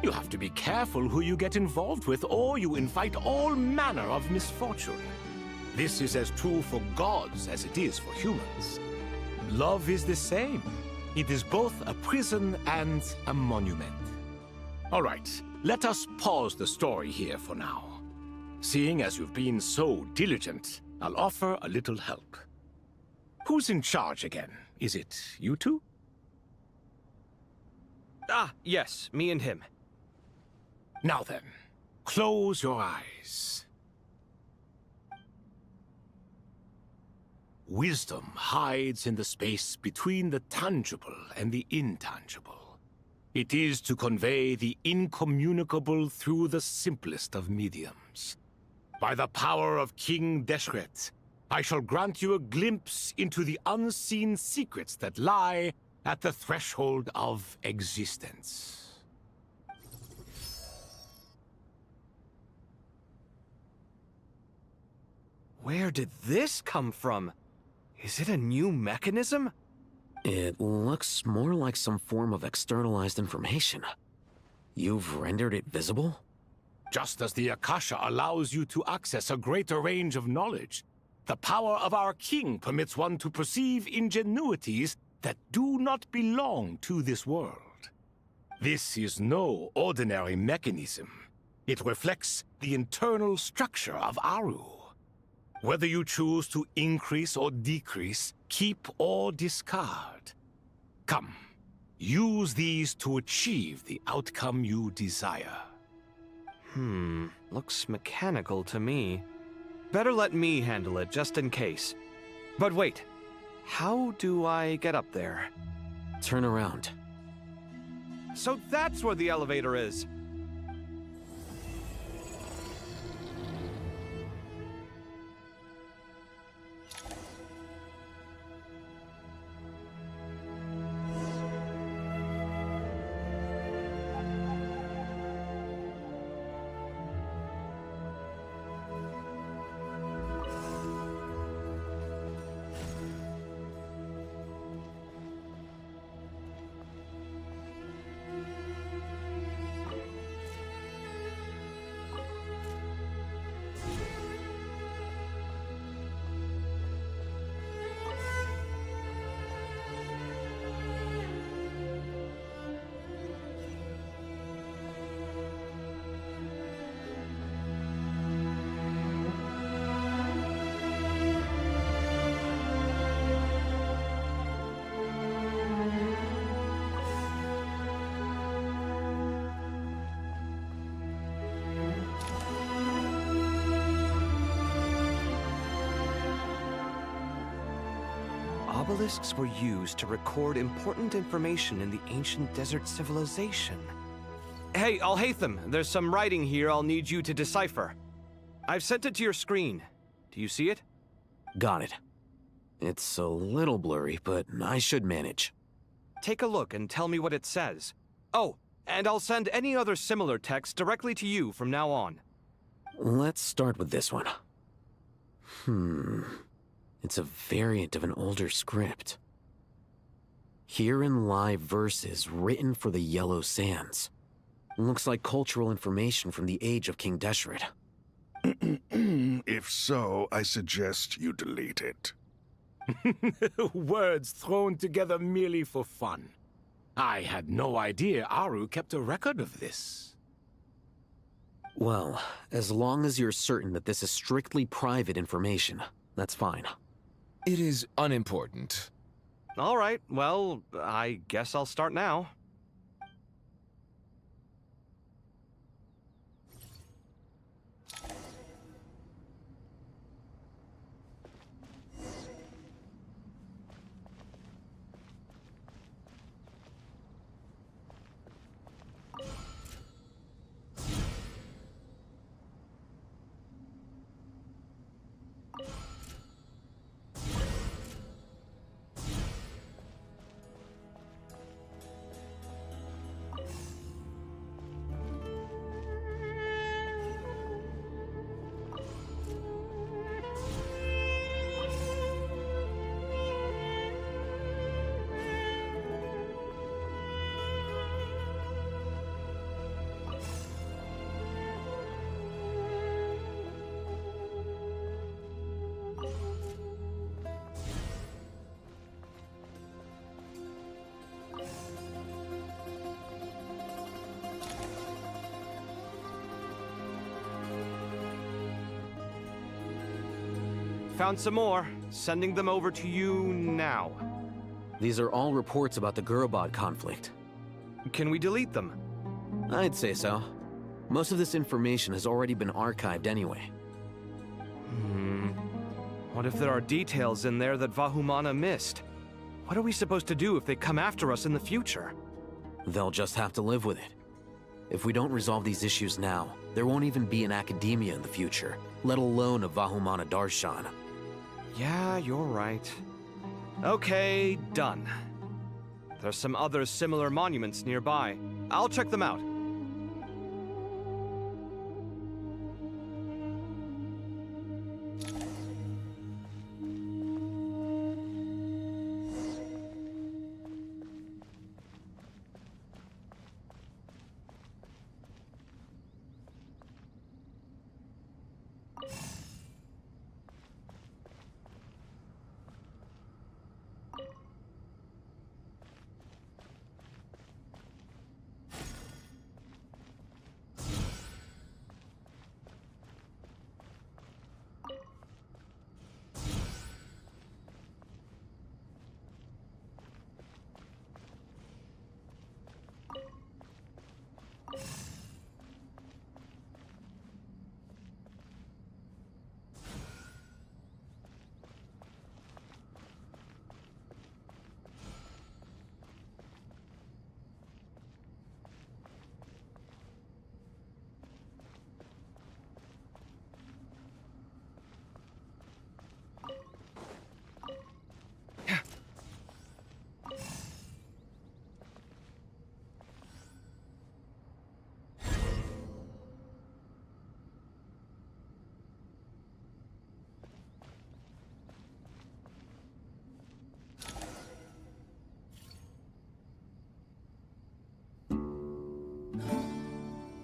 You have to be careful who you get involved with, or you invite all manner of misfortune. This is as true for gods as it is for humans. Love is the same. It is both a prison and a monument. All right, let us pause the story here for now. Seeing as you've been so diligent, I'll offer a little help. Who's in charge again? Is it you two? Ah, yes, me and him. Now then, close your eyes. Wisdom hides in the space between the tangible and the intangible. It is to convey the incommunicable through the simplest of mediums. By the power of King Deshret, I shall grant you a glimpse into the unseen secrets that lie at the threshold of existence. Where did this come from? Is it a new mechanism? It looks more like some form of externalized information. You've rendered it visible? Just as the Akasha allows you to access a greater range of knowledge, the power of our king permits one to perceive ingenuities that do not belong to this world. This is no ordinary mechanism. It reflects the internal structure of Aru. Whether you choose to increase or decrease, keep or discard. Come, use these to achieve the outcome you desire. Looks mechanical to me. Better let me handle it, just in case. But wait, how do I get up there? Turn around. So that's where the elevator is. obelisks were used to record important information in the ancient desert civilization. Hey, Alhaitham, there's some writing here I'll need you to decipher. I've sent it to your screen. Do you see it? Got it. It's a little blurry, but I should manage. Take a look and tell me what it says. Oh, and I'll send any other similar text directly to you from now on. Let's start with this one. It's a variant of an older script. Herein lie verses written for the Yellow Sands. Looks like cultural information from the age of King Deshret. If so, I suggest you delete it. Words thrown together merely for fun. I had no idea Aru kept a record of this. Well, as long as you're certain that this is strictly private information, that's fine. It is unimportant. All right, well, I guess I'll start now. Found some more. Sending them over to you now. These are all reports about the Gurabad conflict. Can we delete them? I'd say so. Most of this information has already been archived anyway. What if there are details in there that Vahumana missed? What are we supposed to do if they come after us in the future? They'll just have to live with it. If we don't resolve these issues now, there won't even be an academia in the future, let alone a Vahumana Darshan. Yeah, you're right. Okay, done. There's some other similar monuments nearby. I'll check them out.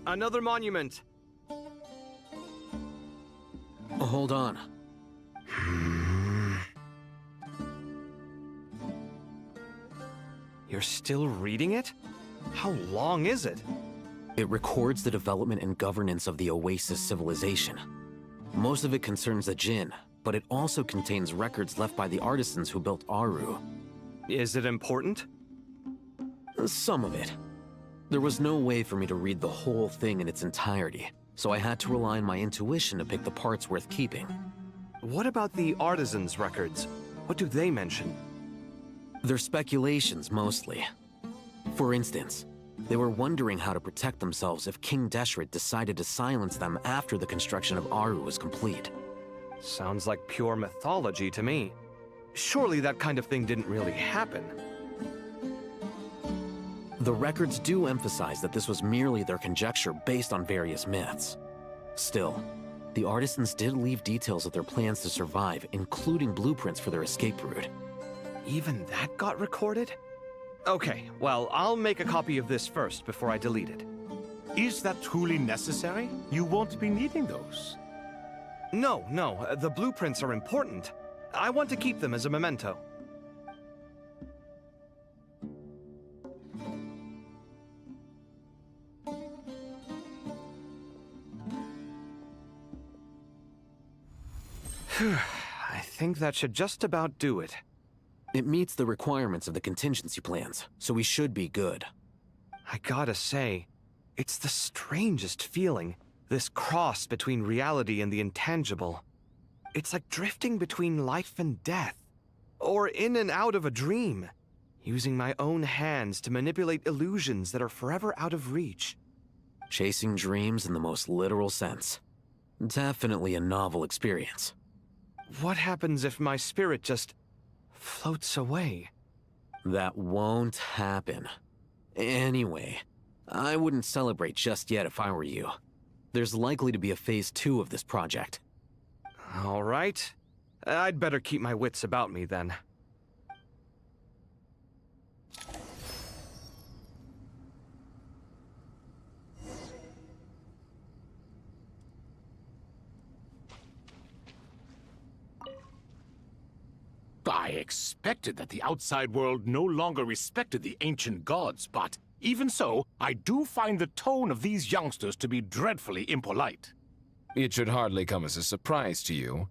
Another monument. Hold on. You're still reading it? How long is it? It records the development and governance of the Oasis civilization. Most of it concerns the Jinn, but it also contains records left by the artisans who built Aru. Is it important? Some of it. There was no way for me to read the whole thing in its entirety, so I had to rely on my intuition to pick the parts worth keeping. What about the artisans' records? What do they mention? They're speculations, mostly. For instance, they were wondering how to protect themselves if King Deshret decided to silence them after the construction of Aru was complete. Sounds like pure mythology to me. Surely that kind of thing didn't really happen. The records do emphasize that this was merely their conjecture based on various myths. Still, the artisans did leave details of their plans to survive, including blueprints for their escape route. Even that got recorded? Okay, well, I'll make a copy of this first before I delete it. Is that truly necessary? You won't be needing those. No, the blueprints are important. I want to keep them as a memento. I think that should just about do it. It meets the requirements of the contingency plans, so we should be good. I gotta say, it's the strangest feeling, this cross between reality and the intangible. It's like drifting between life and death, or in and out of a dream, using my own hands to manipulate illusions that are forever out of reach. Chasing dreams in the most literal sense. Definitely a novel experience. What happens if my spirit just floats away? That won't happen. Anyway, I wouldn't celebrate just yet if I were you. There's likely to be a phase 2 of this project. All right. I'd better keep my wits about me then. I expected that the outside world no longer respected the ancient gods, but even so, I do find the tone of these youngsters to be dreadfully impolite. It should hardly come as a surprise to you.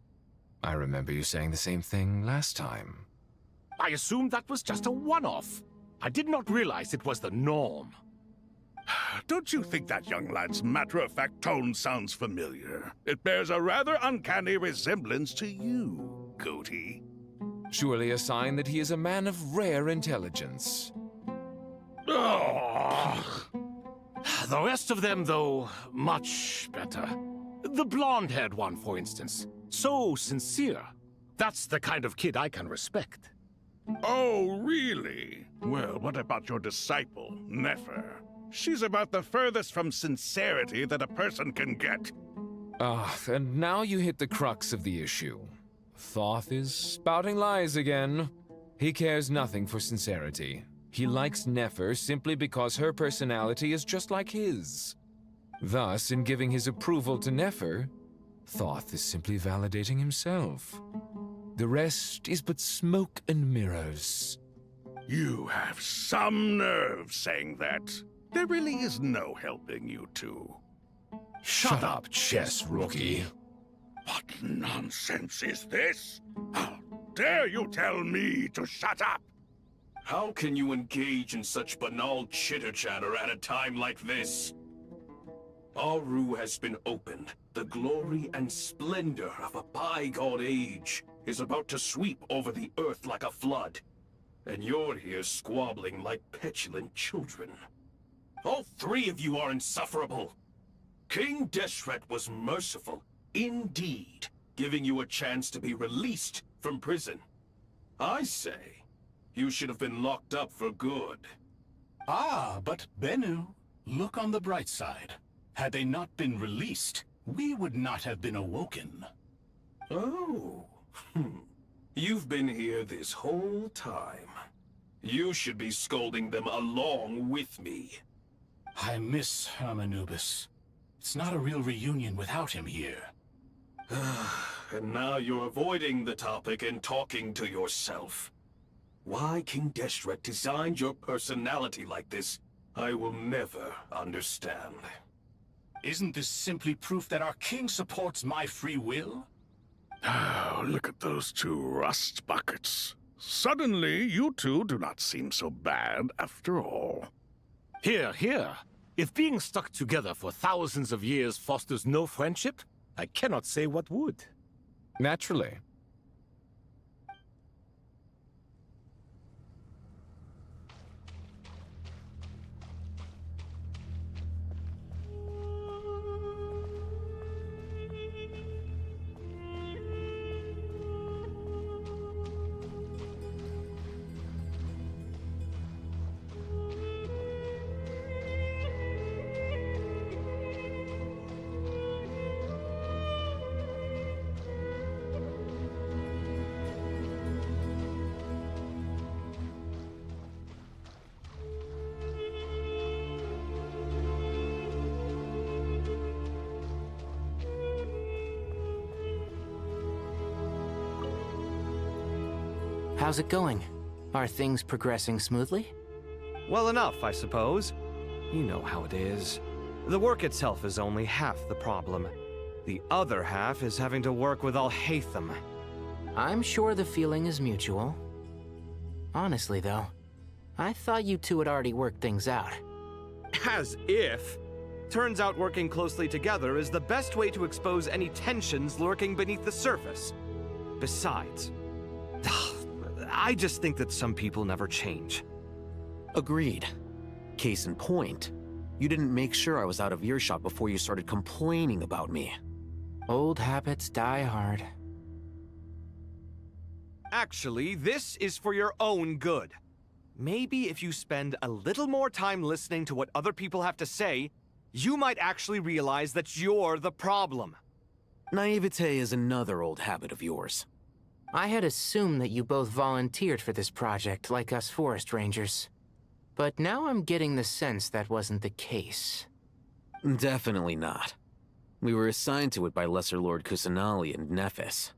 I remember you saying the same thing last time. I assumed that was just a one-off. I did not realize it was the norm. Don't you think that young lad's matter-of-fact tone sounds familiar? It bears a rather uncanny resemblance to you, Goatee. Surely a sign that he is a man of rare intelligence. Oh. The rest of them, though, much better. The blonde-haired one, for instance. So sincere. That's the kind of kid I can respect. Oh, really? Well, what about your disciple, Nefer? She's about the furthest from sincerity that a person can get. And now you hit the crux of the issue. Thoth is spouting lies again. He cares nothing for sincerity. He likes Nefer simply because her personality is just like his. Thus, in giving his approval to Nefer, Thoth is simply validating himself. The rest is but smoke and mirrors. You have some nerve saying that. There really is no helping you two. Shut up, chess rookie. What nonsense is this? How dare you tell me to shut up? How can you engage in such banal chitter-chatter at a time like this? Aru has been opened. The glory and splendor of a bygone age is about to sweep over the earth like a flood. And you're here squabbling like petulant children. All three of you are insufferable. King Deshret was merciful, indeed, giving you a chance to be released from prison. I say, you should have been locked up for good. Ah, but Bennu, look on the bright side. Had they not been released, we would not have been awoken. Oh, you've been here this whole time. You should be scolding them along with me. I miss Hermanubis. It's not a real reunion without him here. And now you're avoiding the topic and talking to yourself. Why King Deshret designed your personality like this, I will never understand. Isn't this simply proof that our king supports my free will? Oh, look at those two rust buckets. Suddenly, you two do not seem so bad after all. Here, here. If being stuck together for thousands of years fosters no friendship, I cannot say what would. Naturally. How's it going? Are things progressing smoothly? Well enough, I suppose. You know how it is. The work itself is only half the problem. The other half is having to work with Al-Haytham. I'm sure the feeling is mutual. Honestly, though, I thought you two had already worked things out. As if. Turns out working closely together is the best way to expose any tensions lurking beneath the surface. Besides, I just think that some people never change. Agreed. Case in point, you didn't make sure I was out of earshot before you started complaining about me. Old habits die hard. Actually, this is for your own good. Maybe if you spend a little more time listening to what other people have to say, you might actually realize that you're the problem. Naivete is another old habit of yours. I had assumed that you both volunteered for this project, like us forest rangers. But now I'm getting the sense that wasn't the case. Definitely not. We were assigned to it by Lesser Lord Kusanali and Nephis.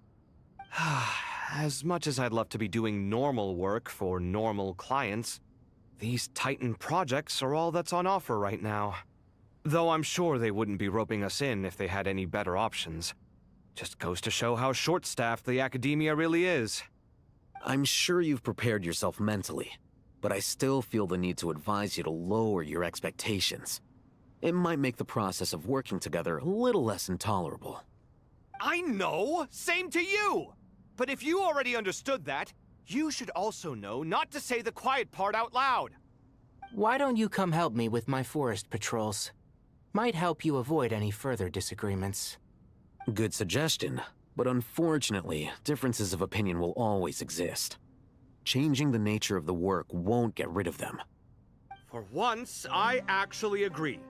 As much as I'd love to be doing normal work for normal clients, these Titan projects are all that's on offer right now. Though I'm sure they wouldn't be roping us in if they had any better options. Just goes to show how short-staffed the academia really is. I'm sure you've prepared yourself mentally, but I still feel the need to advise you to lower your expectations. It might make the process of working together a little less intolerable. I know! Same to you! But if you already understood that, you should also know not to say the quiet part out loud. Why don't you come help me with my forest patrols? Might help you avoid any further disagreements. Good suggestion, but unfortunately, differences of opinion will always exist. Changing the nature of the work won't get rid of them. For once, I actually agree.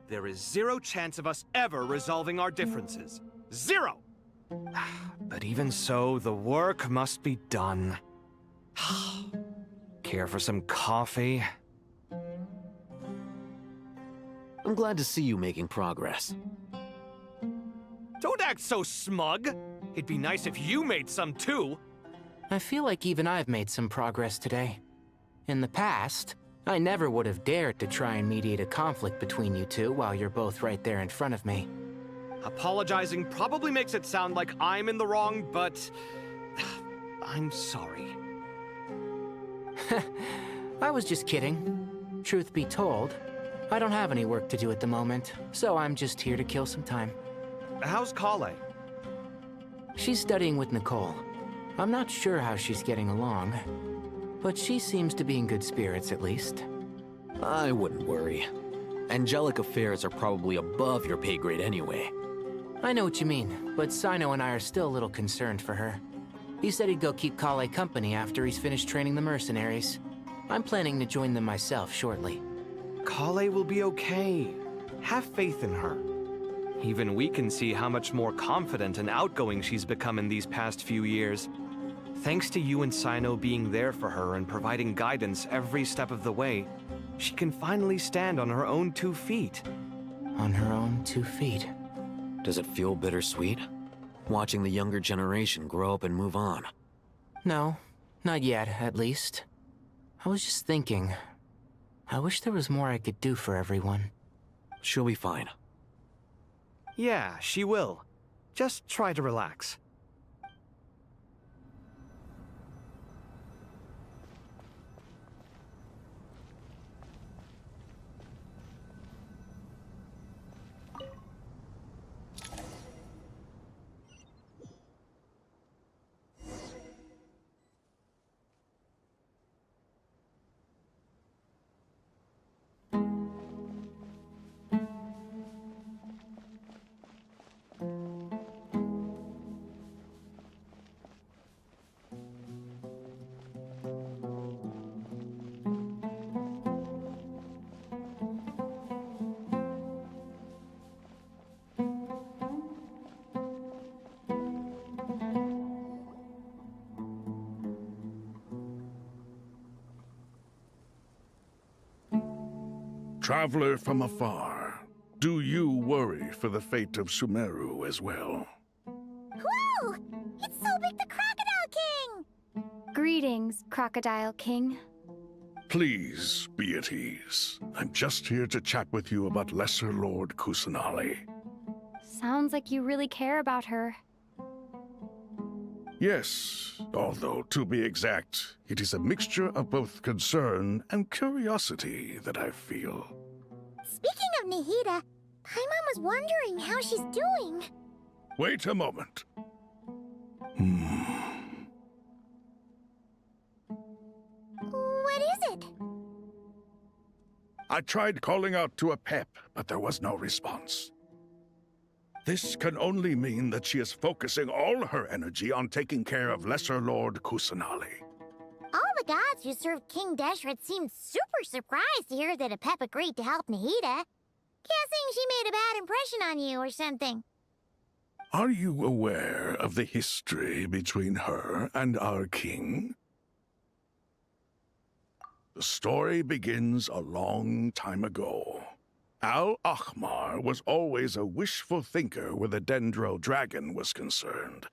There is zero chance of us ever resolving our differences. Zero! But even so, the work must be done. Care for some coffee? I'm glad to see you making progress. Don't act so smug! It'd be nice if you made some too! I feel like even I've made some progress today. In the past, I never would have dared to try and mediate a conflict between you two while you're both right there in front of me. Apologizing probably makes it sound like I'm in the wrong, but I'm sorry. I was just kidding. Truth be told, I don't have any work to do at the moment, so I'm just here to kill some time. How's Kale? She's studying with Nicole. I'm not sure how she's getting along, but she seems to be in good spirits at least. I wouldn't worry. Angelic affairs are probably above your pay grade anyway. I know what you mean, but Sino and I are still a little concerned for her. He said he'd go keep Kale company after he's finished training the mercenaries. I'm planning to join them myself shortly. Kale will be okay. Have faith in her. Even we can see how much more confident and outgoing she's become in these past few years. Thanks to you and Sino being there for her and providing guidance every step of the way, she can finally stand on her own 2 feet. On her own 2 feet. Does it feel bittersweet? Watching the younger generation grow up and move on? No, not yet, at least. I was just thinking, I wish there was more I could do for everyone. She'll be fine. Yeah, she will. Just try to relax. Traveler from afar, do you worry for the fate of Sumeru as well? Whoa! It's Sobek the Crocodile King! Greetings, Crocodile King. Please be at ease. I'm just here to chat with you about Lesser Lord Kusanali. Sounds like you really care about her. Yes, although to be exact, it is a mixture of both concern and curiosity that I feel. Speaking of Nahida, Paimon was wondering how she's doing. Wait a moment. What is it? I tried calling out to a pep, but there was no response. This can only mean that she is focusing all her energy on taking care of Lesser Lord Kusanali. All the gods who served King Deshret seemed super surprised to hear that a pep agreed to help Nahida. Guessing she made a bad impression on you or something. Are you aware of the history between her and our king? The story begins a long time ago. Al-Ahmar was always a wishful thinker where the Dendro dragon was concerned.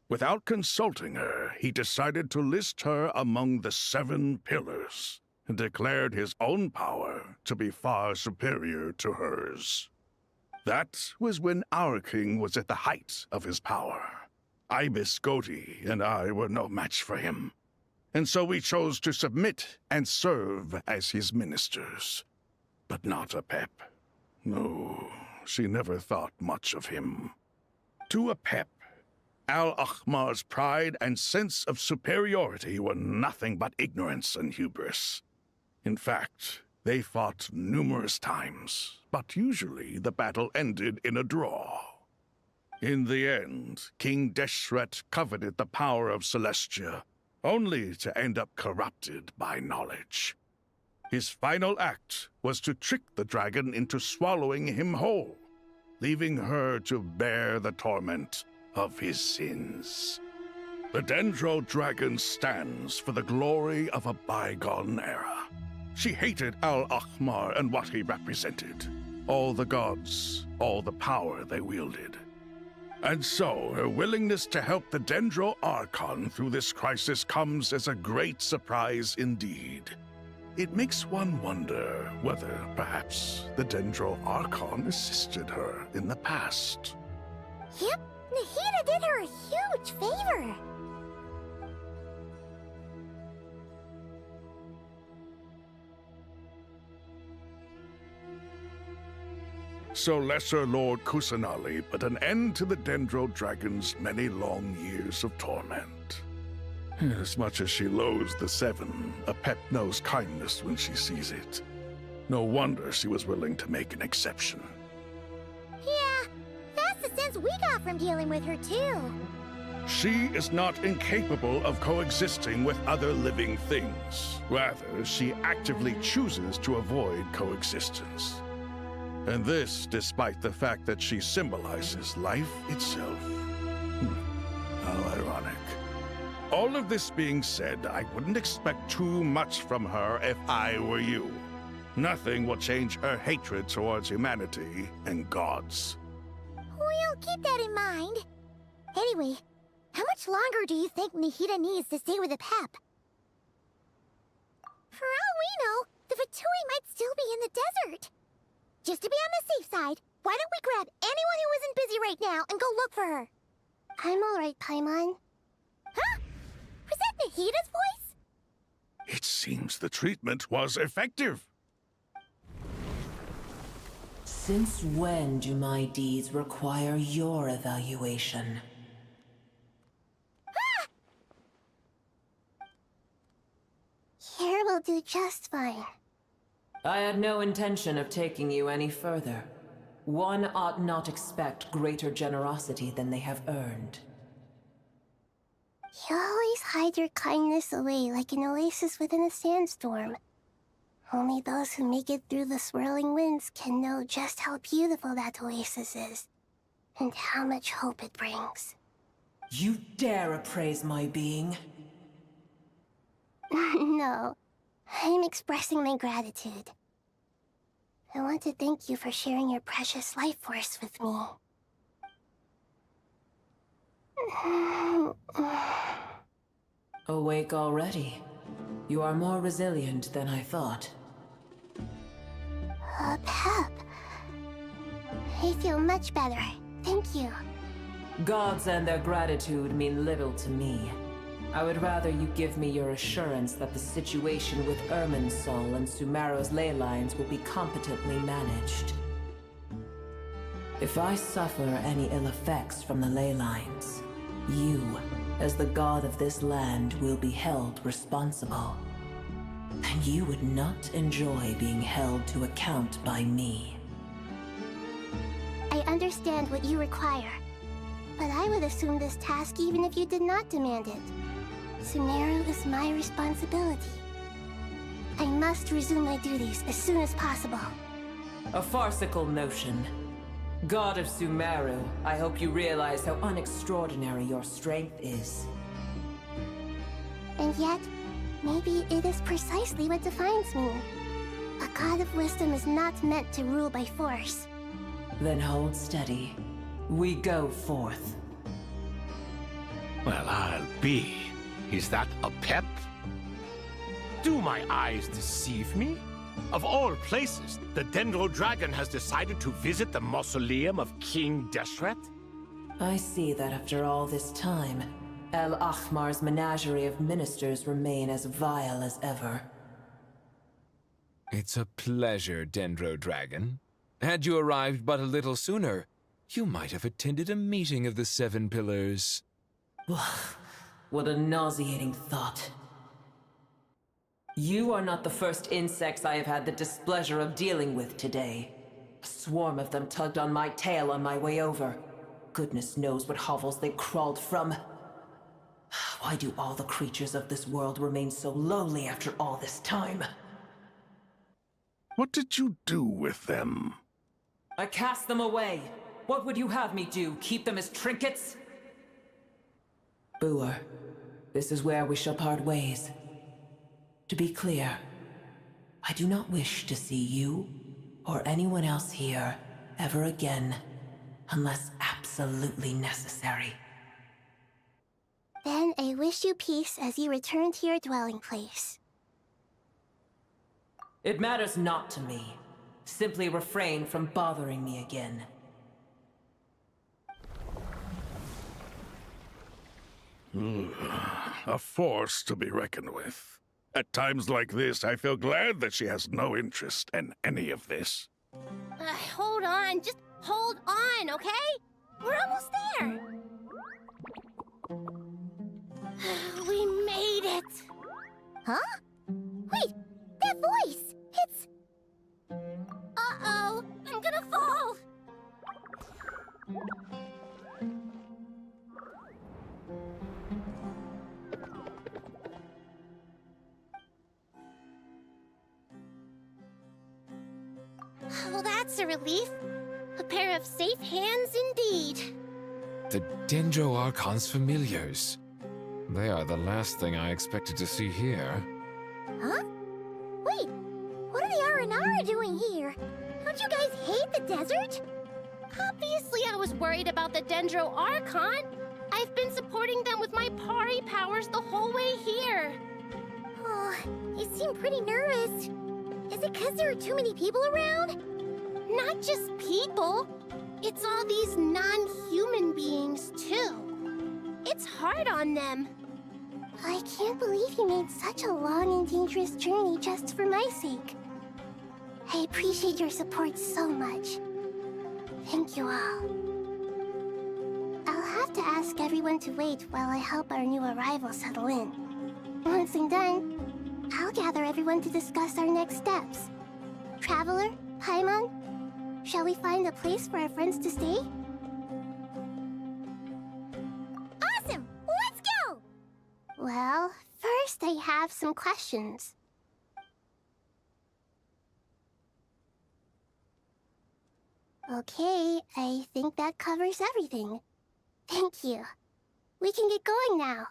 Without consulting her, he decided to list her among the 7 pillars and declared his own power to be far superior to hers. That was when our king was at the height of his power. Ibis Goti and I were no match for him, and so we chose to submit and serve as his ministers. But not a pep. No, she never thought much of him. To a pep, Al-Ahmar's pride and sense of superiority were nothing but ignorance and hubris. In fact, they fought numerous times, but usually the battle ended in a draw. In the end, King Deshret coveted the power of Celestia, only to end up corrupted by knowledge. His final act was to trick the dragon into swallowing him whole, leaving her to bear the torment of his sins. The Dendro dragon stands for the glory of a bygone era. She hated Al-Ahmar and what he represented. All the gods, all the power they wielded. And so, her willingness to help the Dendro Archon through this crisis comes as a great surprise indeed. It makes one wonder whether, perhaps, the Dendro Archon assisted her in the past. Yep, Nahida did her a huge favor. So Lesser Lord Kusanali put an end to the Dendro Dragon's many long years of torment. As much as she loathes the 7, a pep knows kindness when she sees it. No wonder she was willing to make an exception. Yeah, that's the sense we got from dealing with her, too. She is not incapable of coexisting with other living things. Rather, she actively chooses to avoid coexistence. And this despite the fact that she symbolizes life itself. How ironic. All of this being said, I wouldn't expect too much from her if I were you. Nothing will change her hatred towards humanity and gods. We'll keep that in mind. Anyway, how much longer do you think Nahida needs to stay with a pep? For all we know, the Fatui might still be in the desert. Just to be on the safe side, why don't we grab anyone who isn't busy right now and go look for her? I'm alright, Paimon. Huh? Was that Nahida's voice? It seems the treatment was effective. Since when do my deeds require your evaluation? Here will do just fine. I had no intention of taking you any further. One ought not expect greater generosity than they have earned. You always hide your kindness away like an oasis within a sandstorm. Only those who make it through the swirling winds can know just how beautiful that oasis is, and how much hope it brings. You dare appraise my being? No, I'm expressing my gratitude. I want to thank you for sharing your precious life force with me. Awake already. You are more resilient than I thought. Pep. I feel much better. Thank you. Gods and their gratitude mean little to me. I would rather you give me your assurance that the situation with Irminsul and Sumeru's ley lines will be competently managed. If I suffer any ill effects from the ley lines, you, as the god of this land, will be held responsible. And you would not enjoy being held to account by me. I understand what you require, but I would assume this task even if you did not demand it. Sumeru is my responsibility. I must resume my duties as soon as possible. A farcical notion. God of Sumeru, I hope you realize how unextraordinary your strength is. And yet, maybe it is precisely what defines me. A god of wisdom is not meant to rule by force. Then hold steady. We go forth. Well, I'll be. Is that a pet? Do my eyes deceive me? Of all places, the Dendro Dragon has decided to visit the mausoleum of King Deshret? I see that after all this time, El Ahmar's menagerie of ministers remain as vile as ever. It's a pleasure, Dendro Dragon. Had you arrived but a little sooner, you might have attended a meeting of the Seven Pillars. What a nauseating thought. You are not the first insects I have had the displeasure of dealing with today. A swarm of them tugged on my tail on my way over. Goodness knows what hovels they crawled from. Why do all the creatures of this world remain so lowly after all this time? What did you do with them? I cast them away. What would you have me do? Keep them as trinkets? Boer, this is where we shall part ways. To be clear, I do not wish to see you or anyone else here ever again, unless absolutely necessary. Then I wish you peace as you return to your dwelling place. It matters not to me. Simply refrain from bothering me again. A force to be reckoned with. At times like this, I feel glad that she has no interest in any of this. Hold on, just hold on, okay? We're almost there. We made it. Huh? Wait, that voice! It's... Uh-oh, I'm gonna fall! Well, that's a relief. A pair of safe hands indeed. The Dendro Archon's familiars. They are the last thing I expected to see here. Huh? Wait, what are the Aranara doing here? Don't you guys hate the desert? Obviously I was worried about the Dendro Archon. I've been supporting them with my Pari powers the whole way here. Oh, you seem pretty nervous. Is it because there are too many people around? Not just people. It's all these non-human beings, too. It's hard on them. I can't believe you made such a long and dangerous journey just for my sake. I appreciate your support so much. Thank you all. I'll have to ask everyone to wait while I help our new arrival settle in. Once I'm done, I'll gather everyone to discuss our next steps. Traveler, Paimon, shall we find a place for our friends to stay? Awesome! Let's go! Well, first I have some questions. Okay, I think that covers everything. Thank you. We can get going now.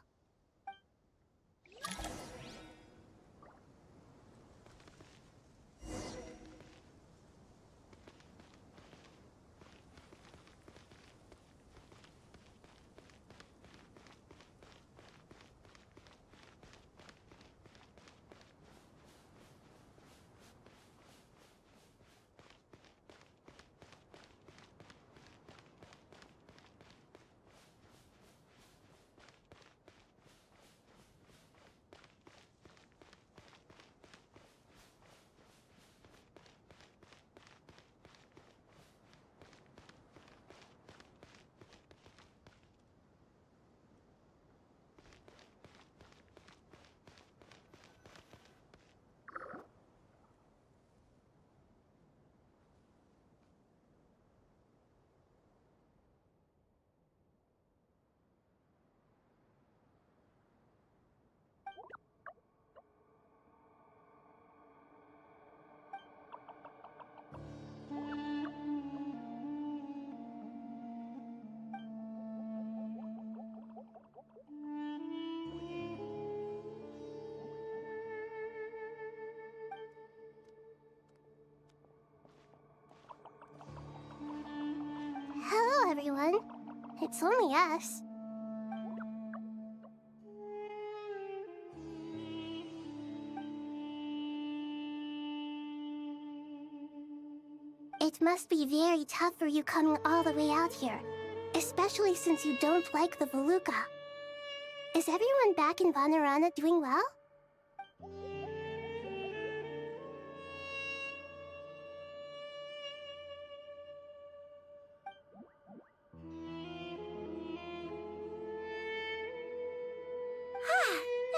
It's only us. It must be very tough for you coming all the way out here, especially since you don't like the Voluka. Is everyone back in Vanarana doing well?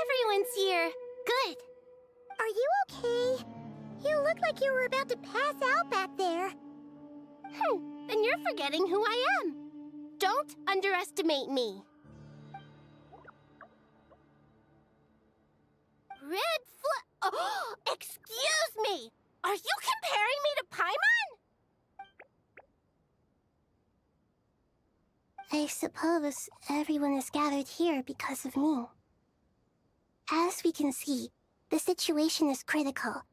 Everyone's here. Good. Are you okay? You look like you were about to pass out back there. Then you're forgetting who I am. Don't underestimate me. Oh, excuse me! Are you comparing me to Paimon? I suppose everyone is gathered here because of me. As we can see, the situation is critical,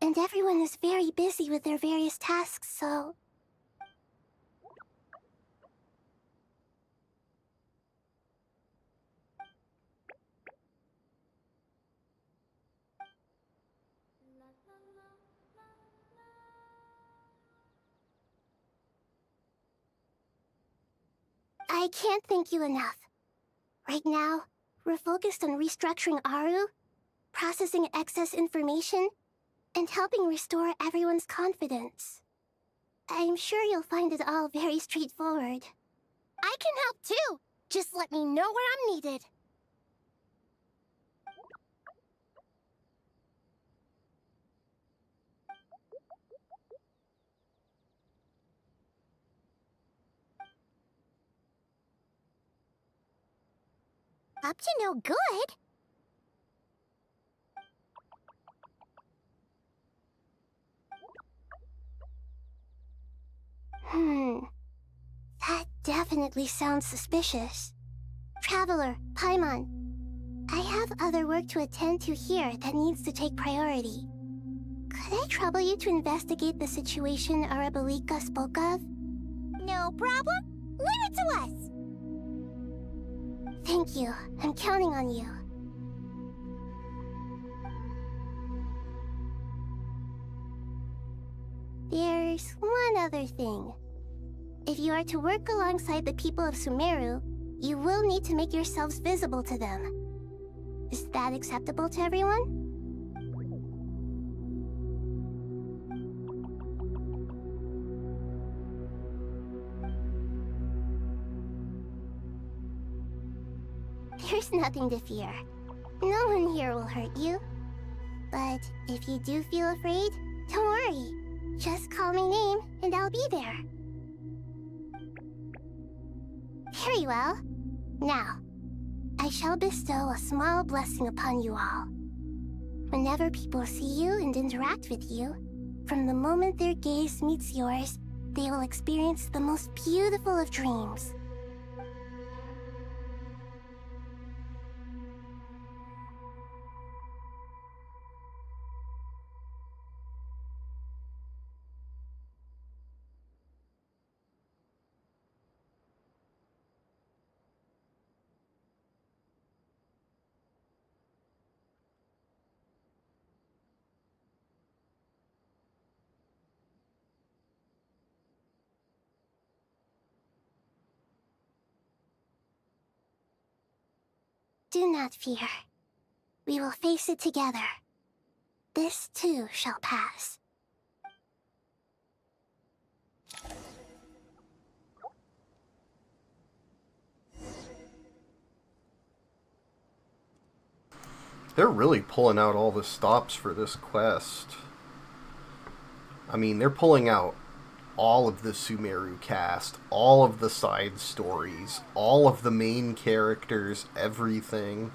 and everyone is very busy with their various tasks, so... I can't thank you enough. Right now, we're focused on restructuring Aru, processing excess information, and helping restore everyone's confidence. I'm sure you'll find it all very straightforward. I can help too! Just let me know where I'm needed. Up to no good? That definitely sounds suspicious. Traveler, Paimon, I have other work to attend to here that needs to take priority. Could I trouble you to investigate the situation Arabalika spoke of? No problem. Leave it to us. Thank you. I'm counting on you. There's one other thing. If you are to work alongside the people of Sumeru, you will need to make yourselves visible to them. Is that acceptable to everyone? There's nothing to fear. No one here will hurt you. But if you do feel afraid, don't worry. Just call my name and I'll be there. Very well. Now, I shall bestow a small blessing upon you all. Whenever people see you and interact with you, from the moment their gaze meets yours, they will experience the most beautiful of dreams. Do not fear. We will face it together. This too shall pass. They're really pulling out all the stops for this quest. I mean, they're pulling out all of the Sumeru cast, all of the side stories, all of the main characters, everything.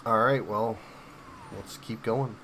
Alright, well, let's keep going.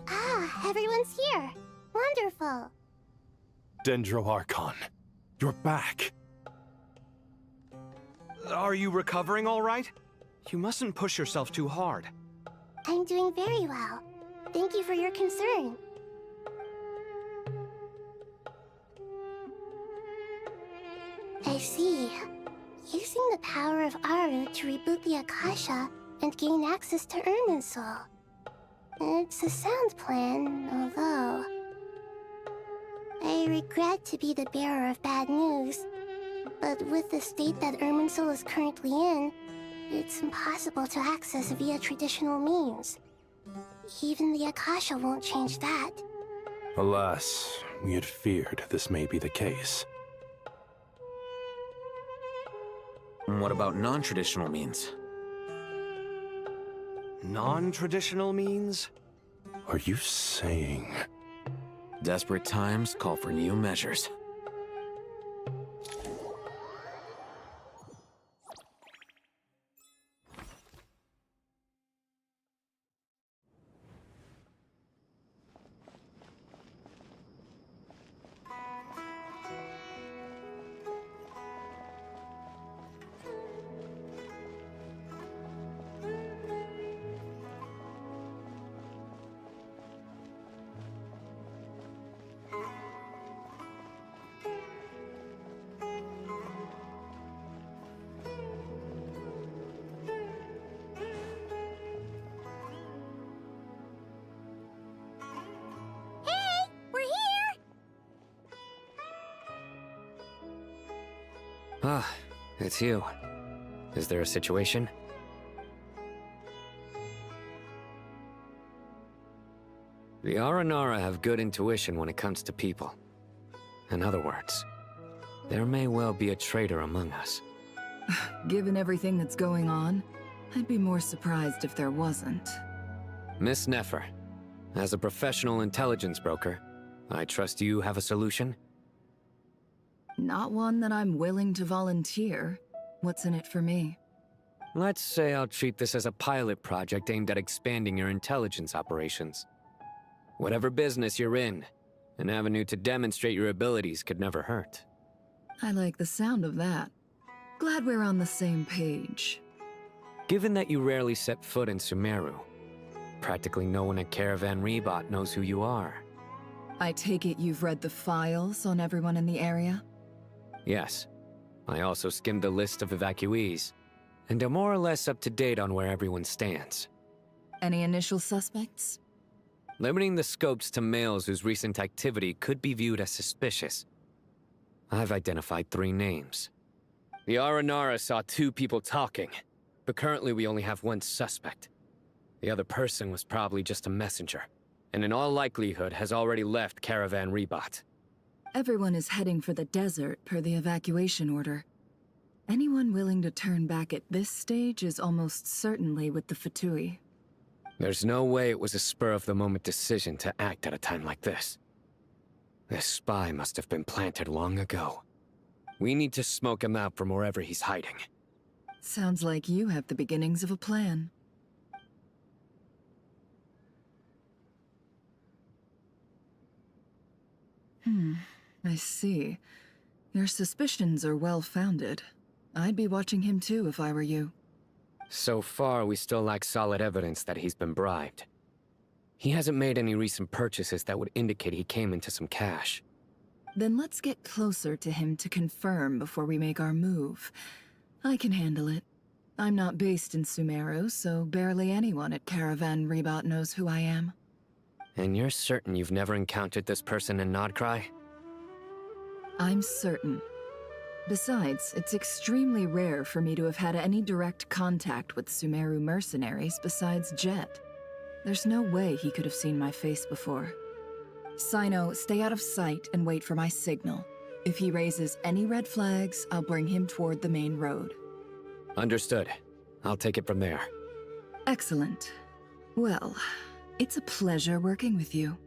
Ah, everyone's here. Wonderful. Dendro-Archon, you're back. Are you recovering all right? You mustn't push yourself too hard. I'm doing very well. Thank you for your concern. I see. Using the power of Aru to reboot the Akasha and gain access to Ermin's soul. It's a sound plan, although... I regret to be the bearer of bad news, but with the state that Ermin's soul is currently in, it's impossible to access via traditional means. Even the Akasha won't change that. Alas, we had feared this may be the case. What about non-traditional means? Non-traditional means? Are you saying... Desperate times call for new measures. Ah, it's you. Is there a situation? The Aranara have good intuition when it comes to people. In other words, there may well be a traitor among us. Given everything that's going on, I'd be more surprised if there wasn't. Miss Nefer, as a professional intelligence broker, I trust you have a solution? Not one that I'm willing to volunteer. What's in it for me? Let's say I'll treat this as a pilot project aimed at expanding your intelligence operations. Whatever business you're in, an avenue to demonstrate your abilities could never hurt. I like the sound of that. Glad we're on the same page. Given that you rarely set foot in Sumeru, practically no one at Caravan Rebot knows who you are. I take it you've read the files on everyone in the area? Yes. I also skimmed the list of evacuees, and am more or less up to date on where everyone stands. Any initial suspects? Limiting the scopes to males whose recent activity could be viewed as suspicious. I've identified 3 names. The Aranara saw 2 people talking, but currently we only have 1 suspect. The other person was probably just a messenger, and in all likelihood has already left Caravan Rebot. Everyone is heading for the desert per the evacuation order. Anyone willing to turn back at this stage is almost certainly with the Fatui. There's no way it was a spur-of-the-moment decision to act at a time like this. This spy must have been planted long ago. We need to smoke him out from wherever he's hiding. Sounds like you have the beginnings of a plan. I see. Your suspicions are well-founded. I'd be watching him too if I were you. So far, we still lack solid evidence that he's been bribed. He hasn't made any recent purchases that would indicate he came into some cash. Then let's get closer to him to confirm before we make our move. I can handle it. I'm not based in Sumeru, so barely anyone at Caravan Rebot knows who I am. And you're certain you've never encountered this person in Nodcry? I'm certain. Besides, it's extremely rare for me to have had any direct contact with Sumeru mercenaries besides Jet. There's no way he could have seen my face before. Sino, stay out of sight and wait for my signal. If he raises any red flags, I'll bring him toward the main road. Understood. I'll take it from there. Excellent. Well, it's a pleasure working with you.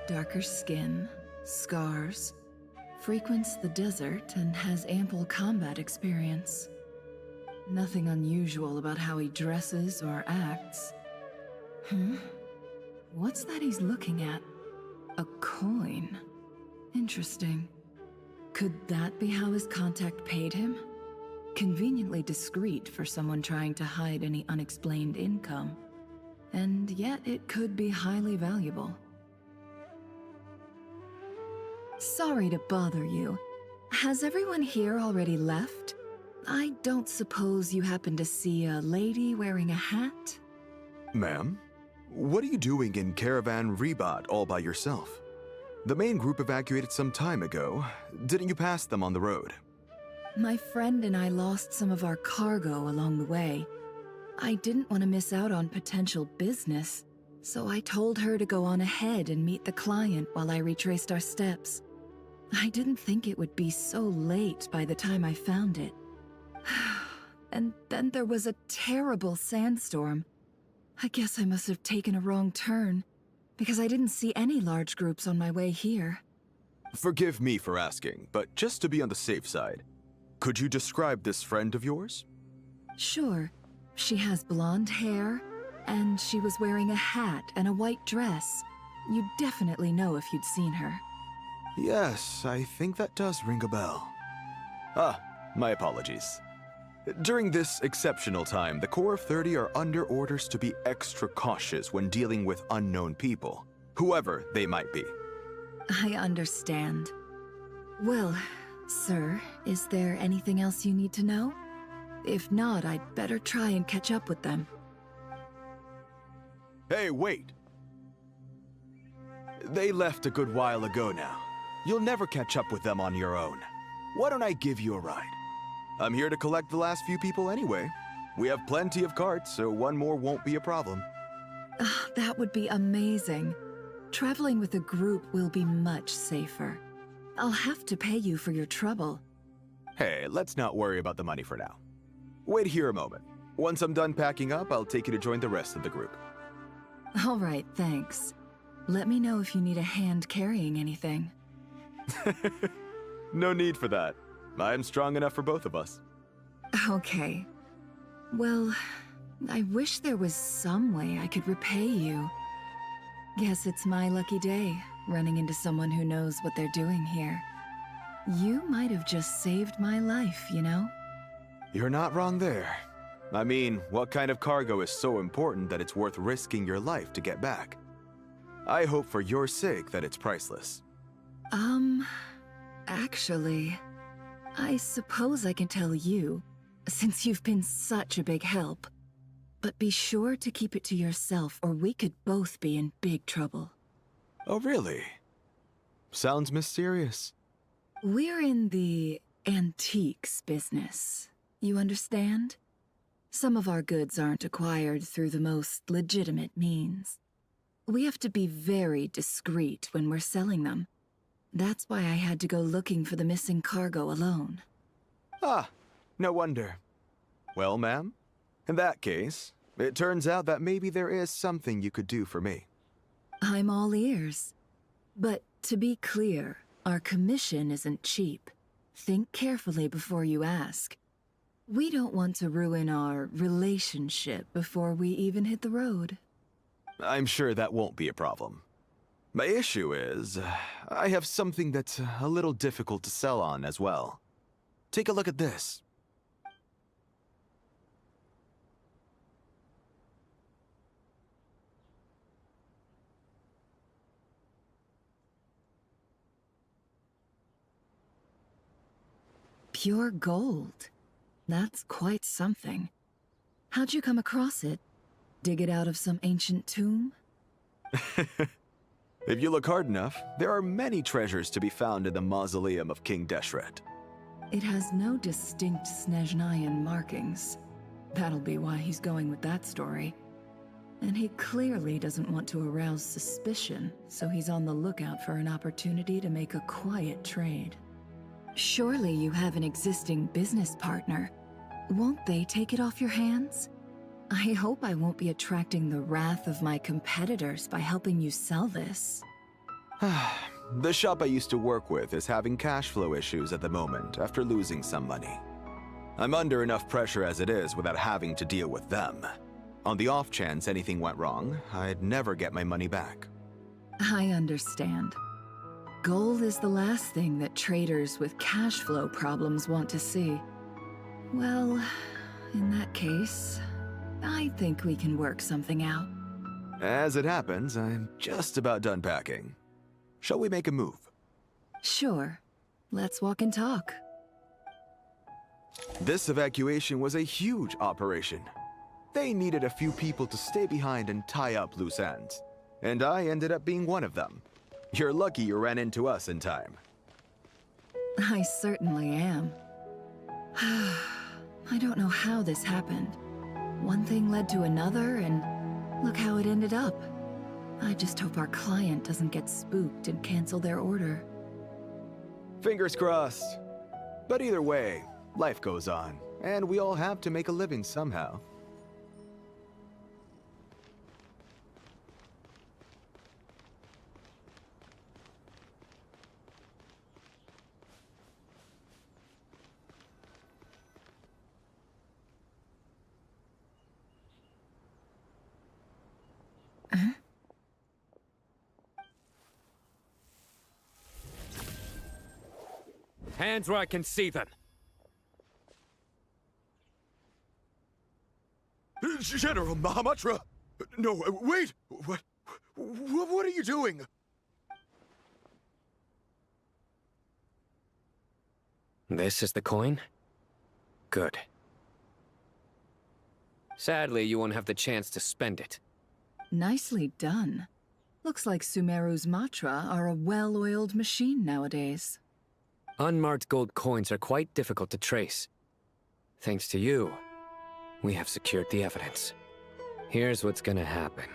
Darker skin, scars, frequents the desert and has ample combat experience. Nothing unusual about how he dresses or acts. What's that he's looking at? A coin. Interesting. Could that be how his contact paid him? Conveniently discreet for someone trying to hide any unexplained income. And yet it could be highly valuable. Sorry to bother you. Has everyone here already left? I don't suppose you happen to see a lady wearing a hat? Ma'am, what are you doing in Caravan Rebat all by yourself? The main group evacuated some time ago. Didn't you pass them on the road? My friend and I lost some of our cargo along the way. I didn't want to miss out on potential business, so I told her to go on ahead and meet the client while I retraced our steps. I didn't think it would be so late by the time I found it. And then there was a terrible sandstorm. I guess I must have taken a wrong turn, because I didn't see any large groups on my way here. Forgive me for asking, but just to be on the safe side, could you describe this friend of yours? Sure. She has blonde hair, and she was wearing a hat and a white dress. You'd definitely know if you'd seen her. Yes, I think that does ring a bell. Ah, my apologies. During this exceptional time, the Corps of 30 are under orders to be extra cautious when dealing with unknown people, whoever they might be. I understand. Well, sir, is there anything else you need to know? If not, I'd better try and catch up with them. Hey, wait! They left a good while ago now. You'll never catch up with them on your own. Why don't I give you a ride? I'm here to collect the last few people anyway. We have plenty of carts, so one more won't be a problem. That would be amazing. Traveling with a group will be much safer. I'll have to pay you for your trouble. Hey, let's not worry about the money for now. Wait here a moment. Once I'm done packing up, I'll take you to join the rest of the group. All right, thanks. Let me know if you need a hand carrying anything. No need for that. I'm strong enough for both of us. Okay. Well, I wish there was some way I could repay you. Guess it's my lucky day, running into someone who knows what they're doing here. You might have just saved my life, you know? You're not wrong there. I mean, what kind of cargo is so important that it's worth risking your life to get back? I hope for your sake that it's priceless. Actually, I suppose I can tell you, since you've been such a big help. But be sure to keep it to yourself, or we could both be in big trouble. Oh, really? Sounds mysterious. We're in the antiques business. You understand? Some of our goods aren't acquired through the most legitimate means. We have to be very discreet when we're selling them. That's why I had to go looking for the missing cargo alone. Ah, no wonder. Well, ma'am, in that case, it turns out that maybe there is something you could do for me. I'm all ears. But to be clear, our commission isn't cheap. Think carefully before you ask. We don't want to ruin our relationship before we even hit the road. I'm sure that won't be a problem. My issue is, I have something that's a little difficult to sell on as well. Take a look at this. Pure gold. That's quite something. How'd you come across it? Dig it out of some ancient tomb? If you look hard enough, there are many treasures to be found in the mausoleum of King Deshret. It has no distinct Snezhnayan markings. That'll be why he's going with that story. And he clearly doesn't want to arouse suspicion, so he's on the lookout for an opportunity to make a quiet trade. Surely you have an existing business partner. Won't they take it off your hands? I hope I won't be attracting the wrath of my competitors by helping you sell this. The shop I used to work with is having cash flow issues at the moment after losing some money. I'm under enough pressure as it is without having to deal with them. On the off chance anything went wrong, I'd never get my money back. I understand. Gold is the last thing that traders with cash flow problems want to see. Well, in that case, I think we can work something out. As it happens, I'm just about done packing. Shall we make a move? Sure. Let's walk and talk. This evacuation was a huge operation. They needed a few people to stay behind and tie up loose ends. And I ended up being one of them. You're lucky you ran into us in time. I certainly am. I don't know how this happened. One thing led to another, and look how it ended up. I just hope our client doesn't get spooked and cancel their order. Fingers crossed. But either way, life goes on, and we all have to make a living somehow. Hands where I can see them. General Mahamatra! No, wait! What are you doing? This is the coin? Good. Sadly, you won't have the chance to spend it. Nicely done. Looks like Sumeru's Matra are a well-oiled machine nowadays. Unmarked gold coins are quite difficult to trace. Thanks to you, we have secured the evidence. Here's what's gonna happen.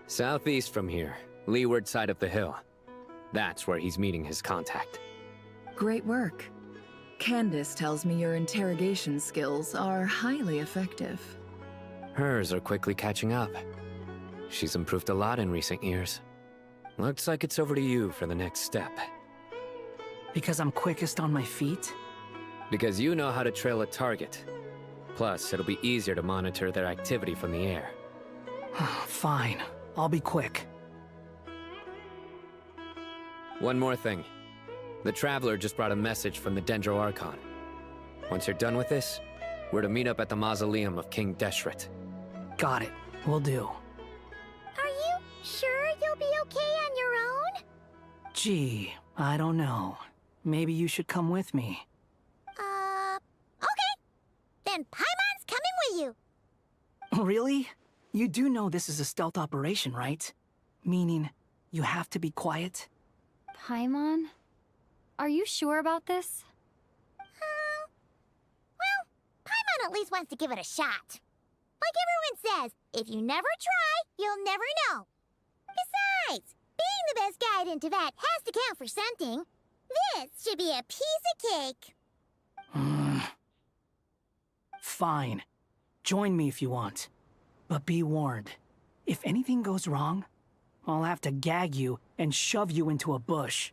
Southeast from here, leeward side of the hill. That's where he's meeting his contact. Great work. Candace tells me your interrogation skills are highly effective. Hers are quickly catching up. She's improved a lot in recent years. Looks like it's over to you for the next step. Because I'm quickest on my feet? Because you know how to trail a target. Plus, it'll be easier to monitor their activity from the air. Fine. I'll be quick. One more thing. The Traveler just brought a message from the Dendro Archon. Once you're done with this, we're to meet up at the mausoleum of King Deshret. Got it. Will do. Are you sure you'll be okay on your own? Gee, I don't know. Maybe you should come with me. Okay. Then Paimon's coming with you. Really? You do know this is a stealth operation, right? Meaning, you have to be quiet? Paimon? Are you sure about this? Well, Paimon at least wants to give it a shot. Like everyone says, if you never try, you'll never know. Besides, being the best guide in Teyvat has to count for something. This should be a piece of cake. Fine. Join me if you want. But be warned. If anything goes wrong, I'll have to gag you and shove you into a bush.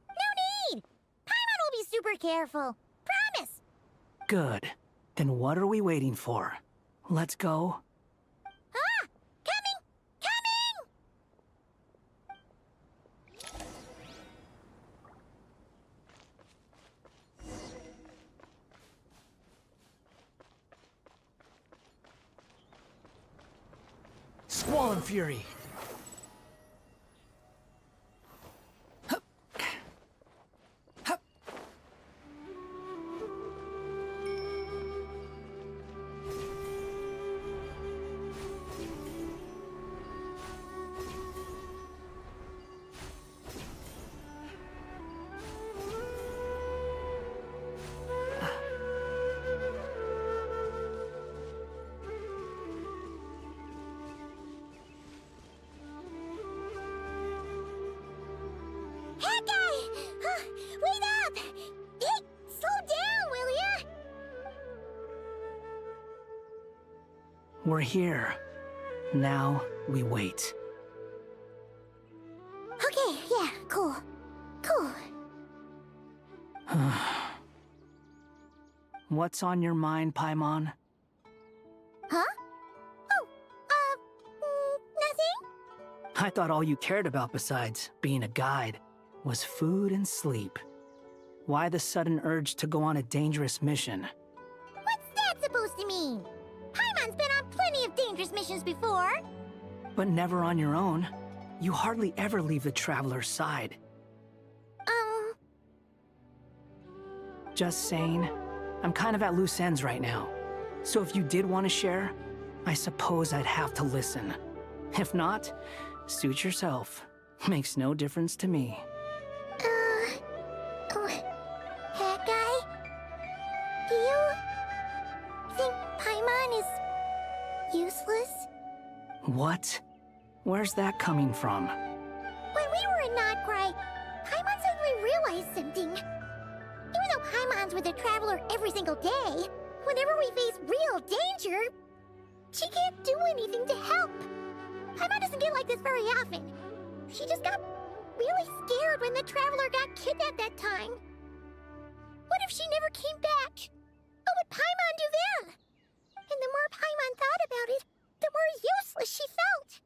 No need! Paimon will be super careful. Promise! Good. Then what are we waiting for? Let's go. Ah! Coming! Coming! Squall and Fury! We're here. Now we wait. Okay, yeah, cool. Cool. What's on your mind, Paimon? Huh? Oh, nothing? I thought all you cared about besides being a guide was food and sleep. Why the sudden urge to go on a dangerous mission? What's that supposed to mean? Paimon's been on plenty of dangerous missions before. But never on your own. You hardly ever leave the Traveler's side. Just saying, I'm kind of at loose ends right now. So if you did want to share, I suppose I'd have to listen. If not, suit yourself. Makes no difference to me. That guy? Do you think Paimon is useless? What? Where's that coming from? When we were in Nodcry, Paimon suddenly realized something. Even though Paimon's with the Traveler every single day, whenever we face real danger, she can't do anything to help. Paimon doesn't get like this very often. She just got really scared when the Traveler got kidnapped that time. What if she never came back? What would Paimon do then? And the more Paimon thought about it, the more useless she felt.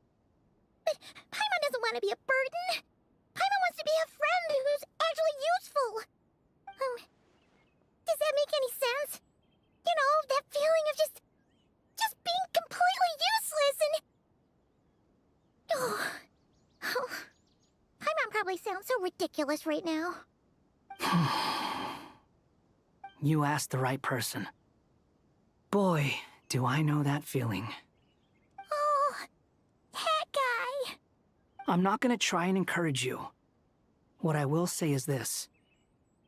But Paimon doesn't want to be a burden. Paimon wants to be a friend who's actually useful. Does that make any sense? You know, that feeling of just being completely useless and... Oh. Paimon probably sounds so ridiculous right now. You asked the right person. Boy, do I know that feeling. Oh, that guy. I'm not gonna try and encourage you. What I will say is this.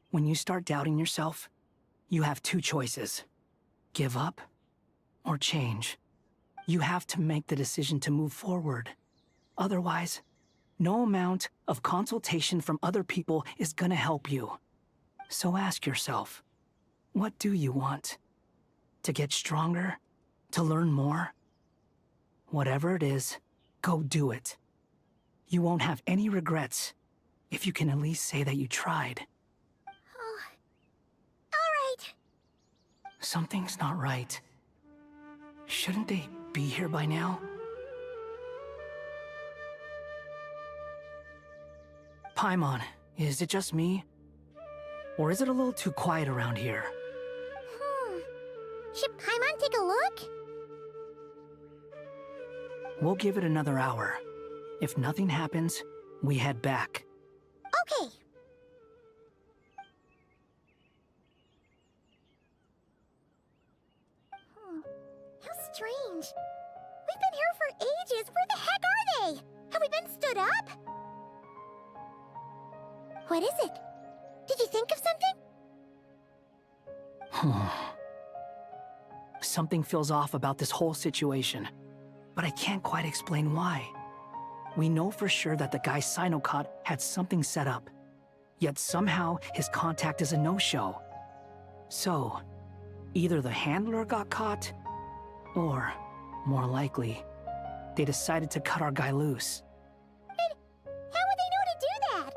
When you start doubting yourself, you have two choices. Give up or change. You have to make the decision to move forward. Otherwise, no amount of consultation from other people is gonna help you. So ask yourself, what do you want? To get stronger? To learn more? Whatever it is, go do it. You won't have any regrets if you can at least say that you tried. Alright. Something's not right. Shouldn't they be here by now? Paimon, is it just me? Or is it a little too quiet around here? Should Paimon take a look? We'll give it another hour. If nothing happens, we head back. Okay. How strange. We've been here for ages. Where the heck are they? Have we been stood up? What is it? Did you think of something? Something feels off about this whole situation, but I can't quite explain why. We know for sure that the guy Sinocot had something set up, yet somehow his contact is a no-show. So, either the handler got caught, or, more likely, they decided to cut our guy loose. But how would they know to do that?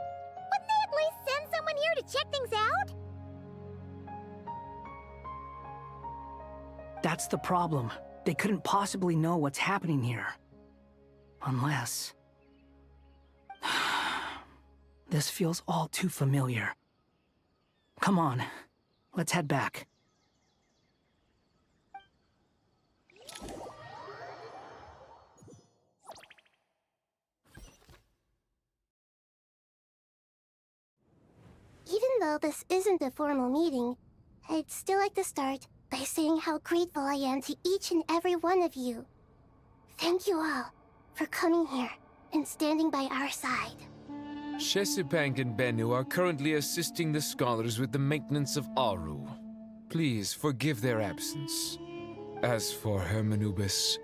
Wouldn't they at least send someone here to check things out? That's the problem. They couldn't possibly know what's happening here. Unless... This feels all too familiar. Come on, let's head back. Even though this isn't a formal meeting, I'd still like to start by saying how grateful I am to each and every one of you. Thank you all for coming here and standing by our side. Shesipank and Bennu are currently assisting the scholars with the maintenance of Aru. Please forgive their absence. As for Hermanubis,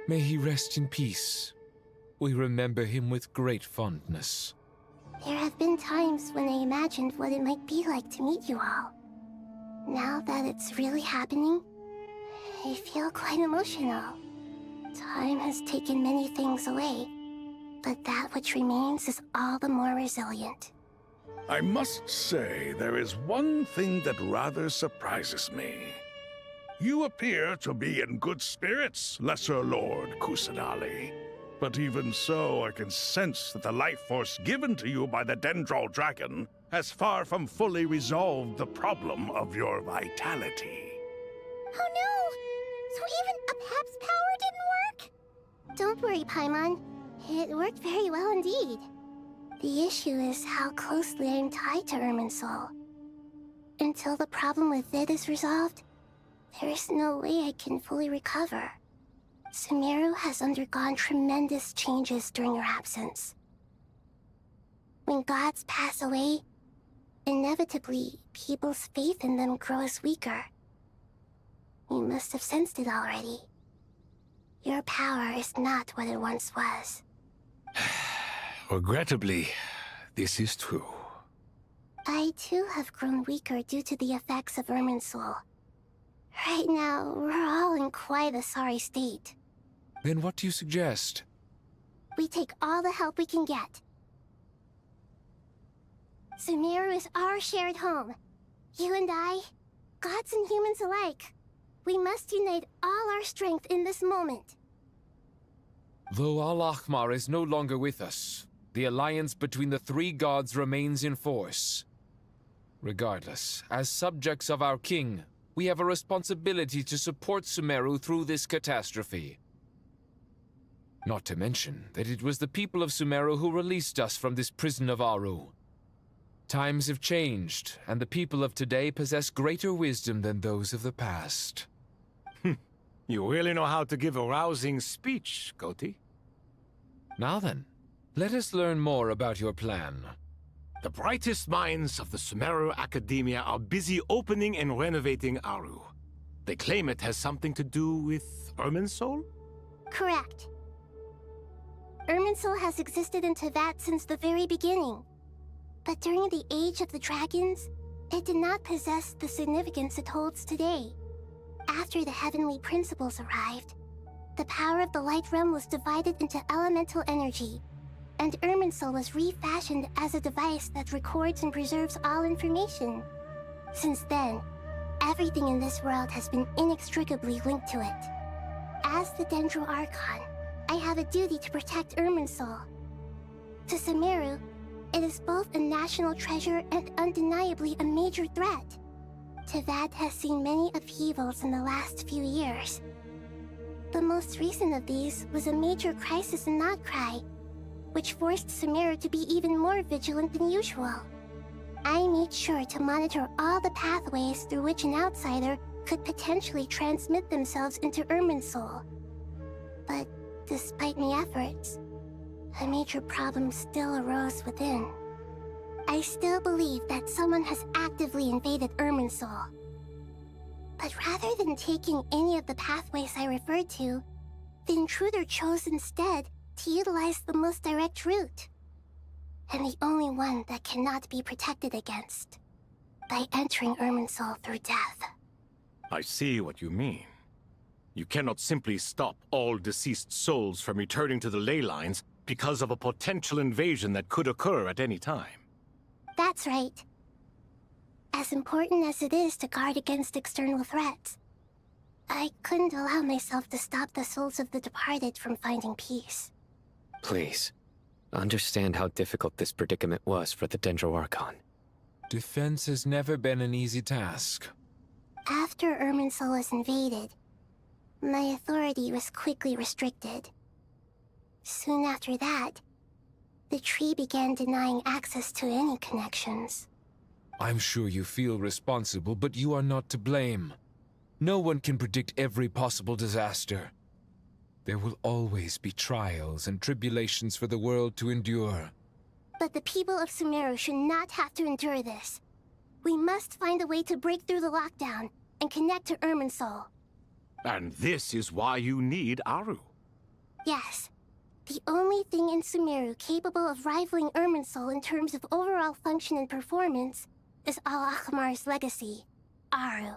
may he rest in peace. We remember him with great fondness. There have been times when I imagined what it might be like to meet you all. Now that it's really happening, I feel quite emotional. Time has taken many things away, but that which remains is all the more resilient. I must say, there is one thing that rather surprises me. You appear to be in good spirits, Lesser Lord Kusanali. But even so, I can sense that the life force given to you by the Dendral Dragon has far from fully resolved the problem of your vitality. Oh no! So even a Pep's power didn't work? Don't worry, Paimon. It worked very well indeed. The issue is how closely I am tied to Irminsul. Until the problem with it is resolved, there is no way I can fully recover. Sumeru has undergone tremendous changes during your absence. When gods pass away, inevitably, people's faith in them grows weaker. You must have sensed it already. Your power is not what it once was. Regrettably, this is true. I too have grown weaker due to the effects of Irminsul. Right now, we're all in quite a sorry state. Then what do you suggest? We take all the help we can get. Sumeru is our shared home. You and I, gods and humans alike. We must unite all our strength in this moment. Though Al-Ahmar is no longer with us, the alliance between the three gods remains in force. Regardless, as subjects of our king, we have a responsibility to support Sumeru through this catastrophe. Not to mention that it was the people of Sumeru who released us from this prison of Aru. Times have changed, and the people of today possess greater wisdom than those of the past. You really know how to give a rousing speech, Koti. Now then, let us learn more about your plan. The brightest minds of the Sumeru Academia are busy opening and renovating Aru. They claim it has something to do with Irminsul? Correct. Irminsul has existed in Teyvat since the very beginning. But during the Age of the Dragons, it did not possess the significance it holds today. After the heavenly principles arrived, the power of the Light Realm was divided into elemental energy, and Irminsul was refashioned as a device that records and preserves all information. Since then, everything in this world has been inextricably linked to it. As the Dendro Archon, I have a duty to protect Irminsul. To Sumeru, it is both a national treasure and undeniably a major threat. Teyvat has seen many upheavals in the last few years. The most recent of these was a major crisis in Notcry, which forced Sumeru to be even more vigilant than usual. I made sure to monitor all the pathways through which an outsider could potentially transmit themselves into Irminsul. But despite my efforts, a major problem still arose within. I still believe that someone has actively invaded Irminsul. But rather than taking any of the pathways I referred to, the intruder chose instead to utilize the most direct route. And the only one that cannot be protected against. By entering Irminsul through death. I see what you mean. You cannot simply stop all deceased souls from returning to the ley lines because of a potential invasion that could occur at any time. That's right. As important as it is to guard against external threats, I couldn't allow myself to stop the souls of the departed from finding peace. Please, understand how difficult this predicament was for the Dendro Archon. Defense has never been an easy task. After Irminsul was invaded, my authority was quickly restricted. Soon after that, the tree began denying access to any connections. I'm sure you feel responsible, but you are not to blame. No one can predict every possible disaster. There will always be trials and tribulations for the world to endure. But the people of Sumeru should not have to endure this. We must find a way to break through the lockdown and connect to Irminsul. And this is why you need Aru. Yes. The only thing in Sumeru capable of rivaling Irminsul in terms of overall function and performance is Al-Ahmar's legacy, Aru.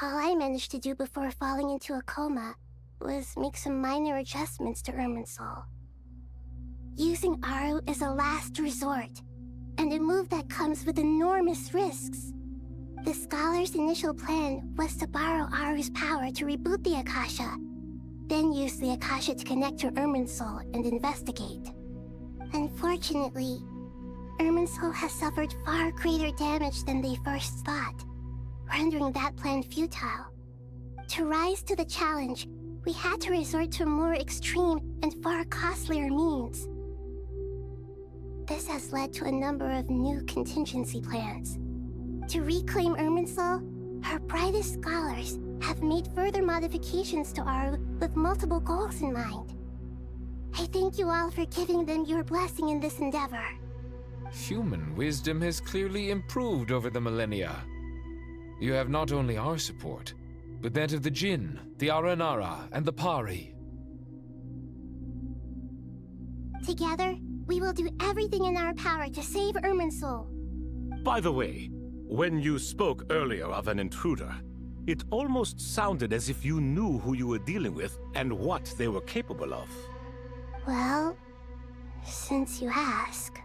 All I managed to do before falling into a coma was make some minor adjustments to Irminsul. Using Aru is a last resort, and a move that comes with enormous risks. The Scholar's initial plan was to borrow Aru's power to reboot the Akasha, then use the Akasha to connect to Irminsul and investigate. Unfortunately, Irminsul has suffered far greater damage than they first thought, rendering that plan futile. To rise to the challenge, we had to resort to more extreme and far costlier means. This has led to a number of new contingency plans. To reclaim Irminsul, our brightest scholars have made further modifications to Aru with multiple goals in mind. I thank you all for giving them your blessing in this endeavor. Human wisdom has clearly improved over the millennia. You have not only our support, but that of the Jinn, the Aranara, and the Pari. Together, we will do everything in our power to save Irminsul. By the way, when you spoke earlier of an intruder, it almost sounded as if you knew who you were dealing with and what they were capable of. Well, since you ask.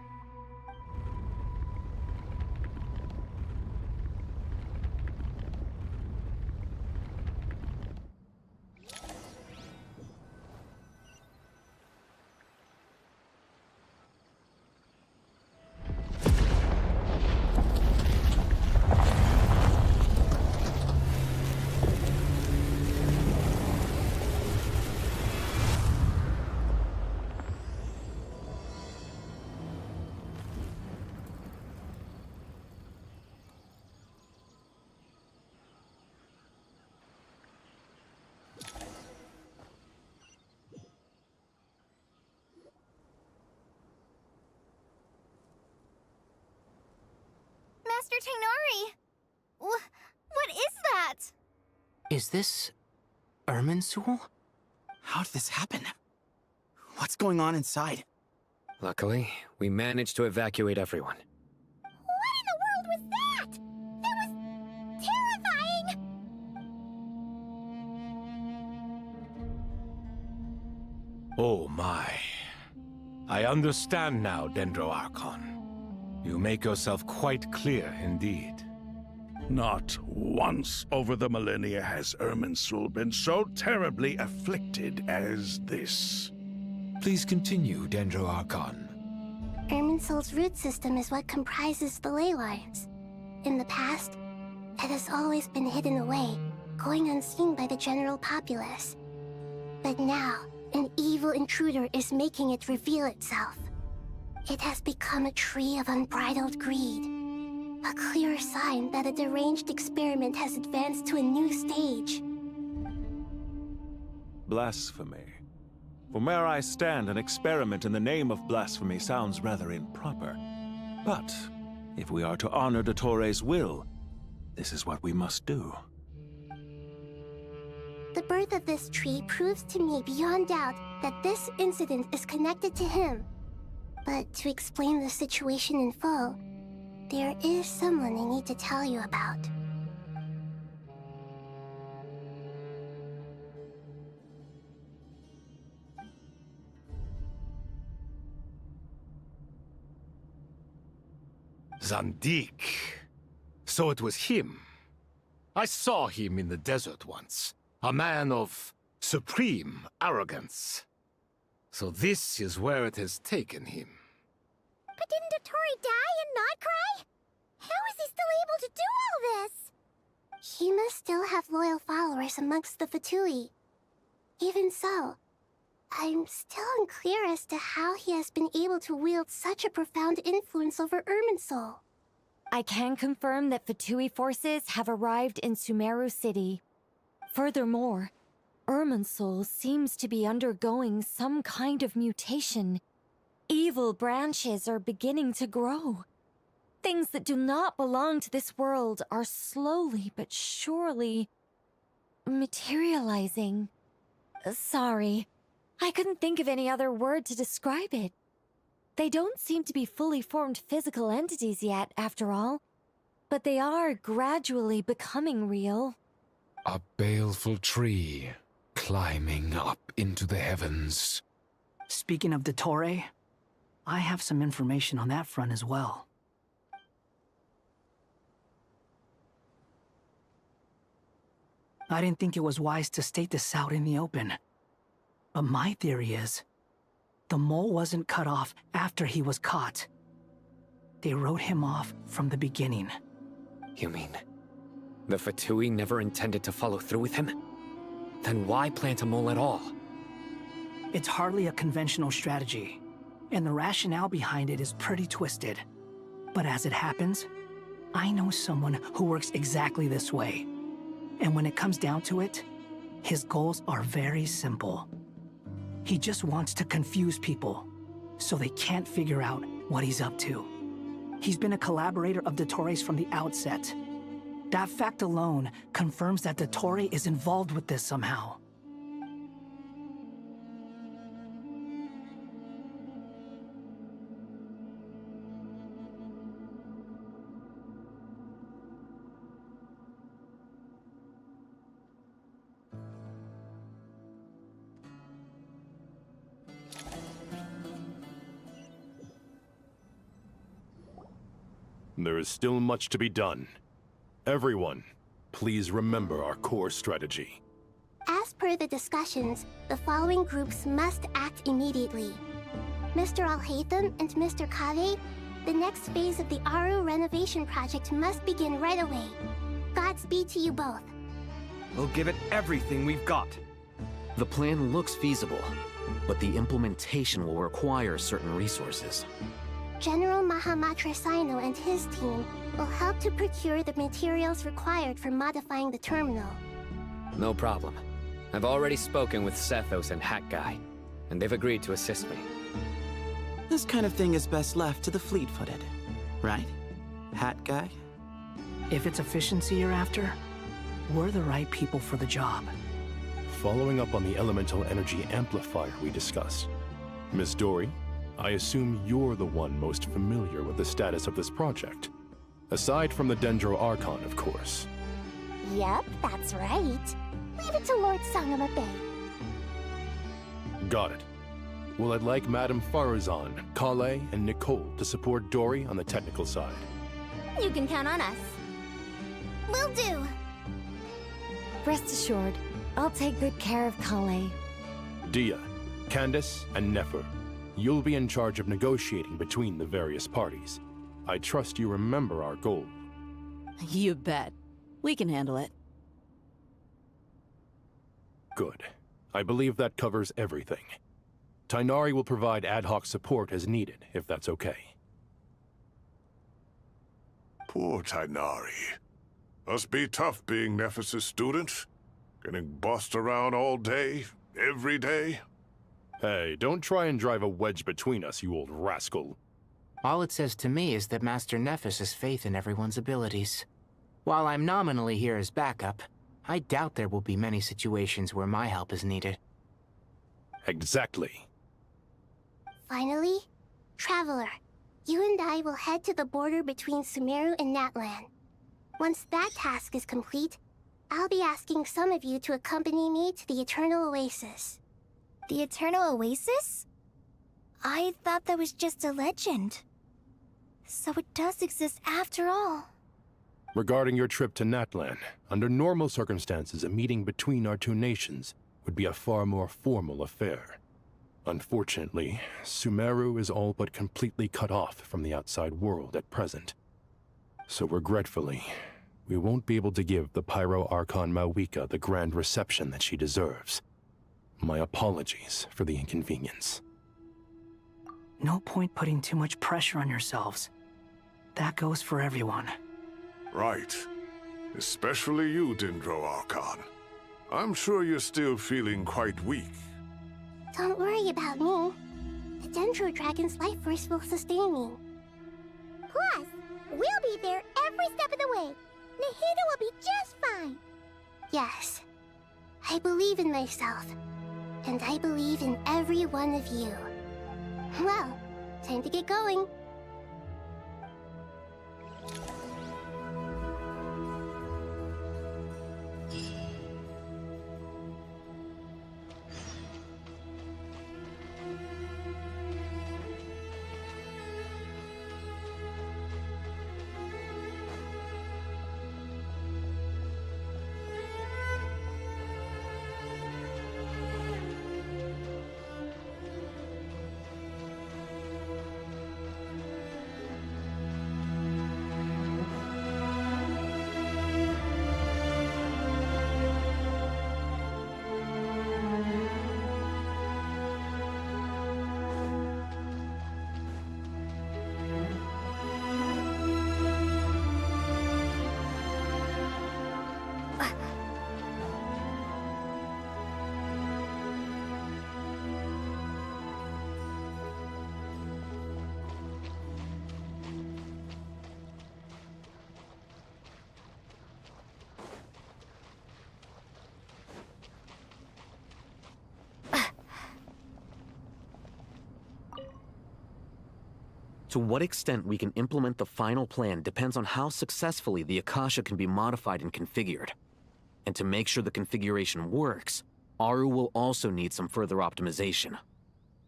Master Tainari! What is that? Is this Irminsul? How did this happen? What's going on inside? Luckily, we managed to evacuate everyone. What in the world was that? That was terrifying! Oh my. I understand now, Dendro Archon. You make yourself quite clear indeed. Not once over the millennia has Irminsul been so terribly afflicted as this. Please continue, Dendro Archon. Irminsul's root system is what comprises the ley lines. In the past, it has always been hidden away, going unseen by the general populace. But now, an evil intruder is making it reveal itself. It has become a tree of unbridled greed. A clear sign that a deranged experiment has advanced to a new stage. Blasphemy. From where I stand, an experiment in the name of blasphemy sounds rather improper. But if we are to honor Dottores' will, this is what we must do. The birth of this tree proves to me beyond doubt that this incident is connected to him. But to explain the situation in full, there is someone I need to tell you about. Zandik. So it was him. I saw him in the desert once. A man of supreme arrogance. So this is where it has taken him. But didn't Dottore die and not cry? How is he still able to do all this? He must still have loyal followers amongst the Fatui. Even so, I'm still unclear as to how he has been able to wield such a profound influence over Irminsul. I can confirm that Fatui forces have arrived in Sumeru City. Furthermore, Irminsul seems to be undergoing some kind of mutation. Evil branches are beginning to grow. Things that do not belong to this world are slowly but surely materializing. Sorry, I couldn't think of any other word to describe it. They don't seem to be fully formed physical entities yet, after all, but they are gradually becoming real. A baleful tree climbing up into the heavens. Speaking of Dottore, I have some information on that front as well. I didn't think it was wise to state this out in the open. But my theory is, the mole wasn't cut off after he was caught. They wrote him off from the beginning. You mean, the Fatui never intended to follow through with him? Then why plant a mole at all? It's hardly a conventional strategy, and the rationale behind it is pretty twisted. But as it happens, I know someone who works exactly this way. And when it comes down to it, his goals are very simple. He just wants to confuse people, so they can't figure out what he's up to. He's been a collaborator of Dottore's from the outset. That fact alone confirms that Dottore is involved with this somehow. There is still much to be done. Everyone, please remember our core strategy. As per the discussions, the following groups must act immediately. Mr. Alhaitham and Mr. Kave, the next phase of the Aru renovation project must begin right away. Godspeed to you both. We'll give it everything we've got. The plan looks feasible, but the implementation will require certain resources. General Mahamatra Sino and his team will help to procure the materials required for modifying the terminal. No problem. I've already spoken with Sethos and Hat Guy, and they've agreed to assist me. This kind of thing is best left to the fleet-footed, right, Hat Guy? If it's efficiency you're after, we're the right people for the job. Following up on the elemental energy amplifier we discussed, Miss Dory, I assume you're the one most familiar with the status of this project. Aside from the Dendro Archon, of course. Yep, that's right. Leave it to Lord Sangamabe. Got it. Well, I'd like Madame Farazan, Kale, and Nicole to support Dory on the technical side. You can count on us. Will do. Rest assured, I'll take good care of Kale. Dia, Candace, and Nefer, you'll be in charge of negotiating between the various parties. I trust you remember our goal. You bet. We can handle it. Good. I believe that covers everything. Tainari will provide ad hoc support as needed, if that's okay. Poor Tainari. Must be tough being Nephis' student. Getting bossed around all day, every day. Hey, don't try and drive a wedge between us, you old rascal. All it says to me is that Master Nephis has faith in everyone's abilities. While I'm nominally here as backup, I doubt there will be many situations where my help is needed. Exactly. Finally, Traveler, you and I will head to the border between Sumeru and Natlan. Once that task is complete, I'll be asking some of you to accompany me to the Eternal Oasis. The Eternal Oasis? I thought that was just a legend. So it does exist after all. Regarding your trip to Natlan, under normal circumstances, a meeting between our two nations would be a far more formal affair. Unfortunately, Sumeru is all but completely cut off from the outside world at present. So regretfully, we won't be able to give the Pyro Archon Mawika the grand reception that she deserves. My apologies for the inconvenience. No point putting too much pressure on yourselves. That goes for everyone. Right. Especially you, Dendro Archon. I'm sure you're still feeling quite weak. Don't worry about me. The Dendro Dragon's life force will sustain me. Plus, we'll be there every step of the way. Nahida will be just fine. Yes. I believe in myself. And I believe in every one of you. Well, time to get going. To what extent we can implement the final plan depends on how successfully the Akasha can be modified and configured. And to make sure the configuration works, Aru will also need some further optimization.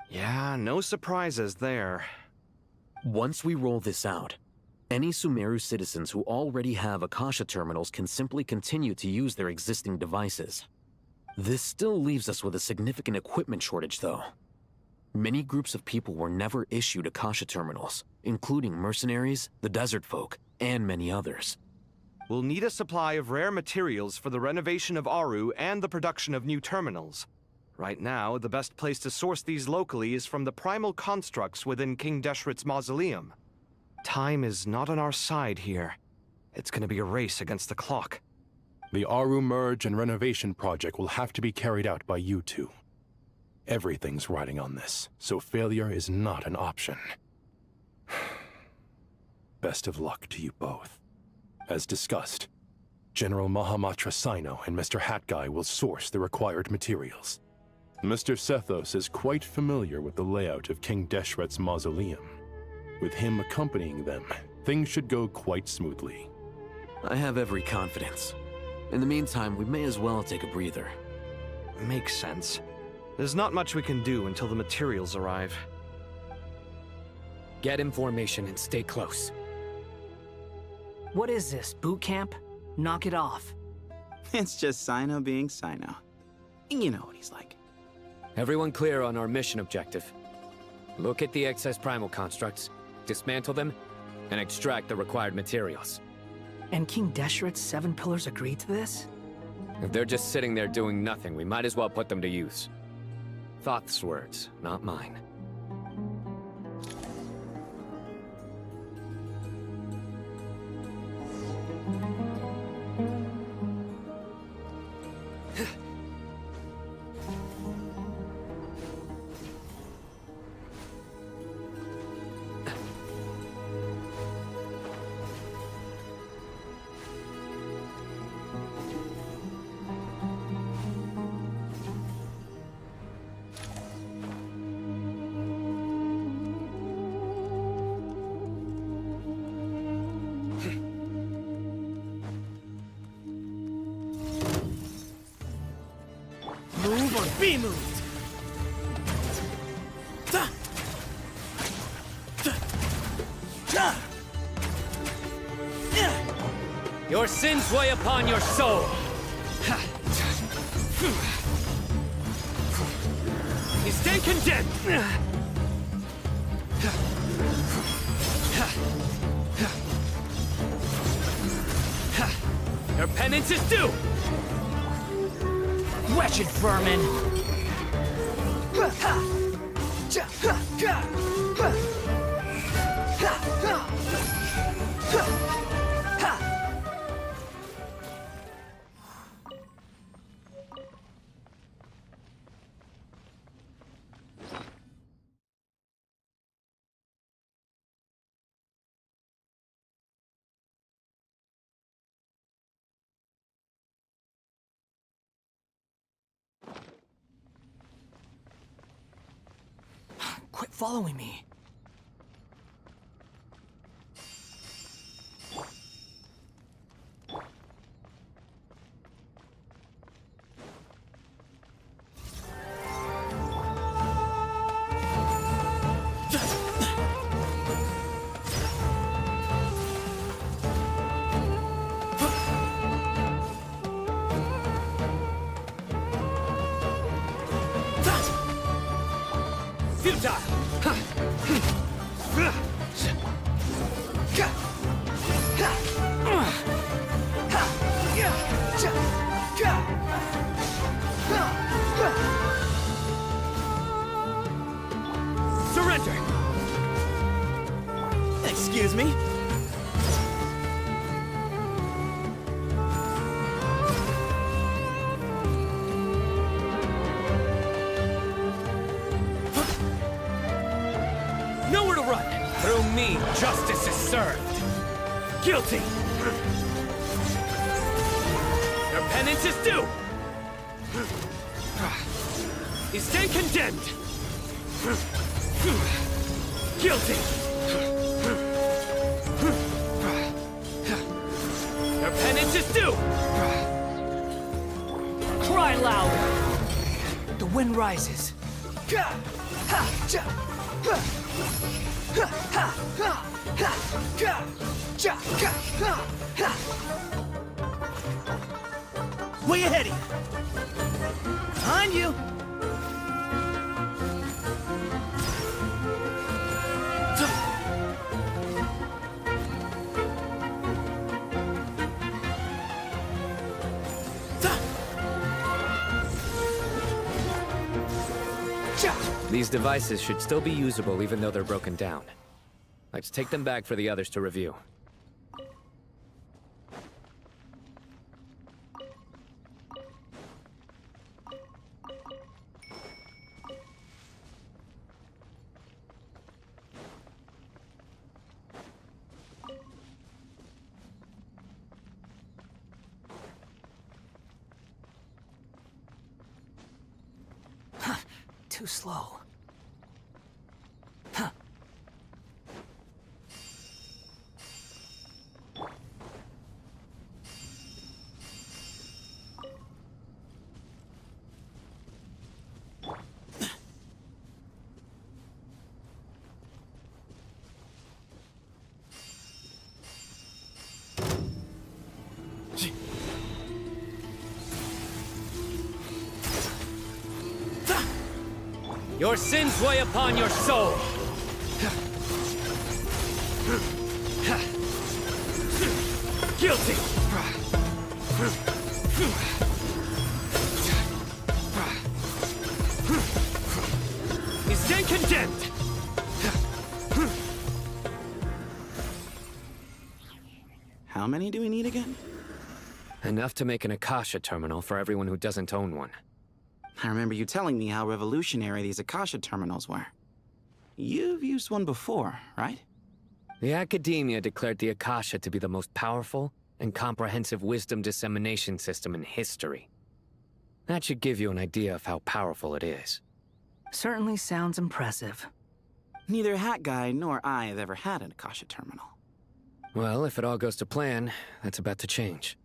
Yeah, no surprises there. Once we roll this out, any Sumeru citizens who already have Akasha terminals can simply continue to use their existing devices. This still leaves us with a significant equipment shortage, though. Many groups of people were never issued Akasha terminals, including mercenaries, the desert folk, and many others. We'll need a supply of rare materials for the renovation of Aru and the production of new terminals. Right now, the best place to source these locally is from the primal constructs within King Deshret's mausoleum. Time is not on our side here. It's gonna be a race against the clock. The Aru merge and renovation project will have to be carried out by you two. Everything's riding on this, so failure is not an option. Best of luck to you both. As discussed, General Mahamatra Sino and Mr. Hat Guy will source the required materials. Mr. Sethos is quite familiar with the layout of King Deshret's mausoleum. With him accompanying them, things should go quite smoothly. I have every confidence. In the meantime, we may as well take a breather. Makes sense. There's not much we can do until the materials arrive. Get information and stay close. What is this, boot camp? Knock it off. It's just Sino being Sino. You know what he's like. Everyone clear on our mission objective. Look at the excess primal constructs, dismantle them, and extract the required materials. And King Deshret's 7 pillars agreed to this? If they're just sitting there doing nothing, we might as well put them to use. Thoth's words, not mine. Move or be moved! Your sins weigh upon your soul! You stay condemned! Your penance is due! Wretched vermin! Quit following me. Surrender! Excuse me? Nowhere to run! Through me, justice is served! Guilty! Your penance is due! You stand condemned! Guilty! Your penance is due! Cry louder! The wind rises. Way ahead of you! Behind you! These devices should still be usable even though they're broken down. Let's take them back for the others to review. Too slow. Your sins weigh upon your soul! Guilty! You stand condemned! How many do we need again? Enough to make an Akasha terminal for everyone who doesn't own one. I remember you telling me how revolutionary these Akasha terminals were. You've used one before, right? The Academia declared the Akasha to be the most powerful and comprehensive wisdom dissemination system in history. That should give you an idea of how powerful it is. Certainly sounds impressive. Neither Hat Guy nor I have ever had an Akasha terminal. Well, if it all goes to plan, that's about to change.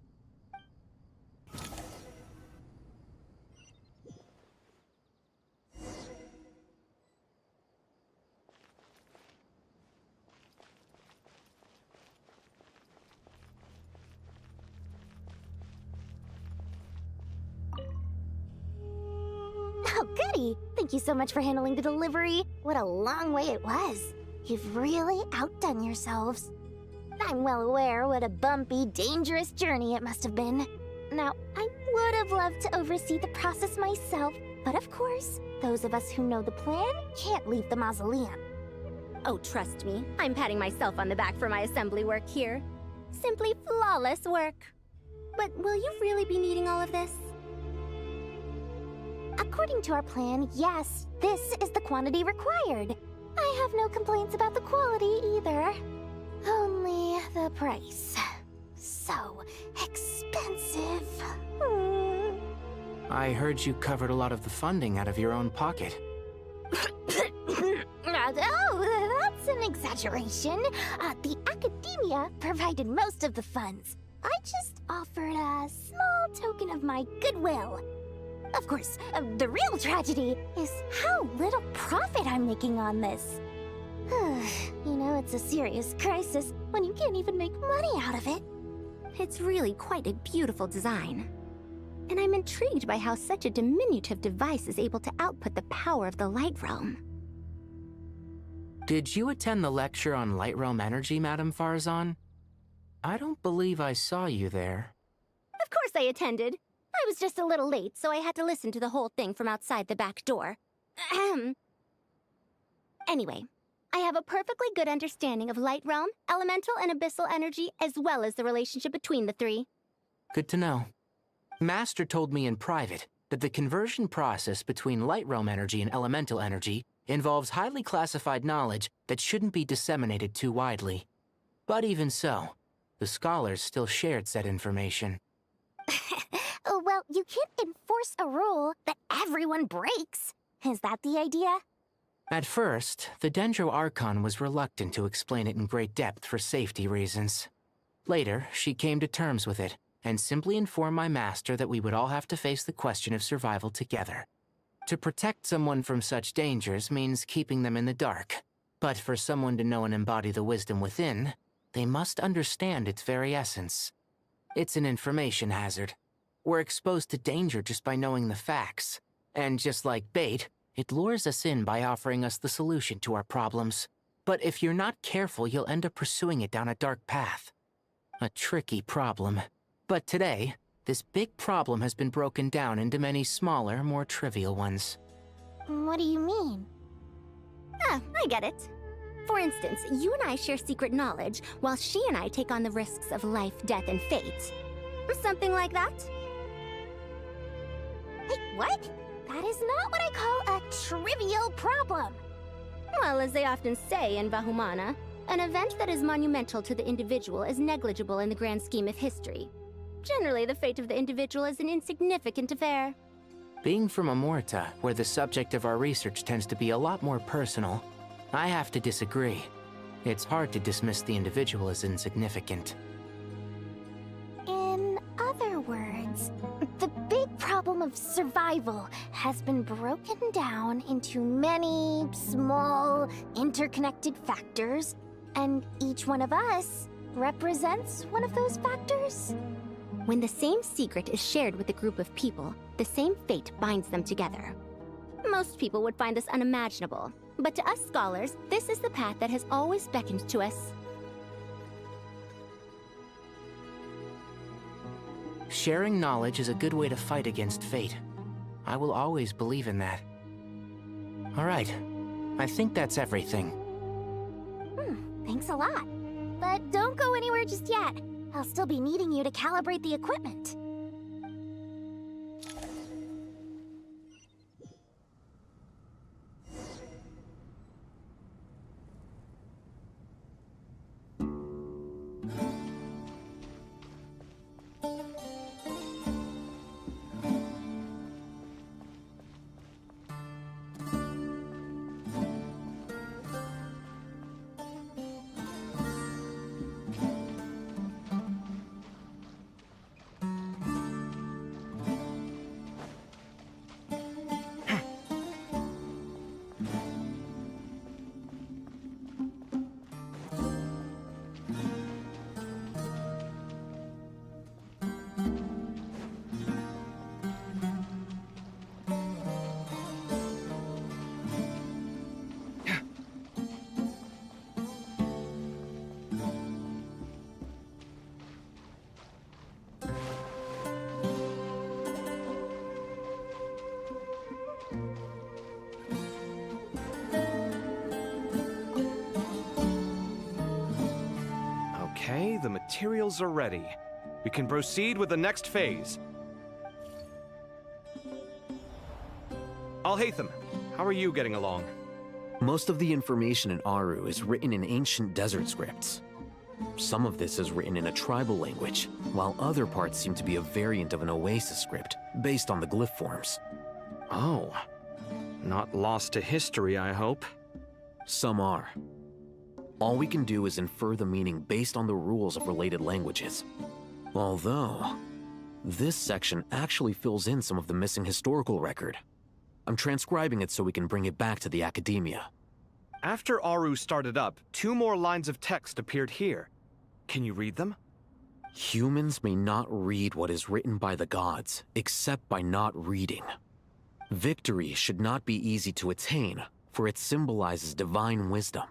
Oh, goody! Thank you so much for handling the delivery. What a long way it was. You've really outdone yourselves. I'm well aware what a bumpy, dangerous journey it must have been. Now, I would have loved to oversee the process myself, but of course, those of us who know the plan can't leave the mausoleum. Oh, trust me, I'm patting myself on the back for my assembly work here. Simply flawless work. But will you really be needing all of this? According to our plan, yes, this is the quantity required. I have no complaints about the quality either. Only the price. So expensive. I heard you covered a lot of the funding out of your own pocket. Oh, that's an exaggeration. The Academia provided most of the funds. I just offered a small token of my goodwill. Of course, the real tragedy is how little profit I'm making on this. You know, it's a serious crisis when you can't even make money out of it. It's really quite a beautiful design. And I'm intrigued by how such a diminutive device is able to output the power of the Light Realm. Did you attend the lecture on Light Realm energy, Madame Farzan? I don't believe I saw you there. Of course I attended. I was just a little late, so I had to listen to the whole thing from outside the back door. Anyway, I have a perfectly good understanding of Light Realm, elemental and abyssal energy, as well as the relationship between the three. Good to know. Master told me in private that the conversion process between Light Realm energy and elemental energy involves highly classified knowledge that shouldn't be disseminated too widely. But even so, the scholars still shared said information. Well, you can't enforce a rule that everyone breaks. Is that the idea? At first, the Dendro Archon was reluctant to explain it in great depth for safety reasons. Later, she came to terms with it, and simply informed my master that we would all have to face the question of survival together. To protect someone from such dangers means keeping them in the dark, but for someone to know and embody the wisdom within, they must understand its very essence. It's an information hazard. We're exposed to danger just by knowing the facts, and just like bait, it lures us in by offering us the solution to our problems. But if you're not careful, you'll end up pursuing it down a dark path. A tricky problem. But today, this big problem has been broken down into many smaller, more trivial ones. What do you mean? Ah, I get it. For instance, you and I share secret knowledge, while she and I take on the risks of life, death, and fate. Something like that? Wait, what? That is not what I call a trivial problem. Well, as they often say in Vahumana, an event that is monumental to the individual is negligible in the grand scheme of history. Generally, the fate of the individual is an insignificant affair. Being from Amorta, where the subject of our research tends to be a lot more personal, I have to disagree. It's hard to dismiss the individual as insignificant. In other words, the big problem of survival has been broken down into many small, interconnected factors, and each one of us represents one of those factors? When the same secret is shared with a group of people, the same fate binds them together. Most people would find this unimaginable, but to us scholars, this is the path that has always beckoned to us. Sharing knowledge is a good way to fight against fate. I will always believe in that. All right, I think that's everything. Thanks a lot. But don't go anywhere just yet. I'll still be needing you to calibrate the equipment. Okay, the materials are ready. We can proceed with the next phase. Alhaitham, how are you getting along? Most of the information in Aru is written in ancient desert scripts. Some of this is written in a tribal language, while other parts seem to be a variant of an Oasis script, based on the glyph forms. Oh. Not lost to history, I hope. Some are. All we can do is infer the meaning based on the rules of related languages. Although, this section actually fills in some of the missing historical record. I'm transcribing it so we can bring it back to the academia. After Aru started up, 2 more lines of text appeared here. Can you read them? Humans may not read what is written by the gods, except by not reading. Victory should not be easy to attain, for it symbolizes divine wisdom.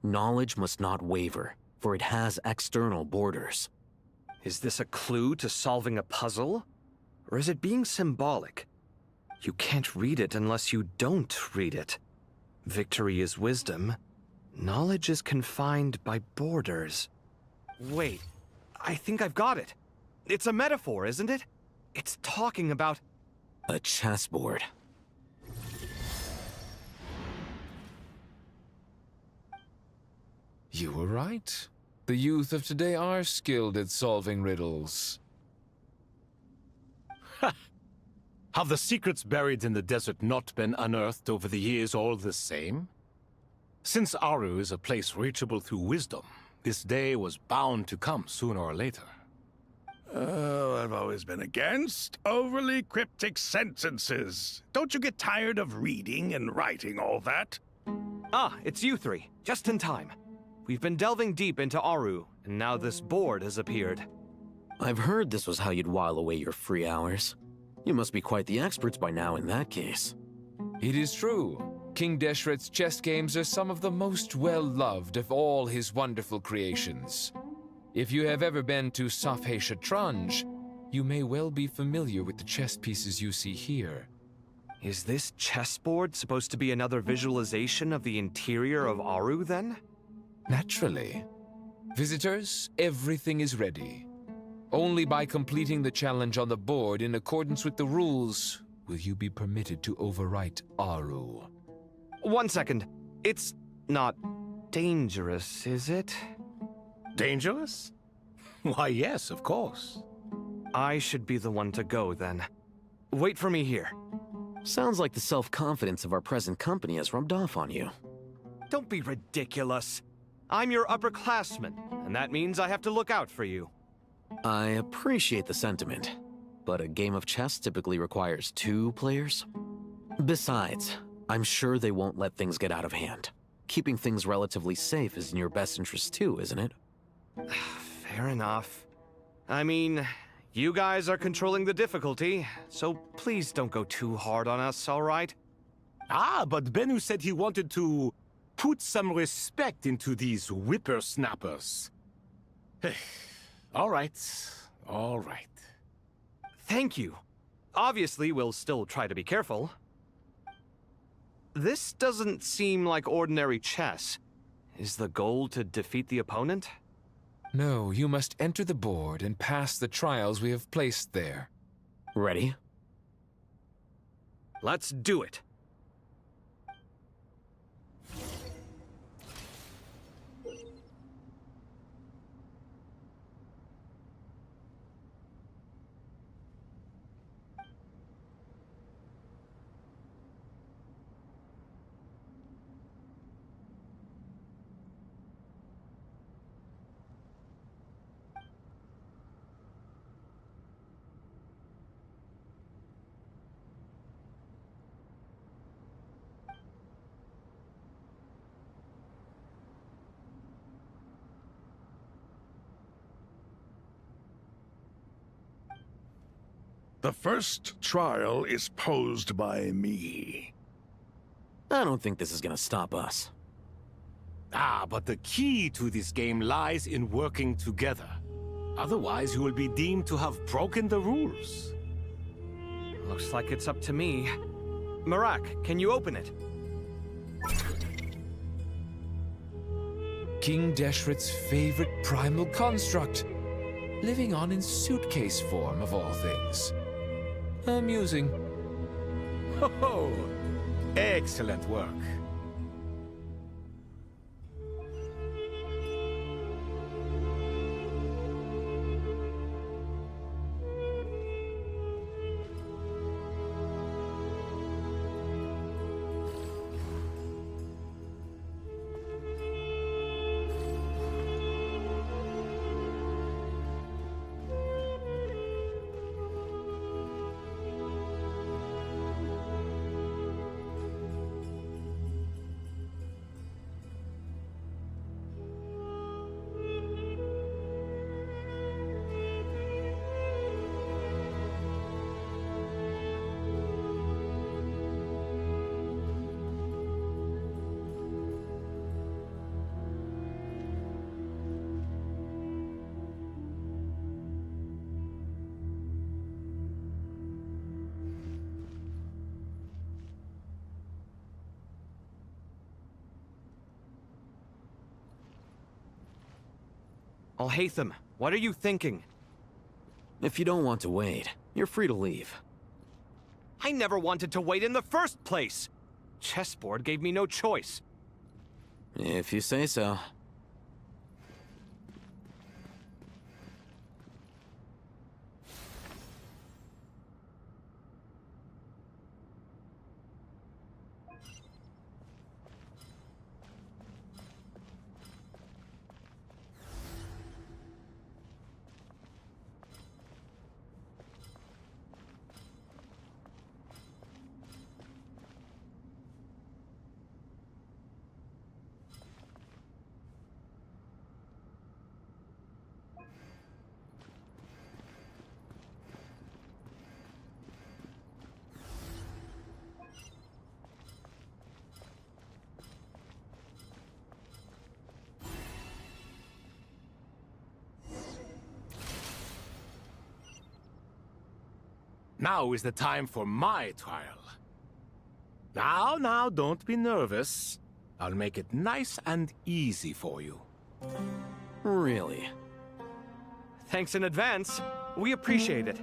Knowledge must not waver, for it has external borders. Is this a clue to solving a puzzle? Or is it being symbolic? You can't read it unless you don't read it. Victory is wisdom. Knowledge is confined by borders. Wait, I think I've got it. It's a metaphor, isn't it? It's talking about... a chessboard. You were right. The youth of today are skilled at solving riddles. Have the secrets buried in the desert not been unearthed over the years all the same? Since Aru is a place reachable through wisdom, this day was bound to come sooner or later. Oh, I've always been against overly cryptic sentences. Don't you get tired of reading and writing all that? Ah, it's you three. Just in time. We've been delving deep into Aru, and now this board has appeared. I've heard this was how you'd while away your free hours. You must be quite the experts by now in that case. It is true. King Deshret's chess games are some of the most well-loved of all his wonderful creations. If you have ever been to Safhe Shatranj, you may well be familiar with the chess pieces you see here. Is this chessboard supposed to be another visualization of the interior of Aru, then? Naturally. Visitors, everything is ready. Only by completing the challenge on the board in accordance with the rules will you be permitted to overwrite Aru. 1 second. It's not dangerous, is it? Dangerous? Why, yes, of course. I should be the one to go, then. Wait for me here. Sounds like the self-confidence of our present company has rubbed off on you. Don't be ridiculous. I'm your upperclassman, and that means I have to look out for you. I appreciate the sentiment, but a game of chess typically requires 2 players. Besides, I'm sure they won't let things get out of hand. Keeping things relatively safe is in your best interest too, isn't it? Fair enough. I mean, you guys are controlling the difficulty, so please don't go too hard on us, all right? Ah, but Bennu said he wanted to put some respect into these whippersnappers. All right, all right. Thank you. Obviously, we'll still try to be careful. This doesn't seem like ordinary chess. Is the goal to defeat the opponent? No, you must enter the board and pass the trials we have placed there. Ready? Let's do it. The first trial is posed by me. I don't think this is gonna stop us. Ah, but the key to this game lies in working together. Otherwise, you will be deemed to have broken the rules. Looks like it's up to me. Marak, can you open it? King Deshret's favorite primal construct, living on in suitcase form of all things. Amusing. Oh, excellent work. Alhaitham, what are you thinking? If you don't want to wait, you're free to leave. I never wanted to wait in the first place! Chessboard gave me no choice. If you say so. Now is the time for my trial. Now, don't be nervous. I'll make it nice and easy for you. Really? Thanks in advance. We appreciate it.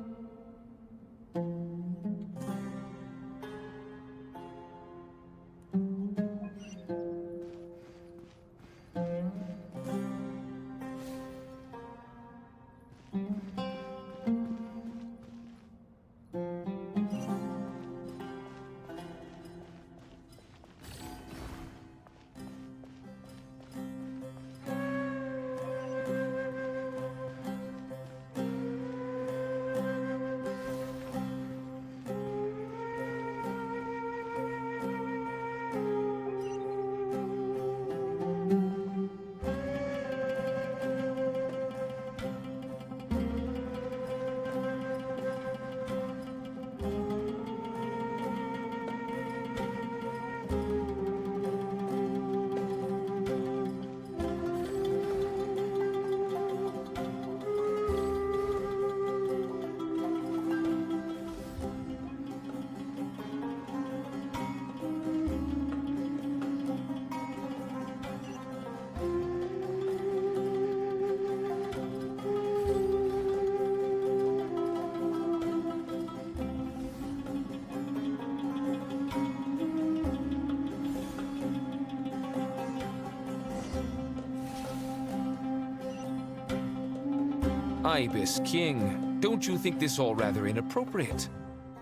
Ibis King, don't you think this all rather inappropriate?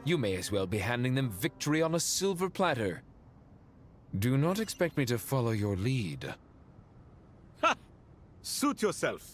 You may as well be handing them victory on a silver platter. Do not expect me to follow your lead. Ha! Suit yourself.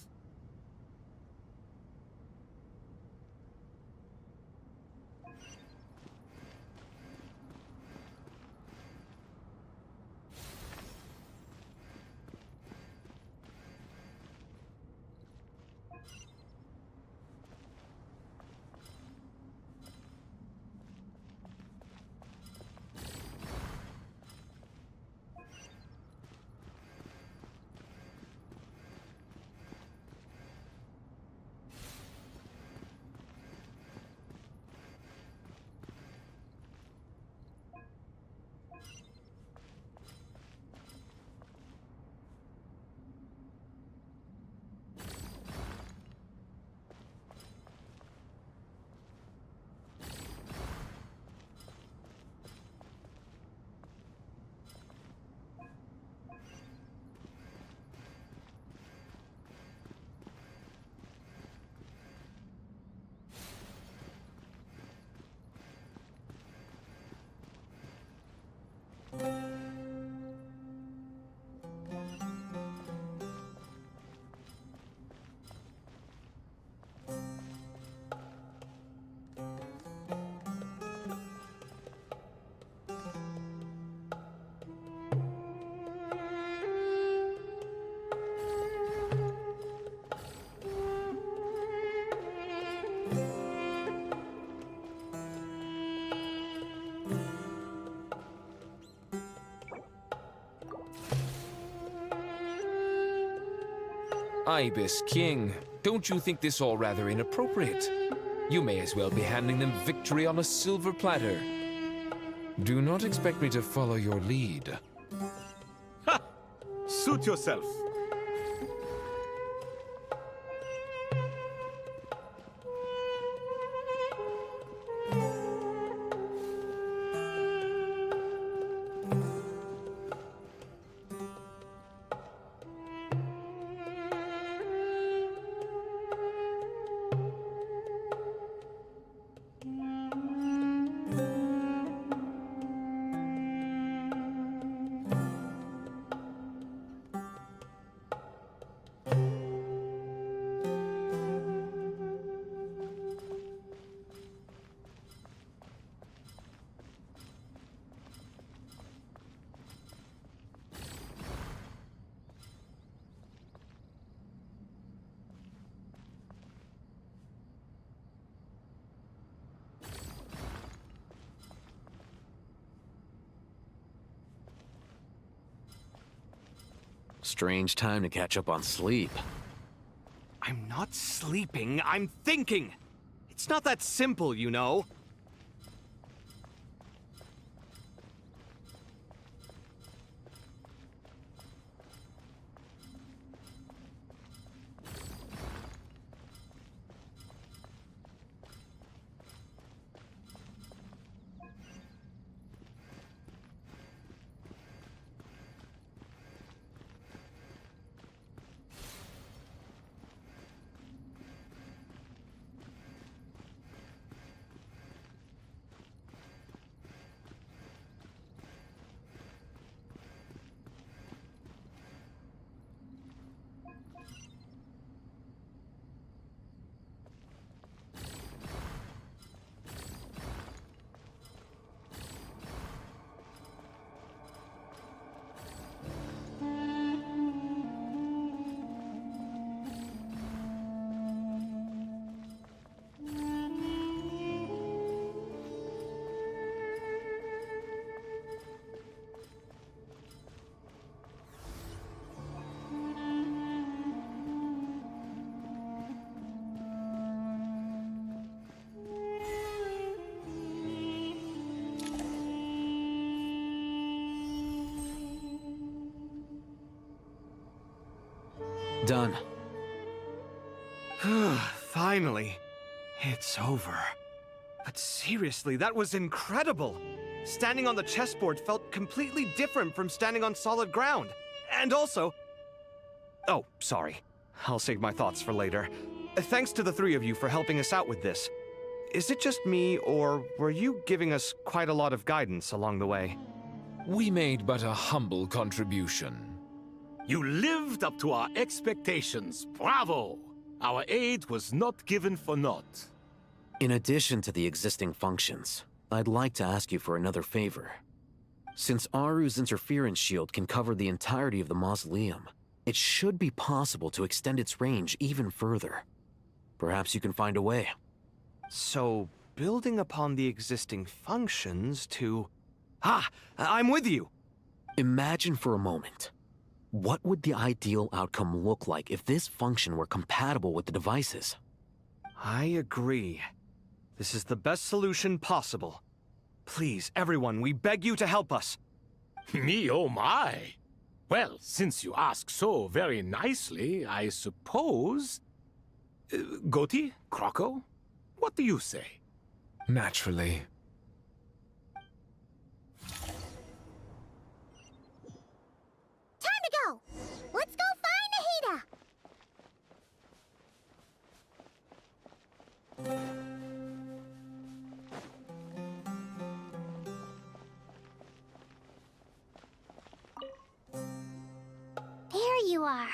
Ibis King, don't you think this all rather inappropriate? You may as well be handing them victory on a silver platter. Do not expect me to follow your lead. Ha! Suit yourself. Strange time to catch up on sleep. I'm not sleeping, I'm thinking. It's not that simple, you know. Done. Finally. It's over. But seriously, that was incredible! Standing on the chessboard felt completely different from standing on solid ground. And also... Oh, sorry. I'll save my thoughts for later. Thanks to the three of you for helping us out with this. Is it just me, or were you giving us quite a lot of guidance along the way? We made but a humble contribution. You lived up to our expectations. Bravo! Our aid was not given for naught. In addition to the existing functions, I'd like to ask you for another favor. Since Aru's interference shield can cover the entirety of the mausoleum, it should be possible to extend its range even further. Perhaps you can find a way. So, building upon the existing functions to... Ah! I'm with you! Imagine for a moment. What would the ideal outcome look like if this function were compatible with the devices? I agree. This is the best solution possible. Please, everyone, we beg you to help us. Me, oh my! Well, since you ask so very nicely, I suppose... Goti? Croco? What do you say? Naturally. Time to go! Let's go find Nahida! There you are.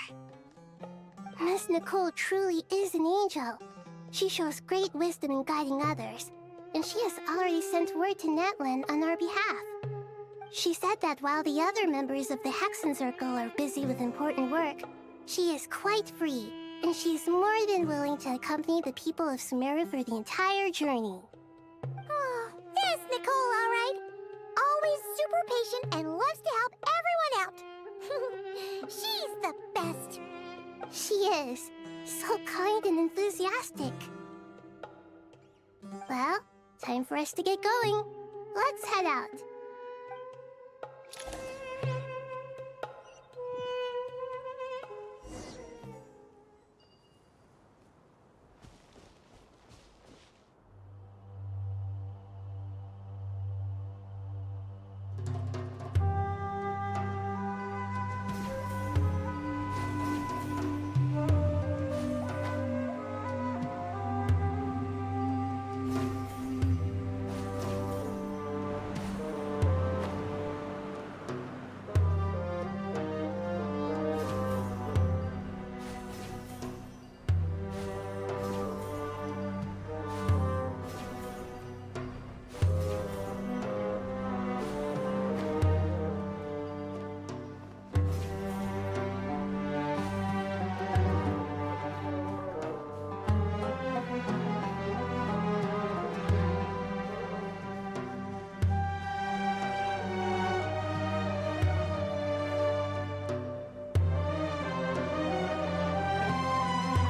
Miss Nicole truly is an angel. She shows great wisdom in guiding others, and she has already sent word to Natlan on our behalf. She said that while the other members of the Hexen Circle are busy with important work, she is quite free, and she is more than willing to accompany the people of Sumeru for the entire journey. Oh, there's Nicole, all right. Always super patient and loves to help everyone out. She's the best. She is. So kind and enthusiastic. Well, time for us to get going. Let's head out.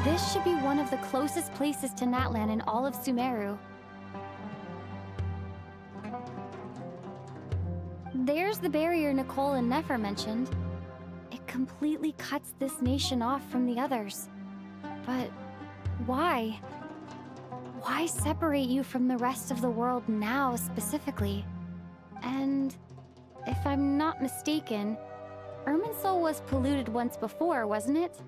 This should be one of the closest places to Natlan in all of Sumeru. There's the barrier Nicole and Nefer mentioned. It completely cuts this nation off from the others. But why? Why separate you from the rest of the world now, specifically? And if I'm not mistaken, Irminsul was polluted once before, wasn't it?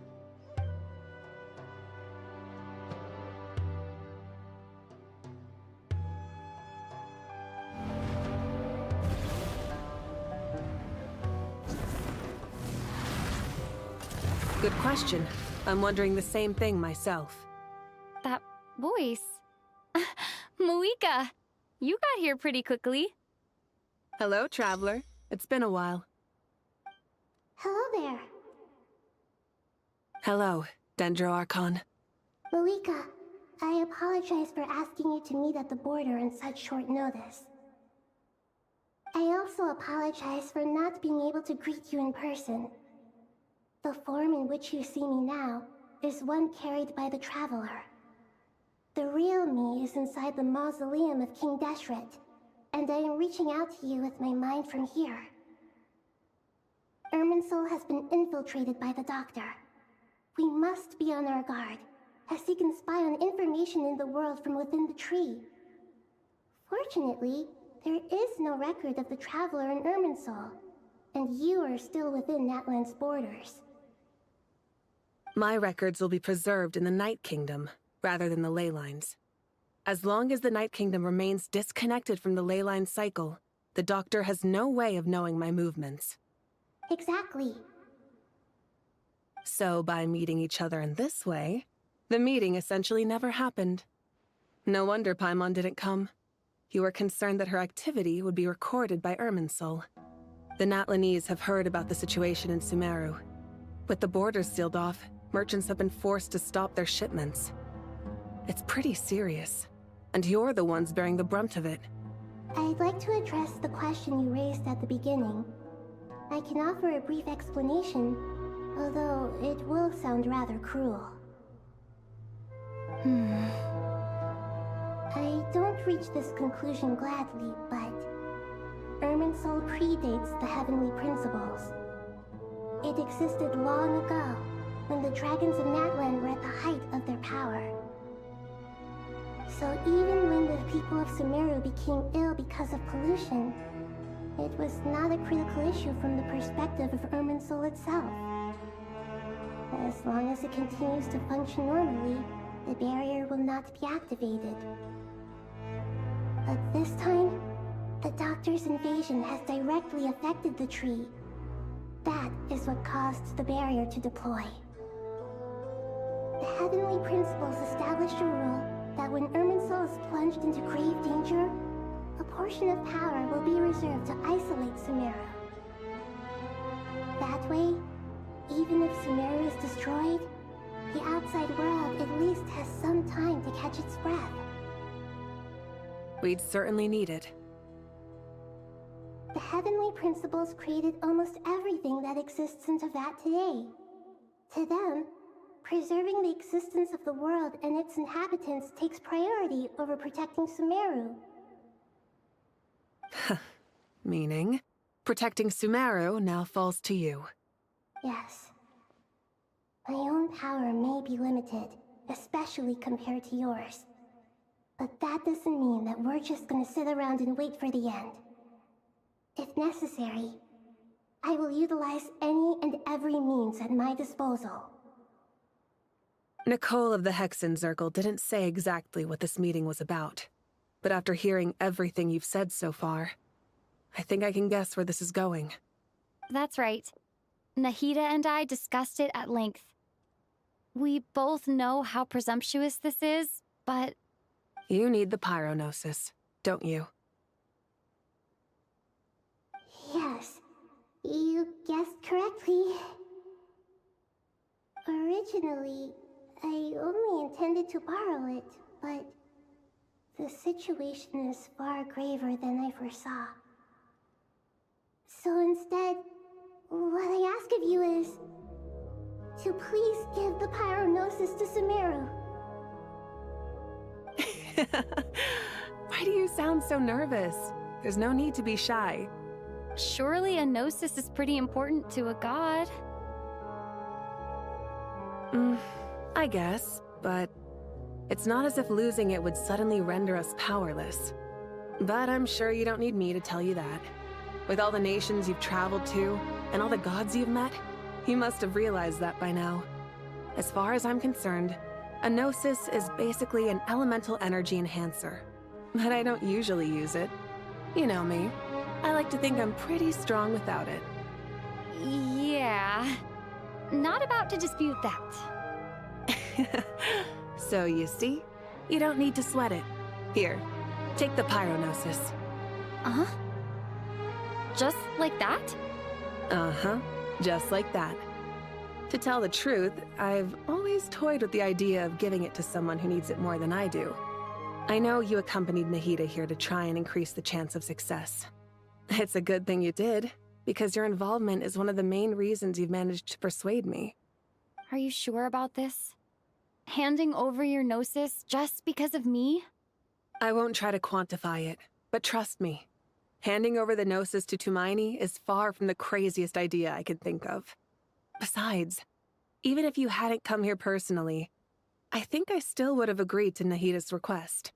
Good question. I'm wondering the same thing myself. That voice. Moika! You got here pretty quickly. Hello, traveler. It's been a while. Hello there. Hello, Dendro Archon. Moika, I apologize for asking you to meet at the border on such short notice. I also apologize for not being able to greet you in person. The form in which you see me now is one carried by the Traveler. The real me is inside the mausoleum of King Deshret, and I am reaching out to you with my mind from here. Irminsul has been infiltrated by the Doctor. We must be on our guard, as he can spy on information in the world from within the tree. Fortunately, there is no record of the Traveler in Irminsul, and you are still within Natlan's borders. My records will be preserved in the Night Kingdom, rather than the ley lines. As long as the Night Kingdom remains disconnected from the ley line cycle, the Doctor has no way of knowing my movements. Exactly. So by meeting each other in this way, the meeting essentially never happened. No wonder Paimon didn't come. You were concerned that her activity would be recorded by Irminsul. The Natlanese have heard about the situation in Sumeru. With the borders sealed off, merchants have been forced to stop their shipments. It's pretty serious, and you're the ones bearing the brunt of it. I'd like to address the question you raised at the beginning. I can offer a brief explanation, although it will sound rather cruel. I don't reach this conclusion gladly, but Irminsul predates the Heavenly Principles. It existed long ago, when the dragons of Natlan were at the height of their power. So even when the people of Sumeru became ill because of pollution, it was not a critical issue from the perspective of Irminsul itself. As long as it continues to function normally, the barrier will not be activated. But this time, the Doctor's invasion has directly affected the tree. That is what caused the barrier to deploy. The Heavenly Principles established a rule that when Irminsul is plunged into grave danger, a portion of power will be reserved to isolate Sumeru. That way, even if Sumeru is destroyed, the outside world at least has some time to catch its breath. We'd certainly need it. The Heavenly Principles created almost everything that exists in Teyvat today. To them, preserving the existence of the world and its inhabitants takes priority over protecting Sumeru. Meaning, protecting Sumeru now falls to you. Yes. My own power may be limited, especially compared to yours. But that doesn't mean that we're just gonna sit around and wait for the end. If necessary, I will utilize any and every means at my disposal. Nicole of the Hexen Circle didn't say exactly what this meeting was about, but after hearing everything you've said so far, I think I can guess where this is going. That's right. Nahida and I discussed it at length. We both know how presumptuous this is, but... You need the Pyronosis, don't you? Yes, you guessed correctly. Originally, I only intended to borrow it, but the situation is far graver than I foresaw. So instead, what I ask of you is to please give the Pyronosis to Sumeru. Why do you sound so nervous? There's no need to be shy. Surely a gnosis is pretty important to a god. I guess, but it's not as if losing it would suddenly render us powerless. But I'm sure you don't need me to tell you that. With all the nations you've traveled to, and all the gods you've met, you must have realized that by now. As far as I'm concerned, a gnosis is basically an elemental energy enhancer. But I don't usually use it. You know me. I like to think I'm pretty strong without it. Yeah. Not about to dispute that. So you see, you don't need to sweat it. Here, take the Pyronosis. Uh-huh? Just like that? Uh-huh, just like that. To tell the truth, I've always toyed with the idea of giving it to someone who needs it more than I do. I know you accompanied Nahida here to try and increase the chance of success. It's a good thing you did, because your involvement is one of the main reasons you've managed to persuade me. Are you sure about this? Handing over your gnosis just because of me? I won't try to quantify it, but trust me. Handing over the gnosis to Tumaini is far from the craziest idea I could think of. Besides, Even if you hadn't come here personally, I think I still would have agreed to Nahida's request.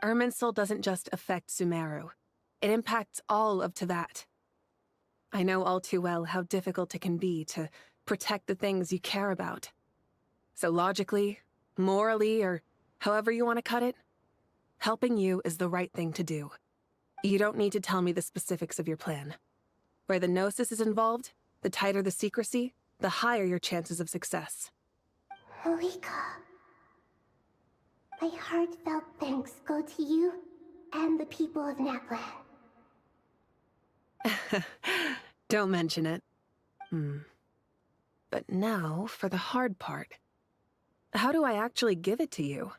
Irminsul doesn't just affect Sumeru. It impacts all of Teyvat. I know all too well how difficult it can be to protect the things you care about. So logically, morally, or however you want to cut it, helping you is the right thing to do. You don't need to tell me the specifics of your plan. Where the Gnosis is involved, the tighter the secrecy, the higher your chances of success. Malika. My heartfelt thanks go to you and the people of Naplan. Don't mention it. But now, for the hard part. How do I actually give it to you?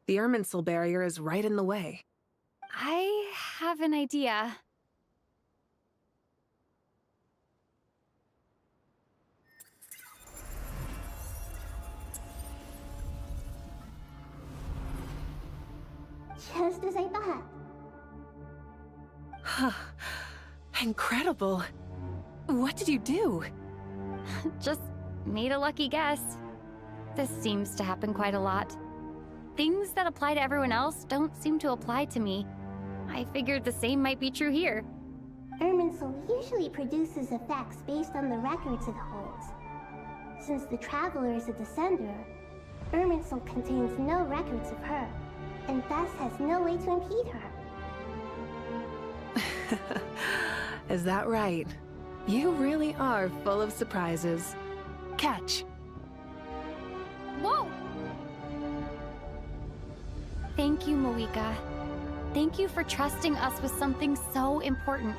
The Irminsul barrier is right in the way. I have an idea. Just as I thought. Incredible. What did you do? Just made a lucky guess. This seems to happen quite a lot. Things that apply to everyone else don't seem to apply to me. I figured the same might be true here. Irminsul usually produces effects based on the records it holds. Since the Traveler is a descender, Irminsul contains no records of her, and thus has no way to impede her. Is that right? You really are full of surprises. Catch. Whoa! Thank you, Moika. Thank you for trusting us with something so important.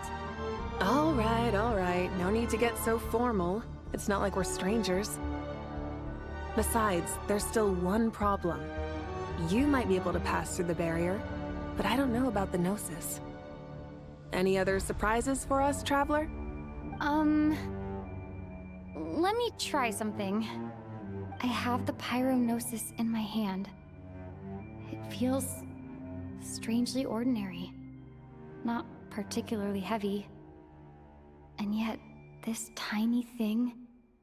All right. No need to get so formal. It's not like we're strangers. Besides, there's still one problem. You might be able to pass through the barrier, but I don't know about the Gnosis. Any other surprises for us, Traveler? Let me try something. I have the Pyrognosis in my hand. It feels strangely ordinary. Not particularly heavy. And yet, this tiny thing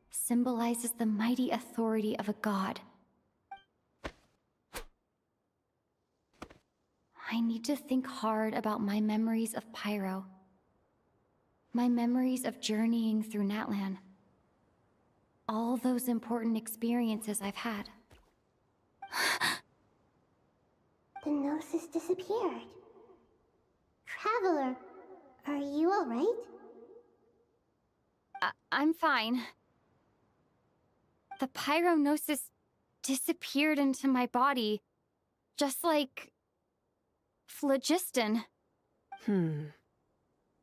symbolizes the mighty authority of a god. I need to think hard about my memories of Pyro. My memories of journeying through Natlan. All those important experiences I've had. The Gnosis disappeared. Traveler, are you alright? I'm fine. The Pyrognosis disappeared into my body, just like phlogiston.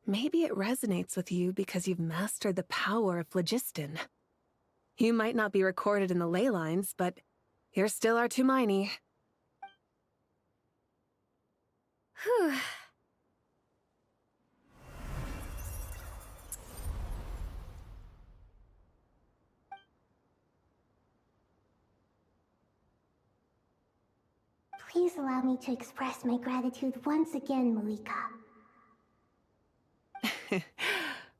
Maybe it resonates with you because you've mastered the power of phlogiston. You might not be recorded in the ley lines, but you're still our Tumini. Whew. Please allow me to express my gratitude once again, Malika.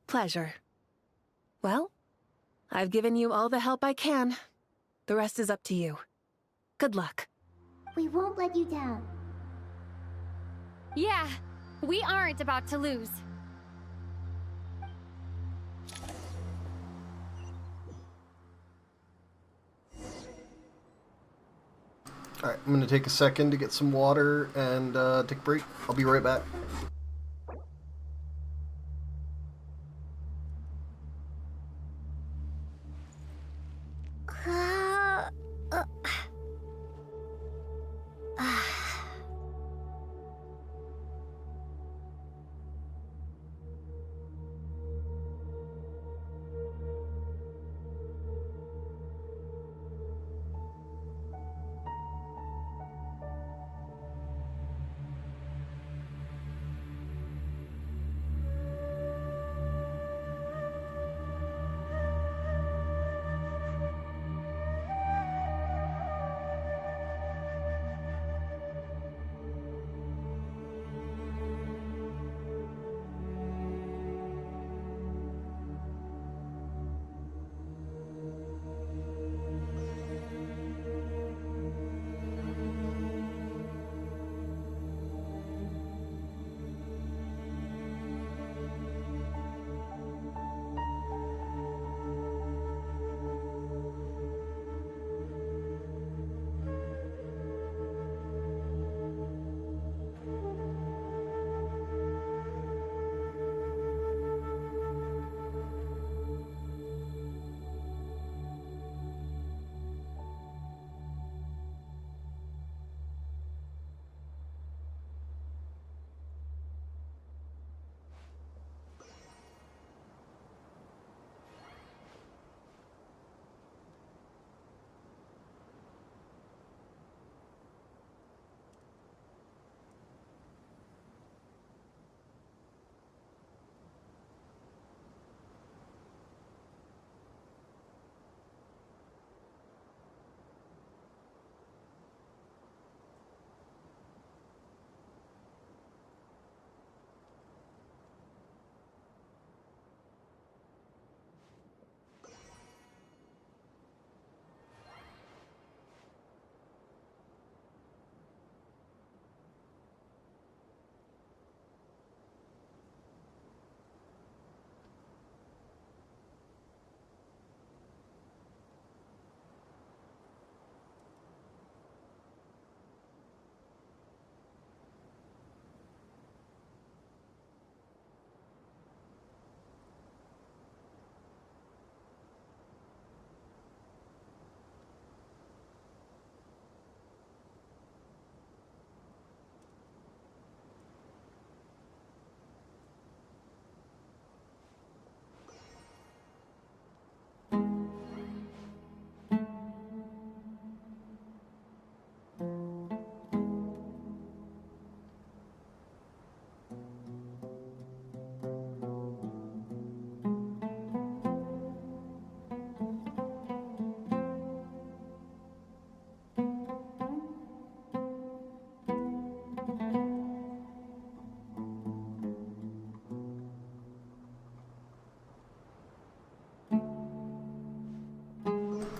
Pleasure. Well, I've given you all the help I can. The rest is up to you. Good luck. We won't let you down. Yeah, we aren't about to lose. Alright, I'm gonna take a second to get some water and take a break. I'll be right back.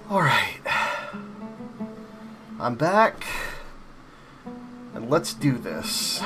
Alright. I'm back. And let's do this.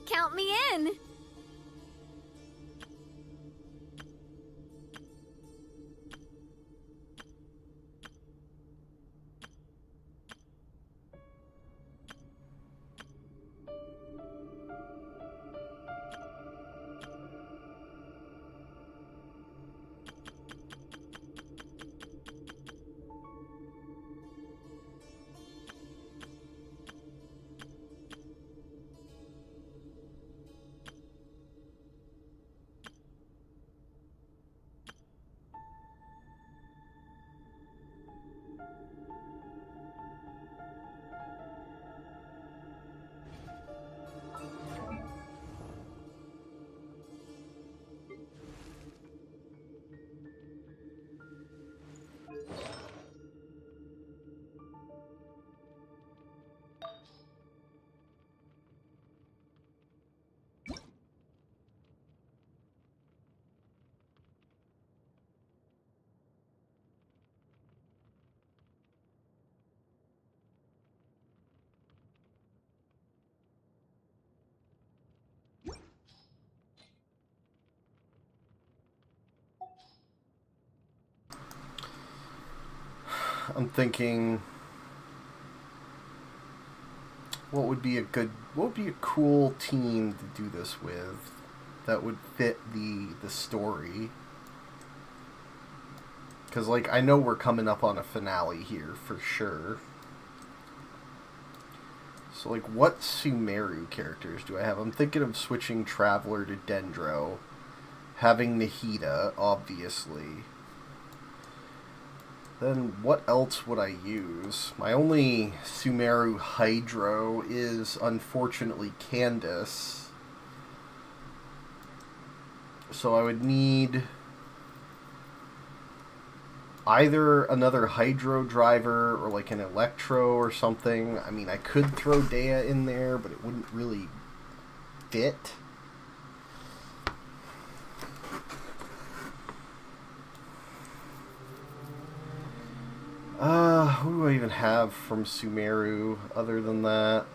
Count me in! I'm thinking, what would be a cool team to do this with that would fit the story? Because, like, I know we're coming up on a finale here for sure. So, like, what Sumeru characters do I have? I'm thinking of switching Traveler to Dendro, having Nahida, obviously. Then what else would I use? My only Sumeru Hydro is, unfortunately, Candace. So I would need either another Hydro driver or like an Electro or something. I mean, I could throw Dea in there, but it wouldn't really fit. Who do I even have from Sumeru other than that?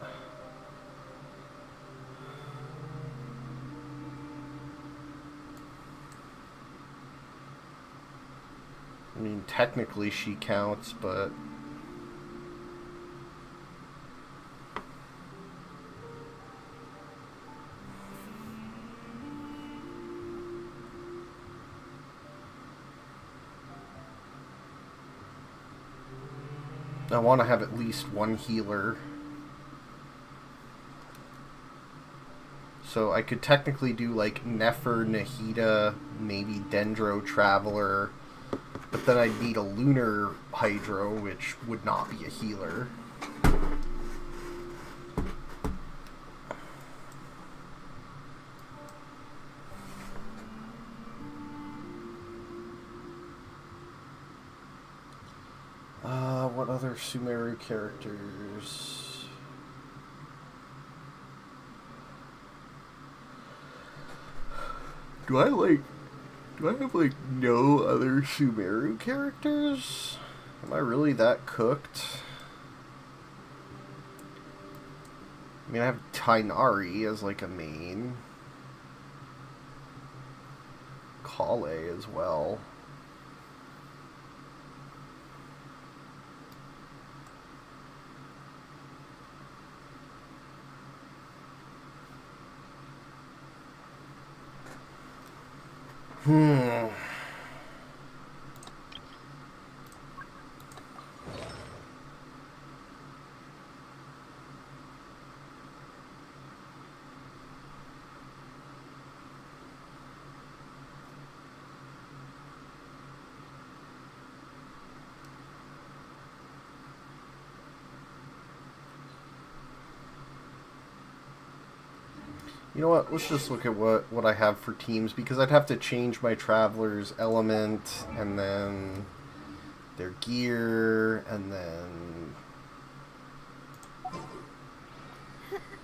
I mean, technically she counts, but... I want to have at least one healer. So I could technically do like Nefer, Nahida, maybe Dendro Traveler, but then I'd need a Lunar Hydro, which would not be a healer. What other Sumeru characters? Do I have like no other Sumeru characters? Am I really that cooked? I mean, I have Tainari as like a main. Kale as well. You know what? Let's just look at what I have for teams, because I'd have to change my traveler's element and then their gear, and then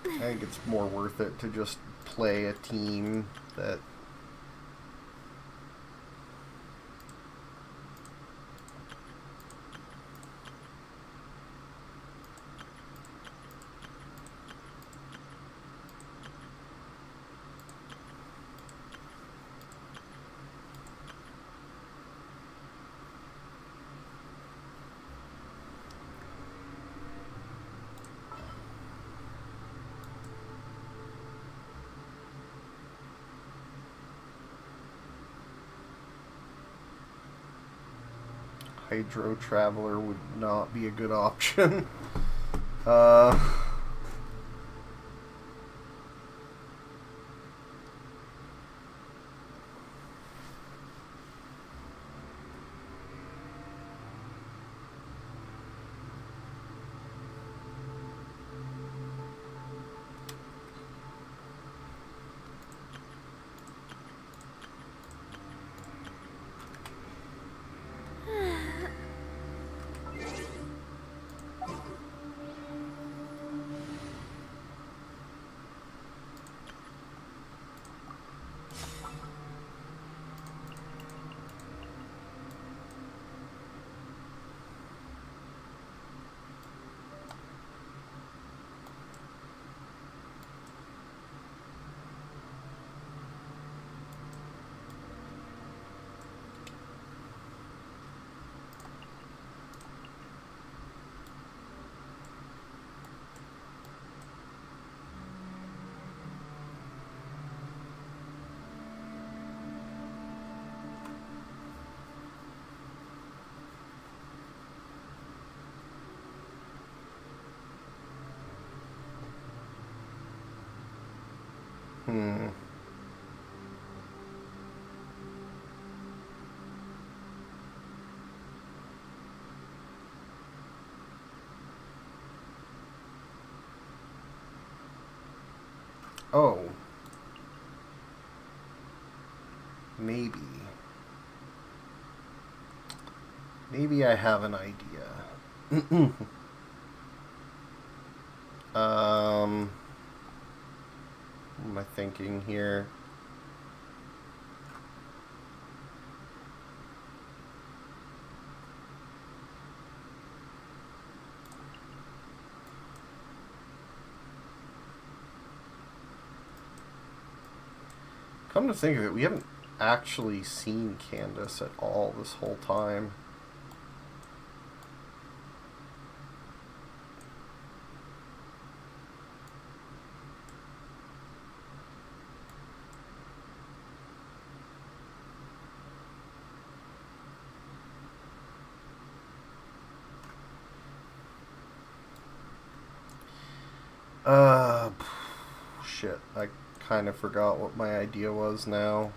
I think it's more worth it to just play a team that Hydro Traveler would not be a good option. Oh. Maybe. Maybe I have an idea. What am I thinking here? Come to think of it, we haven't actually seen Candace at all this whole time. Shit, I kind of forgot what my idea was now.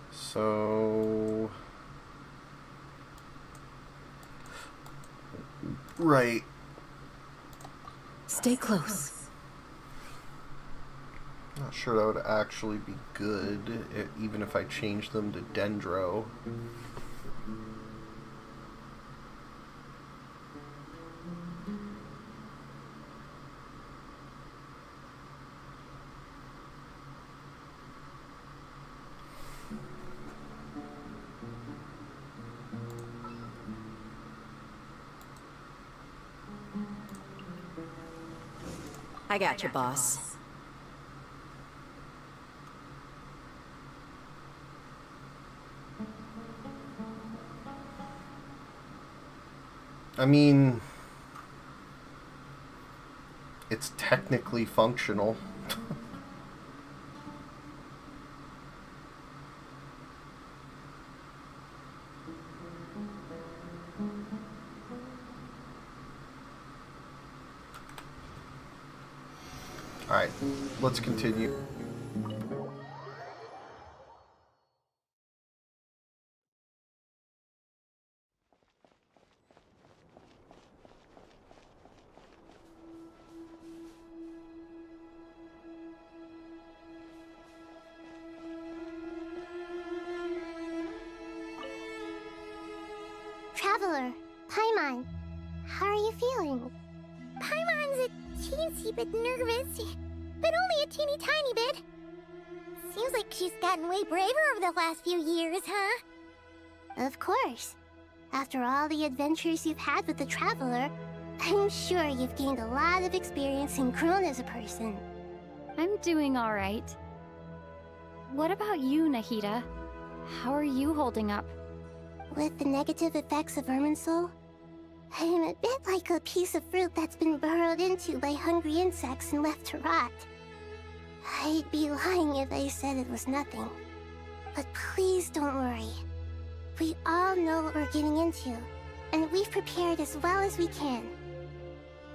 So... Right. Stay close. Not sure that would actually be good, even if I change them to Dendro. I got you, boss. I mean, it's technically functional. Alright, let's continue. Traveler, Paimon, how are you feeling? Paimon's a teensy bit nervous, but only a teeny tiny bit. Seems like she's gotten way braver over the last few years, huh? Of course. After all the adventures you've had with the Traveler, I'm sure you've gained a lot of experience and grown as a person. I'm doing all right. What about you, Nahida? How are you holding up? With the negative effects of Irminsul, I'm a bit like a piece of fruit that's been burrowed into by hungry insects and left to rot. I'd be lying if I said it was nothing. But please don't worry. We all know what we're getting into, and we've prepared as well as we can.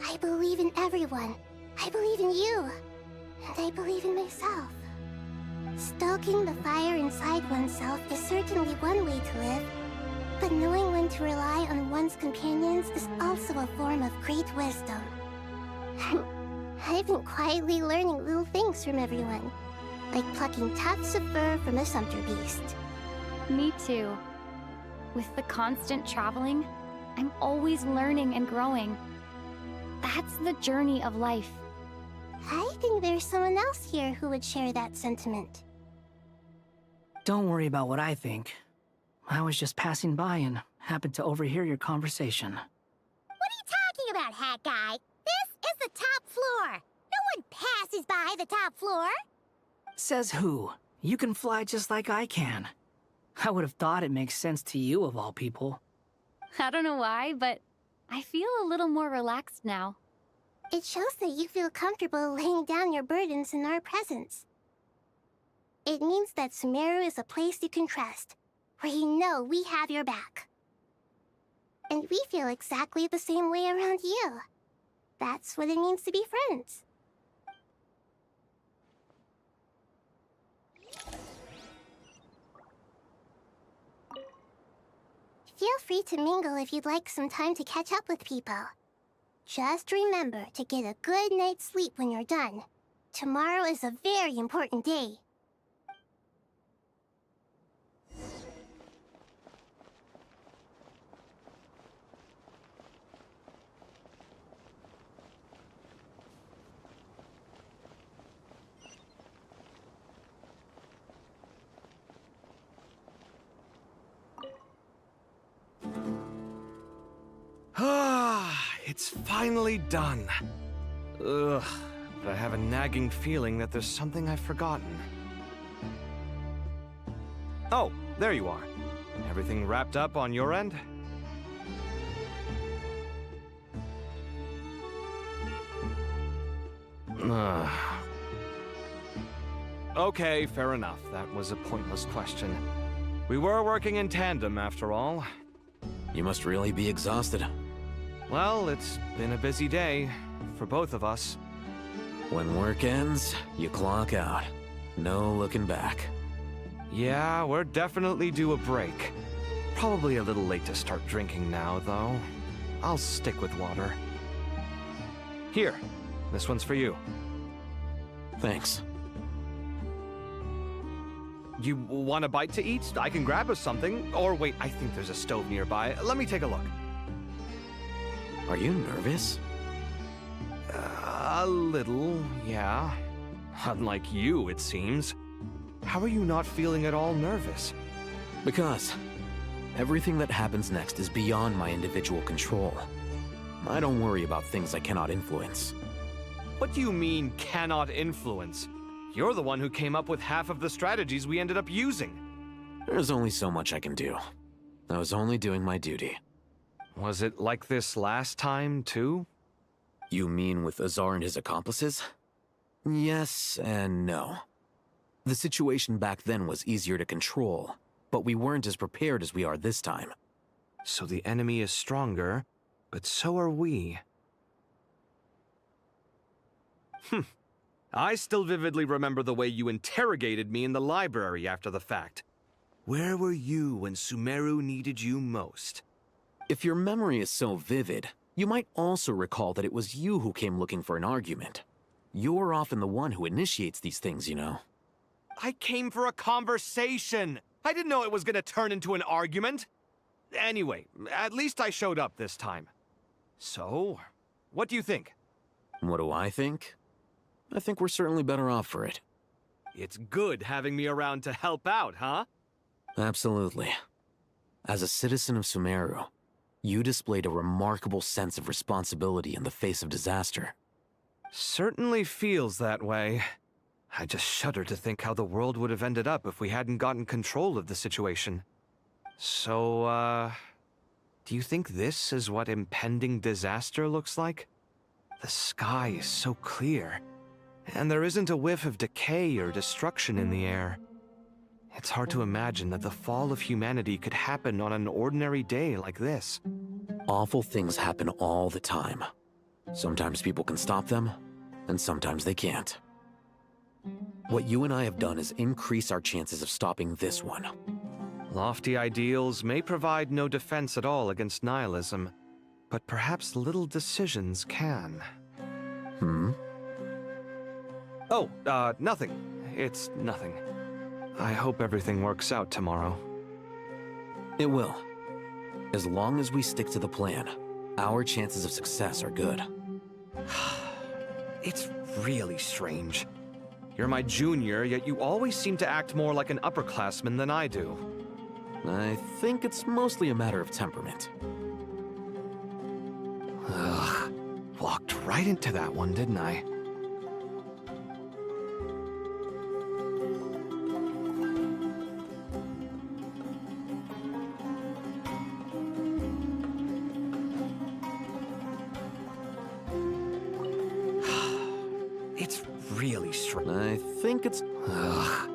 I believe in everyone. I believe in you. And I believe in myself. Stoking the fire inside oneself is certainly one way to live, but knowing when to rely on one's companions is also a form of great wisdom. I've been quietly learning little things from everyone, like plucking tufts of fur from a sumpter beast. Me too. With the constant traveling, I'm always learning and growing. That's the journey of life. I think there's someone else here who would share that sentiment. Don't worry about what I think. I was just passing by and happened to overhear your conversation. What are you talking about, Hat Guy? This is the top floor. No one passes by the top floor. Says who? You can fly just like I can. I would have thought it makes sense to you of all people. I don't know why, but I feel a little more relaxed now. It shows that you feel comfortable laying down your burdens in our presence. It means that Sumeru is a place you can trust, where you know we have your back. And we feel exactly the same way around you. That's what it means to be friends. Feel free to mingle if you'd like some time to catch up with people. Just remember to get a good night's sleep when you're done. Tomorrow is a very important day. It's finally done. Ugh, but I have a nagging feeling that there's something I've forgotten. Oh, there you are. Everything wrapped up on your end? Okay, fair enough. That was a pointless question. We were working in tandem, after all. You must really be exhausted. Well, it's been a busy day for both of us. When work ends, you clock out. No looking back. Yeah, we're definitely due a break. Probably a little late to start drinking now, though. I'll stick with water. Here, this one's for you. Thanks. You want a bite to eat? I can grab us something. Or wait, I think there's a stove nearby. Let me take a look. Are you nervous? A little, yeah. Unlike you, it seems. How are you not feeling at all nervous? Because everything that happens next is beyond my individual control. I don't worry about things I cannot influence. What do you mean, cannot influence? You're the one who came up with half of the strategies we ended up using. There's only so much I can do. I was only doing my duty. Was it like this last time, too? You mean with Azar and his accomplices? Yes and no. The situation back then was easier to control, but we weren't as prepared as we are this time. So the enemy is stronger, but so are we. I still vividly remember the way you interrogated me in the library after the fact. Where were you when Sumeru needed you most? If your memory is so vivid, you might also recall that it was you who came looking for an argument. You're often the one who initiates these things, you know. I came for a conversation. I didn't know it was gonna turn into an argument. Anyway, at least I showed up this time. So, what do you think? What do I think? I think we're certainly better off for it. It's good having me around to help out, huh? Absolutely. As a citizen of Sumeru, you displayed a remarkable sense of responsibility in the face of disaster. Certainly feels that way. I just shudder to think how the world would have ended up if we hadn't gotten control of the situation. So, do you think this is what impending disaster looks like? The sky is so clear, and there isn't a whiff of decay or destruction in the air. It's hard to imagine that the fall of humanity could happen on an ordinary day like this. Awful things happen all the time. Sometimes people can stop them, and sometimes they can't. What you and I have done is increase our chances of stopping this one. Lofty ideals may provide no defense at all against nihilism, but perhaps little decisions can. Oh, nothing. It's nothing. I hope everything works out tomorrow. It will. As long as we stick to the plan, our chances of success are good. It's really strange. You're my junior, yet you always seem to act more like an upperclassman than I do. I think it's mostly a matter of temperament. Ugh. Walked right into that one, didn't I? It's really strange. I think it's... Ugh.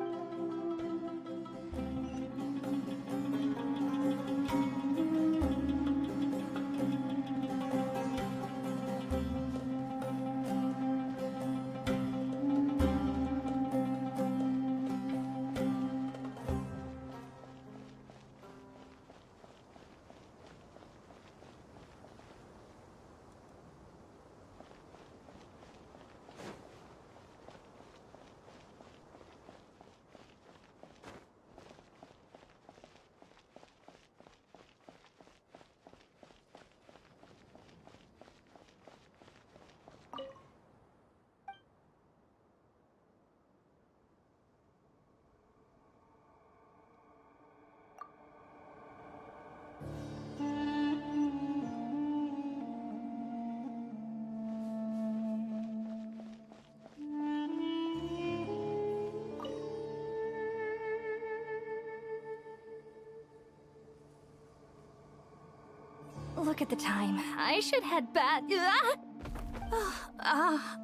Look at the time. I should head back.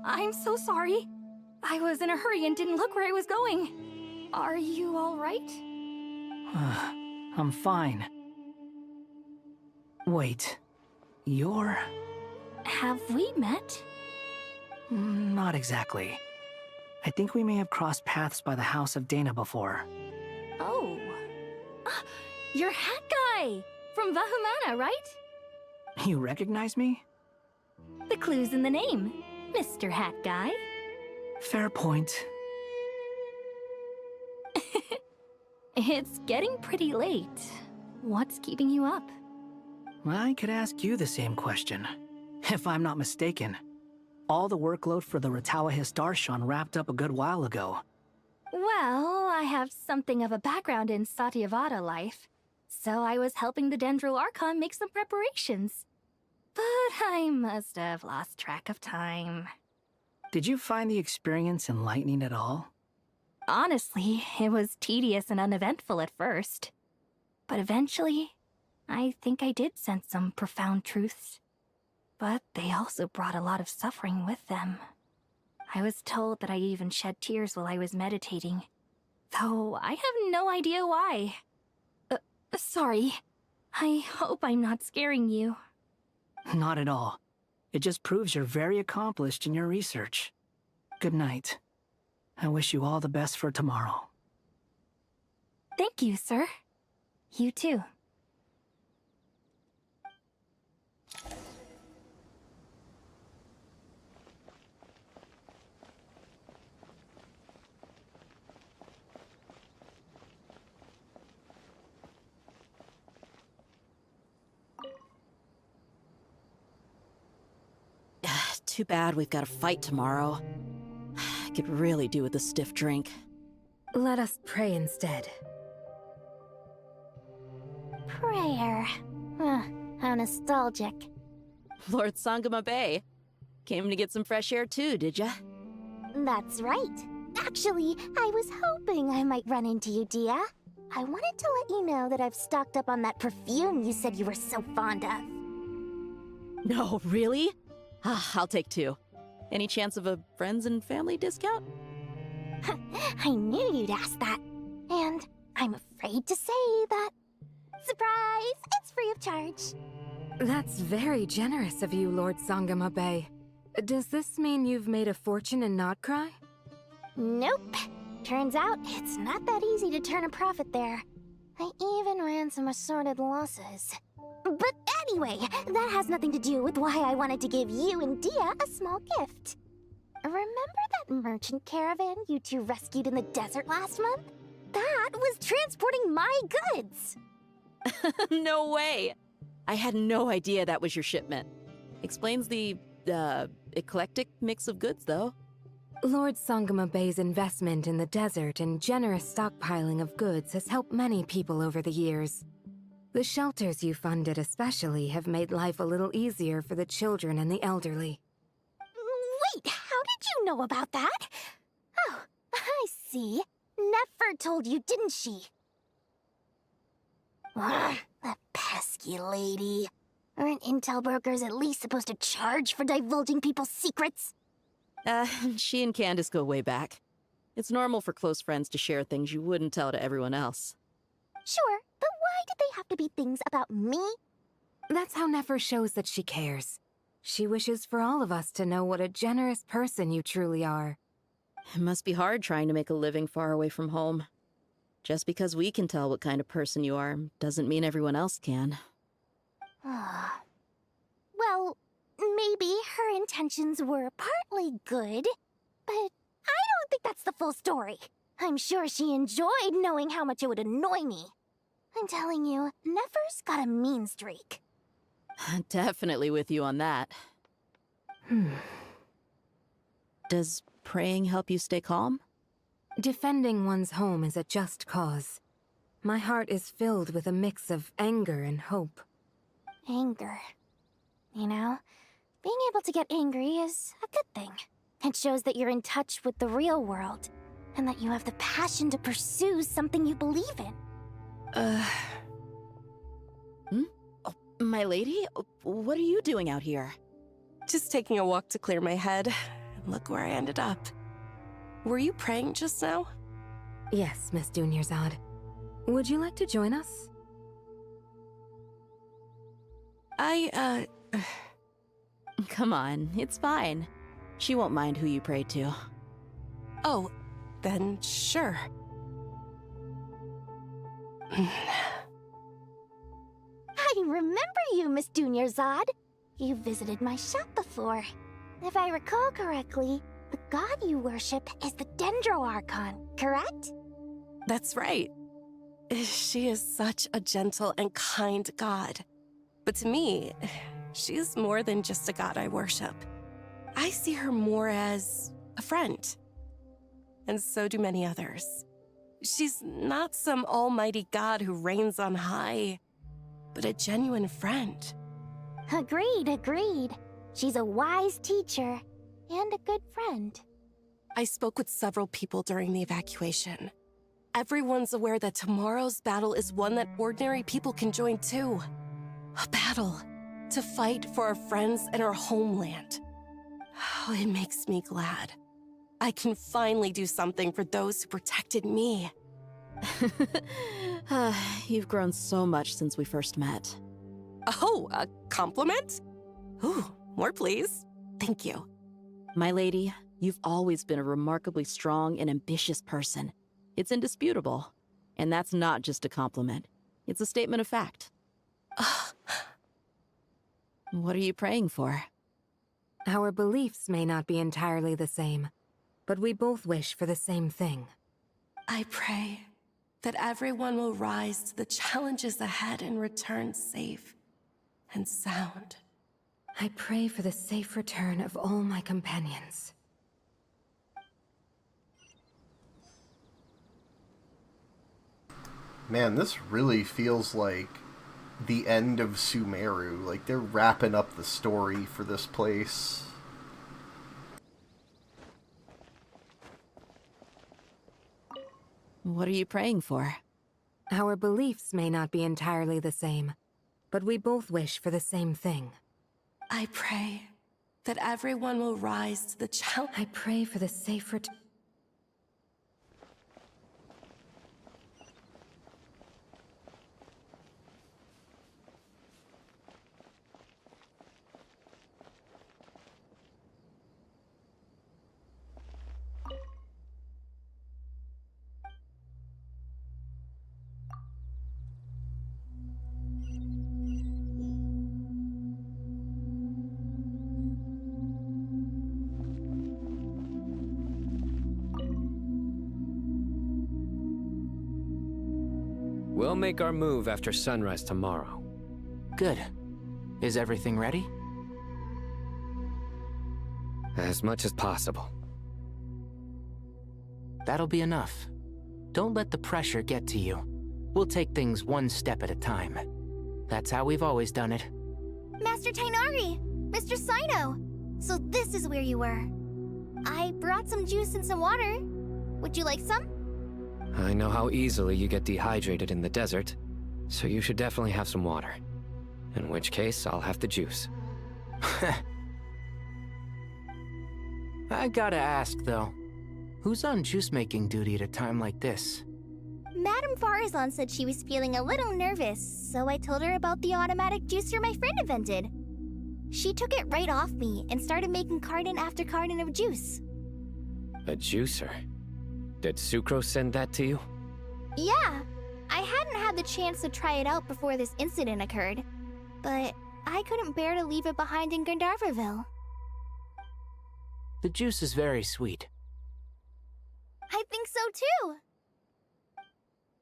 I'm so sorry. I was in a hurry and didn't look where I was going. Are you all right? I'm fine. Wait. You're... Have we met? Not exactly. I think we may have crossed paths by the house of Dana before. Oh. You're Hat Guy! From Vahumana, right? You recognize me? The clue's in the name, Mr. Hat Guy. Fair point. It's getting pretty late. What's keeping you up? I could ask you the same question. If I'm not mistaken, all the workload for the Ratawa Hisdarshan wrapped up a good while ago. Well, I have something of a background in Satyavada life, so I was helping the Dendro Archon make some preparations. But I must have lost track of time. Did you find the experience enlightening at all? Honestly, it was tedious and uneventful at first. But eventually, I think I did sense some profound truths. But they also brought a lot of suffering with them. I was told that I even shed tears while I was meditating, though I have no idea why. Sorry. I hope I'm not scaring you. Not at all. It just proves you're very accomplished in your research. Good night. I wish you all the best for tomorrow. Thank you, sir. You too. Too bad we've got a fight tomorrow. I could really do with a stiff drink. Let us pray instead. Prayer. How nostalgic. Lord Sangama Bay. Came to get some fresh air too, did ya? That's right. Actually, I was hoping I might run into you, Dia. I wanted to let you know that I've stocked up on that perfume you said you were so fond of. No, really? I'll take 2. Any chance of a friends and family discount? I knew you'd ask that. And I'm afraid to say that... Surprise! It's free of charge. That's very generous of you, Lord Sangama Bay. Does this mean you've made a fortune in Nodcry? Nope. Turns out it's not that easy to turn a profit there. I even ran some assorted losses. But anyway, that has nothing to do with why I wanted to give you and Dia a small gift. Remember that merchant caravan you two rescued in the desert last month? That was transporting my goods! No way! I had no idea that was your shipment. Explains the, eclectic mix of goods, though. Lord Sangama Bay's investment in the desert and generous stockpiling of goods has helped many people over the years. The shelters you funded especially have made life a little easier for the children and the elderly. Wait, how did you know about that? Oh, I see. Nefer told you, didn't she? Ugh, that pesky lady. Aren't intel brokers at least supposed to charge for divulging people's secrets? She and Candace go way back. It's normal for close friends to share things you wouldn't tell to everyone else. Sure, but why did they have to be things about me? That's how Nefer shows that she cares. She wishes for all of us to know what a generous person you truly are. It must be hard trying to make a living far away from home. Just because we can tell what kind of person you are doesn't mean everyone else can. Well, maybe her intentions were partly good, but I don't think that's the full story. I'm sure she enjoyed knowing how much it would annoy me. I'm telling you, Nefer's got a mean streak. Definitely with you on that. Does praying help you stay calm? Defending one's home is a just cause. My heart is filled with a mix of anger and hope. Anger. You know, being able to get angry is a good thing. It shows that you're in touch with the real world, and that you have the passion to pursue something you believe in. Oh, my lady? What are you doing out here? Just taking a walk to clear my head. And look where I ended up. Were you praying just now? Yes, Miss Dunyarzad. Would you like to join us? Come on, it's fine. She won't mind who you pray to. Oh, then sure. I remember you, Miss Dunyarzad. You visited my shop before. If I recall correctly, the god you worship is the Dendro Archon, correct? That's right. She is such a gentle and kind god. But to me, she's more than just a god I worship. I see her more as a friend. And so do many others. She's not some almighty god who reigns on high, but a genuine friend. Agreed. She's a wise teacher and a good friend. I spoke with several people during the evacuation. Everyone's aware that tomorrow's battle is one that ordinary people can join too. A battle to fight for our friends and our homeland. Oh, it makes me glad. I can finally do something for those who protected me. You've grown so much since we first met. Oh, a compliment? Ooh, more please. Thank you. My lady, You've always been a remarkably strong and ambitious person. It's indisputable. And that's not just a compliment. It's a statement of fact. What are you praying for? Our beliefs may not be entirely the same, but we both wish for the same thing. I pray that everyone will rise to the challenges ahead and return safe and sound. I pray for the safe return of all my companions. Man, this really feels like the end of Sumeru. Like, they're wrapping up the story for this place. What are you praying for? Our beliefs may not be entirely the same, but we both wish for the same thing. I pray that everyone will rise to the challenge. I pray for the safe return. We'll make our move after sunrise tomorrow. Good. Is everything ready? As much as possible. That'll be enough. Don't let the pressure get to you. We'll take things one step at a time. That's how we've always done it. Master Tainari! Mr. Sino! So this is where you were. I brought some juice and some water. Would you like some? I know how easily you get dehydrated in the desert, so you should definitely have some water. In which case, I'll have the juice. I gotta ask, though. Who's on juice-making duty at a time like this? Madame Farazan said she was feeling a little nervous, so I told her about the automatic juicer my friend invented. She took it right off me and started making carton after carton of juice. A juicer? Did Sucrose send that to you? Yeah, I hadn't had the chance to try it out before this incident occurred, but I couldn't bear to leave it behind in Gandharvaville. The juice is very sweet. I think so too.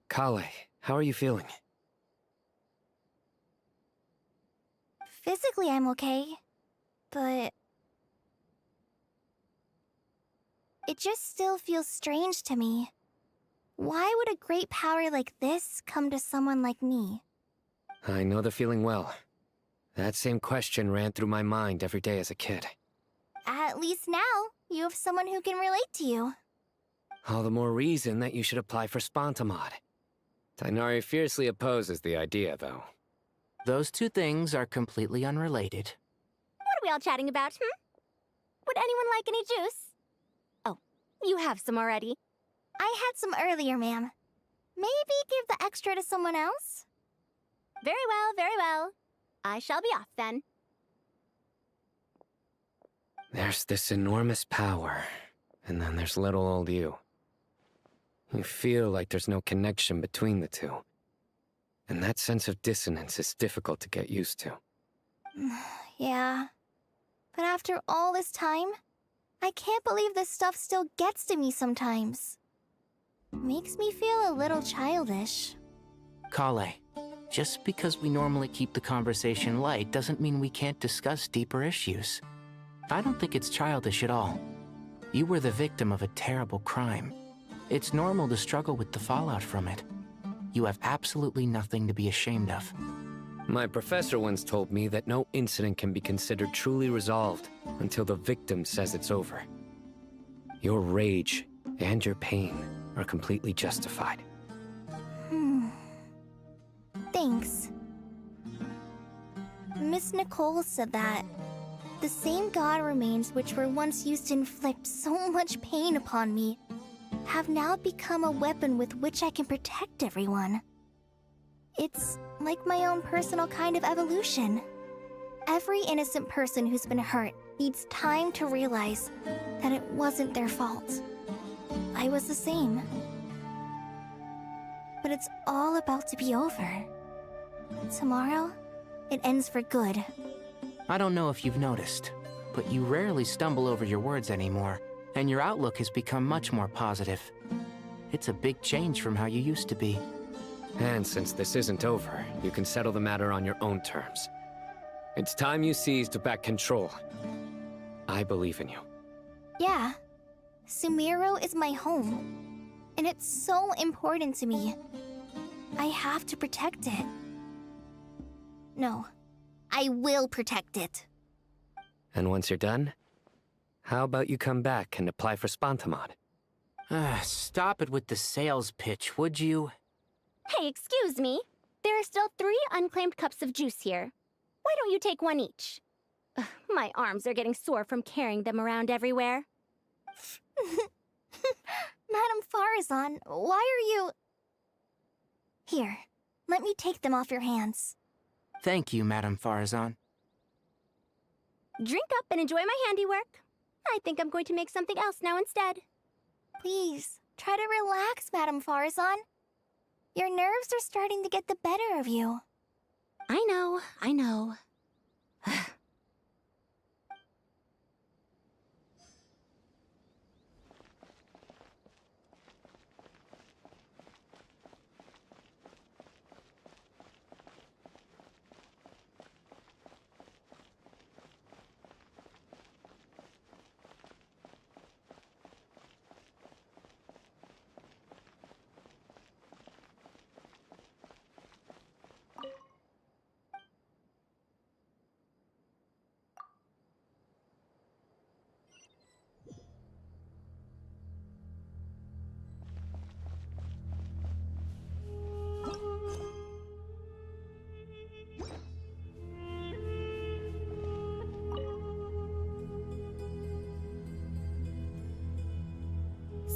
Kale, how are you feeling? Physically, I'm okay, but it just still feels strange to me. Why would a great power like this come to someone like me? I know the feeling well. That same question ran through my mind every day as a kid. At least now, you have someone who can relate to you. All the more reason that you should apply for Spontamod. Tainari fiercely opposes the idea, though. Those two things are completely unrelated. What are we all chatting about, Would anyone like any juice? Oh, you have some already. I had some earlier, ma'am. Maybe give the extra to someone else? Very well, very well. I shall be off then. There's this enormous power, and then there's little old you. You feel like there's no connection between the two. And that sense of dissonance is difficult to get used to. Yeah. But after all this time, I can't believe this stuff still gets to me sometimes. Makes me feel a little childish. Kale, just because we normally keep the conversation light doesn't mean we can't discuss deeper issues. I don't think it's childish at all. You were the victim of a terrible crime. It's normal to struggle with the fallout from it. You have absolutely nothing to be ashamed of. My professor once told me that no incident can be considered truly resolved until the victim says it's over. Your rage and your pain are completely justified. Thanks. Miss Nicole said that the same god remains which were once used to inflict so much pain upon me have now become a weapon with which I can protect everyone. It's like my own personal kind of evolution. Every innocent person who's been hurt needs time to realize that it wasn't their fault. I was the same. But it's all about to be over. Tomorrow, it ends for good. I don't know if you've noticed, but you rarely stumble over your words anymore, and your outlook has become much more positive. It's a big change from how you used to be. And since this isn't over, you can settle the matter on your own terms. It's time you seized back control. I believe in you. Yeah. Sumeru is my home. And it's so important to me. I have to protect it. No. I will protect it. And once you're done, how about you come back and apply for Spantamod? Stop it with the sales pitch, would you? Hey, excuse me. There are still 3 unclaimed cups of juice here. Why don't you take one each? Ugh, my arms are getting sore from carrying them around everywhere. Madame Farazan, why are you... Here, let me take them off your hands. Thank you, Madame Farazan. Drink up and enjoy my handiwork. I think I'm going to make something else now instead. Please, try to relax, Madame Farazan. Your nerves are starting to get the better of you. I know, I know.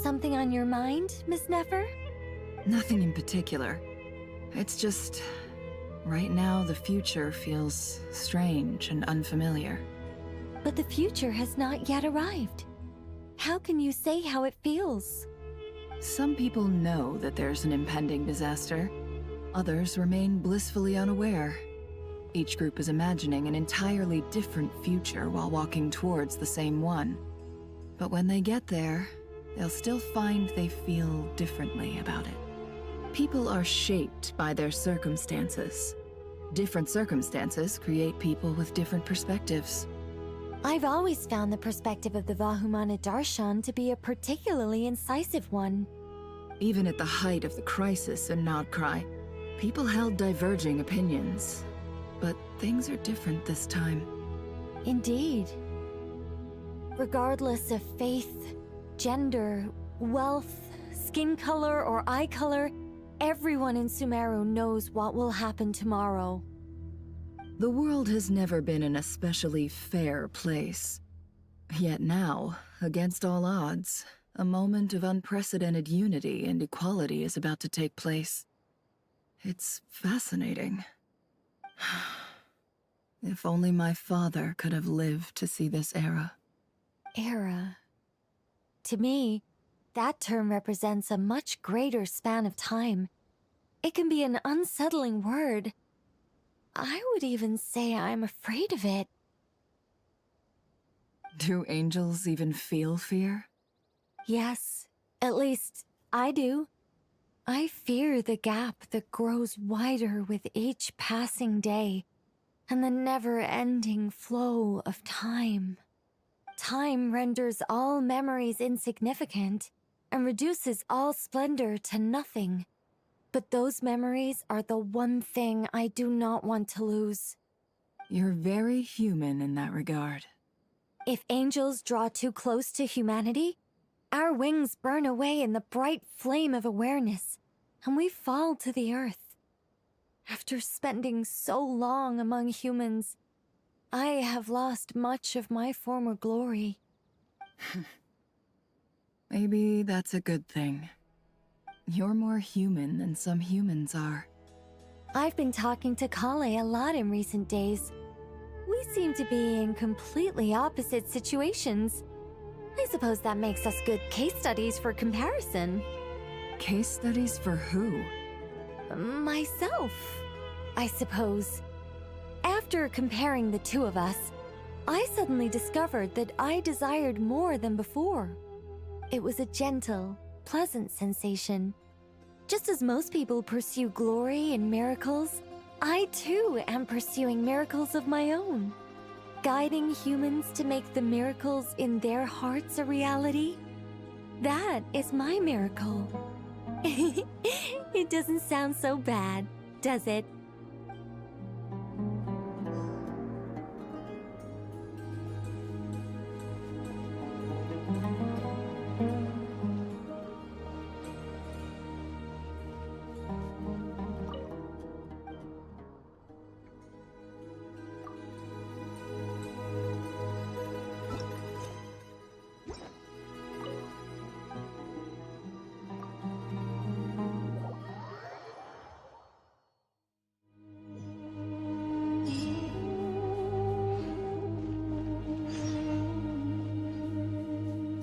Something on your mind, Miss Nefer? Nothing in particular. It's just... right now, the future feels strange and unfamiliar. But the future has not yet arrived. How can you say how it feels? Some people know that there's an impending disaster. Others remain blissfully unaware. Each group is imagining an entirely different future while walking towards the same one. But when they get there, they'll still find they feel differently about it. People are shaped by their circumstances. Different circumstances create people with different perspectives. I've always found the perspective of the Vahumana Darshan to be a particularly incisive one. Even at the height of the crisis in Nodcry, people held diverging opinions. But things are different this time. Indeed. Regardless of faith, gender, wealth, skin color, or eye color, everyone in Sumeru knows what will happen tomorrow. The world has never been an especially fair place. Yet now, against all odds, a moment of unprecedented unity and equality is about to take place. It's fascinating. If only my father could have lived to see this era. Era. To me, that term represents a much greater span of time. It can be an unsettling word. I would even say I'm afraid of it. Do angels even feel fear? Yes, at least I do. I fear the gap that grows wider with each passing day, and the never-ending flow of time. Time renders all memories insignificant, and reduces all splendor to nothing. But those memories are the one thing I do not want to lose. You're very human in that regard. If angels draw too close to humanity, our wings burn away in the bright flame of awareness, and we fall to the earth. After spending so long among humans, I have lost much of my former glory. Maybe that's a good thing. You're more human than some humans are. I've been talking to Kale a lot in recent days. We seem to be in completely opposite situations. I suppose that makes us good case studies for comparison. Case studies for who? Myself, I suppose. After comparing the two of us, I suddenly discovered that I desired more than before. It was a gentle, pleasant sensation. Just as most people pursue glory and miracles, I too am pursuing miracles of my own. Guiding humans to make the miracles in their hearts a reality. That is my miracle. It doesn't sound so bad, does it?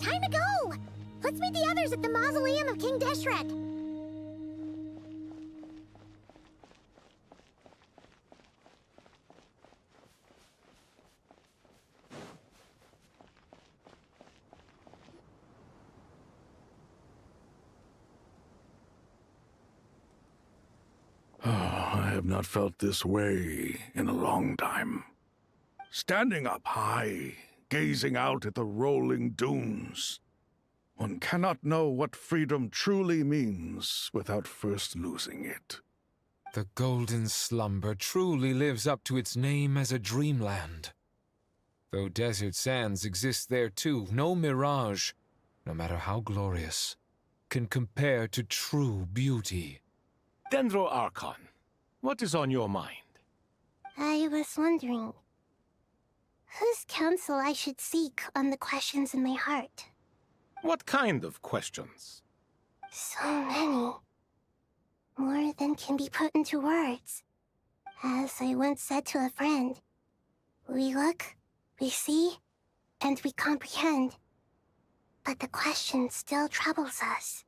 Time to go! Let's meet the others at the mausoleum of King Deshret. I have not felt this way in a long time. Standing up high, gazing out at the rolling dunes. One cannot know what freedom truly means without first losing it. The golden slumber truly lives up to its name as a dreamland. Though desert sands exist there too, no mirage, no matter how glorious, can compare to true beauty. Dendro Archon, what is on your mind? I was wondering whose counsel I should seek on the questions in my heart. What kind of questions? So many. More than can be put into words. As I once said to a friend, we look, we see, and we comprehend. But the question still troubles us.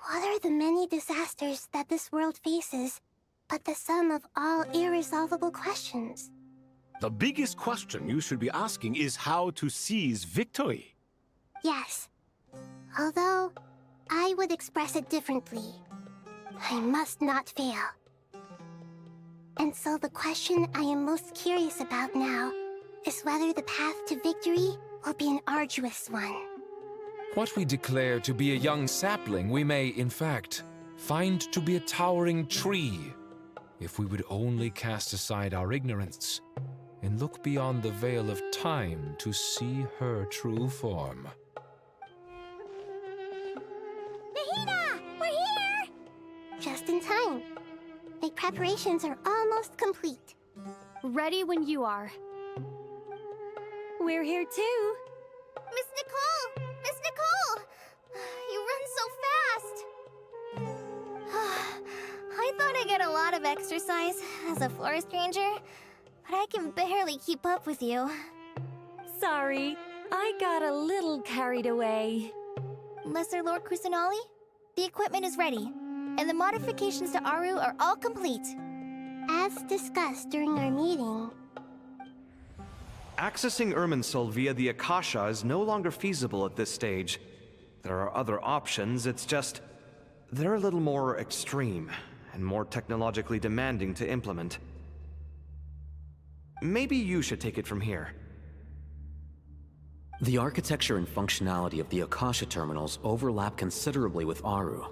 What are the many disasters that this world faces, but the sum of all irresolvable questions? The biggest question you should be asking is how to seize victory. Yes. Although, I would express it differently. I must not fail. And so the question I am most curious about now is whether the path to victory will be an arduous one. What we declare to be a young sapling, we may, in fact, find to be a towering tree, if we would only cast aside our ignorance and look beyond the veil of time to see her true form. Nahida! We're here! Just in time. My preparations are almost complete. Ready when you are. We're here too. Miss Nicole! Miss Nicole! You run so fast! I thought I'd get a lot of exercise as a forest ranger, but I can barely keep up with you. Sorry, I got a little carried away. Lesser Lord Kusanali, the equipment is ready, and the modifications to Aru are all complete. As discussed during our meeting, Accessing Irminsul via the Akasha is no longer feasible at this stage. There are other options, it's just... they're a little more extreme, and more technologically demanding to implement. Maybe you should take it from here. The architecture and functionality of the Akasha terminals overlap considerably with Aru.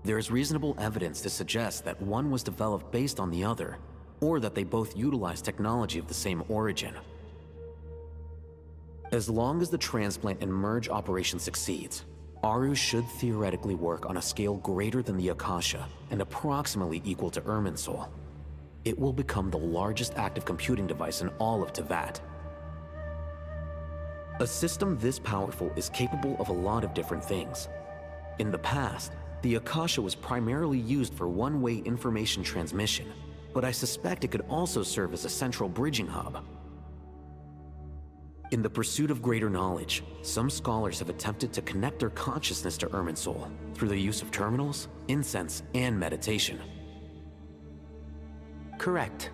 There is reasonable evidence to suggest that one was developed based on the other, or that they both utilize technology of the same origin. As long as the transplant and merge operation succeeds, Aru should theoretically work on a scale greater than the Akasha and approximately equal to Irminsul. It will become the largest active computing device in all of Teyvat. A system this powerful is capable of a lot of different things. In the past, the Akasha was primarily used for one-way information transmission, but I suspect it could also serve as a central bridging hub, In the pursuit of greater knowledge, some scholars have attempted to connect their consciousness to Irminsul through the use of terminals, incense, and meditation. Correct.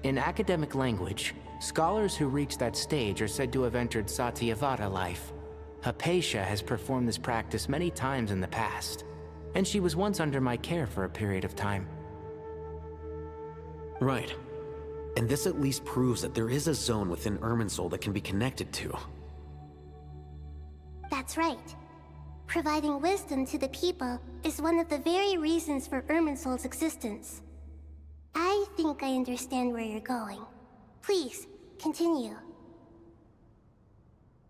In academic language, scholars who reach that stage are said to have entered Satyavata life. Hypatia has performed this practice many times in the past, and she was once under my care for a period of time. Right. And this at least proves that there is a zone within Irminsul that can be connected to. That's right. Providing wisdom to the people is one of the very reasons for Irminsul's existence. I think I understand where you're going. Please, continue.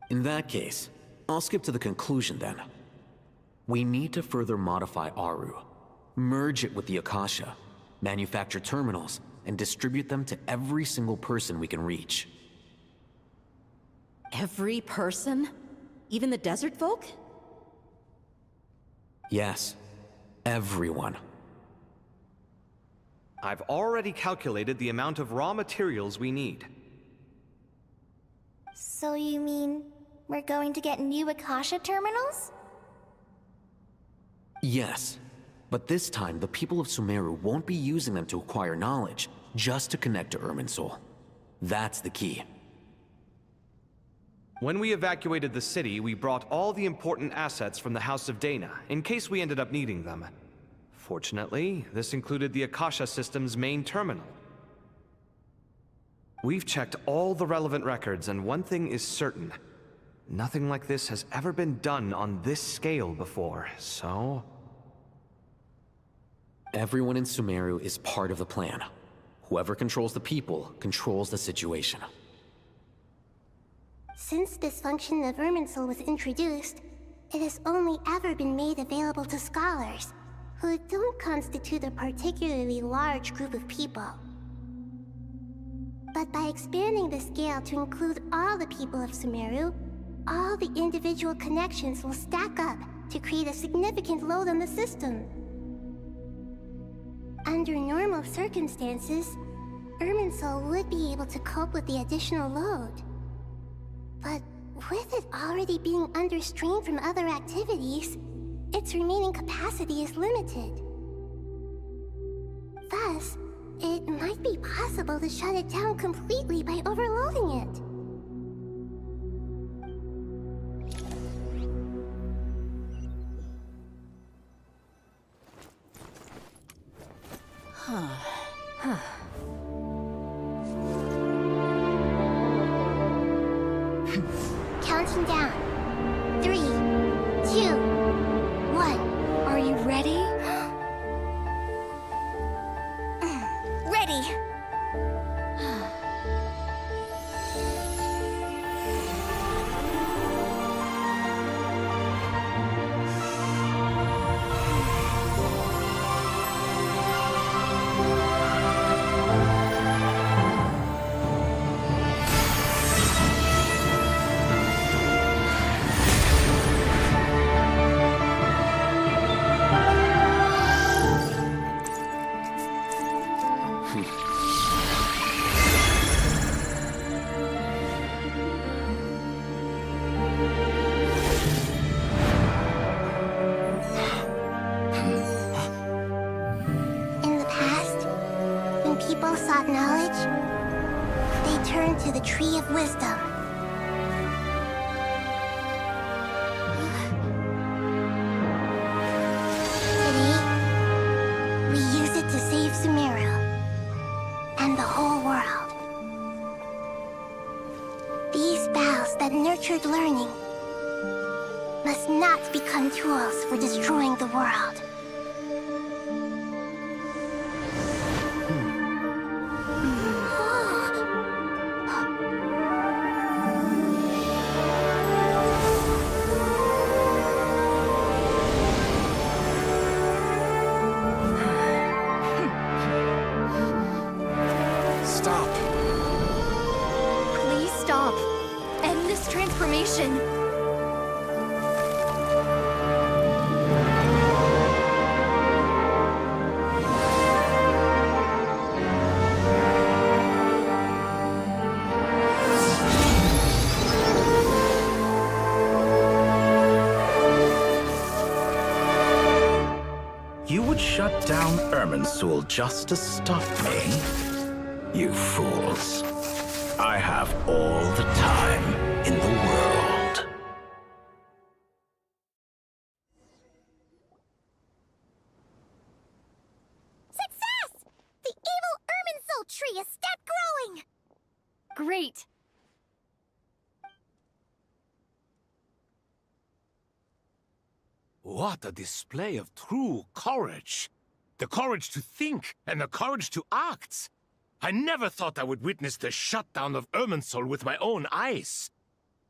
In that case, I'll skip to the conclusion then. We need to further modify Aru, merge it with the Akasha, manufacture terminals, and distribute them to every single person we can reach. Every person? Even the desert folk? Yes, everyone. I've already calculated the amount of raw materials we need. So you mean we're going to get new Akasha terminals? Yes, but this time the people of Sumeru won't be using them to acquire knowledge, just to connect to Irminsul. That's the key. When we evacuated the city, we brought all the important assets from the House of Dana, in case we ended up needing them. Fortunately, this included the Akasha system's main terminal. We've checked all the relevant records, and one thing is certain. Nothing like this has ever been done on this scale before, so... Everyone in Sumeru is part of the plan. Whoever controls the people controls the situation. Since this function of Irminsul was introduced, it has only ever been made available to scholars, who don't constitute a particularly large group of people. But by expanding the scale to include all the people of Sumeru, all the individual connections will stack up to create a significant load on the system. Under normal circumstances, Irminsul would be able to cope with the additional load. But with it already being under strain from other activities, its remaining capacity is limited. Thus, it might be possible to shut it down completely by overloading it. Counting down. 3, 2, 1. Are you ready? Ready! People sought knowledge, they turned to the Tree of Wisdom. Today, we use it to save Sumeru and the whole world. These boughs that nurtured learning must not become tools for destroying the world. Transformation. brought down Irminsul just to stop me? You fools. I have all the time in the world. Success! The evil Irminsul tree has stopped growing! Great! What a display of true courage! The courage to think and the courage to act! I never thought I would witness the shutdown of Irminsul with my own eyes.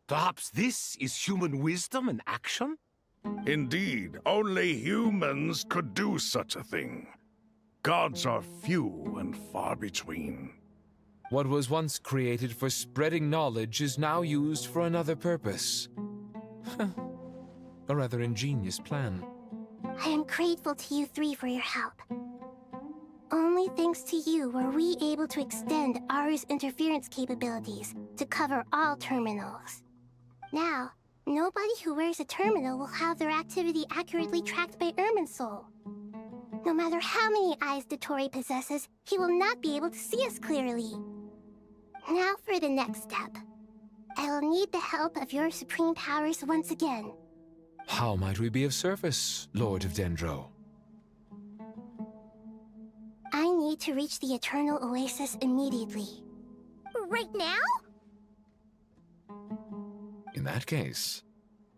Perhaps this is human wisdom in action? Indeed, only humans could do such a thing. Gods are few and far between. What was once created for spreading knowledge is now used for another purpose. A rather ingenious plan. I am grateful to you three for your help. Only thanks to you were we able to extend Aru's interference capabilities to cover all terminals. Now, nobody who wears a terminal will have their activity accurately tracked by Irminsul. No matter how many eyes Dottore possesses, he will not be able to see us clearly. Now for the next step. I will need the help of your supreme powers once again. How might we be of service, Lord of Dendro? I need to reach the Eternal Oasis immediately. Right now? In that case,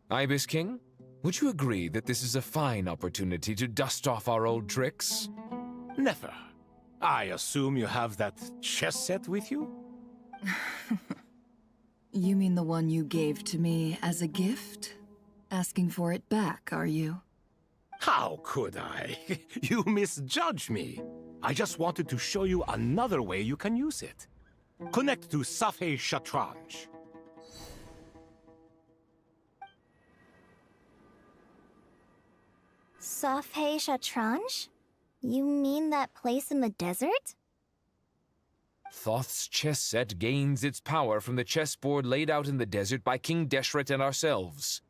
Ibis King, would you agree that this is a fine opportunity to dust off our old tricks? Never. I assume you have that chess set with you? You mean the one you gave to me as a gift? Asking for it back, are you? How could I? You misjudge me. I just wanted to show you another way you can use it. Connect to Safei Shatranj. Safei Shatranj? You mean that place in the desert? Thoth's chess set gains its power from the chessboard laid out in the desert by King Deshret and ourselves.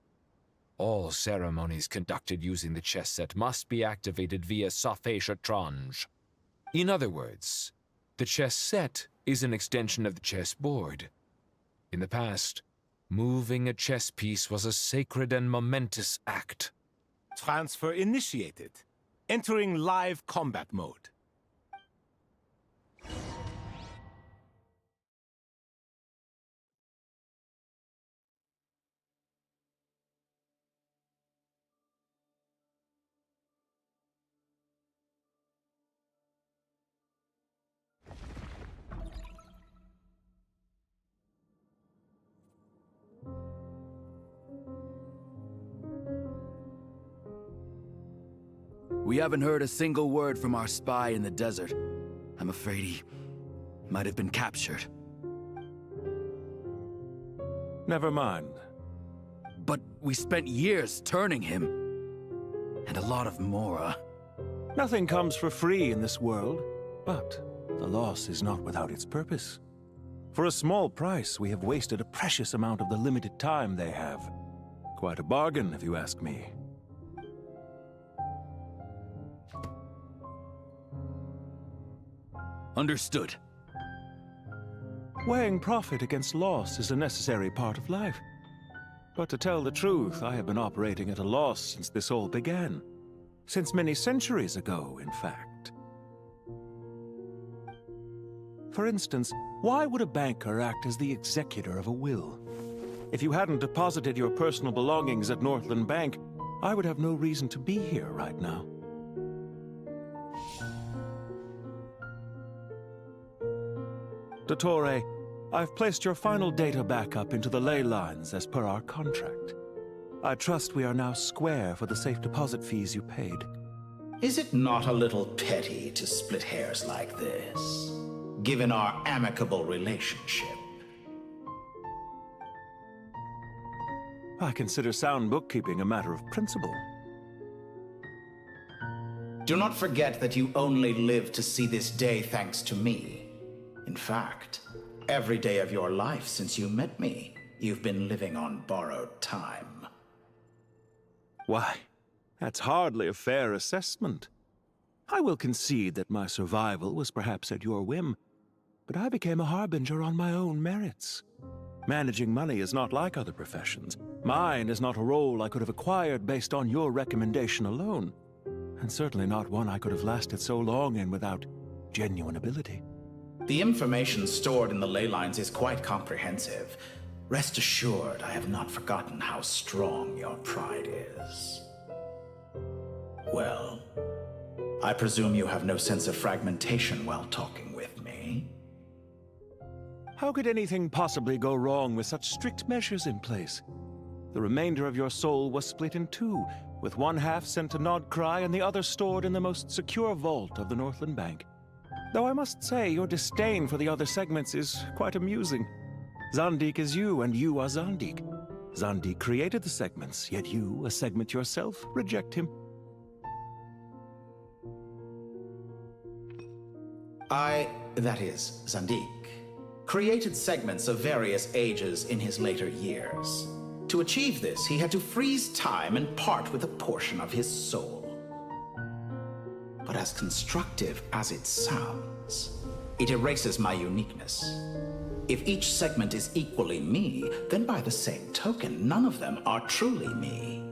All ceremonies conducted using the chess set must be activated via Safei Shatranj. In other words, the chess set is an extension of the chessboard. In the past, moving a chess piece was a sacred and momentous act. Transfer initiated. Entering live combat mode. We haven't heard a single word from our spy in the desert. I'm afraid he might have been captured. Never mind. But we spent years turning him. And a lot of Mora. Nothing comes for free in this world, but the loss is not without its purpose. For a small price, we have wasted a precious amount of the limited time they have. Quite a bargain, if you ask me. Understood. Weighing profit against loss is a necessary part of life. But to tell the truth, I have been operating at a loss since this all began. Since many centuries ago, in fact. For instance, why would a banker act as the executor of a will? If you hadn't deposited your personal belongings at Northland Bank, I would have no reason to be here right now. Dottore, I've placed your final data backup into the ley lines as per our contract. I trust we are now square for the safe deposit fees you paid. Is it not a little petty to split hairs like this, given our amicable relationship? I consider sound bookkeeping a matter of principle. Do not forget that you only live to see this day thanks to me. In fact, every day of your life since you met me, you've been living on borrowed time. Why, that's hardly a fair assessment. I will concede that my survival was perhaps at your whim, but I became a harbinger on my own merits. Managing money is not like other professions. Mine is not a role I could have acquired based on your recommendation alone, and certainly not one I could have lasted so long in without genuine ability. The information stored in the ley lines is quite comprehensive. Rest assured, I have not forgotten how strong your pride is. Well, I presume you have no sense of fragmentation while talking with me. How could anything possibly go wrong with such strict measures in place? The remainder of your soul was split in two, with one half sent to Nodcry and the other stored in the most secure vault of the Northland Bank. Though I must say, your disdain for the other segments is quite amusing. Zandik is you, and you are Zandik. Zandik created the segments, yet you, a segment yourself, reject him. That is, Zandik, created segments of various ages in his later years. To achieve this, he had to freeze time and part with a portion of his soul. But as constructive as it sounds, it erases my uniqueness. If each segment is equally me, then by the same token, none of them are truly me.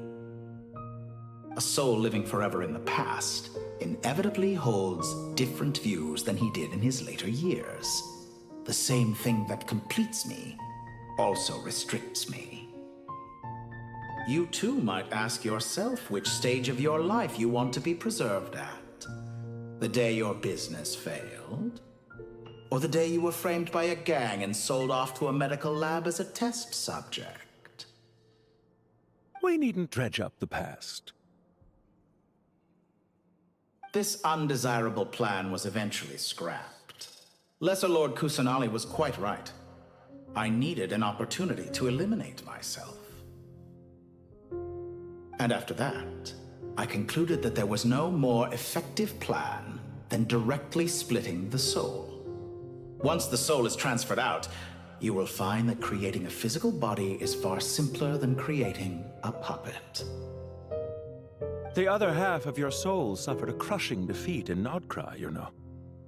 A soul living forever in the past inevitably holds different views than he did in his later years. The same thing that completes me also restricts me. You too might ask yourself which stage of your life you want to be preserved at. The day your business failed? Or the day you were framed by a gang and sold off to a medical lab as a test subject? We needn't dredge up the past. This undesirable plan was eventually scrapped. Lesser Lord Kusanali was quite right. I needed an opportunity to eliminate myself. And after that, I concluded that there was no more effective plan than directly splitting the soul. Once the soul is transferred out, you will find that creating a physical body is far simpler than creating a puppet. The other half of your soul suffered a crushing defeat in Nodcry, you know.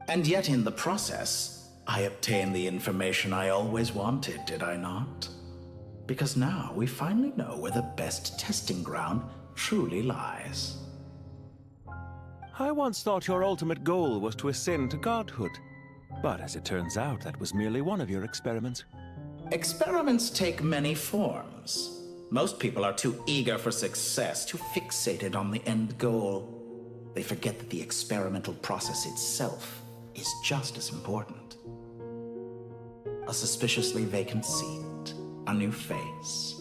And yet in the process, I obtained the information I always wanted, did I not? Because now we finally know where the best testing ground truly lies. I once thought your ultimate goal was to ascend to godhood. But as it turns out, that was merely one of your experiments. Experiments take many forms. Most people are too eager for success, too fixated on the end goal. They forget that the experimental process itself is just as important. A suspiciously vacant seat, a new face.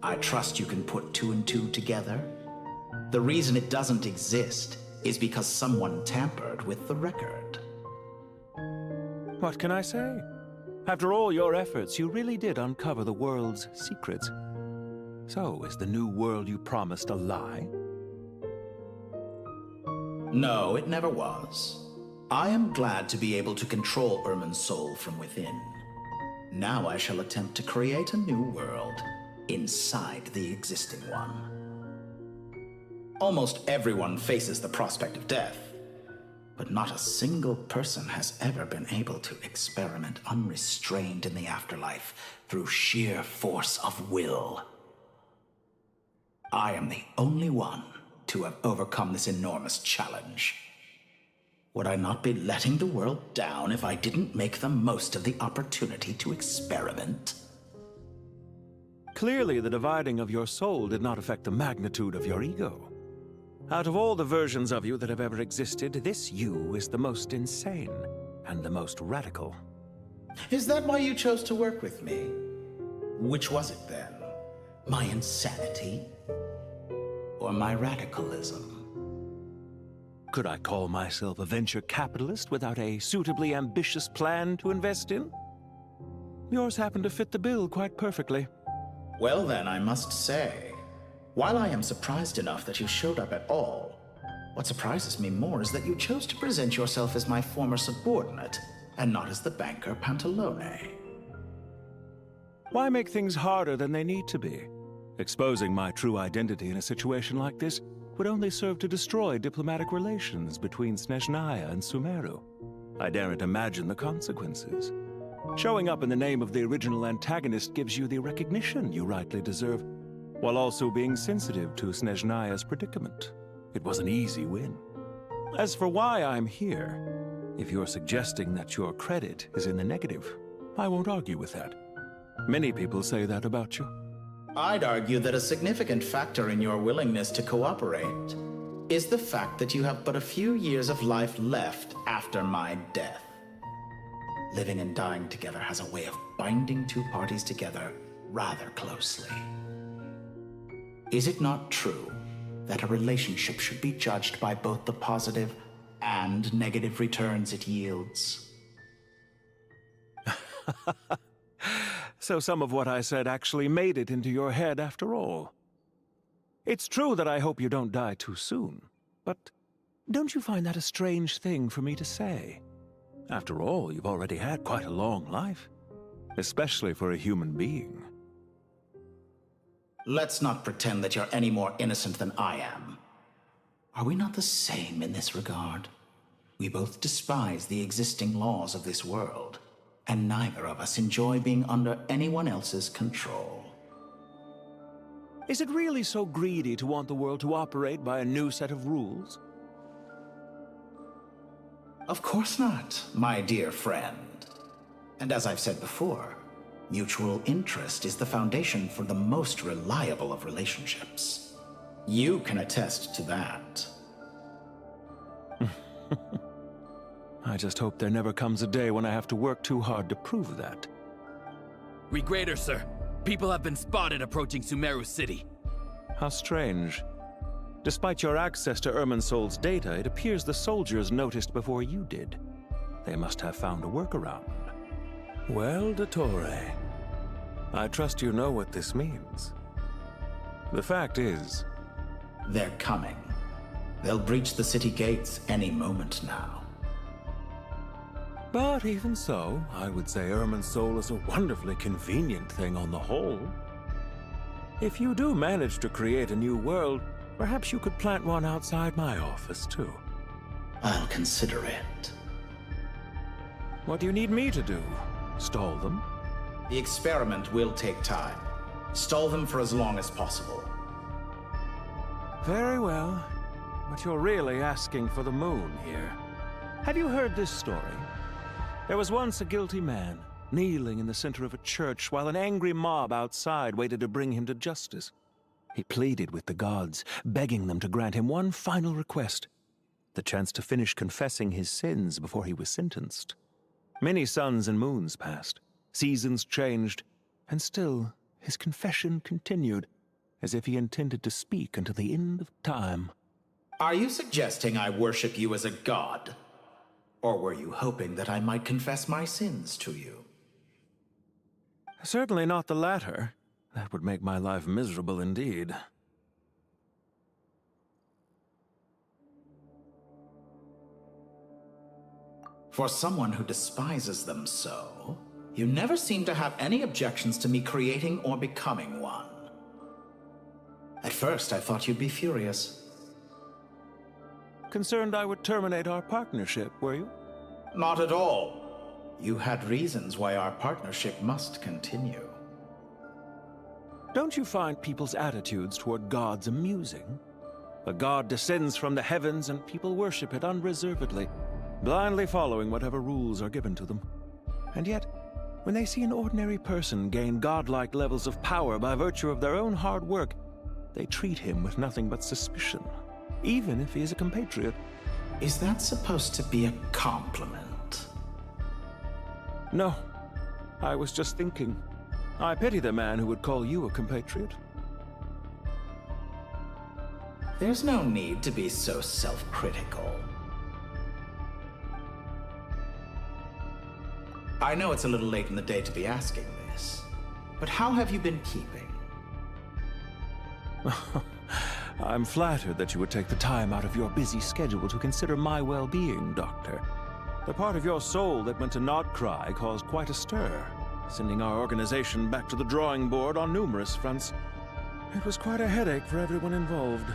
I trust you can put two and two together. The reason it doesn't exist is because someone tampered with the record. What can I say? After all your efforts, you really did uncover the world's secrets. So, is the new world you promised a lie? No, it never was. I am glad to be able to control Irmin's soul from within. Now I shall attempt to create a new world inside the existing one. Almost everyone faces the prospect of death, but not a single person has ever been able to experiment unrestrained in the afterlife through sheer force of will. I am the only one to have overcome this enormous challenge. Would I not be letting the world down if I didn't make the most of the opportunity to experiment? Clearly, the dividing of your soul did not affect the magnitude of your ego. Out of all the versions of you that have ever existed, this you is the most insane and the most radical. Is that why you chose to work with me? Which was it then? My insanity? Or my radicalism? Could I call myself a venture capitalist without a suitably ambitious plan to invest in? Yours happened to fit the bill quite perfectly. Well then, I must say, while I am surprised enough that you showed up at all, what surprises me more is that you chose to present yourself as my former subordinate, and not as the banker Pantalone. Why make things harder than they need to be? Exposing my true identity in a situation like this would only serve to destroy diplomatic relations between Snezhnaya and Sumeru. I daren't imagine the consequences. Showing up in the name of the original antagonist gives you the recognition you rightly deserve, while also being sensitive to Snezhnaya's predicament. It was an easy win. As for why I'm here, if you're suggesting that your credit is in the negative, I won't argue with that. Many people say that about you. I'd argue that a significant factor in your willingness to cooperate is the fact that you have but a few years of life left after my death. Living and dying together has a way of binding two parties together rather closely. Is it not true that a relationship should be judged by both the positive and negative returns it yields? So some of what I said actually made it into your head after all. It's true that I hope you don't die too soon, but don't you find that a strange thing for me to say? After all, you've already had quite a long life, especially for a human being. Let's not pretend that you're any more innocent than I am. Are we not the same in this regard? We both despise the existing laws of this world, and neither of us enjoy being under anyone else's control. Is it really so greedy to want the world to operate by a new set of rules? Of course not, my dear friend. And as I've said before, mutual interest is the foundation for the most reliable of relationships. You can attest to that. I just hope there never comes a day when I have to work too hard to prove that. Regrader, sir. People have been spotted approaching Sumeru City. How strange. Despite your access to Irminsol's data, it appears the soldiers noticed before you did. They must have found a workaround. Well, Dottore, I trust you know what this means. The fact is... They're coming. They'll breach the city gates any moment now. But even so, I would say Irminsol is a wonderfully convenient thing on the whole. If you do manage to create a new world, perhaps you could plant one outside my office, too. I'll consider it. What do you need me to do? Stall them? The experiment will take time. Stall them for as long as possible. Very well. But you're really asking for the moon here. Have you heard this story? There was once a guilty man, kneeling in the center of a church while an angry mob outside waited to bring him to justice. He pleaded with the gods, begging them to grant him one final request, the chance to finish confessing his sins before he was sentenced. Many suns and moons passed, seasons changed, and still his confession continued, as if he intended to speak until the end of time. Are you suggesting I worship you as a god? Or were you hoping that I might confess my sins to you? Certainly not the latter. That would make my life miserable indeed. For someone who despises them so, you never seem to have any objections to me creating or becoming one. At first, I thought you'd be furious. Concerned I would terminate our partnership, were you? Not at all. You had reasons why our partnership must continue. Don't you find people's attitudes toward gods amusing? A god descends from the heavens and people worship it unreservedly, blindly following whatever rules are given to them. And yet, when they see an ordinary person gain godlike levels of power by virtue of their own hard work, they treat him with nothing but suspicion, even if he is a compatriot. Is that supposed to be a compliment? No. I was just thinking. I pity the man who would call you a compatriot. There's no need to be so self-critical. I know it's a little late in the day to be asking this, but how have you been keeping? I'm flattered that you would take the time out of your busy schedule to consider my well-being, Doctor. The part of your soul that went to Nodcry caused quite a stir, sending our organization back to the drawing board on numerous fronts. It was quite a headache for everyone involved.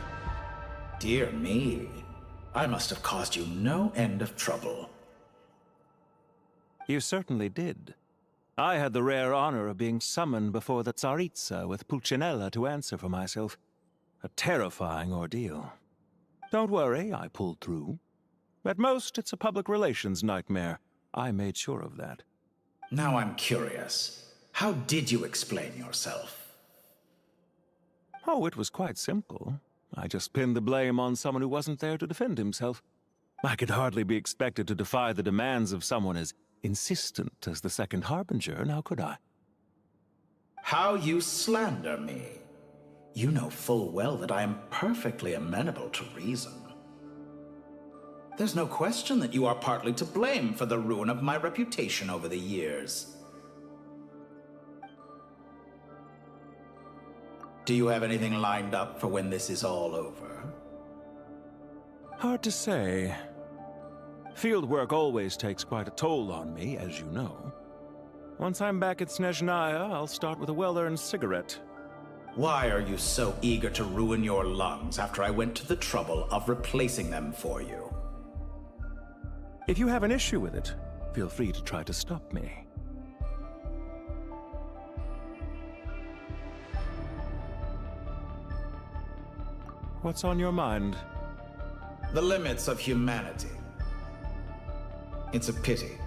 Dear me. I must have caused you no end of trouble. You certainly did. I had the rare honor of being summoned before the Tsaritsa with Pulcinella to answer for myself. A terrifying ordeal. Don't worry, I pulled through. At most, it's a public relations nightmare. I made sure of that. Now I'm curious. How did you explain yourself? Oh, it was quite simple. I just pinned the blame on someone who wasn't there to defend himself. I could hardly be expected to defy the demands of someone as insistent as the Second Harbinger, now could I? How you slander me. You know full well that I am perfectly amenable to reason. There's no question that you are partly to blame for the ruin of my reputation over the years. Do you have anything lined up for when this is all over? Hard to say. Field work always takes quite a toll on me, as you know. Once I'm back at Snezhnaya, I'll start with a well-earned cigarette. Why are you so eager to ruin your lungs after I went to the trouble of replacing them for you? If you have an issue with it, feel free to try to stop me. What's on your mind? The limits of humanity. It's a pity.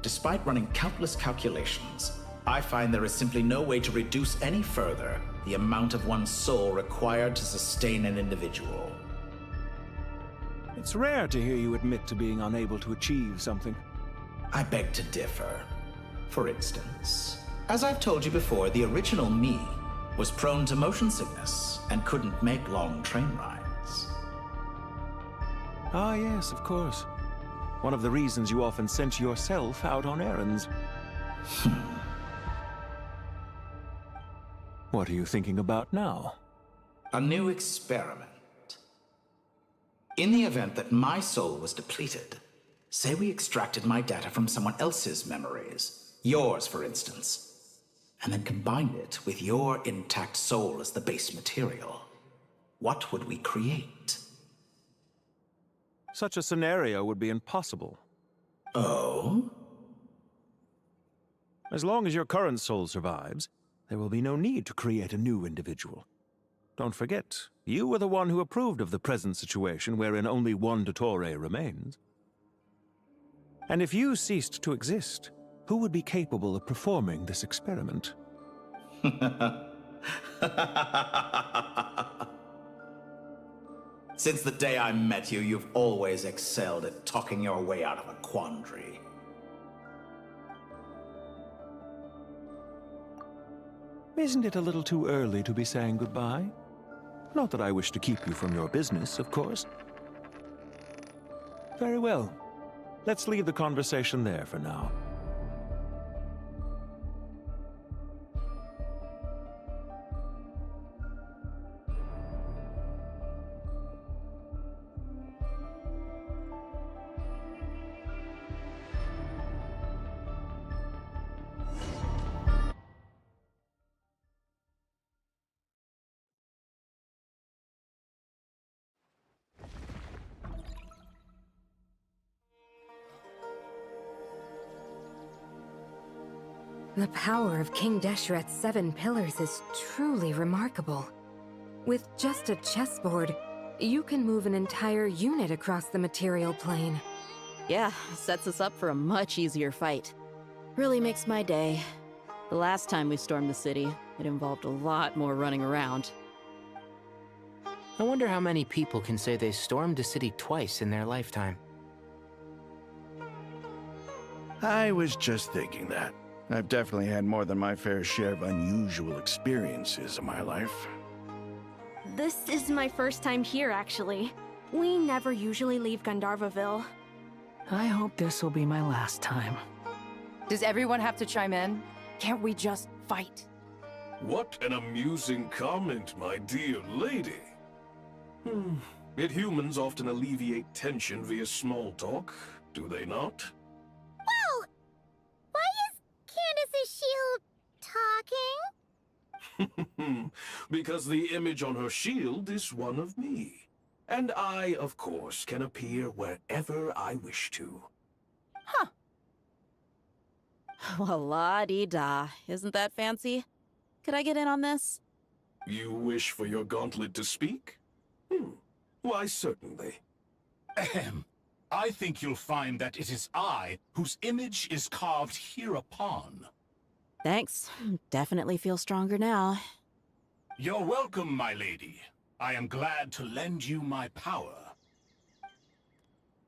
Despite running countless calculations, I find there is simply no way to reduce any further the amount of one's soul required to sustain an individual. It's rare to hear you admit to being unable to achieve something. I beg to differ. For instance, as I've told you before, the original me was prone to motion sickness and couldn't make long train rides. Ah, yes, of course. One of the reasons you often sent yourself out on errands. What are you thinking about now? A new experiment. In the event that my soul was depleted, say we extracted my data from someone else's memories, yours for instance, and then combined it with your intact soul as the base material, what would we create? Such a scenario would be impossible. Oh? As long as your current soul survives, there will be no need to create a new individual. Don't forget, you were the one who approved of the present situation wherein only one Dottore remains. And if you ceased to exist, who would be capable of performing this experiment? Since the day I met you, you've always excelled at talking your way out of a quandary. Isn't it a little too early to be saying goodbye? Not that I wish to keep you from your business, of course. Very well. Let's leave the conversation there for now. The power of King Deshret's 7 pillars is truly remarkable. With just a chessboard, you can move an entire unit across the material plane. Yeah, sets us up for a much easier fight. Really makes my day. The last time we stormed the city, it involved a lot more running around. I wonder how many people can say they stormed a city twice in their lifetime. I was just thinking that. I've definitely had more than my fair share of unusual experiences in my life. This is my first time here, actually. We never usually leave Gandharvaville. I hope this will be my last time. Does everyone have to chime in? Can't we just fight? What an amusing comment, my dear lady. Yet humans often alleviate tension via small talk, do they not? Whoa! Why is Candace's shield talking? Because the image on her shield is one of me. And I, of course, can appear wherever I wish to. Well, la-dee-da. Isn't that fancy? Could I get in on this? You wish for your gauntlet to speak? Why, certainly. Ahem. I think you'll find that it is I whose image is carved hereupon. Thanks. Definitely feel stronger now. You're welcome, my lady. I am glad to lend you my power.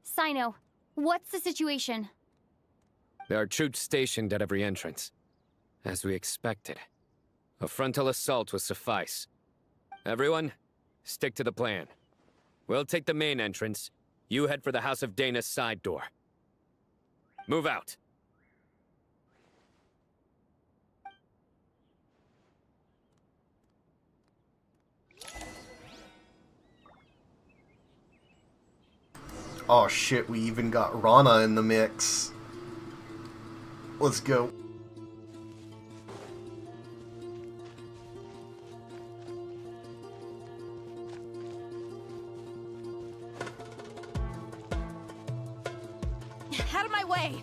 Sino, what's the situation? There are troops stationed at every entrance. As we expected. A frontal assault will suffice. Everyone, stick to the plan. We'll take the main entrance. You head for the House of Dana's side door. Move out. Oh shit, we even got Rana in the mix. Let's go. Out of my way!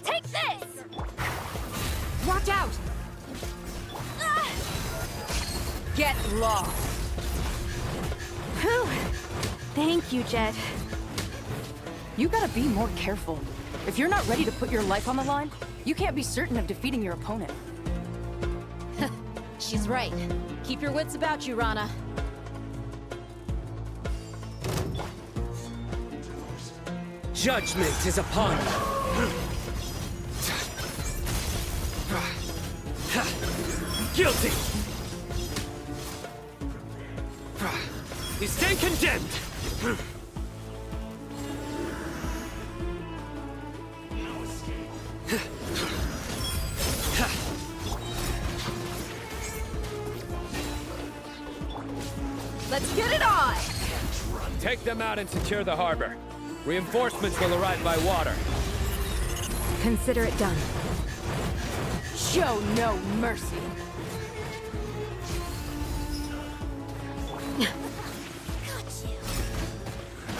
Take this! Watch out! Get lost! Whew. Thank you, Jet. You gotta be more careful. If you're not ready to put your life on the line, you can't be certain of defeating your opponent. She's right. Keep your wits about you, Rana. Judgment is upon you. Guilty! You stand condemned! Let's get it on! Take them out and secure the harbor. Reinforcements will arrive by water. Consider it done. Show no mercy.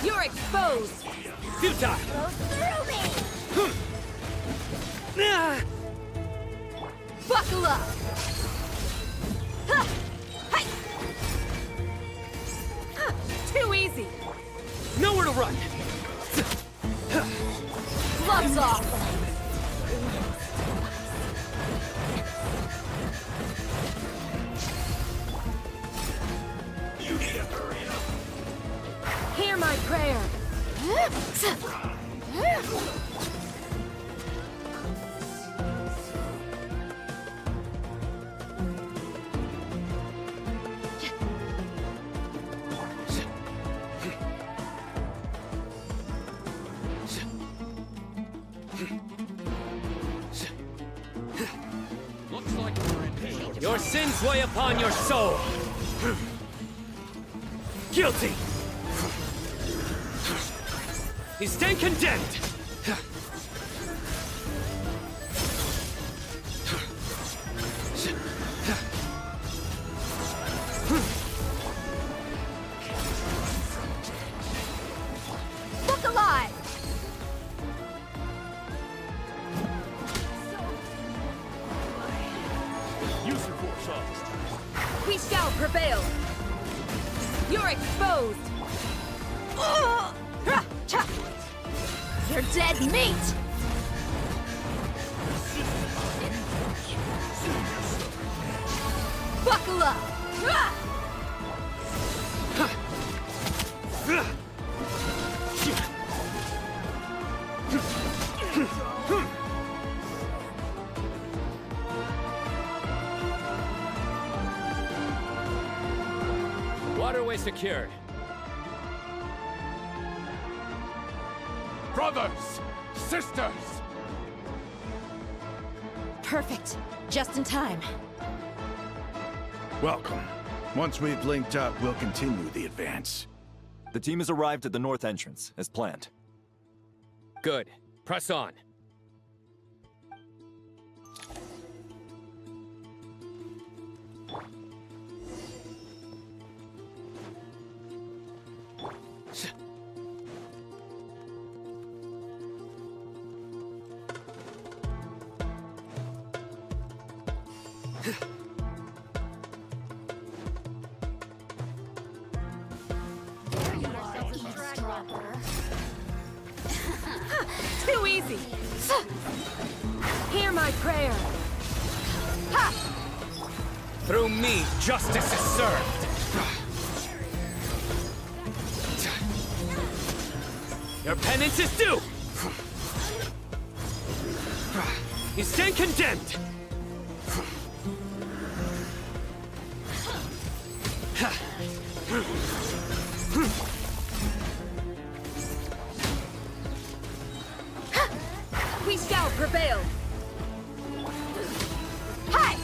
You're exposed! Futile! Go through me! Buckle up! Hi! Too easy! Nowhere to run! Gloves off! You need to hurry up. Hear my prayer! Looks like your sins weigh upon your soul! Guilty! You stand condemned! Look alive! Use your force, officer. We shall prevail! You're exposed! You're dead meat! Buckle up! Waterway secured. Brothers! Sisters! Perfect. Just in time. Welcome. Once we've linked up, we'll continue the advance. The team has arrived at the north entrance, as planned. Good. Press on. Too easy! Hear my prayer! Ha! Through me, justice is served! Your penance is due! You stand condemned! We shall prevail! Hi!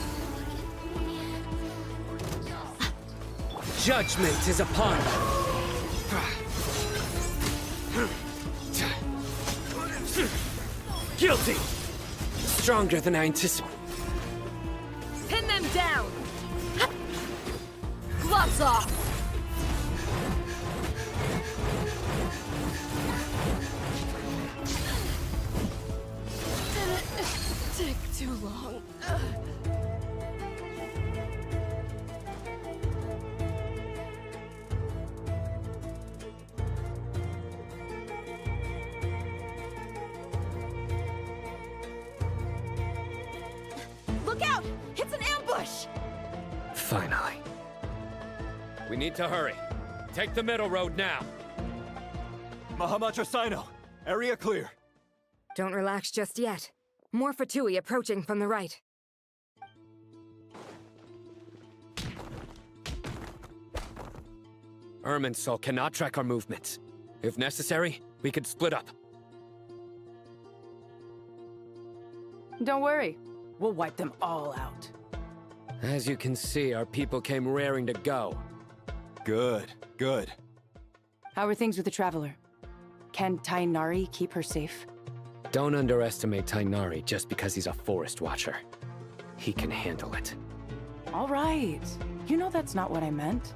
Judgment is upon you! Guilty! Stronger than I anticipated. Pin them down! Gloves off! Did it take too long? Look out! It's an ambush! Finally. We need to hurry. Take the middle road now. Mahamacho Sino, area clear. Don't relax just yet. More Fatui approaching from the right. Irminsul cannot track our movements. If necessary, we could split up. Don't worry. We'll wipe them all out. As you can see, our people came raring to go. Good, good. How are things with the Traveler? Can Tainari keep her safe? Don't underestimate Tainari just because he's a forest watcher. He can handle it. All right. You know that's not what I meant.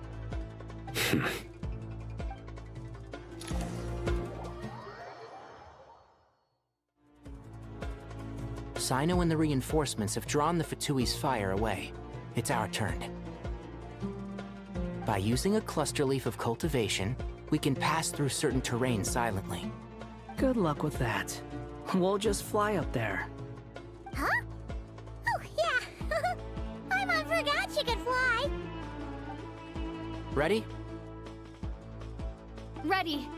Sino and the reinforcements have drawn the Fatui's fire away. It's our turn. By using a cluster leaf of cultivation, we can pass through certain terrain silently. Good luck with that. We'll just fly up there. Huh? Oh, yeah. I forgot you could fly. Ready? Ready.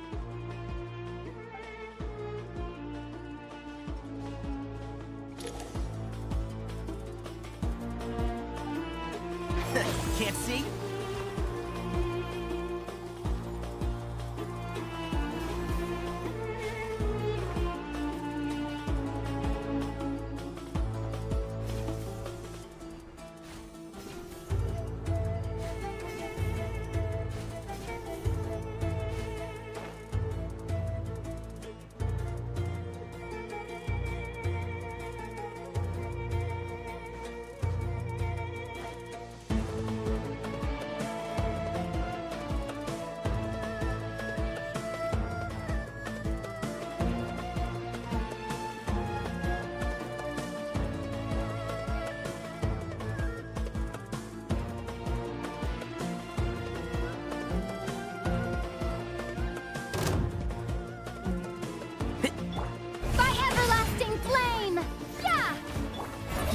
Can't see?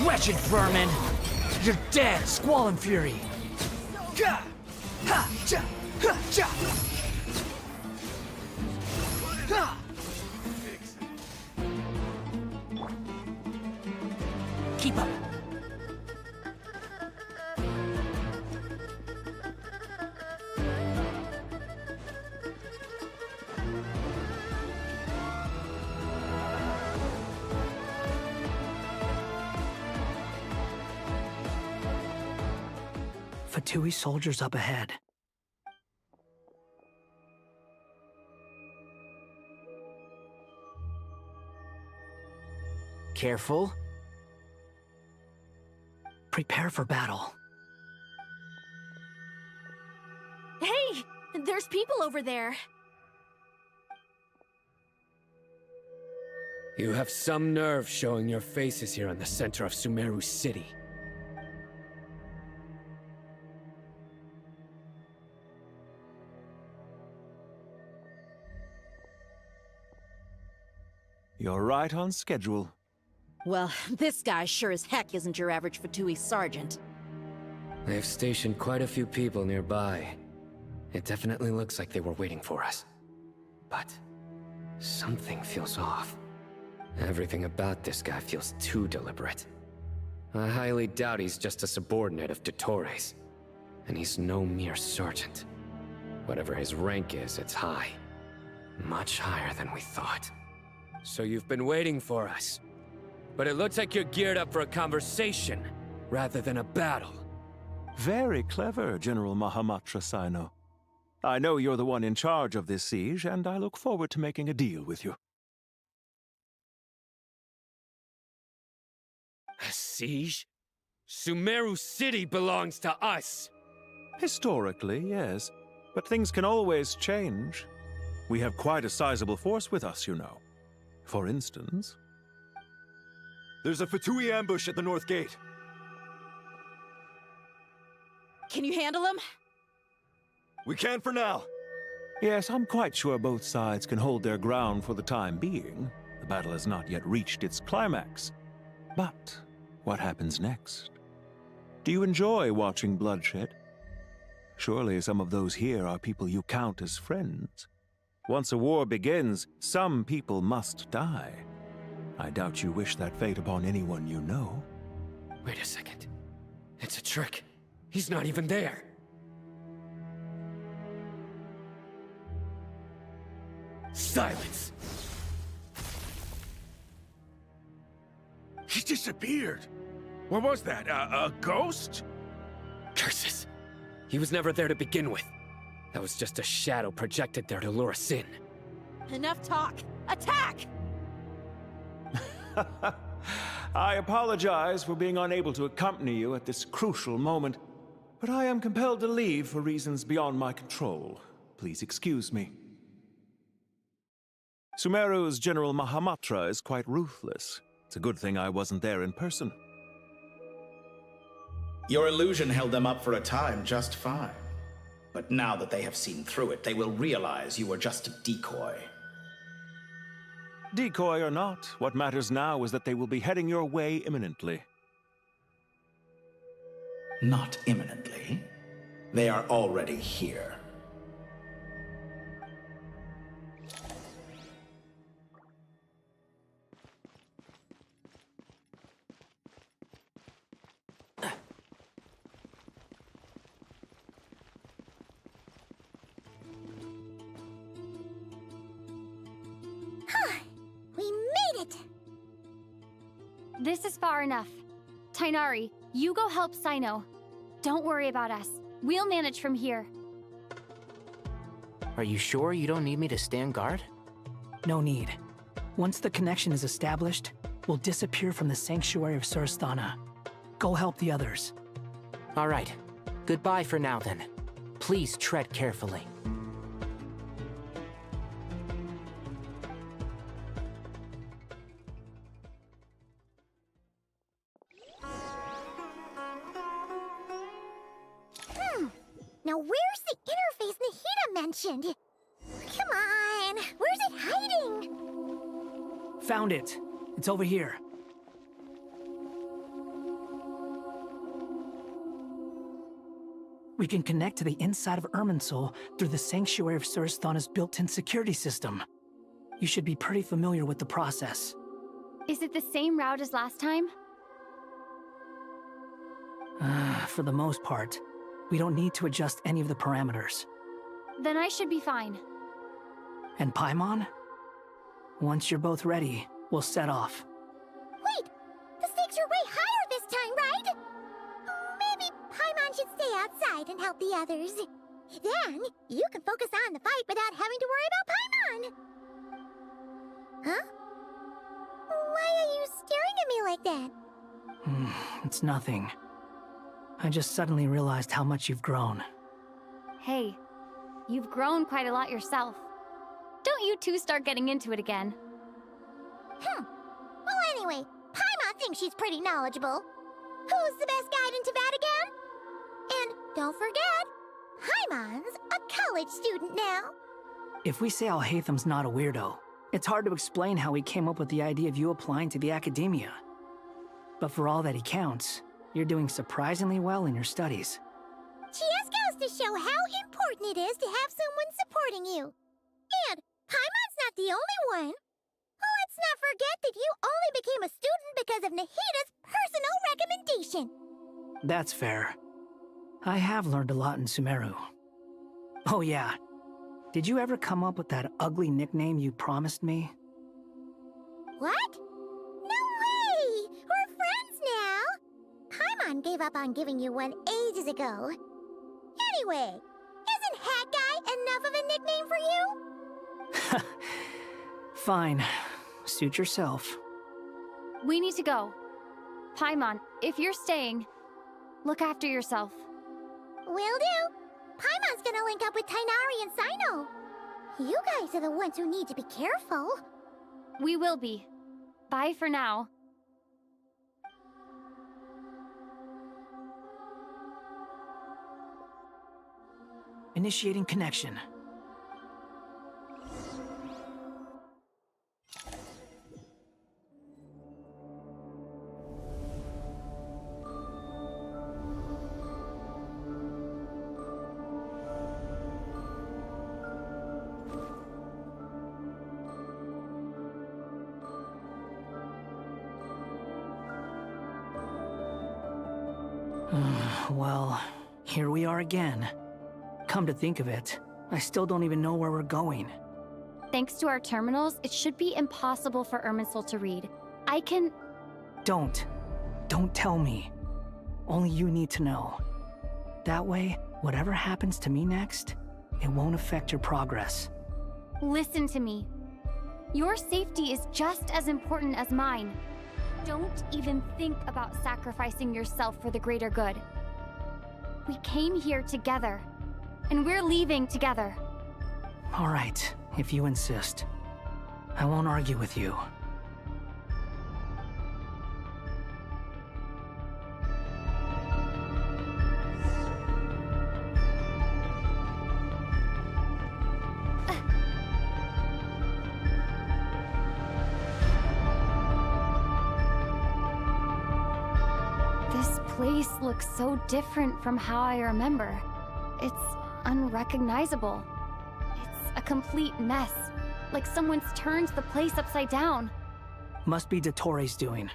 Wretched vermin! You're dead, Squall and Fury! Ha! Ha! Cha! Ha! Cha! Ha! Keep up. Fatui soldiers up ahead. Careful. Prepare for battle. Hey! There's people over there. You have some nerve showing your faces here in the center of Sumeru City. You're right on schedule. Well, this guy sure as heck isn't your average Fatui sergeant. They've stationed quite a few people nearby. It definitely looks like they were waiting for us. But something feels off. Everything about this guy feels too deliberate. I highly doubt he's just a subordinate of Dottores. And he's no mere sergeant. Whatever his rank is, it's high. Much higher than we thought. So you've been waiting for us. But it looks like you're geared up for a conversation, rather than a battle. Very clever, General Mahamatra Sino. I know you're the one in charge of this siege, and I look forward to making a deal with you. A siege? Sumeru City belongs to us! Historically, yes. But things can always change. We have quite a sizable force with us, you know. For instance... There's a Fatui ambush at the north gate. Can you handle him? We can for now. Yes, I'm quite sure both sides can hold their ground for the time being. The battle has not yet reached its climax. But what happens next? Do you enjoy watching bloodshed? Surely some of those here are people you count as friends. Once a war begins, some people must die. I doubt you wish that fate upon anyone you know. Wait a second. It's a trick. He's not even there. Silence! He disappeared. What was that? A ghost? Curses! He was never there to begin with. That was just a shadow projected there to lure us in. Enough talk! Attack! I apologize for being unable to accompany you at this crucial moment, but I am compelled to leave for reasons beyond my control. Please excuse me. Sumeru's General Mahamatra is quite ruthless. It's a good thing I wasn't there in person. Your illusion held them up for a time just fine. But now that they have seen through it, they will realize you were just a decoy. Decoy or not, what matters now is that they will be heading your way imminently. Not imminently. They are already here. We made it! This is far enough. Tainari, you go help Sino. Don't worry about us. We'll manage from here. Are you sure you don't need me to stand guard? No need. Once the connection is established, we'll disappear from the Sanctuary of Surasthana. Go help the others. All right. Goodbye for now, then. Please tread carefully. Now where's the interface Nahida mentioned? Come on, where's it hiding? Found it. It's over here. We can connect to the inside of Irminsul through the Sanctuary of Surasthana's built-in security system. You should be pretty familiar with the process. Is it the same route as last time? For the most part. We don't need to adjust any of the parameters. Then I should be fine. And Paimon? Once you're both ready, we'll set off. Wait! The stakes are way higher this time, right? Maybe Paimon should stay outside and help the others. Then, you can focus on the fight without having to worry about Paimon. Huh? Why are you staring at me like that? It's nothing. I just suddenly realized how much you've grown. Hey, you've grown quite a lot yourself. Don't you two start getting into it again. Well, anyway, Paimon thinks she's pretty knowledgeable. Who's the best guide in Teyvat again? And don't forget, Paimon's a college student now. If we say Alhatham's not a weirdo, It's hard to explain how he came up with the idea of you applying to the academia. But for all that he counts, you're doing surprisingly well in your studies. Just goes to show how important it is to have someone supporting you. And Paimon's not the only one. Let's not forget that you only became a student because of Nahida's personal recommendation. That's fair. I have learned a lot in Sumeru. Oh yeah. Did you ever come up with that ugly nickname you promised me? What? No way! We're friends now! Paimon gave up on giving you one ages ago. Anyway, isn't Hat Guy enough of a nickname for you? Fine. Suit yourself. We need to go. Paimon, if you're staying, look after yourself. Will do. Paimon's gonna link up with Tainari and Sino. You guys are the ones who need to be careful. We will be. Bye for now. Initiating connection. Well, here we are again. Come to think of it, I still don't even know where we're going. Thanks to our terminals, it should be impossible for Irminsul to read. I can... Don't tell me. Only you need to know. That way, whatever happens to me next, it won't affect your progress. Listen to me. Your safety is just as important as mine. Don't even think about sacrificing yourself for the greater good. We came here together, and we're leaving together. All right, if you insist. I won't argue with you. This place looks so different from how I remember. It's unrecognizable. It's a complete mess. Like someone's turned the place upside down. Must be Dottoro's doing.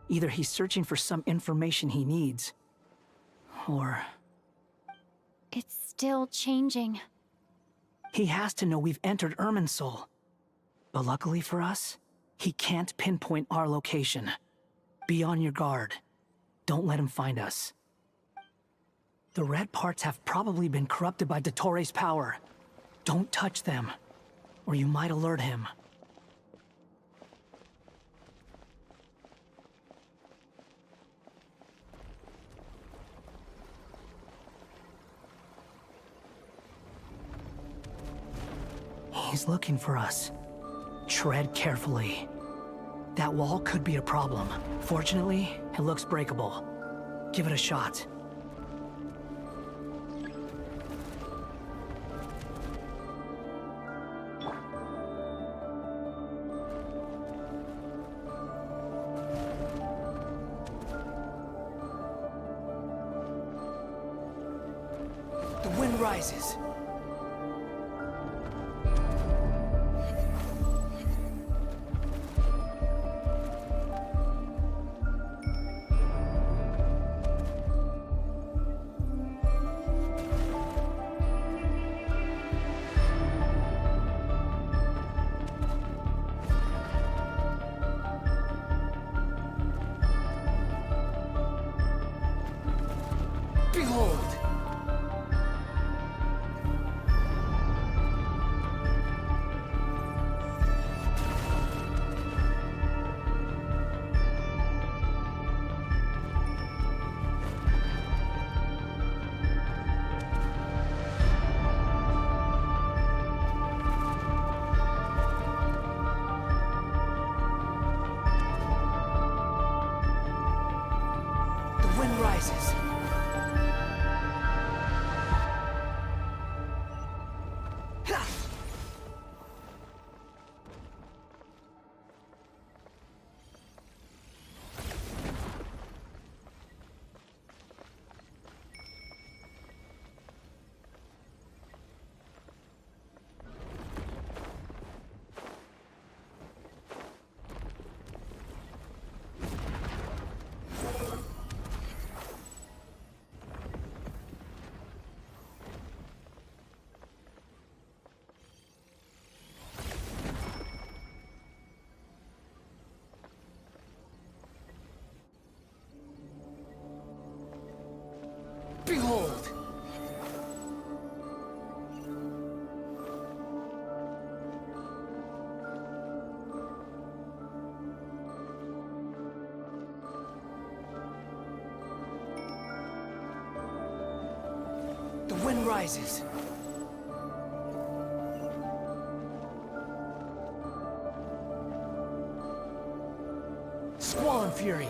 Either he's searching for some information he needs, or... It's still changing. He has to know we've entered Irminsul. But luckily for us, he can't pinpoint our location. Be on your guard. Don't let him find us. The red parts have probably been corrupted by Dottoro's power. Don't touch them, or you might alert him. He's looking for us. Tread carefully. That wall could be a problem. Fortunately, it looks breakable. Give it a shot. The wind rises. Behold! The wind rises. The wind rises. Squall and fury.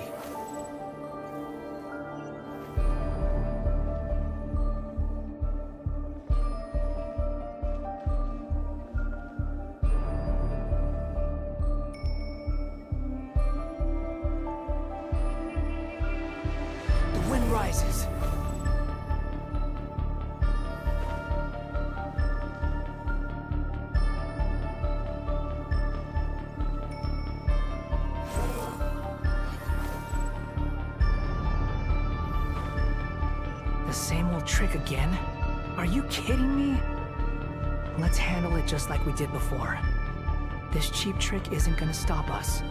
The wind rises. The same old trick again? Are you kidding me? Let's handle it just like we did before. This cheap trick isn't gonna stop us.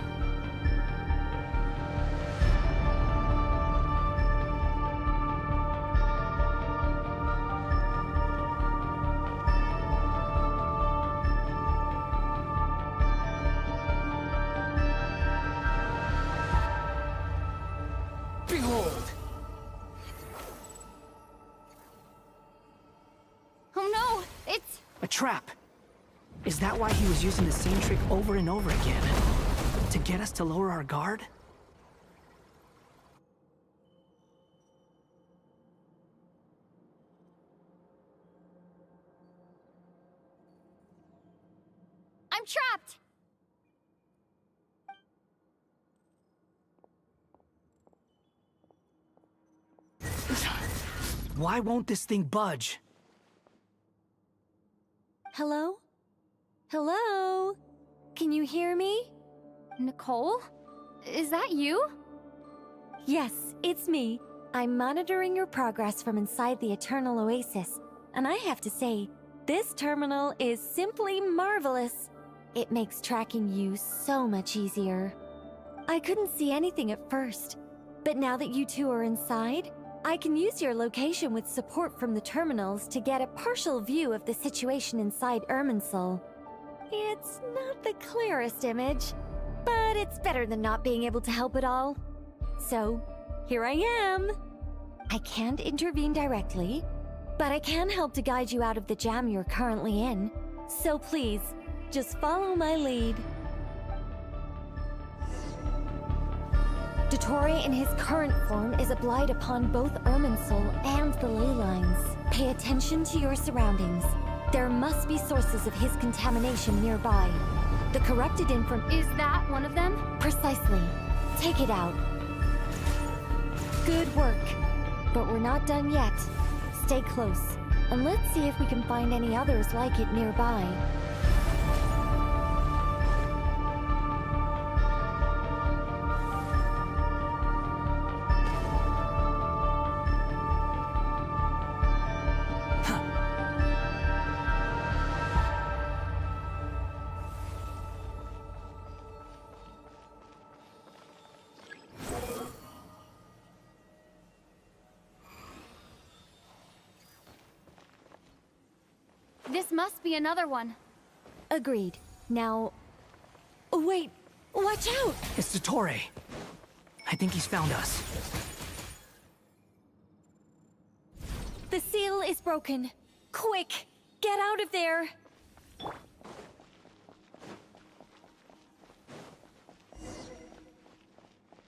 Behold! Oh no, it's... A trap! Is that why he was using the same trick over and over again? To get us to lower our guard? I'm trapped! Why won't this thing budge? Hello? Hello? Can you hear me? Nicole? Is that you? Yes, it's me. I'm monitoring your progress from inside the Eternal Oasis, and I have to say, this terminal is simply marvelous. It makes tracking you so much easier. I couldn't see anything at first, but now that you two are inside, I can use your location with support from the terminals to get a partial view of the situation inside Irminsul. It's not the clearest image, but it's better than not being able to help at all. So, here I am. I can't intervene directly, but I can help to guide you out of the jam you're currently in. So please, just follow my lead. Dottore in his current form is a blight upon both Irminsul and the ley lines. Pay attention to your surroundings. There must be sources of his contamination nearby. The corrupted Is that one of them? Precisely. Take it out. Good work. But we're not done yet. Stay close, and let's see if we can find any others like it nearby. This must be another one. Agreed. Now... Wait! Watch out! It's Dottore. I think he's found us. The seal is broken. Quick! Get out of there!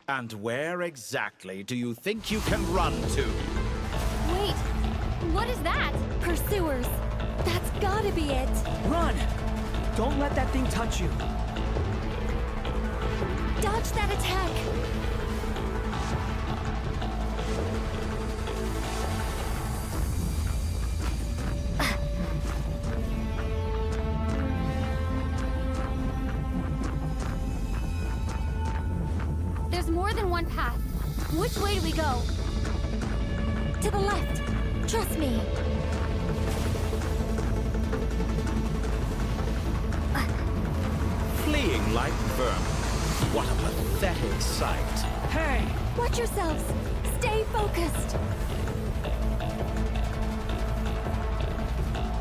And where exactly do you think you can run to? Wait, what is that? Pursuers. That's gotta be it. Run! Don't let that thing touch you. Dodge that attack! There's more than one path. Which way do we go? To the left. Trust me. Fleeing like vermin. What a pathetic sight. Hey! Watch yourselves. Stay focused.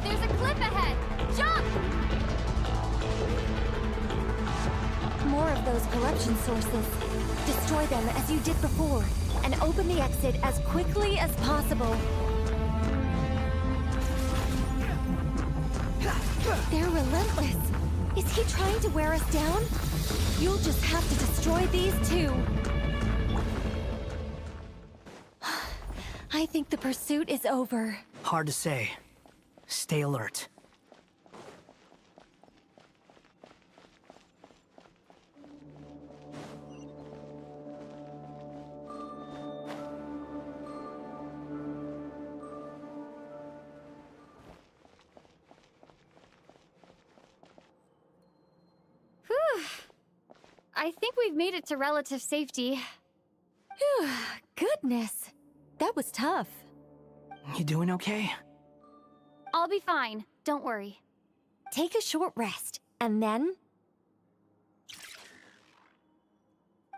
There's a cliff ahead. Jump! More of those corruption sources. Destroy them as you did before, and open the exit as quickly as possible. They're relentless. Is he trying to wear us down? You'll just have to destroy these too. I think the pursuit is over. Hard to say. Stay alert. Whew. I think we've made it to relative safety. Phew, goodness. That was tough. You doing okay? I'll be fine. Don't worry. Take a short rest, and then...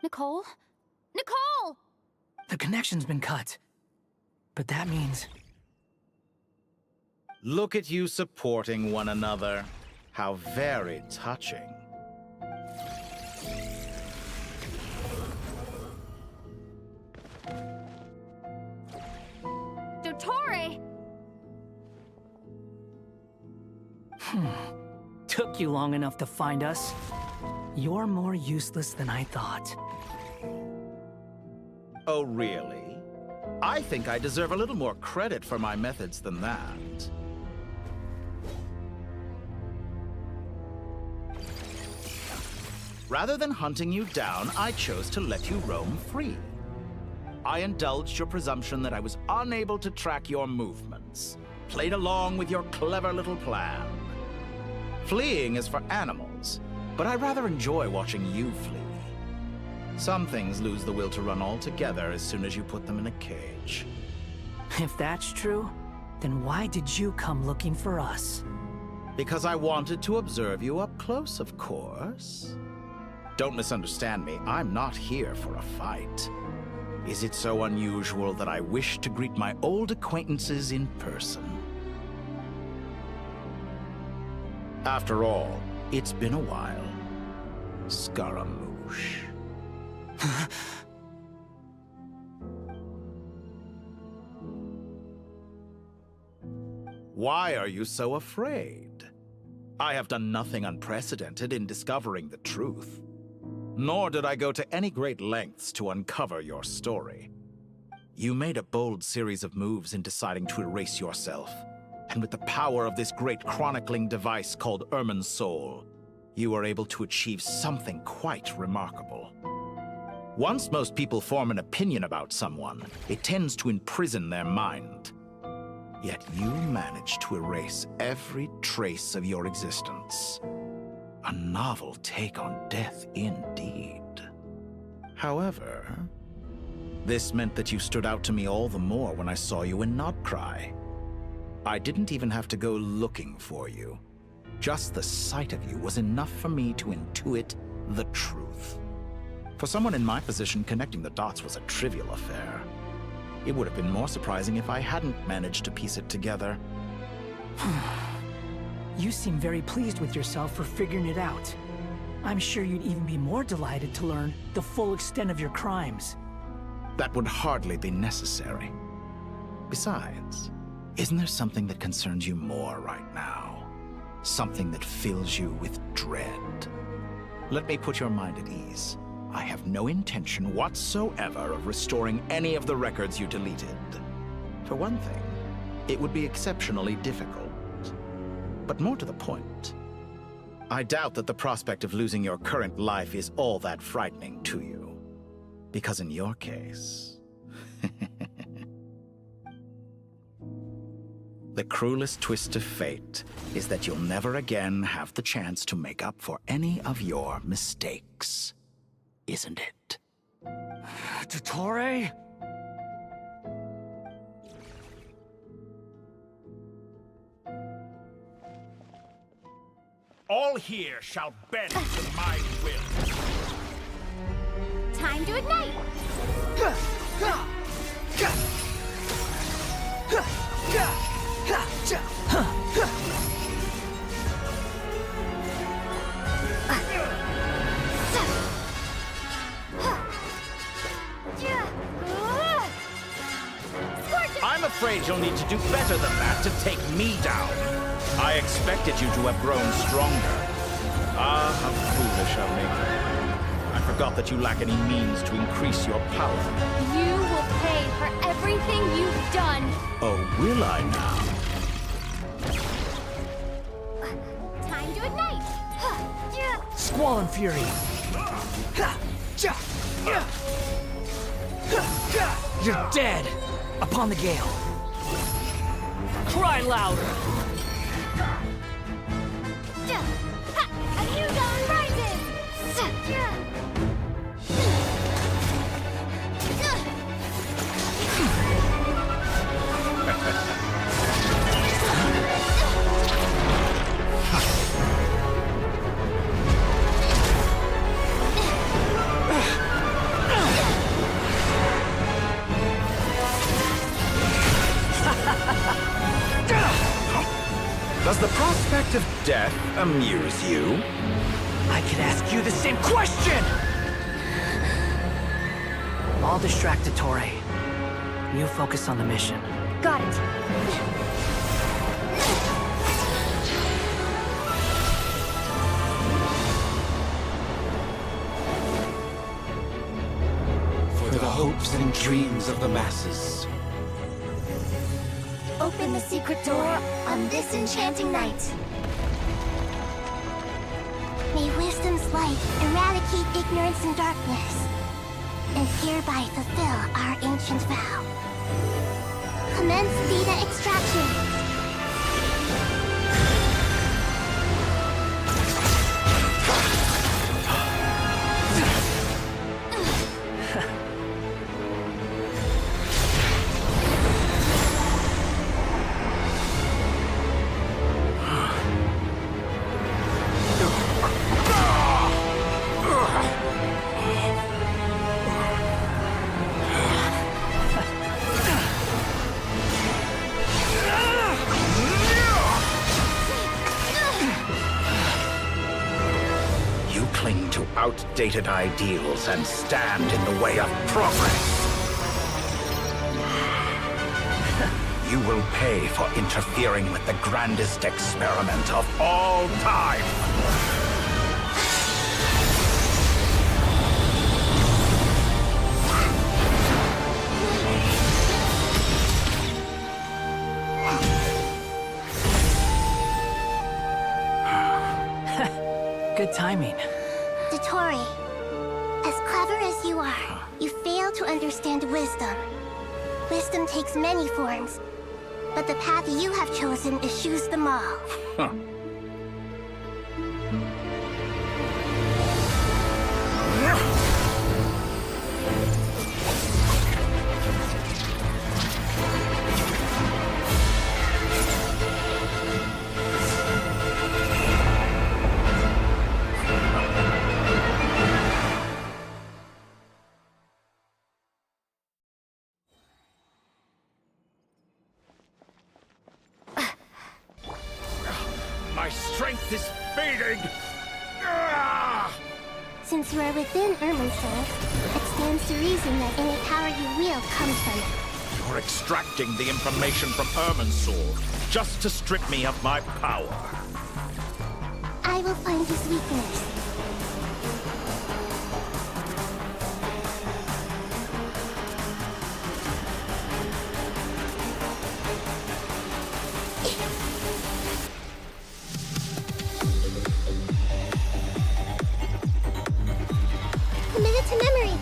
Nicole? Nicole! The connection's been cut. But that means... Look at you supporting one another. How very touching. Dottore! Took you long enough to find us. You're more useless than I thought. Oh, really? I think I deserve a little more credit for my methods than that. Rather than hunting you down, I chose to let you roam free. I indulged your presumption that I was unable to track your movements, played along with your clever little plan. Fleeing is for animals, but I rather enjoy watching you flee. Some things lose the will to run altogether as soon as you put them in a cage. If that's true, then why did you come looking for us? Because I wanted to observe you up close, of course. Don't misunderstand me, I'm not here for a fight. Is it so unusual that I wish to greet my old acquaintances in person? After all, it's been a while. Scaramouche. Why are you so afraid? I have done nothing unprecedented in discovering the truth. Nor did I go to any great lengths to uncover your story. You made a bold series of moves in deciding to erase yourself. And with the power of this great chronicling device called Irmin's Soul, you were able to achieve something quite remarkable. Once most people form an opinion about someone, it tends to imprison their mind. Yet you managed to erase every trace of your existence. A novel take on death indeed. However, this meant that you stood out to me all the more when I saw you in Nodcry. I didn't even have to go looking for you. Just the sight of you was enough for me to intuit the truth. For someone in my position, connecting the dots was a trivial affair. It would have been more surprising if I hadn't managed to piece it together. You seem very pleased with yourself for figuring it out. I'm sure you'd even be more delighted to learn the full extent of your crimes. That would hardly be necessary. Besides, isn't there something that concerns you more right now? Something that fills you with dread? Let me put your mind at ease. I have no intention whatsoever of restoring any of the records you deleted. For one thing, it would be exceptionally difficult. But more to the point, I doubt that the prospect of losing your current life is all that frightening to you. Because in your case... the cruelest twist of fate is that you'll never again have the chance to make up for any of your mistakes. Isn't it? Dottore? All here shall bend to my will. Time to ignite! I'm afraid you'll need to do better than that to take me down. I expected you to have grown stronger. Ah, how foolish of me. I forgot that you lack any means to increase your power. You will pay for everything you've done. Oh, will I now? Time to ignite! Squall and Fury. You're dead! Upon the gale. Cry louder! A new dawn rises! Does the prospect of death amuse you? I could ask you the same question! I'll distract Dottore. You focus on the mission. Got it. For the hopes and dreams of the masses. Open the secret door on this enchanting night. May wisdom's light eradicate ignorance and darkness, and hereby fulfill our ancient vow. Commence data extraction. Outdated ideals and stand in the way of progress. You will pay for interfering with the grandest experiment of all time. Good timing. Dottore, as clever as you are, you fail to understand wisdom. Wisdom takes many forms, but the path you have chosen eschews them all. Huh. My strength is fading! Since you are within Irminsul, it stands to reason that any power you wield comes from it. You're extracting the information from Irminsul just to strip me of my power. I will find his weakness. Commit it to memory.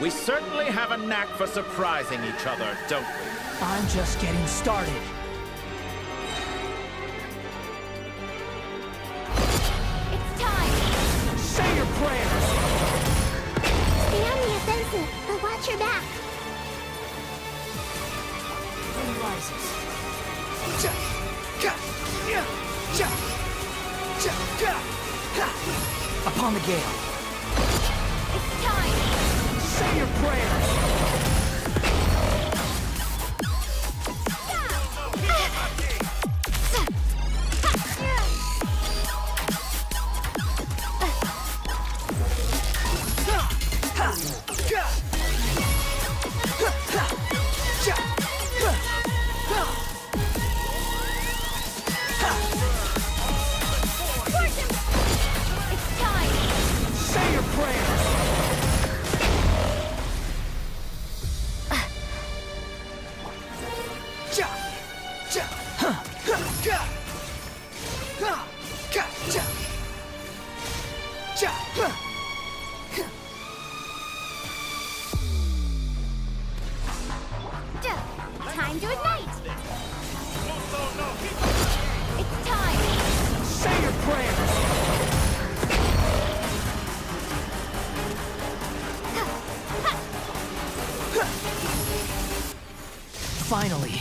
We certainly have a knack for surprising each other, don't we? I'm just getting started. It's time! Say your prayers! Stay on the offensive, but watch your back. Sun rises. Upon the gale. It's time! Say your prayers! Say your prayers! Time to ignite! It's time! Say your prayers! Finally,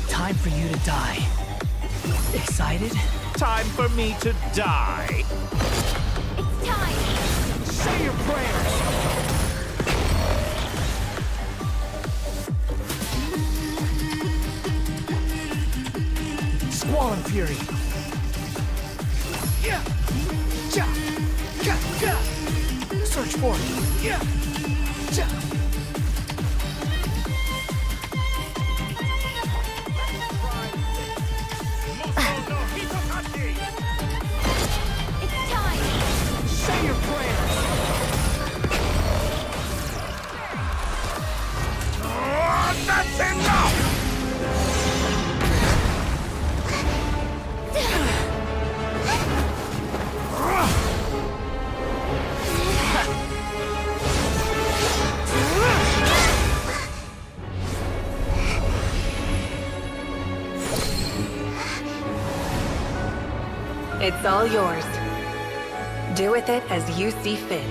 time for you to die. Excited? Time for me to die. It's time! Say your prayers! Squall and Fury. Search for it. It's time! Say your prayers! That's enough! It's all yours. Do with it as you see fit.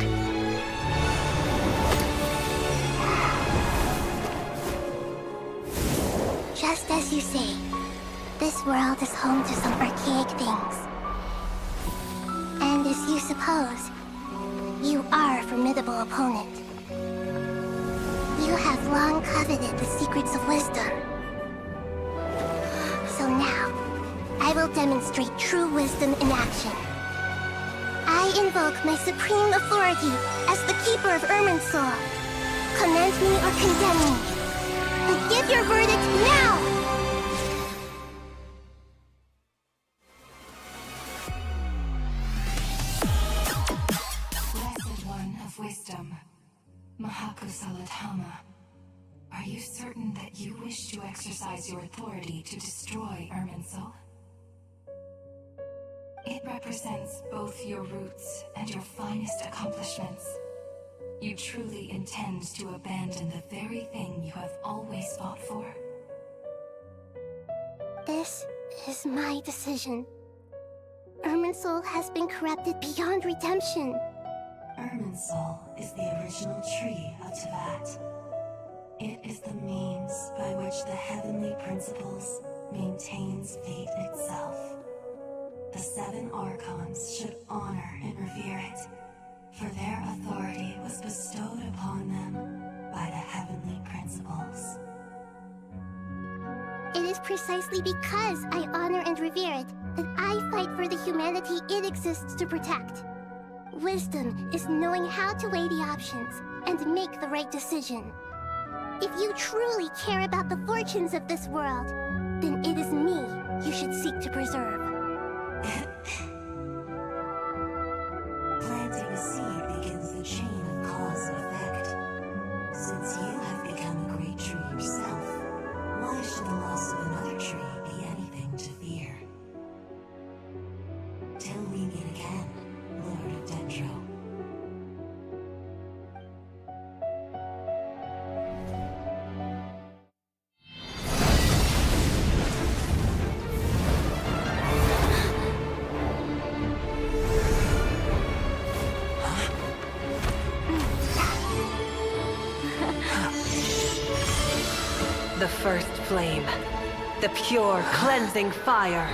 Just as you say, this world is home to some archaic things. And as you suppose, you are a formidable opponent. You have long coveted the secrets of wisdom. So now, I will demonstrate true wisdom in action. I invoke my supreme authority as the keeper of Irminsul. Commend me or condemn me. But give your verdict now! Blessed One of Wisdom, Mahaku Saladhama, are you certain that you wish to exercise your authority to destroy Irminsul? It represents both your roots and your finest accomplishments. You truly intend to abandon the very thing you have always fought for? This is my decision. Irminsul has been corrupted beyond redemption. Irminsul is the original tree of Tevat. It is the means by which the heavenly principles maintains fate itself. The 7 Archons should honor and revere it, for their authority was bestowed upon them by the heavenly principles. It is precisely because I honor and revere it that I fight for the humanity it exists to protect. Wisdom is knowing how to weigh the options and make the right decision. If you truly care about the fortunes of this world, then it is me you should seek to preserve. Planting a seed begins the chain of cause and effect. Since you have become a great tree yourself, why should the loss of another tree be anything to fear? Till we meet again, Lord of Dendro. first flame. The pure, cleansing fire.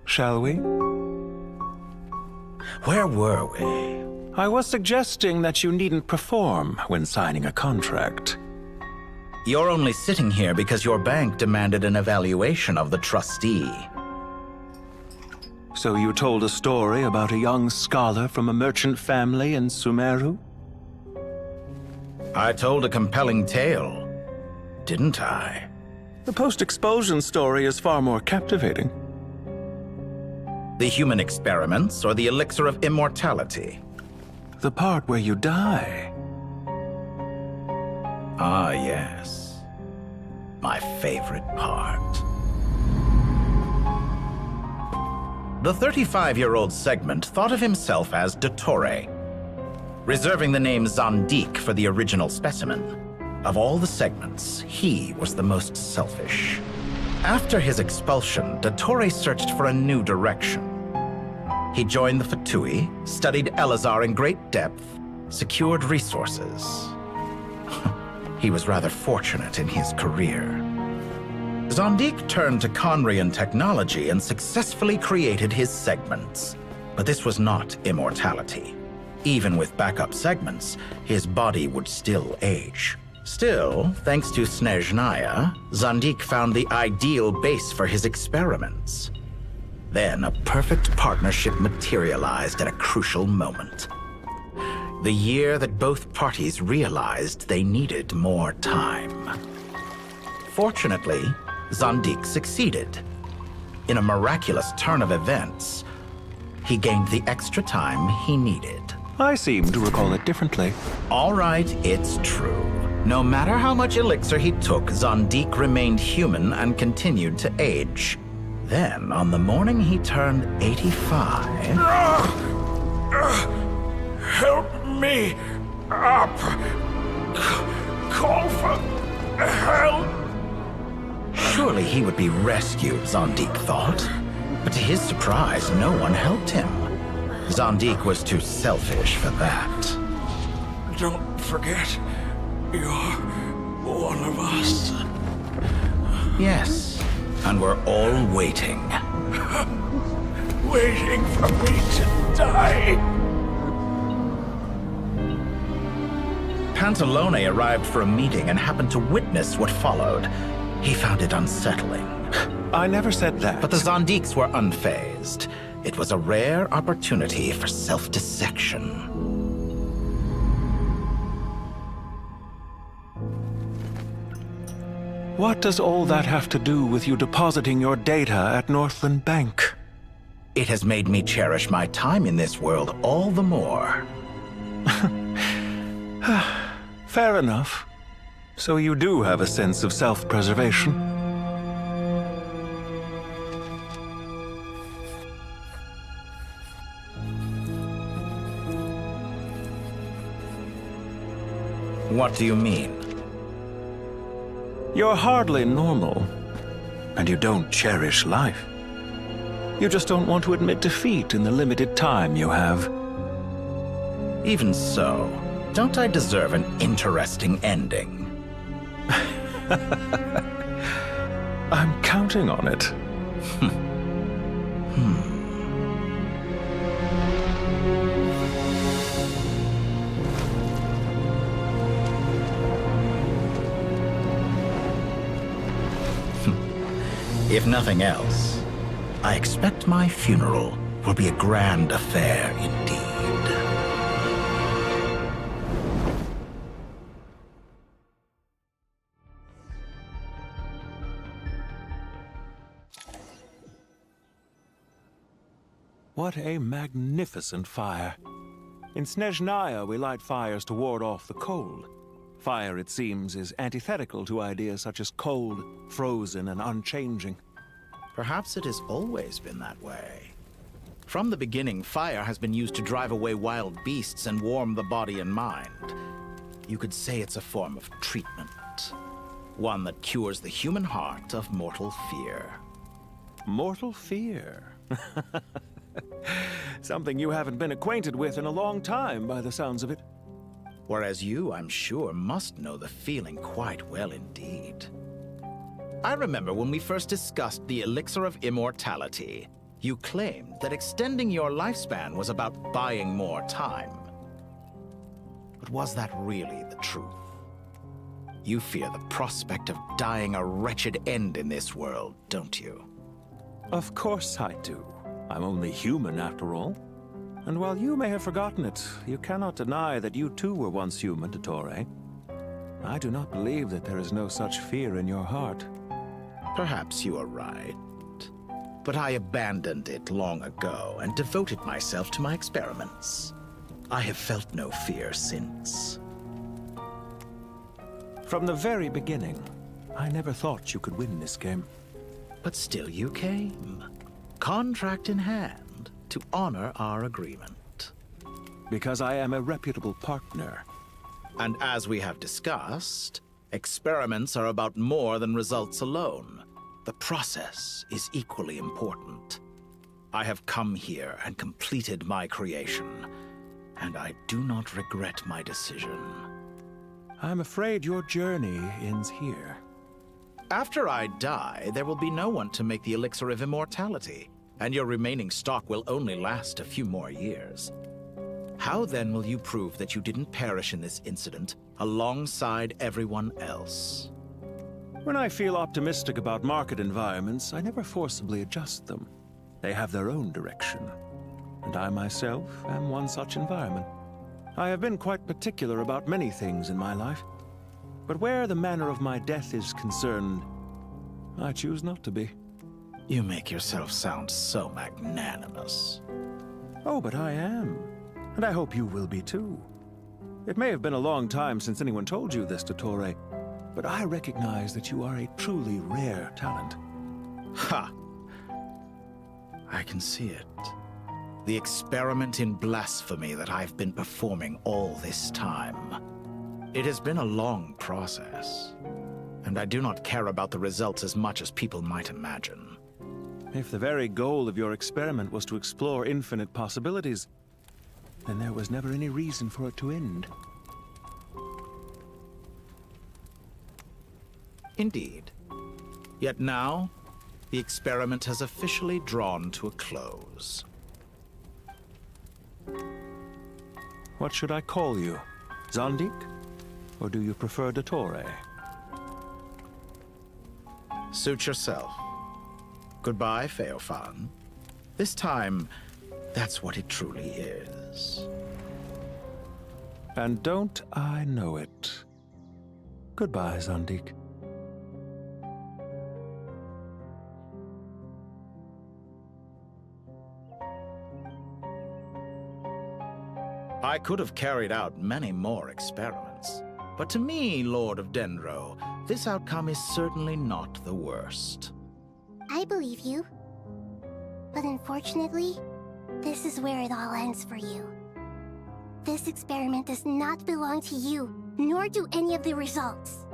Shall we? Where were we? I was suggesting that you needn't perform when signing a contract. You're only sitting here because your bank demanded an evaluation of the trustee. So you told a story about a young scholar from a merchant family in Sumeru? I told a compelling tale, didn't I? The post-expulsion story is far more captivating. The human experiments or the elixir of immortality? The part where you die. Ah, yes. My favorite part. The 35-year-old Segment thought of himself as Dottore, reserving the name Zandik for the original specimen. Of all the Segments, he was the most selfish. After his expulsion, Dottore searched for a new direction. He joined the Fatui, studied Elazar in great depth, secured resources. He was rather fortunate in his career. Zandik turned to Conrian technology and successfully created his segments. But this was not immortality. Even with backup segments, his body would still age. Still, thanks to Snezhnaya, Zandik found the ideal base for his experiments. Then a perfect partnership materialized at a crucial moment. The year that both parties realized they needed more time. Fortunately, Zandik succeeded. In a miraculous turn of events, he gained the extra time he needed. I seem to recall it differently. All right, it's true. No matter how much elixir he took, Zandik remained human and continued to age. Then, on the morning he turned 85... Help me up! Call for help! Surely he would be rescued, Zandik thought. But to his surprise, no one helped him. Zandik was too selfish for that. Don't forget, you're one of us. Yes, and we're all waiting. Waiting for me to die. Pantalone arrived for a meeting and happened to witness what followed. He found it unsettling. I never said that. But the Zandiks were unfazed. It was a rare opportunity for self-dissection. What does all that have to do with you depositing your data at Northland Bank? It has made me cherish my time in this world all the more. Fair enough. So you do have a sense of self-preservation. What do you mean? You're hardly normal, and you don't cherish life. You just don't want to admit defeat in the limited time you have. Even so, don't I deserve an interesting ending? I'm counting on it. If nothing else, I expect my funeral will be a grand affair indeed. What a magnificent fire. In Snezhnaya, we light fires to ward off the cold. Fire, it seems, is antithetical to ideas such as cold, frozen, and unchanging. Perhaps it has always been that way. From the beginning, fire has been used to drive away wild beasts and warm the body and mind. You could say it's a form of treatment. One that cures the human heart of mortal fear. Mortal fear? Something you haven't been acquainted with in a long time, by the sounds of it. Whereas you, I'm sure, must know the feeling quite well indeed. I remember when we first discussed the elixir of immortality, you claimed that extending your lifespan was about buying more time. But was that really the truth? You fear the prospect of dying a wretched end in this world, don't you? Of course I do. I'm only human, after all. And while you may have forgotten it, you cannot deny that you too were once human, Dottore. I do not believe that there is no such fear in your heart. Perhaps you are right. But I abandoned it long ago and devoted myself to my experiments. I have felt no fear since. From the very beginning, I never thought you could win this game. But still you came. Contract in hand, to honor our agreement. Because I am a reputable partner. And as we have discussed, experiments are about more than results alone. The process is equally important. I have come here and completed my creation, and I do not regret my decision. I'm afraid your journey ends here. After I die, there will be no one to make the elixir of immortality, and your remaining stock will only last a few more years. How then will you prove that you didn't perish in this incident alongside everyone else? When I feel optimistic about market environments, I never forcibly adjust them. They have their own direction. And I myself am one such environment. I have been quite particular about many things in my life. But where the manner of my death is concerned, I choose not to be. You make yourself sound so magnanimous. Oh, but I am. And I hope you will be too. It may have been a long time since anyone told you this, Dottore, but I recognize that you are a truly rare talent. Ha! I can see it. The experiment in blasphemy that I've been performing all this time. It has been a long process, and I do not care about the results as much as people might imagine. If the very goal of your experiment was to explore infinite possibilities, then there was never any reason for it to end. Indeed. Yet now, the experiment has officially drawn to a close. What should I call you? Zandik? Or do you prefer Dottore? Suit yourself. Goodbye, Feofan. This time, that's what it truly is. And don't I know it? Goodbye, Zandik. I could have carried out many more experiments, but to me, Lord of Dendro, this outcome is certainly not the worst. I believe you. But unfortunately, this is where it all ends for you. This experiment does not belong to you, nor do any of the results.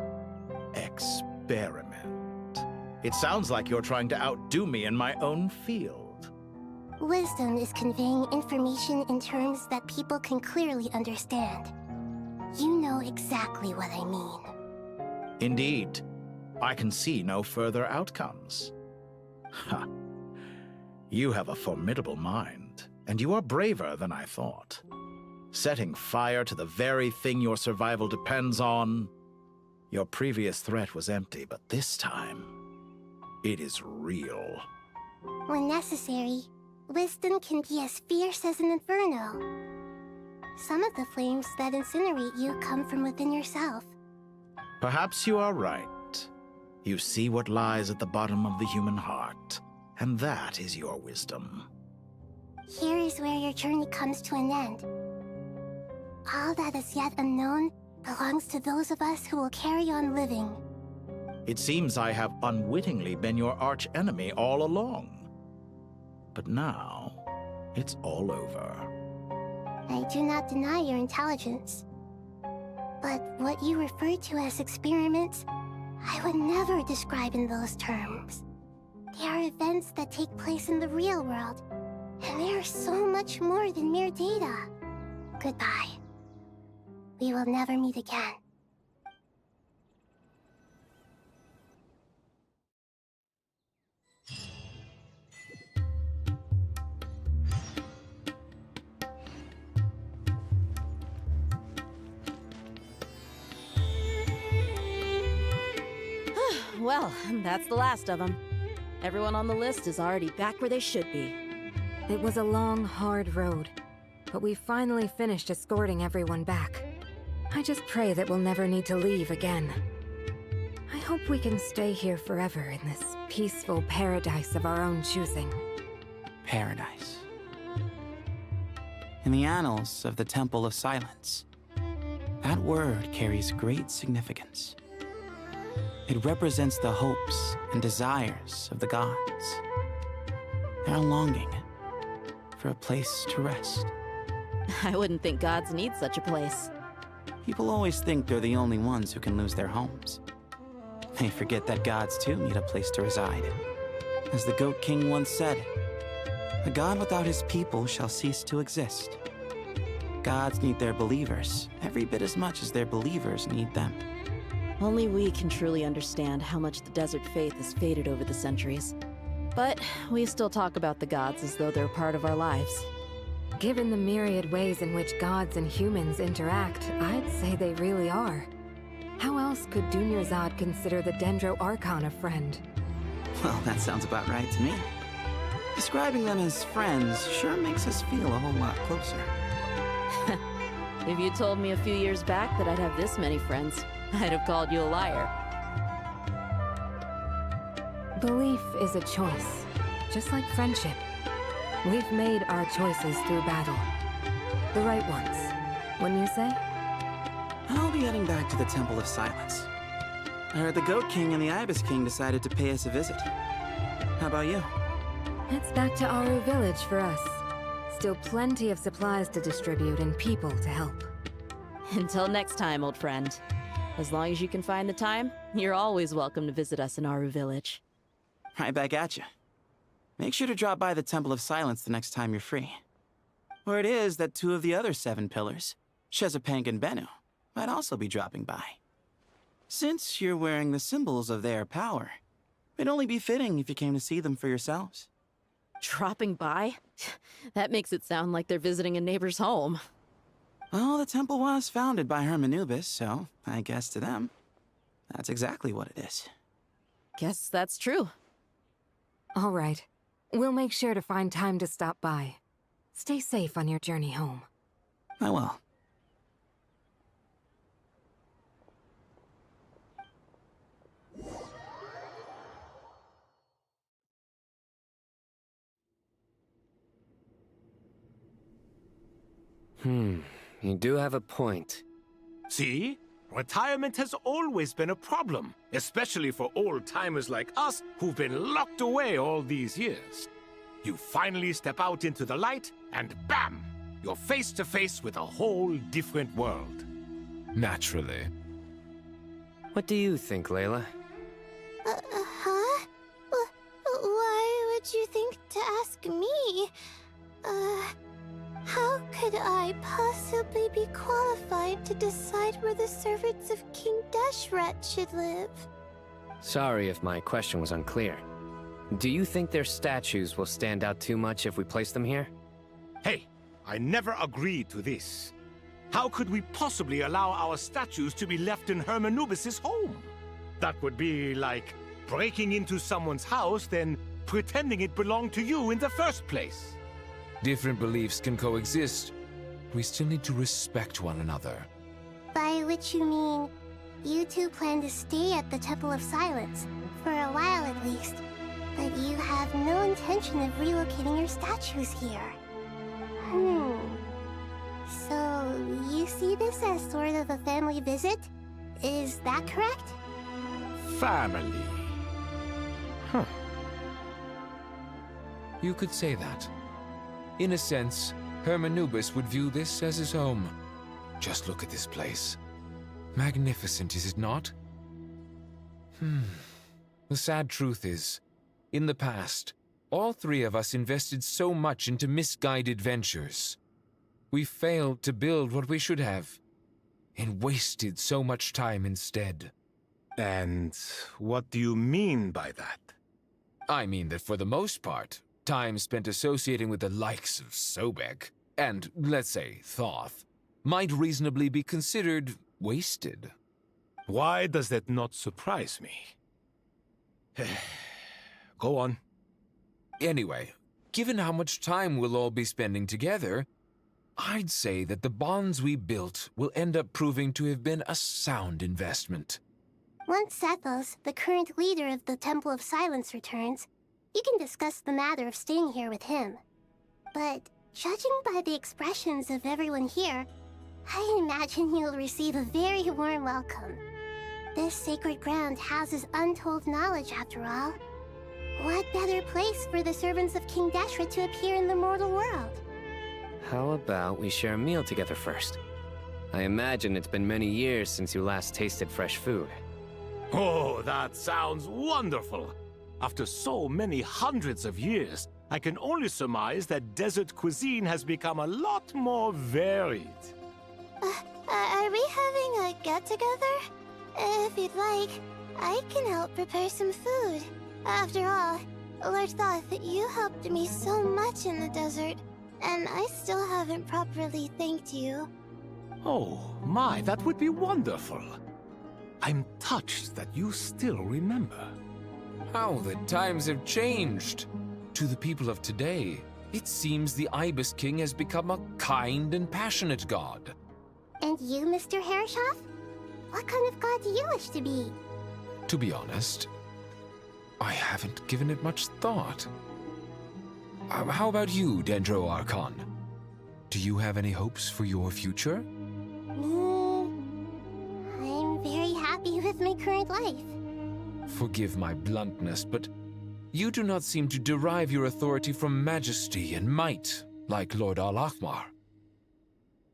Experiment? It sounds like you're trying to outdo me in my own field. Wisdom is conveying information in terms that people can clearly understand. You know exactly what I mean. Indeed. I can see no further outcomes. Ha. You have a formidable mind, and you are braver than I thought. Setting fire to the very thing your survival depends on. Your previous threat was empty, but this time, It is real. When necessary, wisdom can be as fierce as an inferno. Some of the flames that incinerate you come from within yourself. Perhaps you are right. You see what lies at the bottom of the human heart, and that is your wisdom. Here is where your journey comes to an end. All that is yet unknown belongs to those of us who will carry on living. It seems I have unwittingly been your arch enemy all along. But now, it's all over. I do not deny your intelligence. But what you refer to as experiments, I would never describe in those terms. They are events that take place in the real world, and they are so much more than mere data. Goodbye. We will never meet again. Well, that's the last of them. Everyone on the list is already back where they should be. It was a long, hard road, but we finally finished escorting everyone back. I just pray that we'll never need to leave again. I hope we can stay here forever in this peaceful paradise of our own choosing. Paradise. In the annals of the Temple of Silence, that word carries great significance. It represents the hopes and desires of the gods. Their longing for a place to rest. I wouldn't think gods need such a place. People always think they're the only ones who can lose their homes. They forget that gods too need a place to reside. As the Goat King once said, "A god without his people shall cease to exist." Gods need their believers every bit as much as their believers need them. Only we can truly understand how much the desert faith has faded over the centuries. But we still talk about the gods as though they're part of our lives. Given the myriad ways in which gods and humans interact, I'd say they really are. How else could Dunyarzad consider the Dendro Archon a friend? Well, that sounds about right to me. Describing them as friends sure makes us feel a whole lot closer. If you told me a few years back that I'd have this many friends, I'd have called you a liar. Belief is a choice, just like friendship. We've made our choices through battle. The right ones, wouldn't you say? I'll be heading back to the Temple of Silence. I heard the Goat King and the Ibis King decided to pay us a visit. How about you? It's back to Aru Village for us. Still plenty of supplies to distribute and people to help. Until next time, old friend. As long as you can find the time, you're always welcome to visit us in Aru Village. Right back at you. Make sure to drop by the Temple of Silence the next time you're free. Or it is that two of the other 7 pillars, Shezapang and Bennu, might also be dropping by. Since you're wearing the symbols of their power, it'd only be fitting if you came to see them for yourselves. Dropping by? That makes it sound like they're visiting a neighbor's home. Well, the temple was founded by Hermanubis, so I guess to them, that's exactly what it is. Guess that's true. All right. We'll make sure to find time to stop by. Stay safe on your journey home. I will. You do have a point. See? Retirement has always been a problem, especially for old-timers like us who've been locked away all these years. You finally step out into the light, and bam! You're face to face with a whole different world. Naturally. What do you think, Layla? Huh? Why would you think to ask me? How could I possibly be qualified to decide where the servants of King Deshret should live? Sorry if my question was unclear. Do you think their statues will stand out too much if we place them here? Hey, I never agreed to this. How could we possibly allow our statues to be left in Hermanubis' home? That would be like breaking into someone's house, then pretending it belonged to you in the first place. Different beliefs can coexist. We still need to respect one another. By which you mean, you two plan to stay at the Temple of Silence, for a while at least, but you have no intention of relocating your statues here. So, you see this as sort of a family visit? Is that correct? Family. Huh. You could say that. In a sense, Hermanubis would view this as his home. Just look at this place. Magnificent, is it not? The sad truth is, in the past, all three of us invested so much into misguided ventures. We failed to build what we should have, and wasted so much time instead. And what do you mean by that? I mean that for the most part, time spent associating with the likes of Sobek, and, let's say, Thoth, might reasonably be considered wasted. Why does that not surprise me? Go on. Anyway, given how much time we'll all be spending together, I'd say that the bonds we built will end up proving to have been a sound investment. Once Sethos, the current leader of the Temple of Silence, returns, you can discuss the matter of staying here with him. But judging by the expressions of everyone here, I imagine you'll receive a very warm welcome. This sacred ground houses untold knowledge, after all. What better place for the servants of King Deshra to appear in the mortal world? How about we share a meal together first? I imagine it's been many years since you last tasted fresh food. Oh, that sounds wonderful! After so many hundreds of years, I can only surmise that desert cuisine has become a lot more varied. Are we having a get-together? If you'd like, I can help prepare some food. After all, Lord Thoth, you helped me so much in the desert, and I still haven't properly thanked you. Oh, my, that would be wonderful. I'm touched that you still remember. How the times have changed. To the people of today, it seems the Ibis King has become a kind and passionate god. And you, Mr. Herreshoff? What kind of god do you wish to be? To be honest, I haven't given it much thought. How about you, Dendro Archon? Do you have any hopes for your future? I'm very happy with my current life. Forgive my bluntness, but you do not seem to derive your authority from majesty and might, like Lord Al-Ahmar.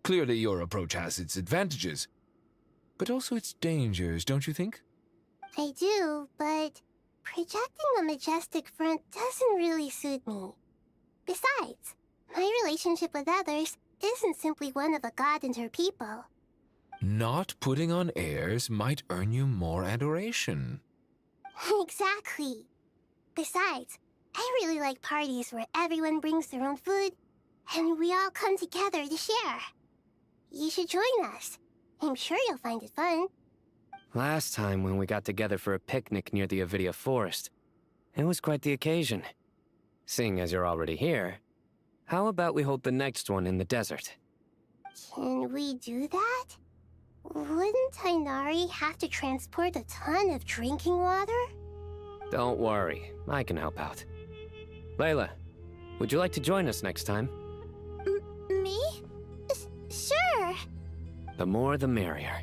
Clearly your approach has its advantages, but also its dangers, don't you think? I do, but projecting a majestic front doesn't really suit me. Besides, my relationship with others isn't simply one of a god and her people. Not putting on airs might earn you more adoration. Exactly. Besides, I really like parties where everyone brings their own food, and we all come together to share. You should join us. I'm sure you'll find it fun. Last time when we got together for a picnic near the Avidia Forest, it was quite the occasion. Seeing as you're already here, how about we hold the next one in the desert? Can we do that? Wouldn't Tainari have to transport a ton of drinking water? Don't worry, I can help out. Layla, would you like to join us next time? Me? Sure. The more the merrier.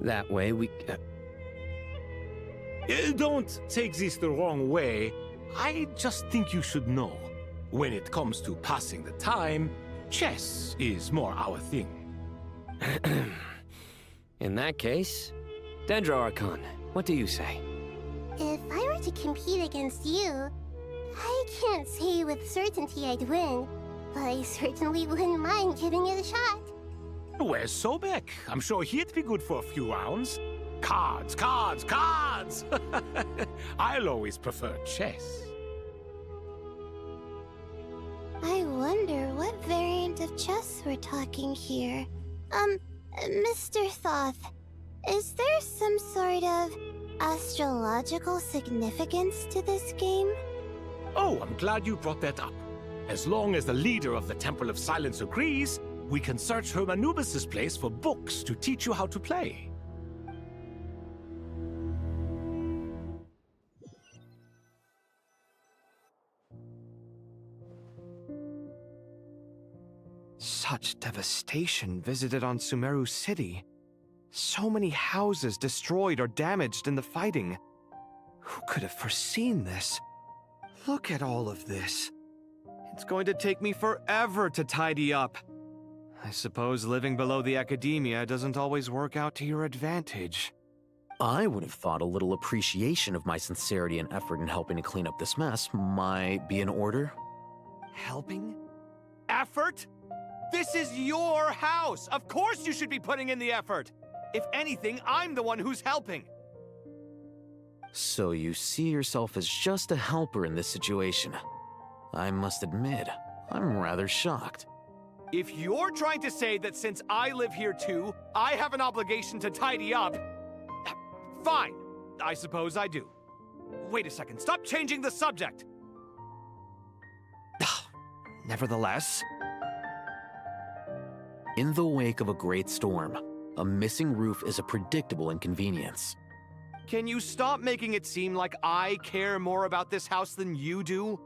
That way we... Don't take this the wrong way. I just think you should know. When it comes to passing the time, chess is more our thing. In that case, Dendro Archon, what do you say? If I were to compete against you, I can't say with certainty I'd win, but I certainly wouldn't mind giving it a shot. Where's Sobek? I'm sure he'd be good for a few rounds. Cards, cards, cards! I'll always prefer chess. I wonder what variant of chess we're talking here. Mr. Thoth, is there some sort of astrological significance to this game? Oh, I'm glad you brought that up. As long as the leader of the Temple of Silence agrees, we can search Hermanubis' place for books to teach you how to play. Such devastation visited on Sumeru City. So many houses destroyed or damaged in the fighting. Who could have foreseen this? Look at all of this. It's going to take me forever to tidy up. I suppose living below the academia doesn't always work out to your advantage. I would have thought a little appreciation of my sincerity and effort in helping to clean up this mess might be in order. Helping? Effort? This is your house! Of course you should be putting in the effort! If anything, I'm the one who's helping. So you see yourself as just a helper in this situation. I must admit, I'm rather shocked. If you're trying to say that since I live here too, I have an obligation to tidy up, fine, I suppose I do. Wait a second, stop changing the subject! Nevertheless... In the wake of a great storm, a missing roof is a predictable inconvenience. Can you stop making it seem like I care more about this house than you do?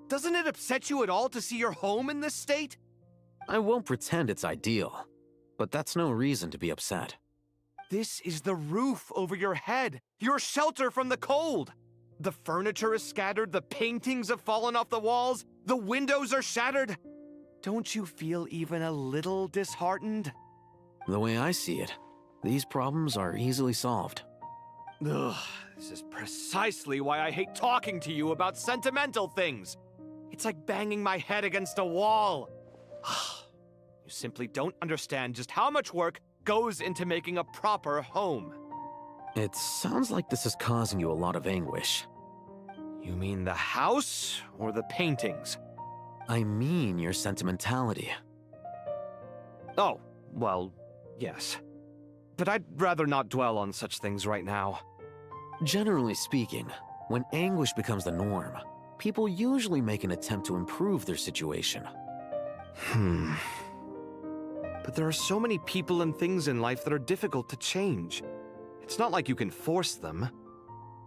Doesn't it upset you at all to see your home in this state? I won't pretend it's ideal, but that's no reason to be upset. This is the roof over your head, your shelter from the cold. The furniture is scattered, the paintings have fallen off the walls, the windows are shattered. Don't you feel even a little disheartened? The way I see it, these problems are easily solved. Ugh, this is precisely why I hate talking to you about sentimental things. It's like banging my head against a wall. You simply don't understand just how much work goes into making a proper home. It sounds like this is causing you a lot of anguish. You mean the house or the paintings? I mean your sentimentality. Oh, well, yes. But I'd rather not dwell on such things right now. Generally speaking, when anguish becomes the norm, people usually make an attempt to improve their situation. But there are so many people and things in life that are difficult to change. It's not like you can force them.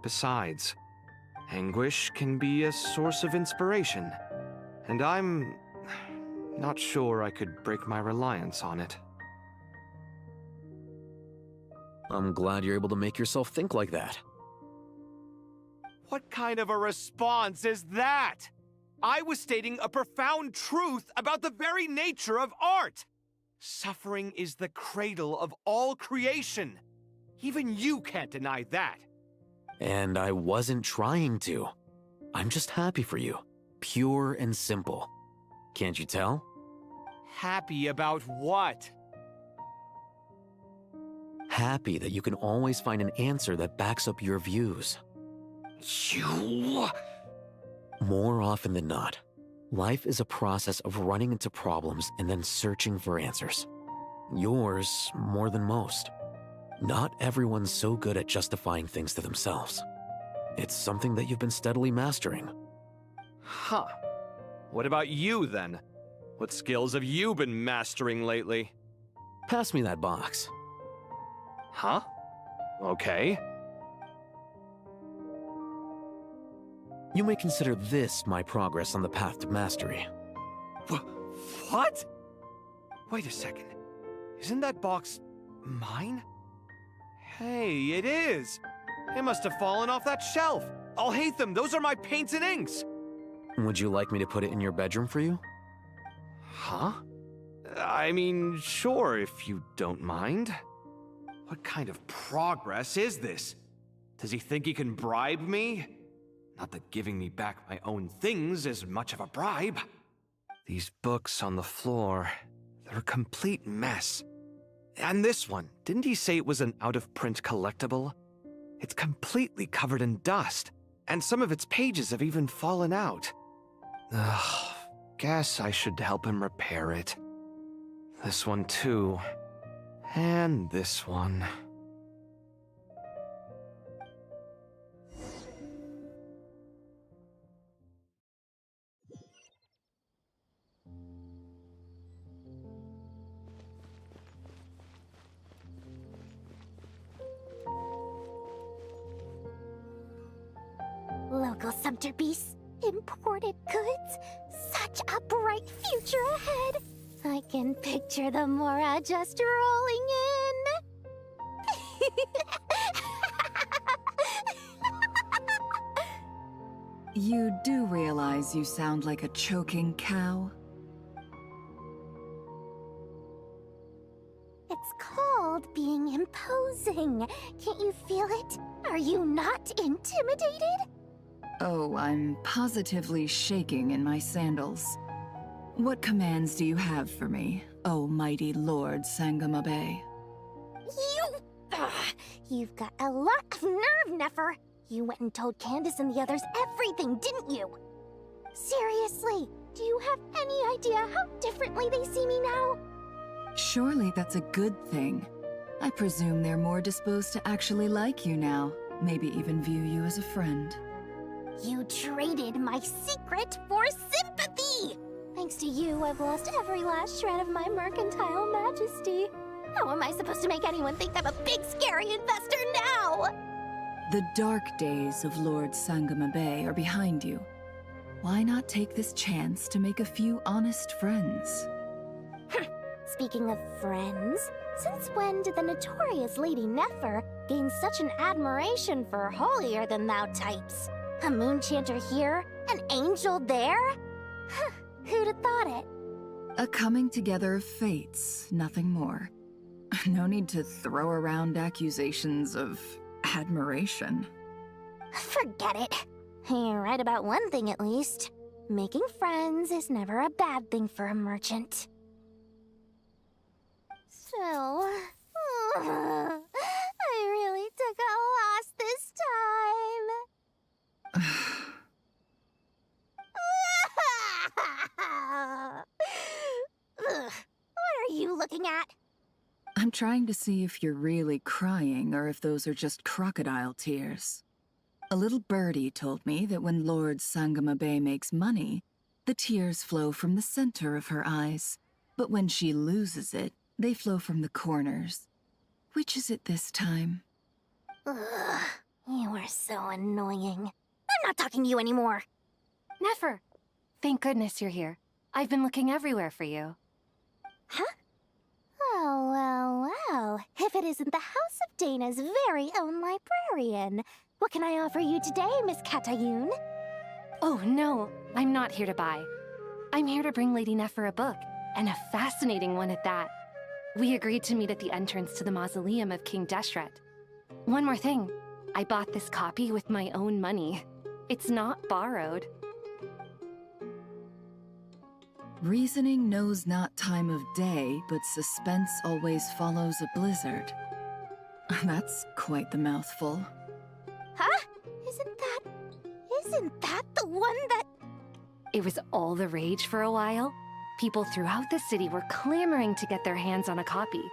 Besides, anguish can be a source of inspiration. And I'm not sure I could break my reliance on it. I'm glad you're able to make yourself think like that. What kind of a response is that? I was stating a profound truth about the very nature of art. Suffering is the cradle of all creation. Even you can't deny that. And I wasn't trying to. I'm just happy for you. Pure and simple. Can't you tell? Happy about what? Happy that you can always find an answer that backs up your views. You... More often than not, life is a process of running into problems and then searching for answers. Yours more than most. Not everyone's so good at justifying things to themselves. It's something that you've been steadily mastering. Huh. What about you, then? What skills have you been mastering lately? Pass me that box. Huh? Okay. You may consider this my progress on the path to mastery. What? Wait a second. Isn't that box mine? Hey, it is! It must have fallen off that shelf. I'll hate them. Those are my paints and inks. Would you like me to put it in your bedroom for you? Huh? I mean, sure, if you don't mind. What kind of progress is this? Does he think he can bribe me? Not that giving me back my own things is much of a bribe. These books on the floor, they're a complete mess. And this one, didn't he say it was an out-of-print collectible? It's completely covered in dust, and some of its pages have even fallen out. Ugh, guess I should help him repair it. This one too. And this one. magical subterbeasts, imported goods. Such a bright future ahead. I can picture the Mora just rolling in. You do realize you sound like a choking cow? It's called being imposing. Can't you feel it? Are you not intimidated? Oh, I'm positively shaking in my sandals. What commands do you have for me, oh mighty Lord Sangama Bay? You've got a lot of nerve, Nefer. You went and told Candace and the others everything, didn't you? Seriously, do you have any idea how differently they see me now? Surely that's a good thing. I presume they're more disposed to actually like you now, maybe even view you as a friend. You traded my secret for sympathy! Thanks to you, I've lost every last shred of my mercantile majesty. How am I supposed to make anyone think I'm a big, scary investor now? The dark days of Lord Sangama Bay are behind you. Why not take this chance to make a few honest friends? Speaking of friends, since when did the notorious Lady Nefer gain such an admiration for holier-than-thou types? A moon chanter here, an angel there? Who'd have thought it? A coming together of fates, nothing more. No need to throw around accusations of admiration. Forget it. You're right about one thing at least. Making friends is never a bad thing for a merchant. So, I really took a loss this time. What are you looking at? I'm trying to see if you're really crying or if those are just crocodile tears. A little birdie told me that when Lord Sangama Bay makes money, the tears flow from the center of her eyes. But when she loses it, they flow from the corners. Which is it this time? Ugh, you are so annoying. I'm not talking to you anymore. Nefer! Thank goodness you're here. I've been looking everywhere for you. Huh? Well. If it isn't the House of Dana's very own librarian. What can I offer you today, Miss Katayun? Oh, no. I'm not here to buy. I'm here to bring Lady Nefer a book, and a fascinating one at that. We agreed to meet at the entrance to the mausoleum of King Deshret. One more thing. I bought this copy with my own money. It's not borrowed. Reasoning knows not time of day, but suspense always follows a blizzard. That's quite the mouthful. Huh? Isn't that the one that... It was all the rage for a while. People throughout the city were clamoring to get their hands on a copy.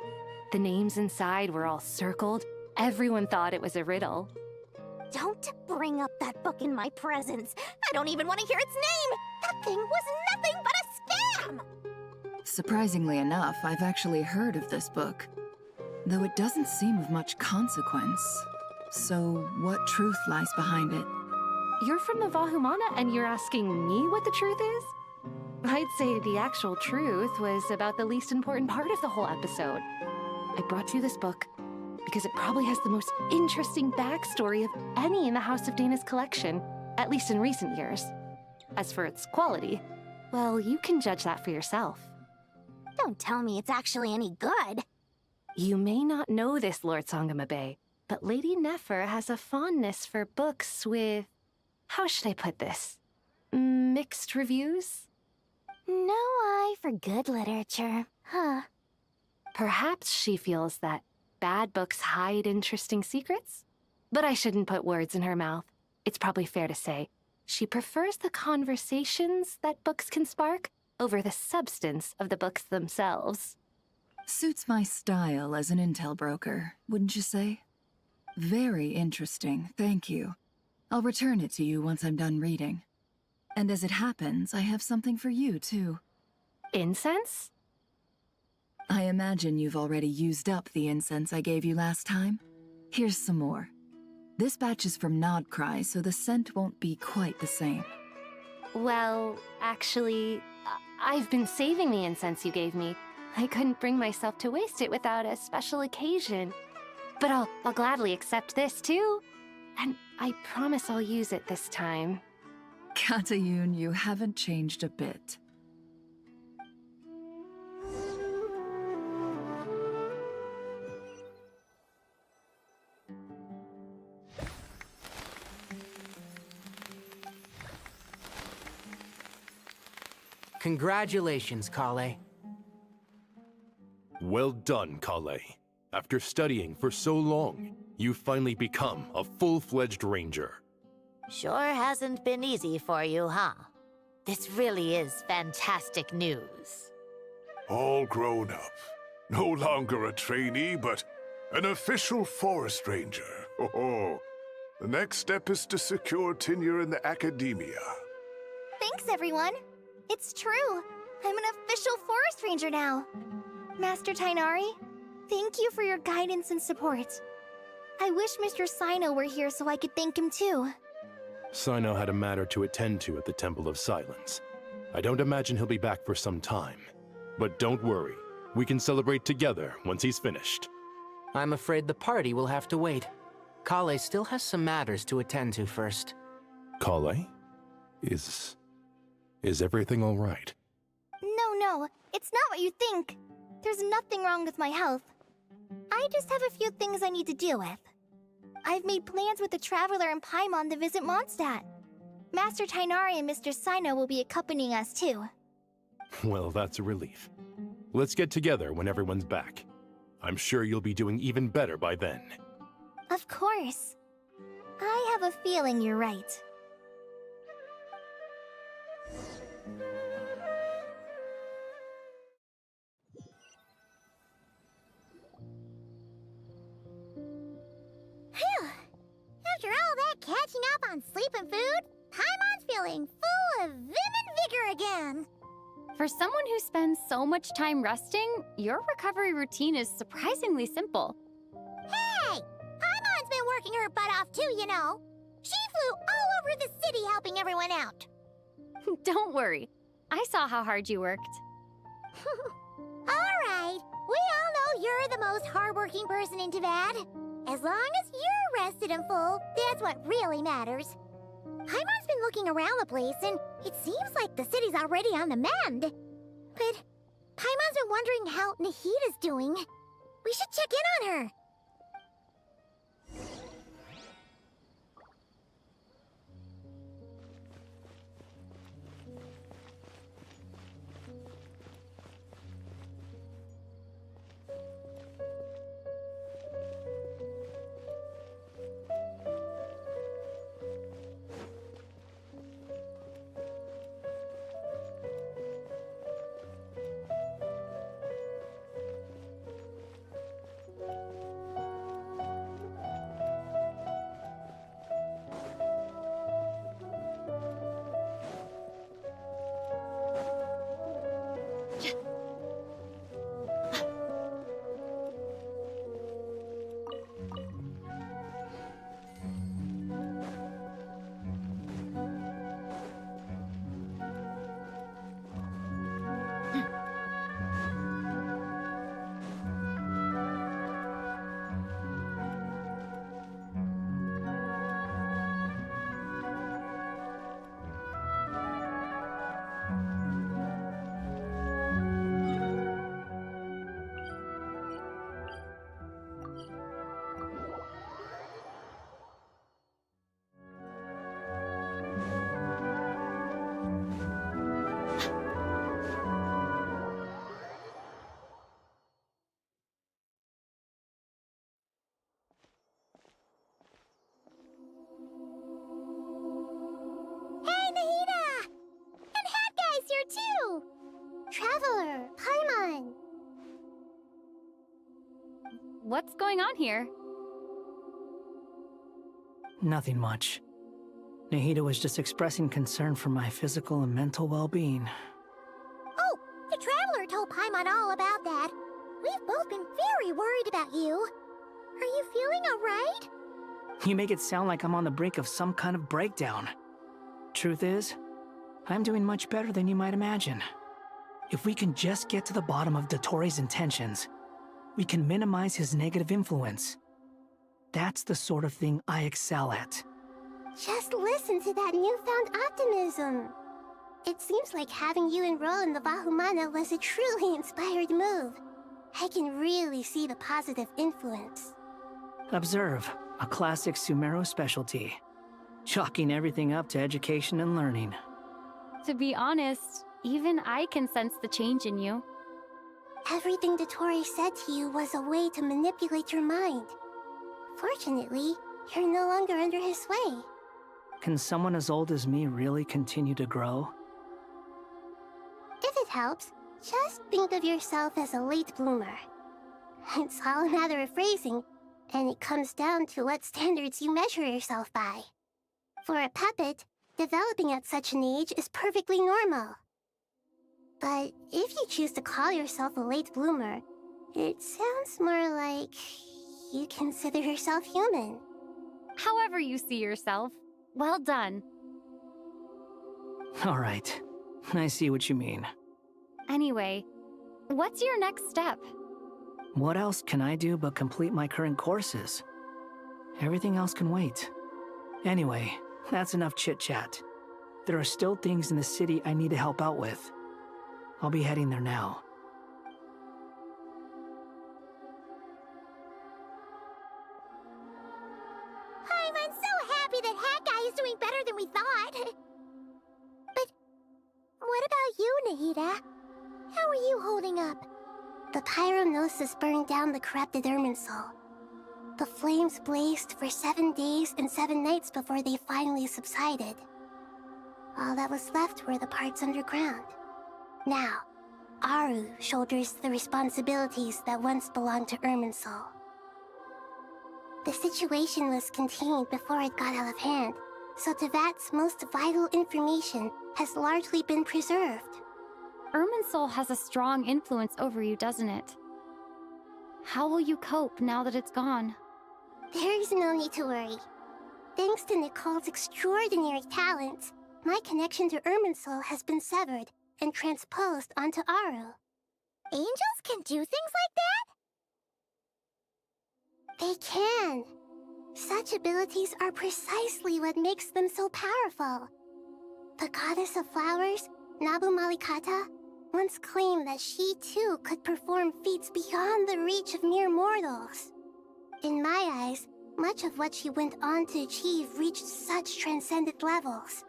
The names inside were all circled. Everyone thought it was a riddle. Don't bring up that book in my presence. I don't even want to hear its name. That thing was nothing but a scam. Surprisingly enough, I've actually heard of this book, though it doesn't seem of much consequence. So, what truth lies behind it? You're from the Vahumana and you're asking me what the truth is? I'd say the actual truth was about the least important part of the whole episode. I brought you this book because it probably has the most interesting backstory of any in the House of Dana's collection, at least in recent years. As for its quality, well, you can judge that for yourself. Don't tell me it's actually any good. You may not know this, Lord Sangama Bay, but Lady Nefer has a fondness for books with... how should I put this? Mixed reviews? No eye for good literature, huh? Perhaps she feels that bad books hide interesting secrets? But I shouldn't put words in her mouth. It's probably fair to say she prefers the conversations that books can spark over the substance of the books themselves. Suits my style as an intel broker, wouldn't you say? Very interesting, thank you. I'll return it to you once I'm done reading. And as it happens, I have something for you, too. Incense? I imagine you've already used up the incense I gave you last time. Here's some more. This batch is from Nodcry, so the scent won't be quite the same. Well, actually, I've been saving the incense you gave me. I couldn't bring myself to waste it without a special occasion. But I'll gladly accept this too. And I promise I'll use it this time. Katayun, you haven't changed a bit. Congratulations, Kale. Well done, Kale. After studying for so long, you've finally become a full-fledged ranger. Sure hasn't been easy for you, huh? This really is fantastic news. All grown up. No longer a trainee, but an official forest ranger. Oh, the next step is to secure tenure in the academia. Thanks, everyone. It's true. I'm an official forest ranger now. Master Tainari, thank you for your guidance and support. I wish Mr. Sino were here so I could thank him too. Sino had a matter to attend to at the Temple of Silence. I don't imagine he'll be back for some time. But don't worry, we can celebrate together once he's finished. I'm afraid the party will have to wait. Kale still has some matters to attend to first. Kale? Is everything all right? No, it's not what you think. There's nothing wrong with my health. I just have a few things I need to deal with. I've made plans with the Traveler and Paimon to visit Mondstadt. Master Tainari and Mr. Sino will be accompanying us too. Well, that's a relief. Let's get together when everyone's back. I'm sure you'll be doing even better by then. Of course. I have a feeling you're right. Phew! After all that catching up on sleep and food, Paimon's feeling full of vim and vigor again. For someone who spends so much time resting, your recovery routine is surprisingly simple. Hey! Paimon's been working her butt off too, you know. She flew all over the city helping everyone out. Don't worry. I saw how hard you worked. Alright, we all know you're the most hardworking person in Teyvat. As long as you're rested and full, that's what really matters. Paimon's been looking around the place, and it seems like the city's already on the mend. But Paimon's been wondering how Nahida's doing. We should check in on her. Too! Traveler, Paimon! What's going on here? Nothing much. Nahida was just expressing concern for my physical and mental well-being. Oh, the Traveler told Paimon all about that. We've both been very worried about you. Are you feeling alright? You make it sound like I'm on the brink of some kind of breakdown. Truth is, I'm doing much better than you might imagine. If we can just get to the bottom of Dottoro's intentions, we can minimize his negative influence. That's the sort of thing I excel at. Just listen to that newfound optimism. It seems like having you enroll in the Vahumana was a truly inspired move. I can really see the positive influence. Observe, a classic Sumeru specialty. Chalking everything up to education and learning. To be honest, even I can sense the change in you. Everything Dottori said to you was a way to manipulate your mind. Fortunately, you're no longer under his sway. Can someone as old as me really continue to grow? If it helps, just think of yourself as a late bloomer. It's all a matter of phrasing, and it comes down to what standards you measure yourself by. For a puppet, developing at such an age is perfectly normal. But if you choose to call yourself a late bloomer, it sounds more like you consider yourself human. However you see yourself, well done. All right, I see what you mean. Anyway, what's your next step? What else can I do but complete my current courses? Everything else can wait. Anyway, that's enough chit-chat. There are still things in the city I need to help out with. I'll be heading there now. I'm so happy that Hat Guy is doing better than we thought. But what about you, Nahida? How are you holding up? The pyronosis burned down the corrupted Irminsul. The flames blazed for 7 days and 7 nights before they finally subsided. All that was left were the parts underground. Now, Aru shoulders the responsibilities that once belonged to Irminsul. The situation was contained before it got out of hand, so Tevat's most vital information has largely been preserved. Irminsul has a strong influence over you, doesn't it? How will you cope now that it's gone? There is no need to worry. Thanks to Nicole's extraordinary talents, my connection to Irminsul has been severed and transposed onto Aru. Angels can do things like that? They can. Such abilities are precisely what makes them so powerful. The goddess of flowers, Nabu Malikata, once claimed that she too could perform feats beyond the reach of mere mortals. In my eyes, much of what she went on to achieve reached such transcendent levels.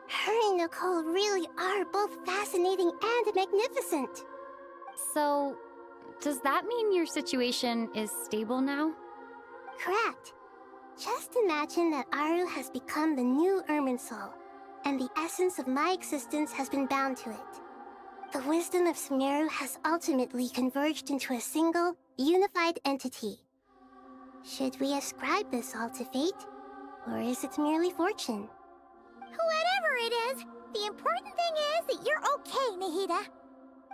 Her and Nicole really are both fascinating and magnificent. So, does that mean your situation is stable now? Correct. Just imagine that Aru has become the new Irminsul, and the essence of my existence has been bound to it. The wisdom of Sumeru has ultimately converged into a single, unified entity. Should we ascribe this all to fate, or is it merely fortune? Whatever it is, the important thing is that you're okay, Nahida.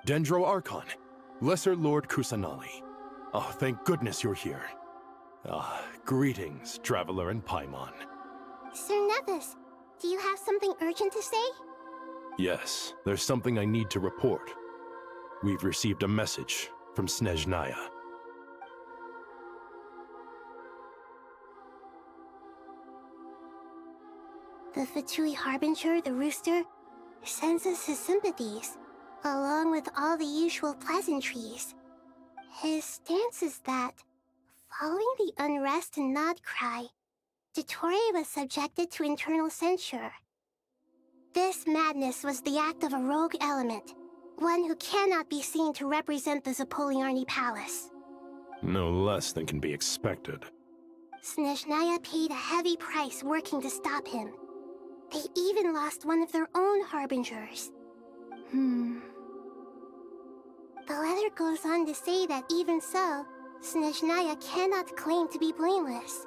Dendro Archon, Lesser Lord Kusanali. Oh, thank goodness you're here. Greetings, Traveler and Paimon. Sir Nevis, do you have something urgent to say? Yes, there's something I need to report. We've received a message from Snezhnaya. The Fatui Harbinger, the Rooster, sends us his sympathies, along with all the usual pleasantries. His stance is that, following the unrest and Nod Cry, Dottori was subjected to internal censure. This madness was the act of a rogue element, one who cannot be seen to represent the Zapoliarni Palace. No less than can be expected. Snezhnaya paid a heavy price working to stop him. They even lost one of their own Harbingers. The letter goes on to say that even so, Snezhnaya cannot claim to be blameless.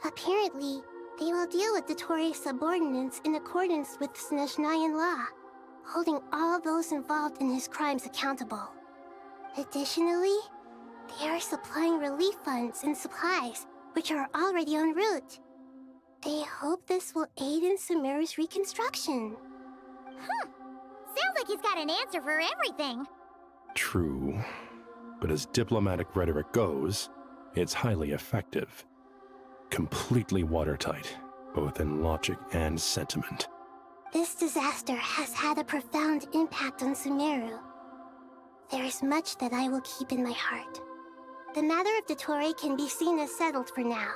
Apparently, they will deal with Dottori's subordinates in accordance with Snezhnayan law, holding all those involved in his crimes accountable. Additionally, they are supplying relief funds and supplies, which are already en route. They hope this will aid in Sumeru's reconstruction. Sounds like he's got an answer for everything. True. But as diplomatic rhetoric goes, it's highly effective. Completely watertight, both in logic and sentiment. This disaster has had a profound impact on Sumeru. There is much that I will keep in my heart. The matter of Dottore can be seen as settled for now.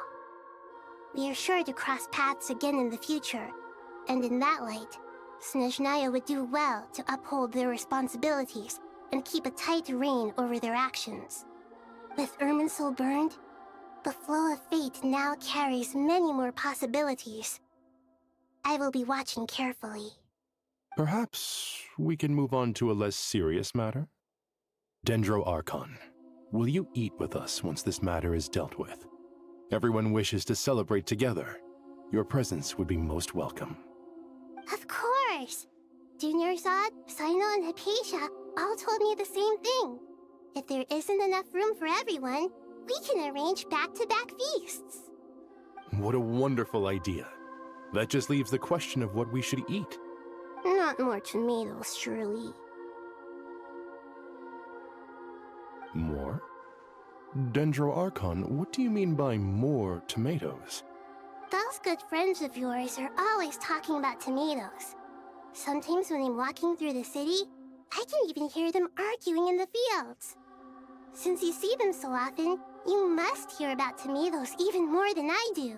We are sure to cross paths again in the future, and in that light, Snezhnaya would do well to uphold their responsibilities and keep a tight rein over their actions. With Irminsul burned, the flow of fate now carries many more possibilities. I will be watching carefully. Perhaps we can move on to a less serious matter? Dendro Archon, will you eat with us once this matter is dealt with? Everyone wishes to celebrate together. Your presence would be most welcome. Of course! Junior Zod, Sino, and Hypatia all told me the same thing. If there isn't enough room for everyone, we can arrange back-to-back feasts. What a wonderful idea. That just leaves the question of what we should eat. Not more tomatoes, surely. More? Dendro Archon, what do you mean by more tomatoes? Those good friends of yours are always talking about tomatoes. Sometimes when I'm walking through the city, I can even hear them arguing in the fields. Since you see them so often, you must hear about tomatoes even more than I do.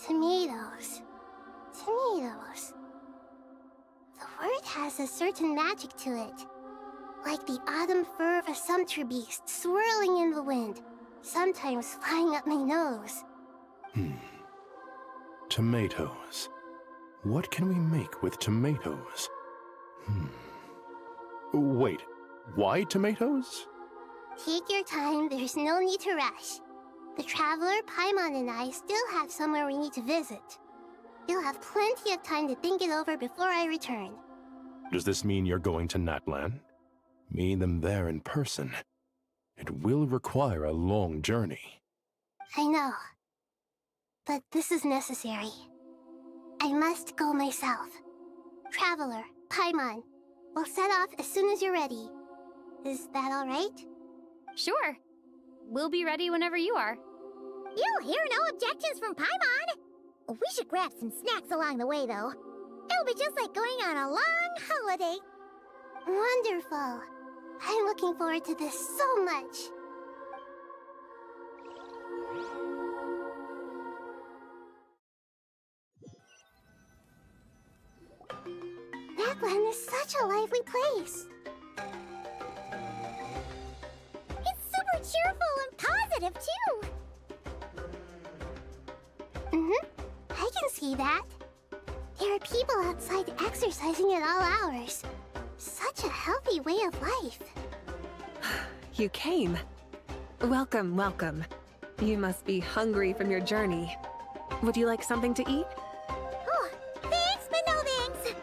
Tomatoes. Tomatoes. The word has a certain magic to it. Like the autumn fur of a sumpter beast swirling in the wind, sometimes flying up my nose. Tomatoes. What can we make with tomatoes? Wait, why tomatoes? Take your time, there's no need to rush. The Traveler, Paimon, and I still have somewhere we need to visit. You'll have plenty of time to think it over before I return. Does this mean you're going to Natlan? Meet them there in person. It will require a long journey. I know. But this is necessary. I must go myself. Traveler, Paimon, we'll set off as soon as you're ready. Is that all right? Sure. We'll be ready whenever you are. You'll hear no objections from Paimon. We should grab some snacks along the way, though. It'll be just like going on a long holiday. Wonderful. I'm looking forward to this so much. Natlan is such a lively place. It's super cheerful and positive, too. I can see that. There are people outside exercising at all hours. Such a healthy way of life. You came. Welcome, welcome. You must be hungry from your journey. Would you like something to eat? Oh, thanks, but no thanks.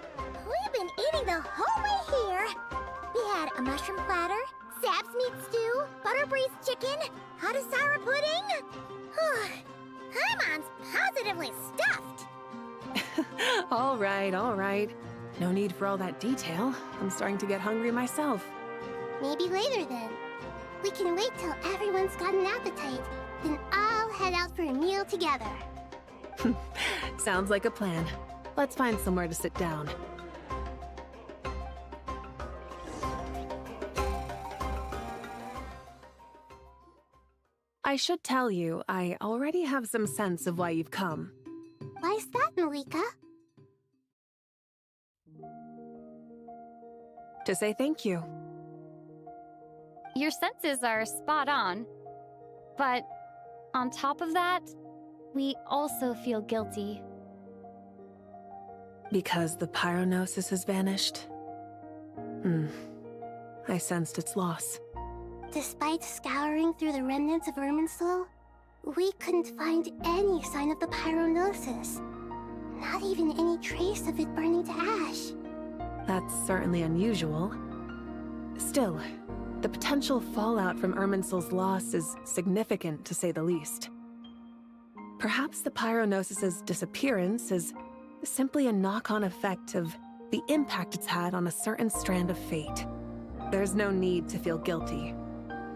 We've been eating the whole way here. We had a mushroom platter, Sab's meat stew, butter braised chicken, hot asara pudding. Paimon's positively stuffed. All right, all right. No need for all that detail. I'm starting to get hungry myself. Maybe later then. We can wait till everyone's got an appetite, then I'll head out for a meal together. Sounds like a plan. Let's find somewhere to sit down. I should tell you, I already have some sense of why you've come. Why's that, Malika? To say thank you. Your senses are spot on. But on top of that, we also feel guilty. Because the pyronosis has vanished? I sensed its loss. Despite scouring through the remnants of Irminsul, we couldn't find any sign of the pyronosis. Not even any trace of it burning to ash. That's certainly unusual. Still, the potential fallout from Irminsul's loss is significant, to say the least. Perhaps the Pyronosis's disappearance is simply a knock-on effect of the impact it's had on a certain strand of fate. There's no need to feel guilty.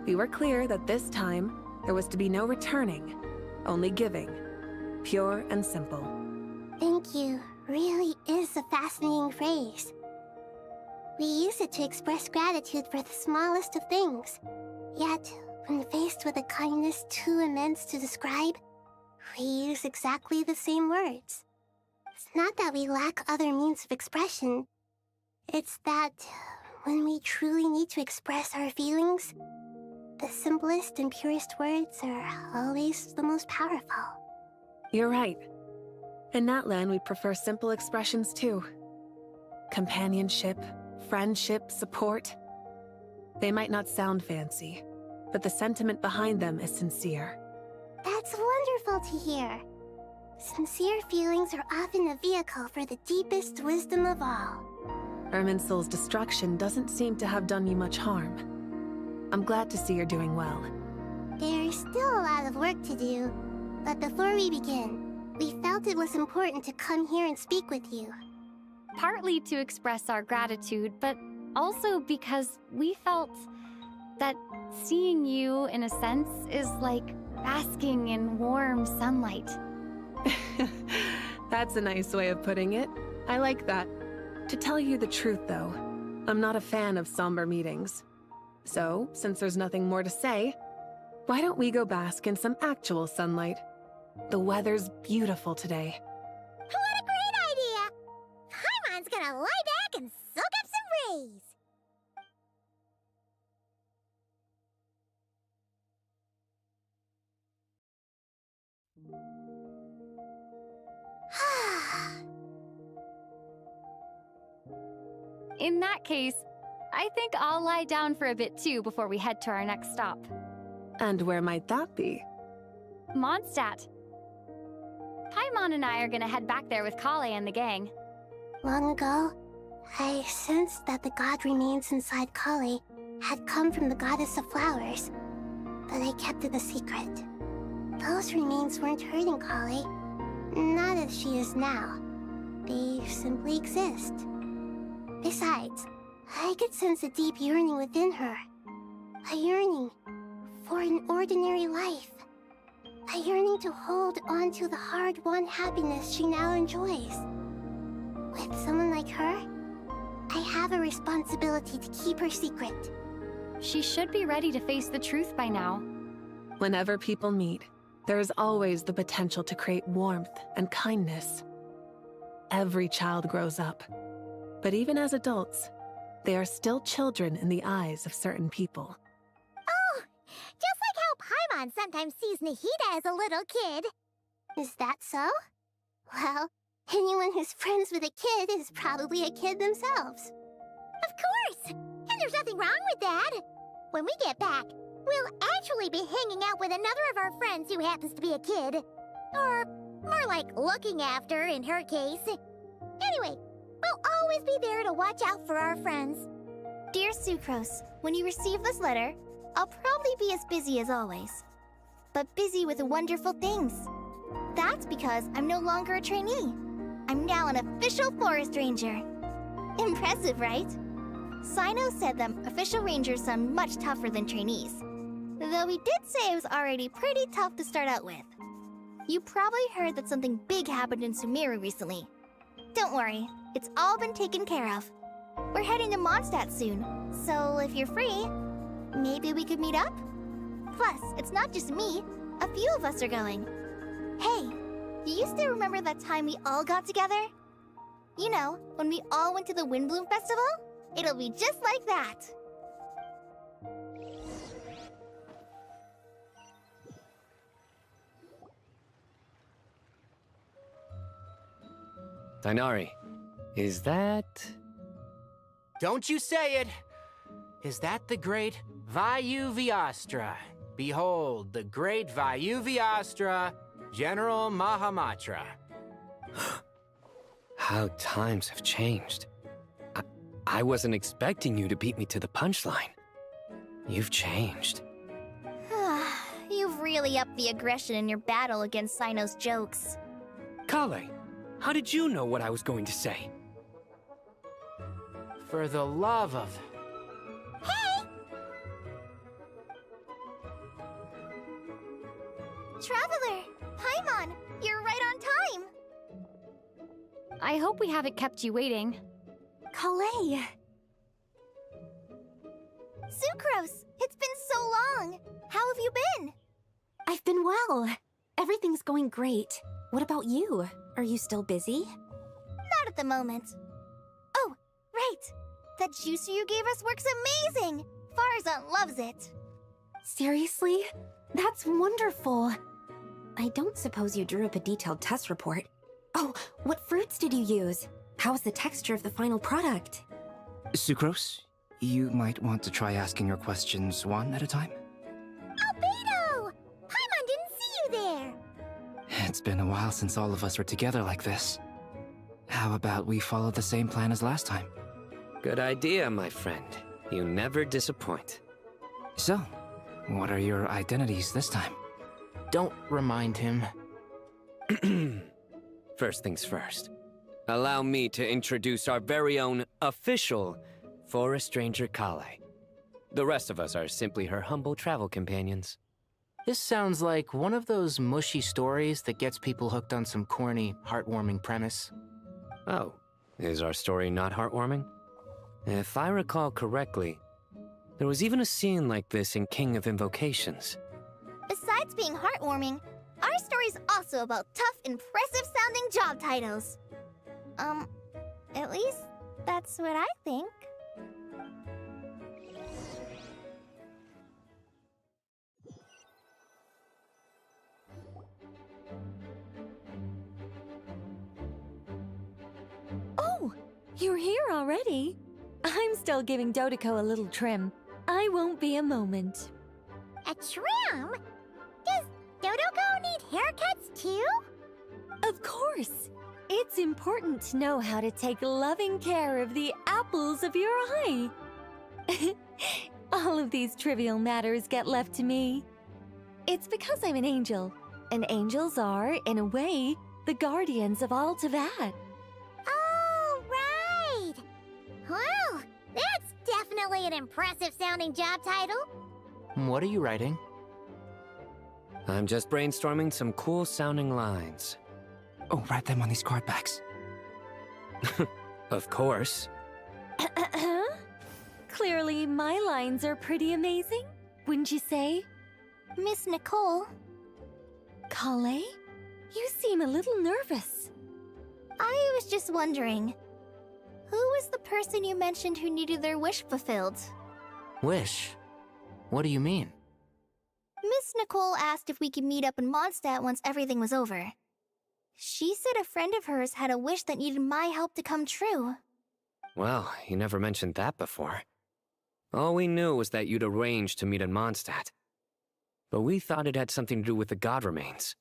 We were clear that this time, there was to be no returning, only giving. Pure and simple. Thank you really is a fascinating phrase. We use it to express gratitude for the smallest of things. Yet, when faced with a kindness too immense to describe, we use exactly the same words. It's not that we lack other means of expression. It's that when we truly need to express our feelings, the simplest and purest words are always the most powerful. You're right. In Natlan, we prefer simple expressions too. Companionship, friendship, support. They might not sound fancy, but the sentiment behind them is sincere. That's wonderful to hear. Sincere feelings are often a vehicle for the deepest wisdom of all. Irminsul's destruction doesn't seem to have done you much harm. I'm glad to see you're doing well. There's still a lot of work to do, but before we begin, we felt it was important to come here and speak with you. Partly to express our gratitude, but also because we felt that seeing you, in a sense, is like basking in warm sunlight. That's a nice way of putting it. I like that. To tell you the truth, though, I'm not a fan of somber meetings. So, since there's nothing more to say, why don't we go bask in some actual sunlight? The weather's beautiful today. What a great idea! Paimon's gonna lie back and soak up some rays. In that case, I think I'll lie down for a bit too before we head to our next stop. And where might that be? Mondstadt. Paimon and I are gonna head back there with Kale and the gang. Long ago, I sensed that the god remains inside Kale had come from the goddess of flowers, but I kept it a secret. Those remains weren't hurting Kale, not as she is now. They simply exist. Besides, I could sense a deep yearning within her. A yearning for an ordinary life. A yearning to hold on to the hard-won happiness she now enjoys. With someone like her, I have a responsibility to keep her secret. She should be ready to face the truth by now. Whenever people meet, there is always the potential to create warmth and kindness. Every child grows up. But even as adults, they are still children in the eyes of certain people. Oh, just like how Paimon sometimes sees Nahida as a little kid. Is that so? Well, anyone who's friends with a kid is probably a kid themselves. Of course! And there's nothing wrong with that. When we get back, we'll actually be hanging out with another of our friends who happens to be a kid. Or more like looking after, in her case. Anyway, we'll always be there to watch out for our friends. Dear Sucrose, when you receive this letter, I'll probably be as busy as always. But busy with wonderful things. That's because I'm no longer a trainee. I'm now an official forest ranger. Impressive, right? Sino said them official rangers sound much tougher than trainees. Though he did say it was already pretty tough to start out with. You probably heard that something big happened in Sumeru recently. Don't worry, it's all been taken care of. We're heading to Mondstadt soon, so if you're free, maybe we could meet up? Plus, it's not just me, a few of us are going. Hey, do you still remember that time we all got together? You know, when we all went to the Windbloom Festival? It'll be just like that. Tainari, is that... Don't you say it! Is that the great Vayu Vyastra? Behold, the great Vayu Vyastra, General Mahamatra. How times have changed. I wasn't expecting you to beat me to the punchline. You've changed. You've really upped the aggression in your battle against Sino's jokes. Kale, how did you know what I was going to say? For the love of... Hey! Traveler! Paimon! You're right on time! I hope we haven't kept you waiting. Kalei! Sucrose! It's been so long! How have you been? I've been well. Everything's going great. What about you? Are you still busy? Not at the moment. Oh, right! That juicer you gave us works amazing! Farzan loves it! Seriously? That's wonderful. I don't suppose you drew up a detailed test report. Oh, what fruits did you use? How's the texture of the final product? Sucrose, you might want to try asking your questions one at a time. Albedo! Paimon didn't see you there! It's been a while since all of us were together like this. How about we follow the same plan as last time? Good idea, my friend. You never disappoint. So, what are your identities this time? Don't remind him. First things first. Allow me to introduce our very own official Forest Ranger Kale. The rest of us are simply her humble travel companions. This sounds like one of those mushy stories that gets people hooked on some corny, heartwarming premise. Oh, is our story not heartwarming? If I recall correctly, there was even a scene like this in King of Invocations. Besides being heartwarming, our story's also about tough, impressive-sounding job titles. At least that's what I think. Oh, you're here already? I'm still giving Dodeko a little trim. I won't be a moment. A trim? Does Dodoko need haircuts too? Of course. It's important to know how to take loving care of the apples of your eye. All of these trivial matters get left to me. It's because I'm an angel, and angels are, in a way, the guardians of all Tavad. Oh, right! Well, that's definitely an impressive-sounding job title. What are you writing? I'm just brainstorming some cool-sounding lines. Oh, write them on these card backs. Of course. Clearly, my lines are pretty amazing, wouldn't you say? Miss Nicole. Kale? You seem a little nervous. I was just wondering, who was the person you mentioned who needed their wish fulfilled? Wish? What do you mean? Miss Nicole asked if we could meet up in Mondstadt once everything was over. She said a friend of hers had a wish that needed my help to come true. Well, you never mentioned that before. All we knew was that you'd arranged to meet in Mondstadt. But we thought it had something to do with the god remains.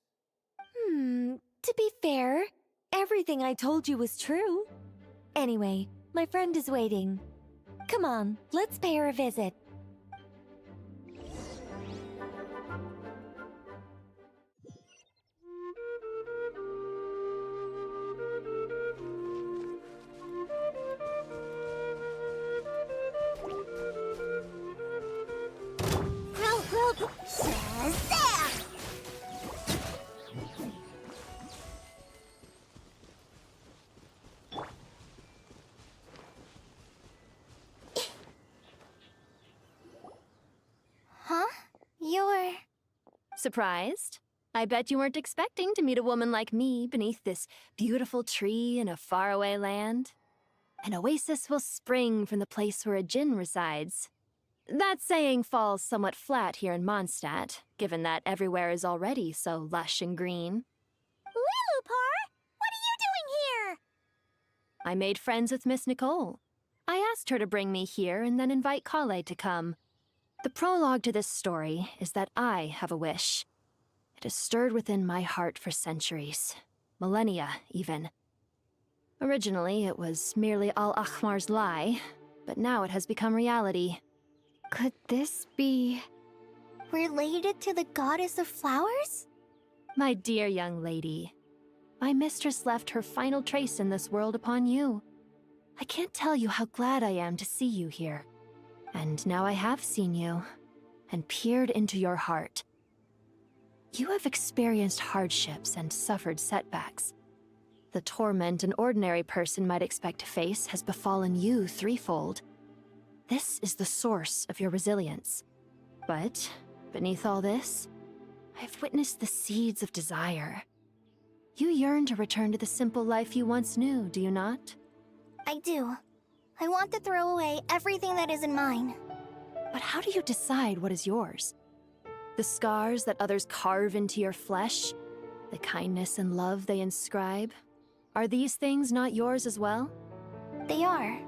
To be fair, everything I told you was true. Anyway, my friend is waiting. Come on, let's pay her a visit. Huh? You're... Surprised? I bet you weren't expecting to meet a woman like me beneath this beautiful tree in a faraway land. An oasis will spring from the place where a djinn resides. That saying falls somewhat flat here in Mondstadt, given that everywhere is already so lush and green. Lilupar! What are you doing here? I made friends with Miss Nicole. I asked her to bring me here and then invite Kale to come. The prologue to this story is that I have a wish. It has stirred within my heart for centuries. Millennia, even. Originally, it was merely Al-Akhmar's lie, but now it has become reality. Could this be... Related to the goddess of flowers? My dear young lady, my mistress left her final trace in this world upon you. I can't tell you how glad I am to see you here. And now I have seen you, and peered into your heart. You have experienced hardships and suffered setbacks. The torment an ordinary person might expect to face has befallen you threefold. This is the source of your resilience. But beneath all this, I've witnessed the seeds of desire. You yearn to return to the simple life you once knew, do you not? I do. I want to throw away everything that isn't mine. But how do you decide what is yours? The scars that others carve into your flesh? The kindness and love they inscribe? Are these things not yours as well? They are.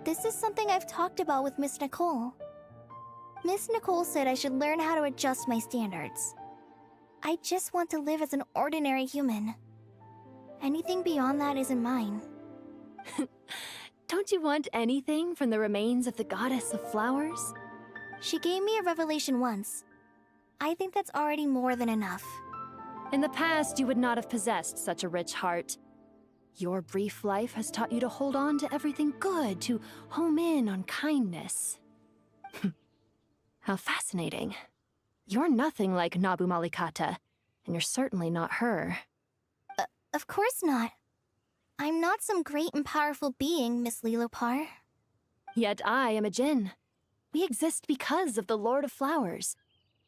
This is something I've talked about with Miss Nicole. Miss Nicole said I should learn how to adjust my standards. I just want to live as an ordinary human. Anything beyond that isn't mine. Don't you want anything from the remains of the goddess of flowers? She gave me a revelation once. I think that's already more than enough. In the past, you would not have possessed such a rich heart. Your brief life has taught you to hold on to everything good, to home in on kindness. How fascinating. You're nothing like Nabu Malikata, and you're certainly not her. Of course not. I'm not some great and powerful being, Miss Lilopar. Yet I am a Djinn. We exist because of the Lord of Flowers.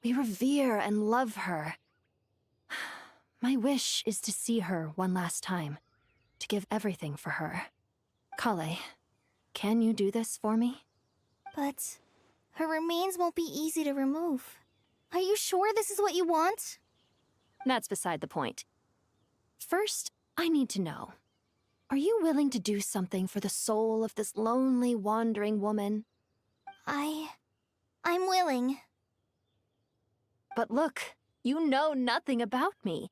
We revere and love her. My wish is to see her one last time, to give everything for her. Kale, can you do this for me? But her remains won't be easy to remove. Are you sure this is what you want? That's beside the point. First, I need to know. Are you willing to do something for the soul of this lonely, wandering woman? I'm willing. But look, you know nothing about me.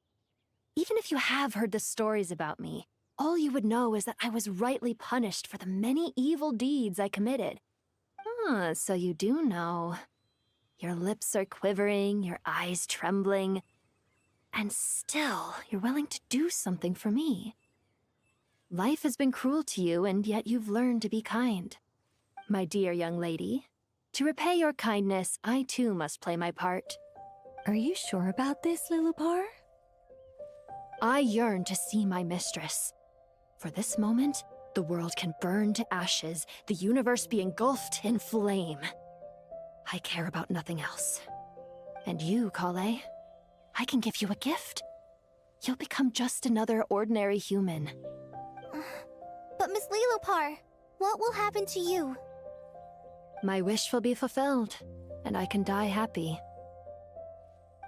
Even if you have heard the stories about me, all you would know is that I was rightly punished for the many evil deeds I committed. Ah, so you do know. Your lips are quivering, your eyes trembling, and still you're willing to do something for me. Life has been cruel to you, and yet you've learned to be kind. My dear young lady, to repay your kindness, I too must play my part. Are you sure about this, Lilopar? I yearn to see my mistress. For this moment, the world can burn to ashes, the universe be engulfed in flame. I care about nothing else. And you, Kale, I can give you a gift. You'll become just another ordinary human. But Miss Lilopar, what will happen to you? My wish will be fulfilled, and I can die happy.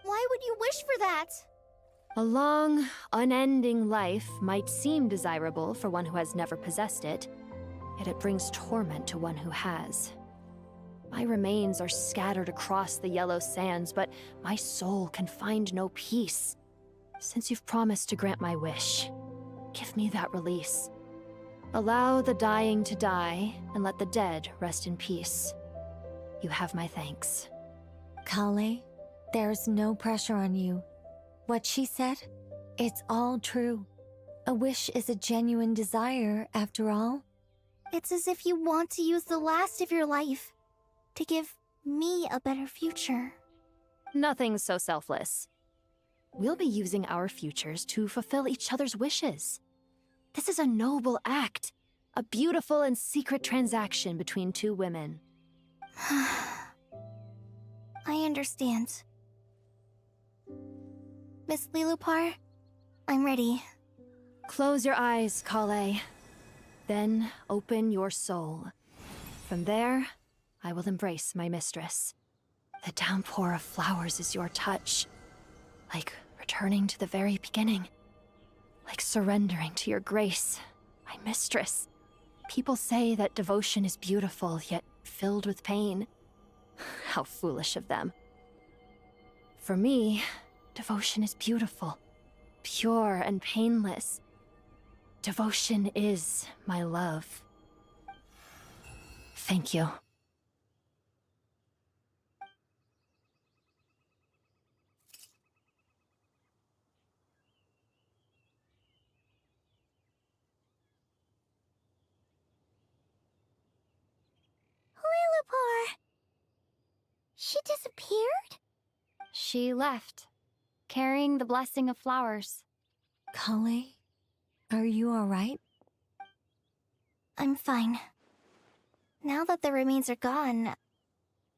Why would you wish for that? A long, unending life might seem desirable for one who has never possessed it, yet it brings torment to one who has. My remains are scattered across the yellow sands, but my soul can find no peace. Since you've promised to grant my wish, give me that release. Allow the dying to die, and let the dead rest in peace. You have my thanks. Kale, there's no pressure on you. What she said, it's all true. A wish is a genuine desire, after all. It's as if you want to use the last of your life to give me a better future. Nothing's so selfless. We'll be using our futures to fulfill each other's wishes. This is a noble act, a beautiful and secret transaction between two women. I understand. Miss Lilopar, I'm ready. Close your eyes, Kale. Then open your soul. From there, I will embrace my mistress. The downpour of flowers is your touch. Like returning to the very beginning. Like surrendering to your grace, my mistress. People say that devotion is beautiful, yet filled with pain. How foolish of them. For me, devotion is beautiful, pure and painless. Devotion is my love. Thank you. disappeared? She left, carrying the blessing of flowers. Kale, are you alright? I'm fine. Now that the remains are gone,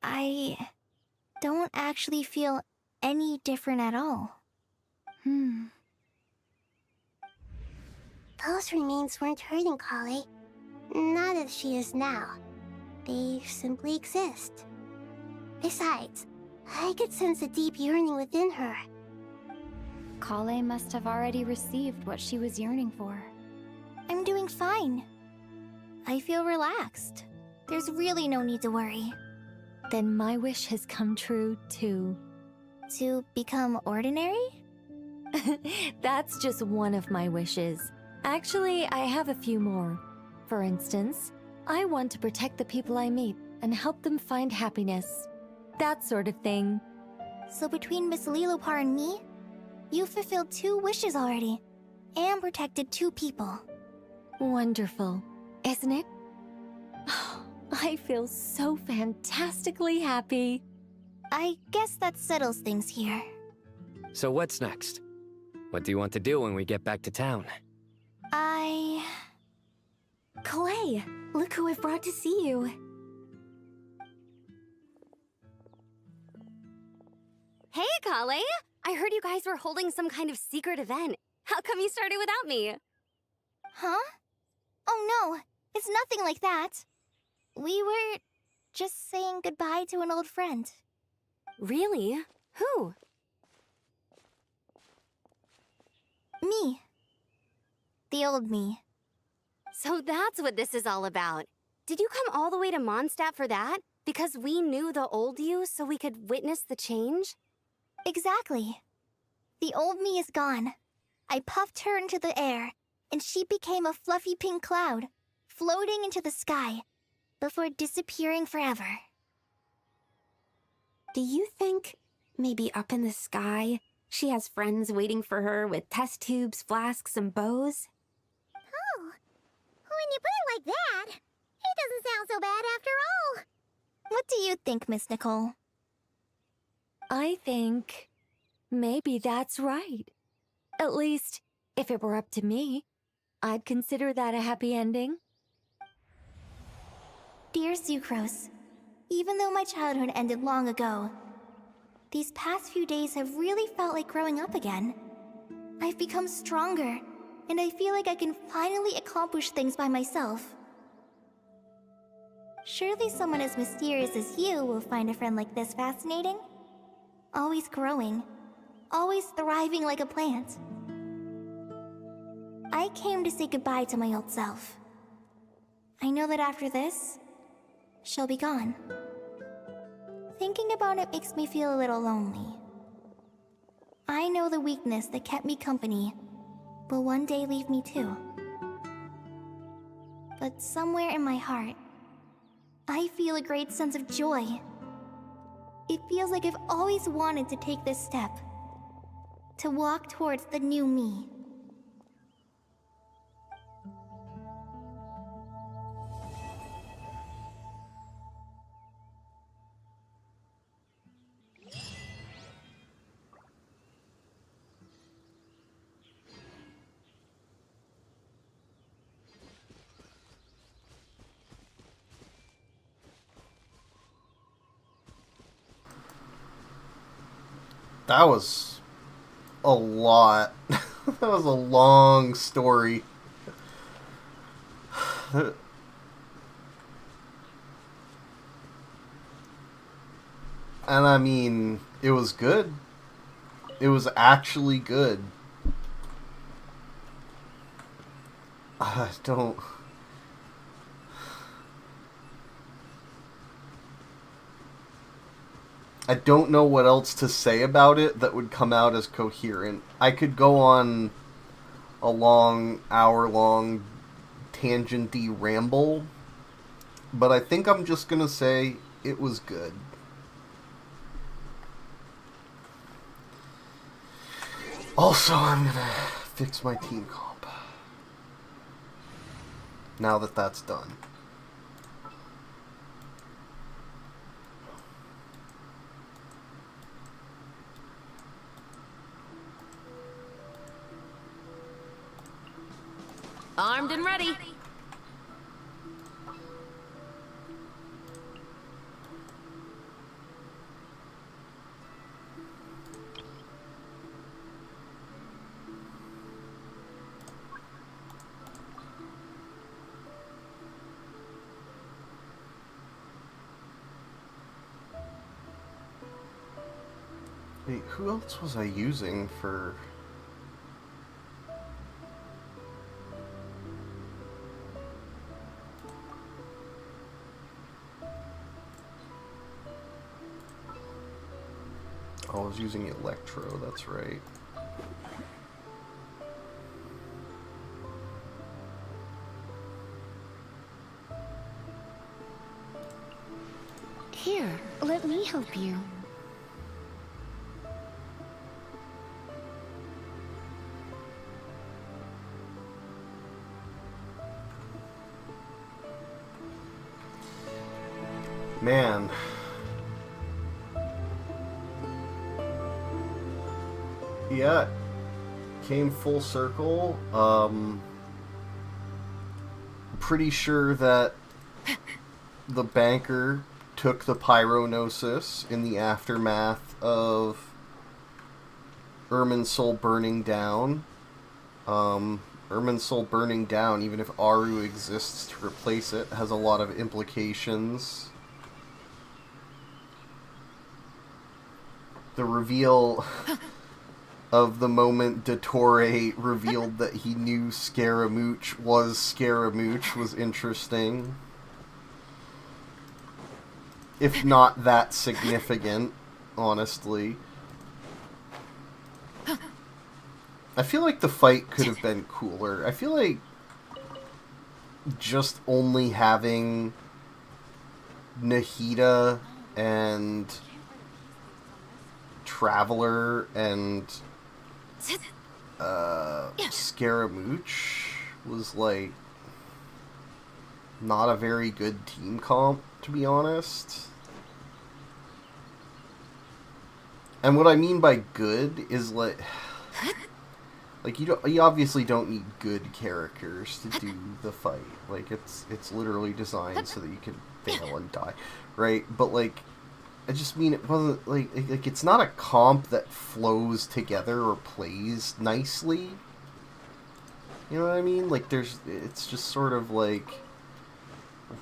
I don't actually feel any different at all. Those remains weren't hurting Kale. Not as she is now. They simply exist. Besides, I could sense a deep yearning within her. Kale must have already received what she was yearning for. I'm doing fine. I feel relaxed. There's really no need to worry. Then my wish has come true, too. To become ordinary? That's just one of my wishes. Actually, I have a few more. For instance, I want to protect the people I meet and help them find happiness. That sort of thing. So between Miss Lilopar and me, you fulfilled 2 wishes already, and protected 2 people. Wonderful, isn't it? I feel so fantastically happy. I guess that settles things here. So what's next? What do you want to do when we get back to town? Clay, look who I've brought to see you. Hey, Kale! I heard you guys were holding some kind of secret event. How come you started without me? Huh? Oh no, it's nothing like that. We were just saying goodbye to an old friend. Really? Who? Me. The old me. So that's what this is all about. Did you come all the way to Mondstadt for that? Because we knew the old you so we could witness the change? Exactly. The old me is gone. I puffed her into the air, and she became a fluffy pink cloud, floating into the sky, before disappearing forever. Do you think, maybe up in the sky, she has friends waiting for her with test tubes, flasks, and bows? Oh, when you put it like that, it doesn't sound so bad after all. What do you think, Miss Nicole? I think maybe that's right. At least, if it were up to me, I'd consider that a happy ending. Dear Sucrose, even though my childhood ended long ago, these past few days have really felt like growing up again. I've become stronger, and I feel like I can finally accomplish things by myself. Surely someone as mysterious as you will find a friend like this fascinating? Always growing, always thriving like a plant. I came to say goodbye to my old self. I know that after this, she'll be gone. Thinking about it makes me feel a little lonely. I know the weakness that kept me company will one day leave me too. But somewhere in my heart, I feel a great sense of joy. It feels like I've always wanted to take this step, to walk towards the new me. That was a lot. That was a long story. And I mean, it was good. It was actually good. I don't... I don't know what else to say about it that would come out as coherent. I could go on a long, hour-long, tangent-y ramble, but I think I'm just gonna say it was good. Also, I'm gonna fix my team comp. Now that that's done. Armed and ready. Wait, who else was I using for... Oh, I was using Electro, that's right. Here, let me help you. Man. Yeah, came full circle. Pretty sure that the banker took the Pyronosis in the aftermath of Irminsul burning down. Irminsul burning down, even if Aru exists to replace it, has a lot of implications. The reveal of the moment Dottore revealed that he knew Scaramouche was interesting. If not that significant, honestly. I feel like the fight could have been cooler. I feel like just only having Nahida and Traveler and Scaramouche was like not a very good team comp, to be honest. And what I mean by good is like you obviously don't need good characters to do the fight. Like it's literally designed so that you can fail and die, right? But like I just mean it wasn't like it's not a comp that flows together or plays nicely. You know what I mean? Like it's just sort of like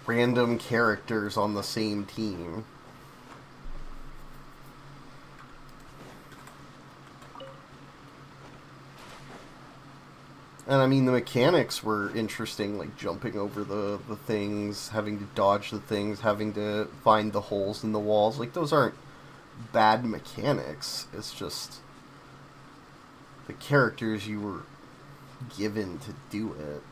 random characters on the same team. And I mean, the mechanics were interesting, like jumping over the things, having to dodge the things, having to find the holes in the walls. Like, those aren't bad mechanics. It's just the characters you were given to do it.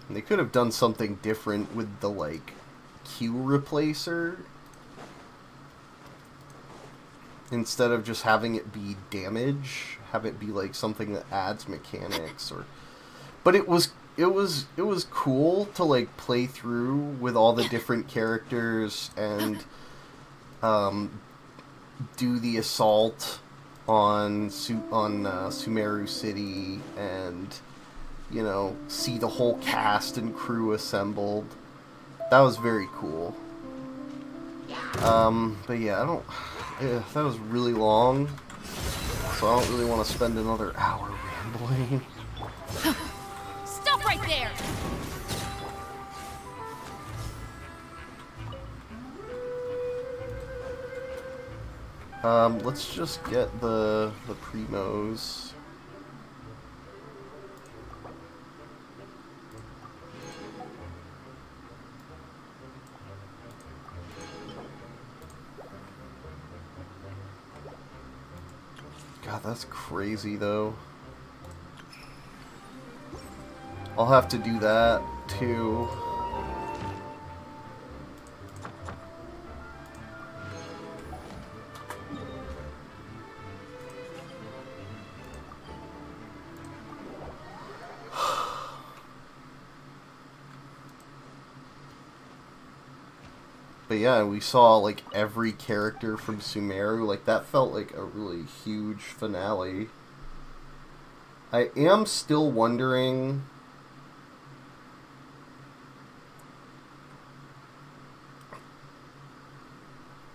And they could have done something different with the, like, Q replacer. Instead of just having it be damage, have it be like something that adds mechanics or... But it was cool to like play through with all the different characters and do the assault on Sumeru City and, you know, see the whole cast and crew assembled. That was very cool. But yeah, that was really long, so I don't really want to spend another hour rambling. Stop right there! Let's just get the primos. God, that's crazy, though. I'll have to do that, too. But yeah, we saw, like, every character from Sumeru. Like, that felt like a really huge finale. I am still wondering...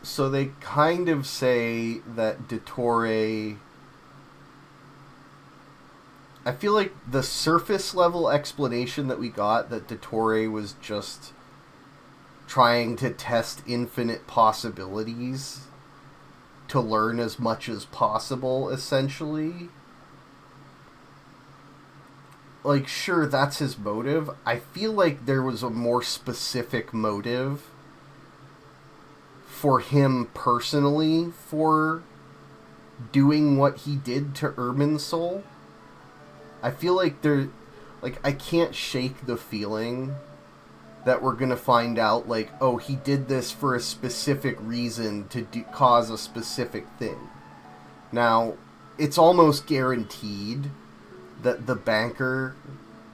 So they kind of say that Dottore... I feel like the surface level explanation that we got, that Dottore was just trying to test infinite possibilities to learn as much as possible, essentially. Like, sure, that's his motive. I feel like there was a more specific motive for him personally for doing what he did to Irminsul. I feel like I can't shake the feeling that we're gonna find out, like, oh, he did this for a specific reason to cause a specific thing. Now, it's almost guaranteed that the banker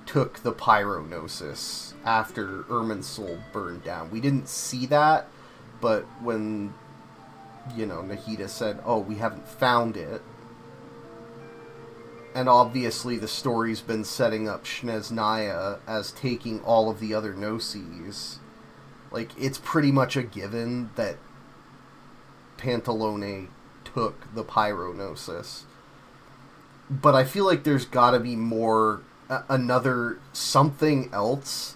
took the Pyronosis after Irminsul burned down. We didn't see that, but when, Nahida said, oh, we haven't found it, and obviously the story's been setting up Snezhnaya as taking all of the other Gnosis, like, it's pretty much a given that Pantalone took the Pyronosis. But I feel like there's gotta be more, another something else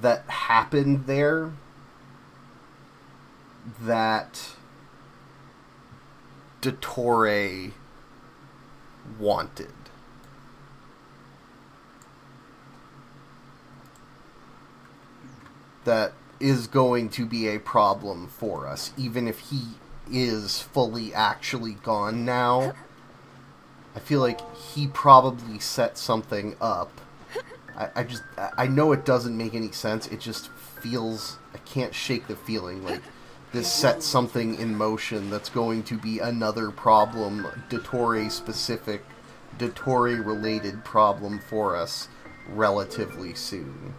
that happened there that Dottore wanted. That is going to be a problem for us, even if he is fully actually gone now. I feel like he probably set something up. I know it doesn't make any sense, it just feels, I can't shake the feeling like this sets something in motion that's going to be another problem, Dottore-specific, Dottore-related problem for us relatively soon.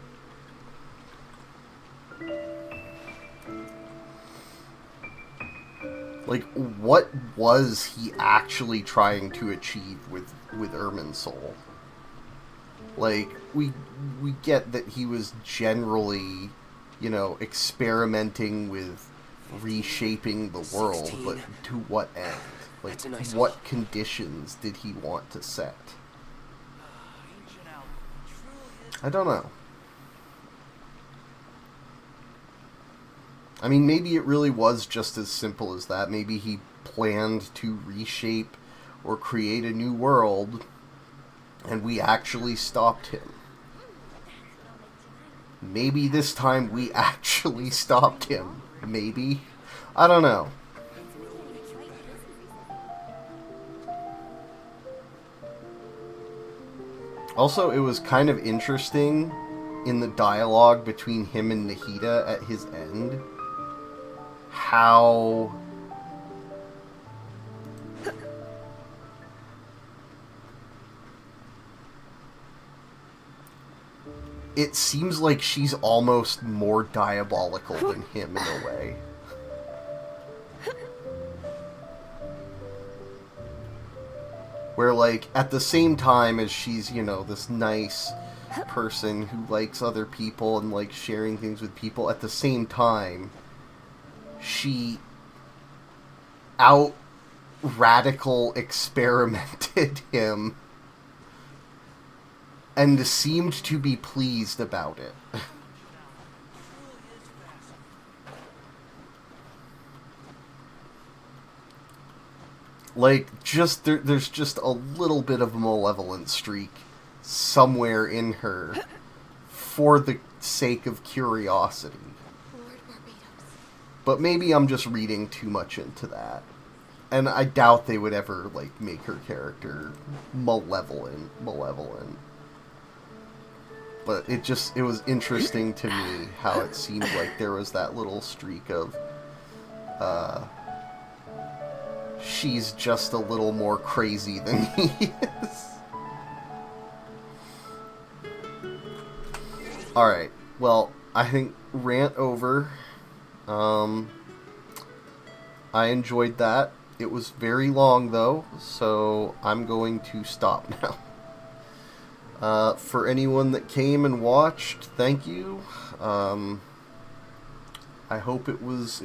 Like, what was he actually trying to achieve with Irminsul? Like, we get that he was generally, experimenting with reshaping the world, but to what end? Like, what conditions did he want to set? I don't know. I mean, maybe it really was just as simple as that. Maybe he planned to reshape or create a new world, and we actually stopped him. Maybe this time we actually stopped him. Maybe. I don't know. Also, it was kind of interesting in the dialogue between him and Nahida at his end, how it seems like she's almost more diabolical than him in a way. Where, like, at the same time as she's, this nice person who likes other people and likes sharing things with people, at the same time, she out-radical experimented him and seemed to be pleased about it. Like, there's just a little bit of a malevolent streak somewhere in her for the sake of curiosity. But maybe I'm just reading too much into that. And I doubt they would ever, like, make her character malevolent. But it was interesting to me how it seemed like there was that little streak of, she's just a little more crazy than he is. Alright, well, I think rant over. I enjoyed that. It was very long, though, so I'm going to stop now. For anyone that came and watched, thank you. I hope it was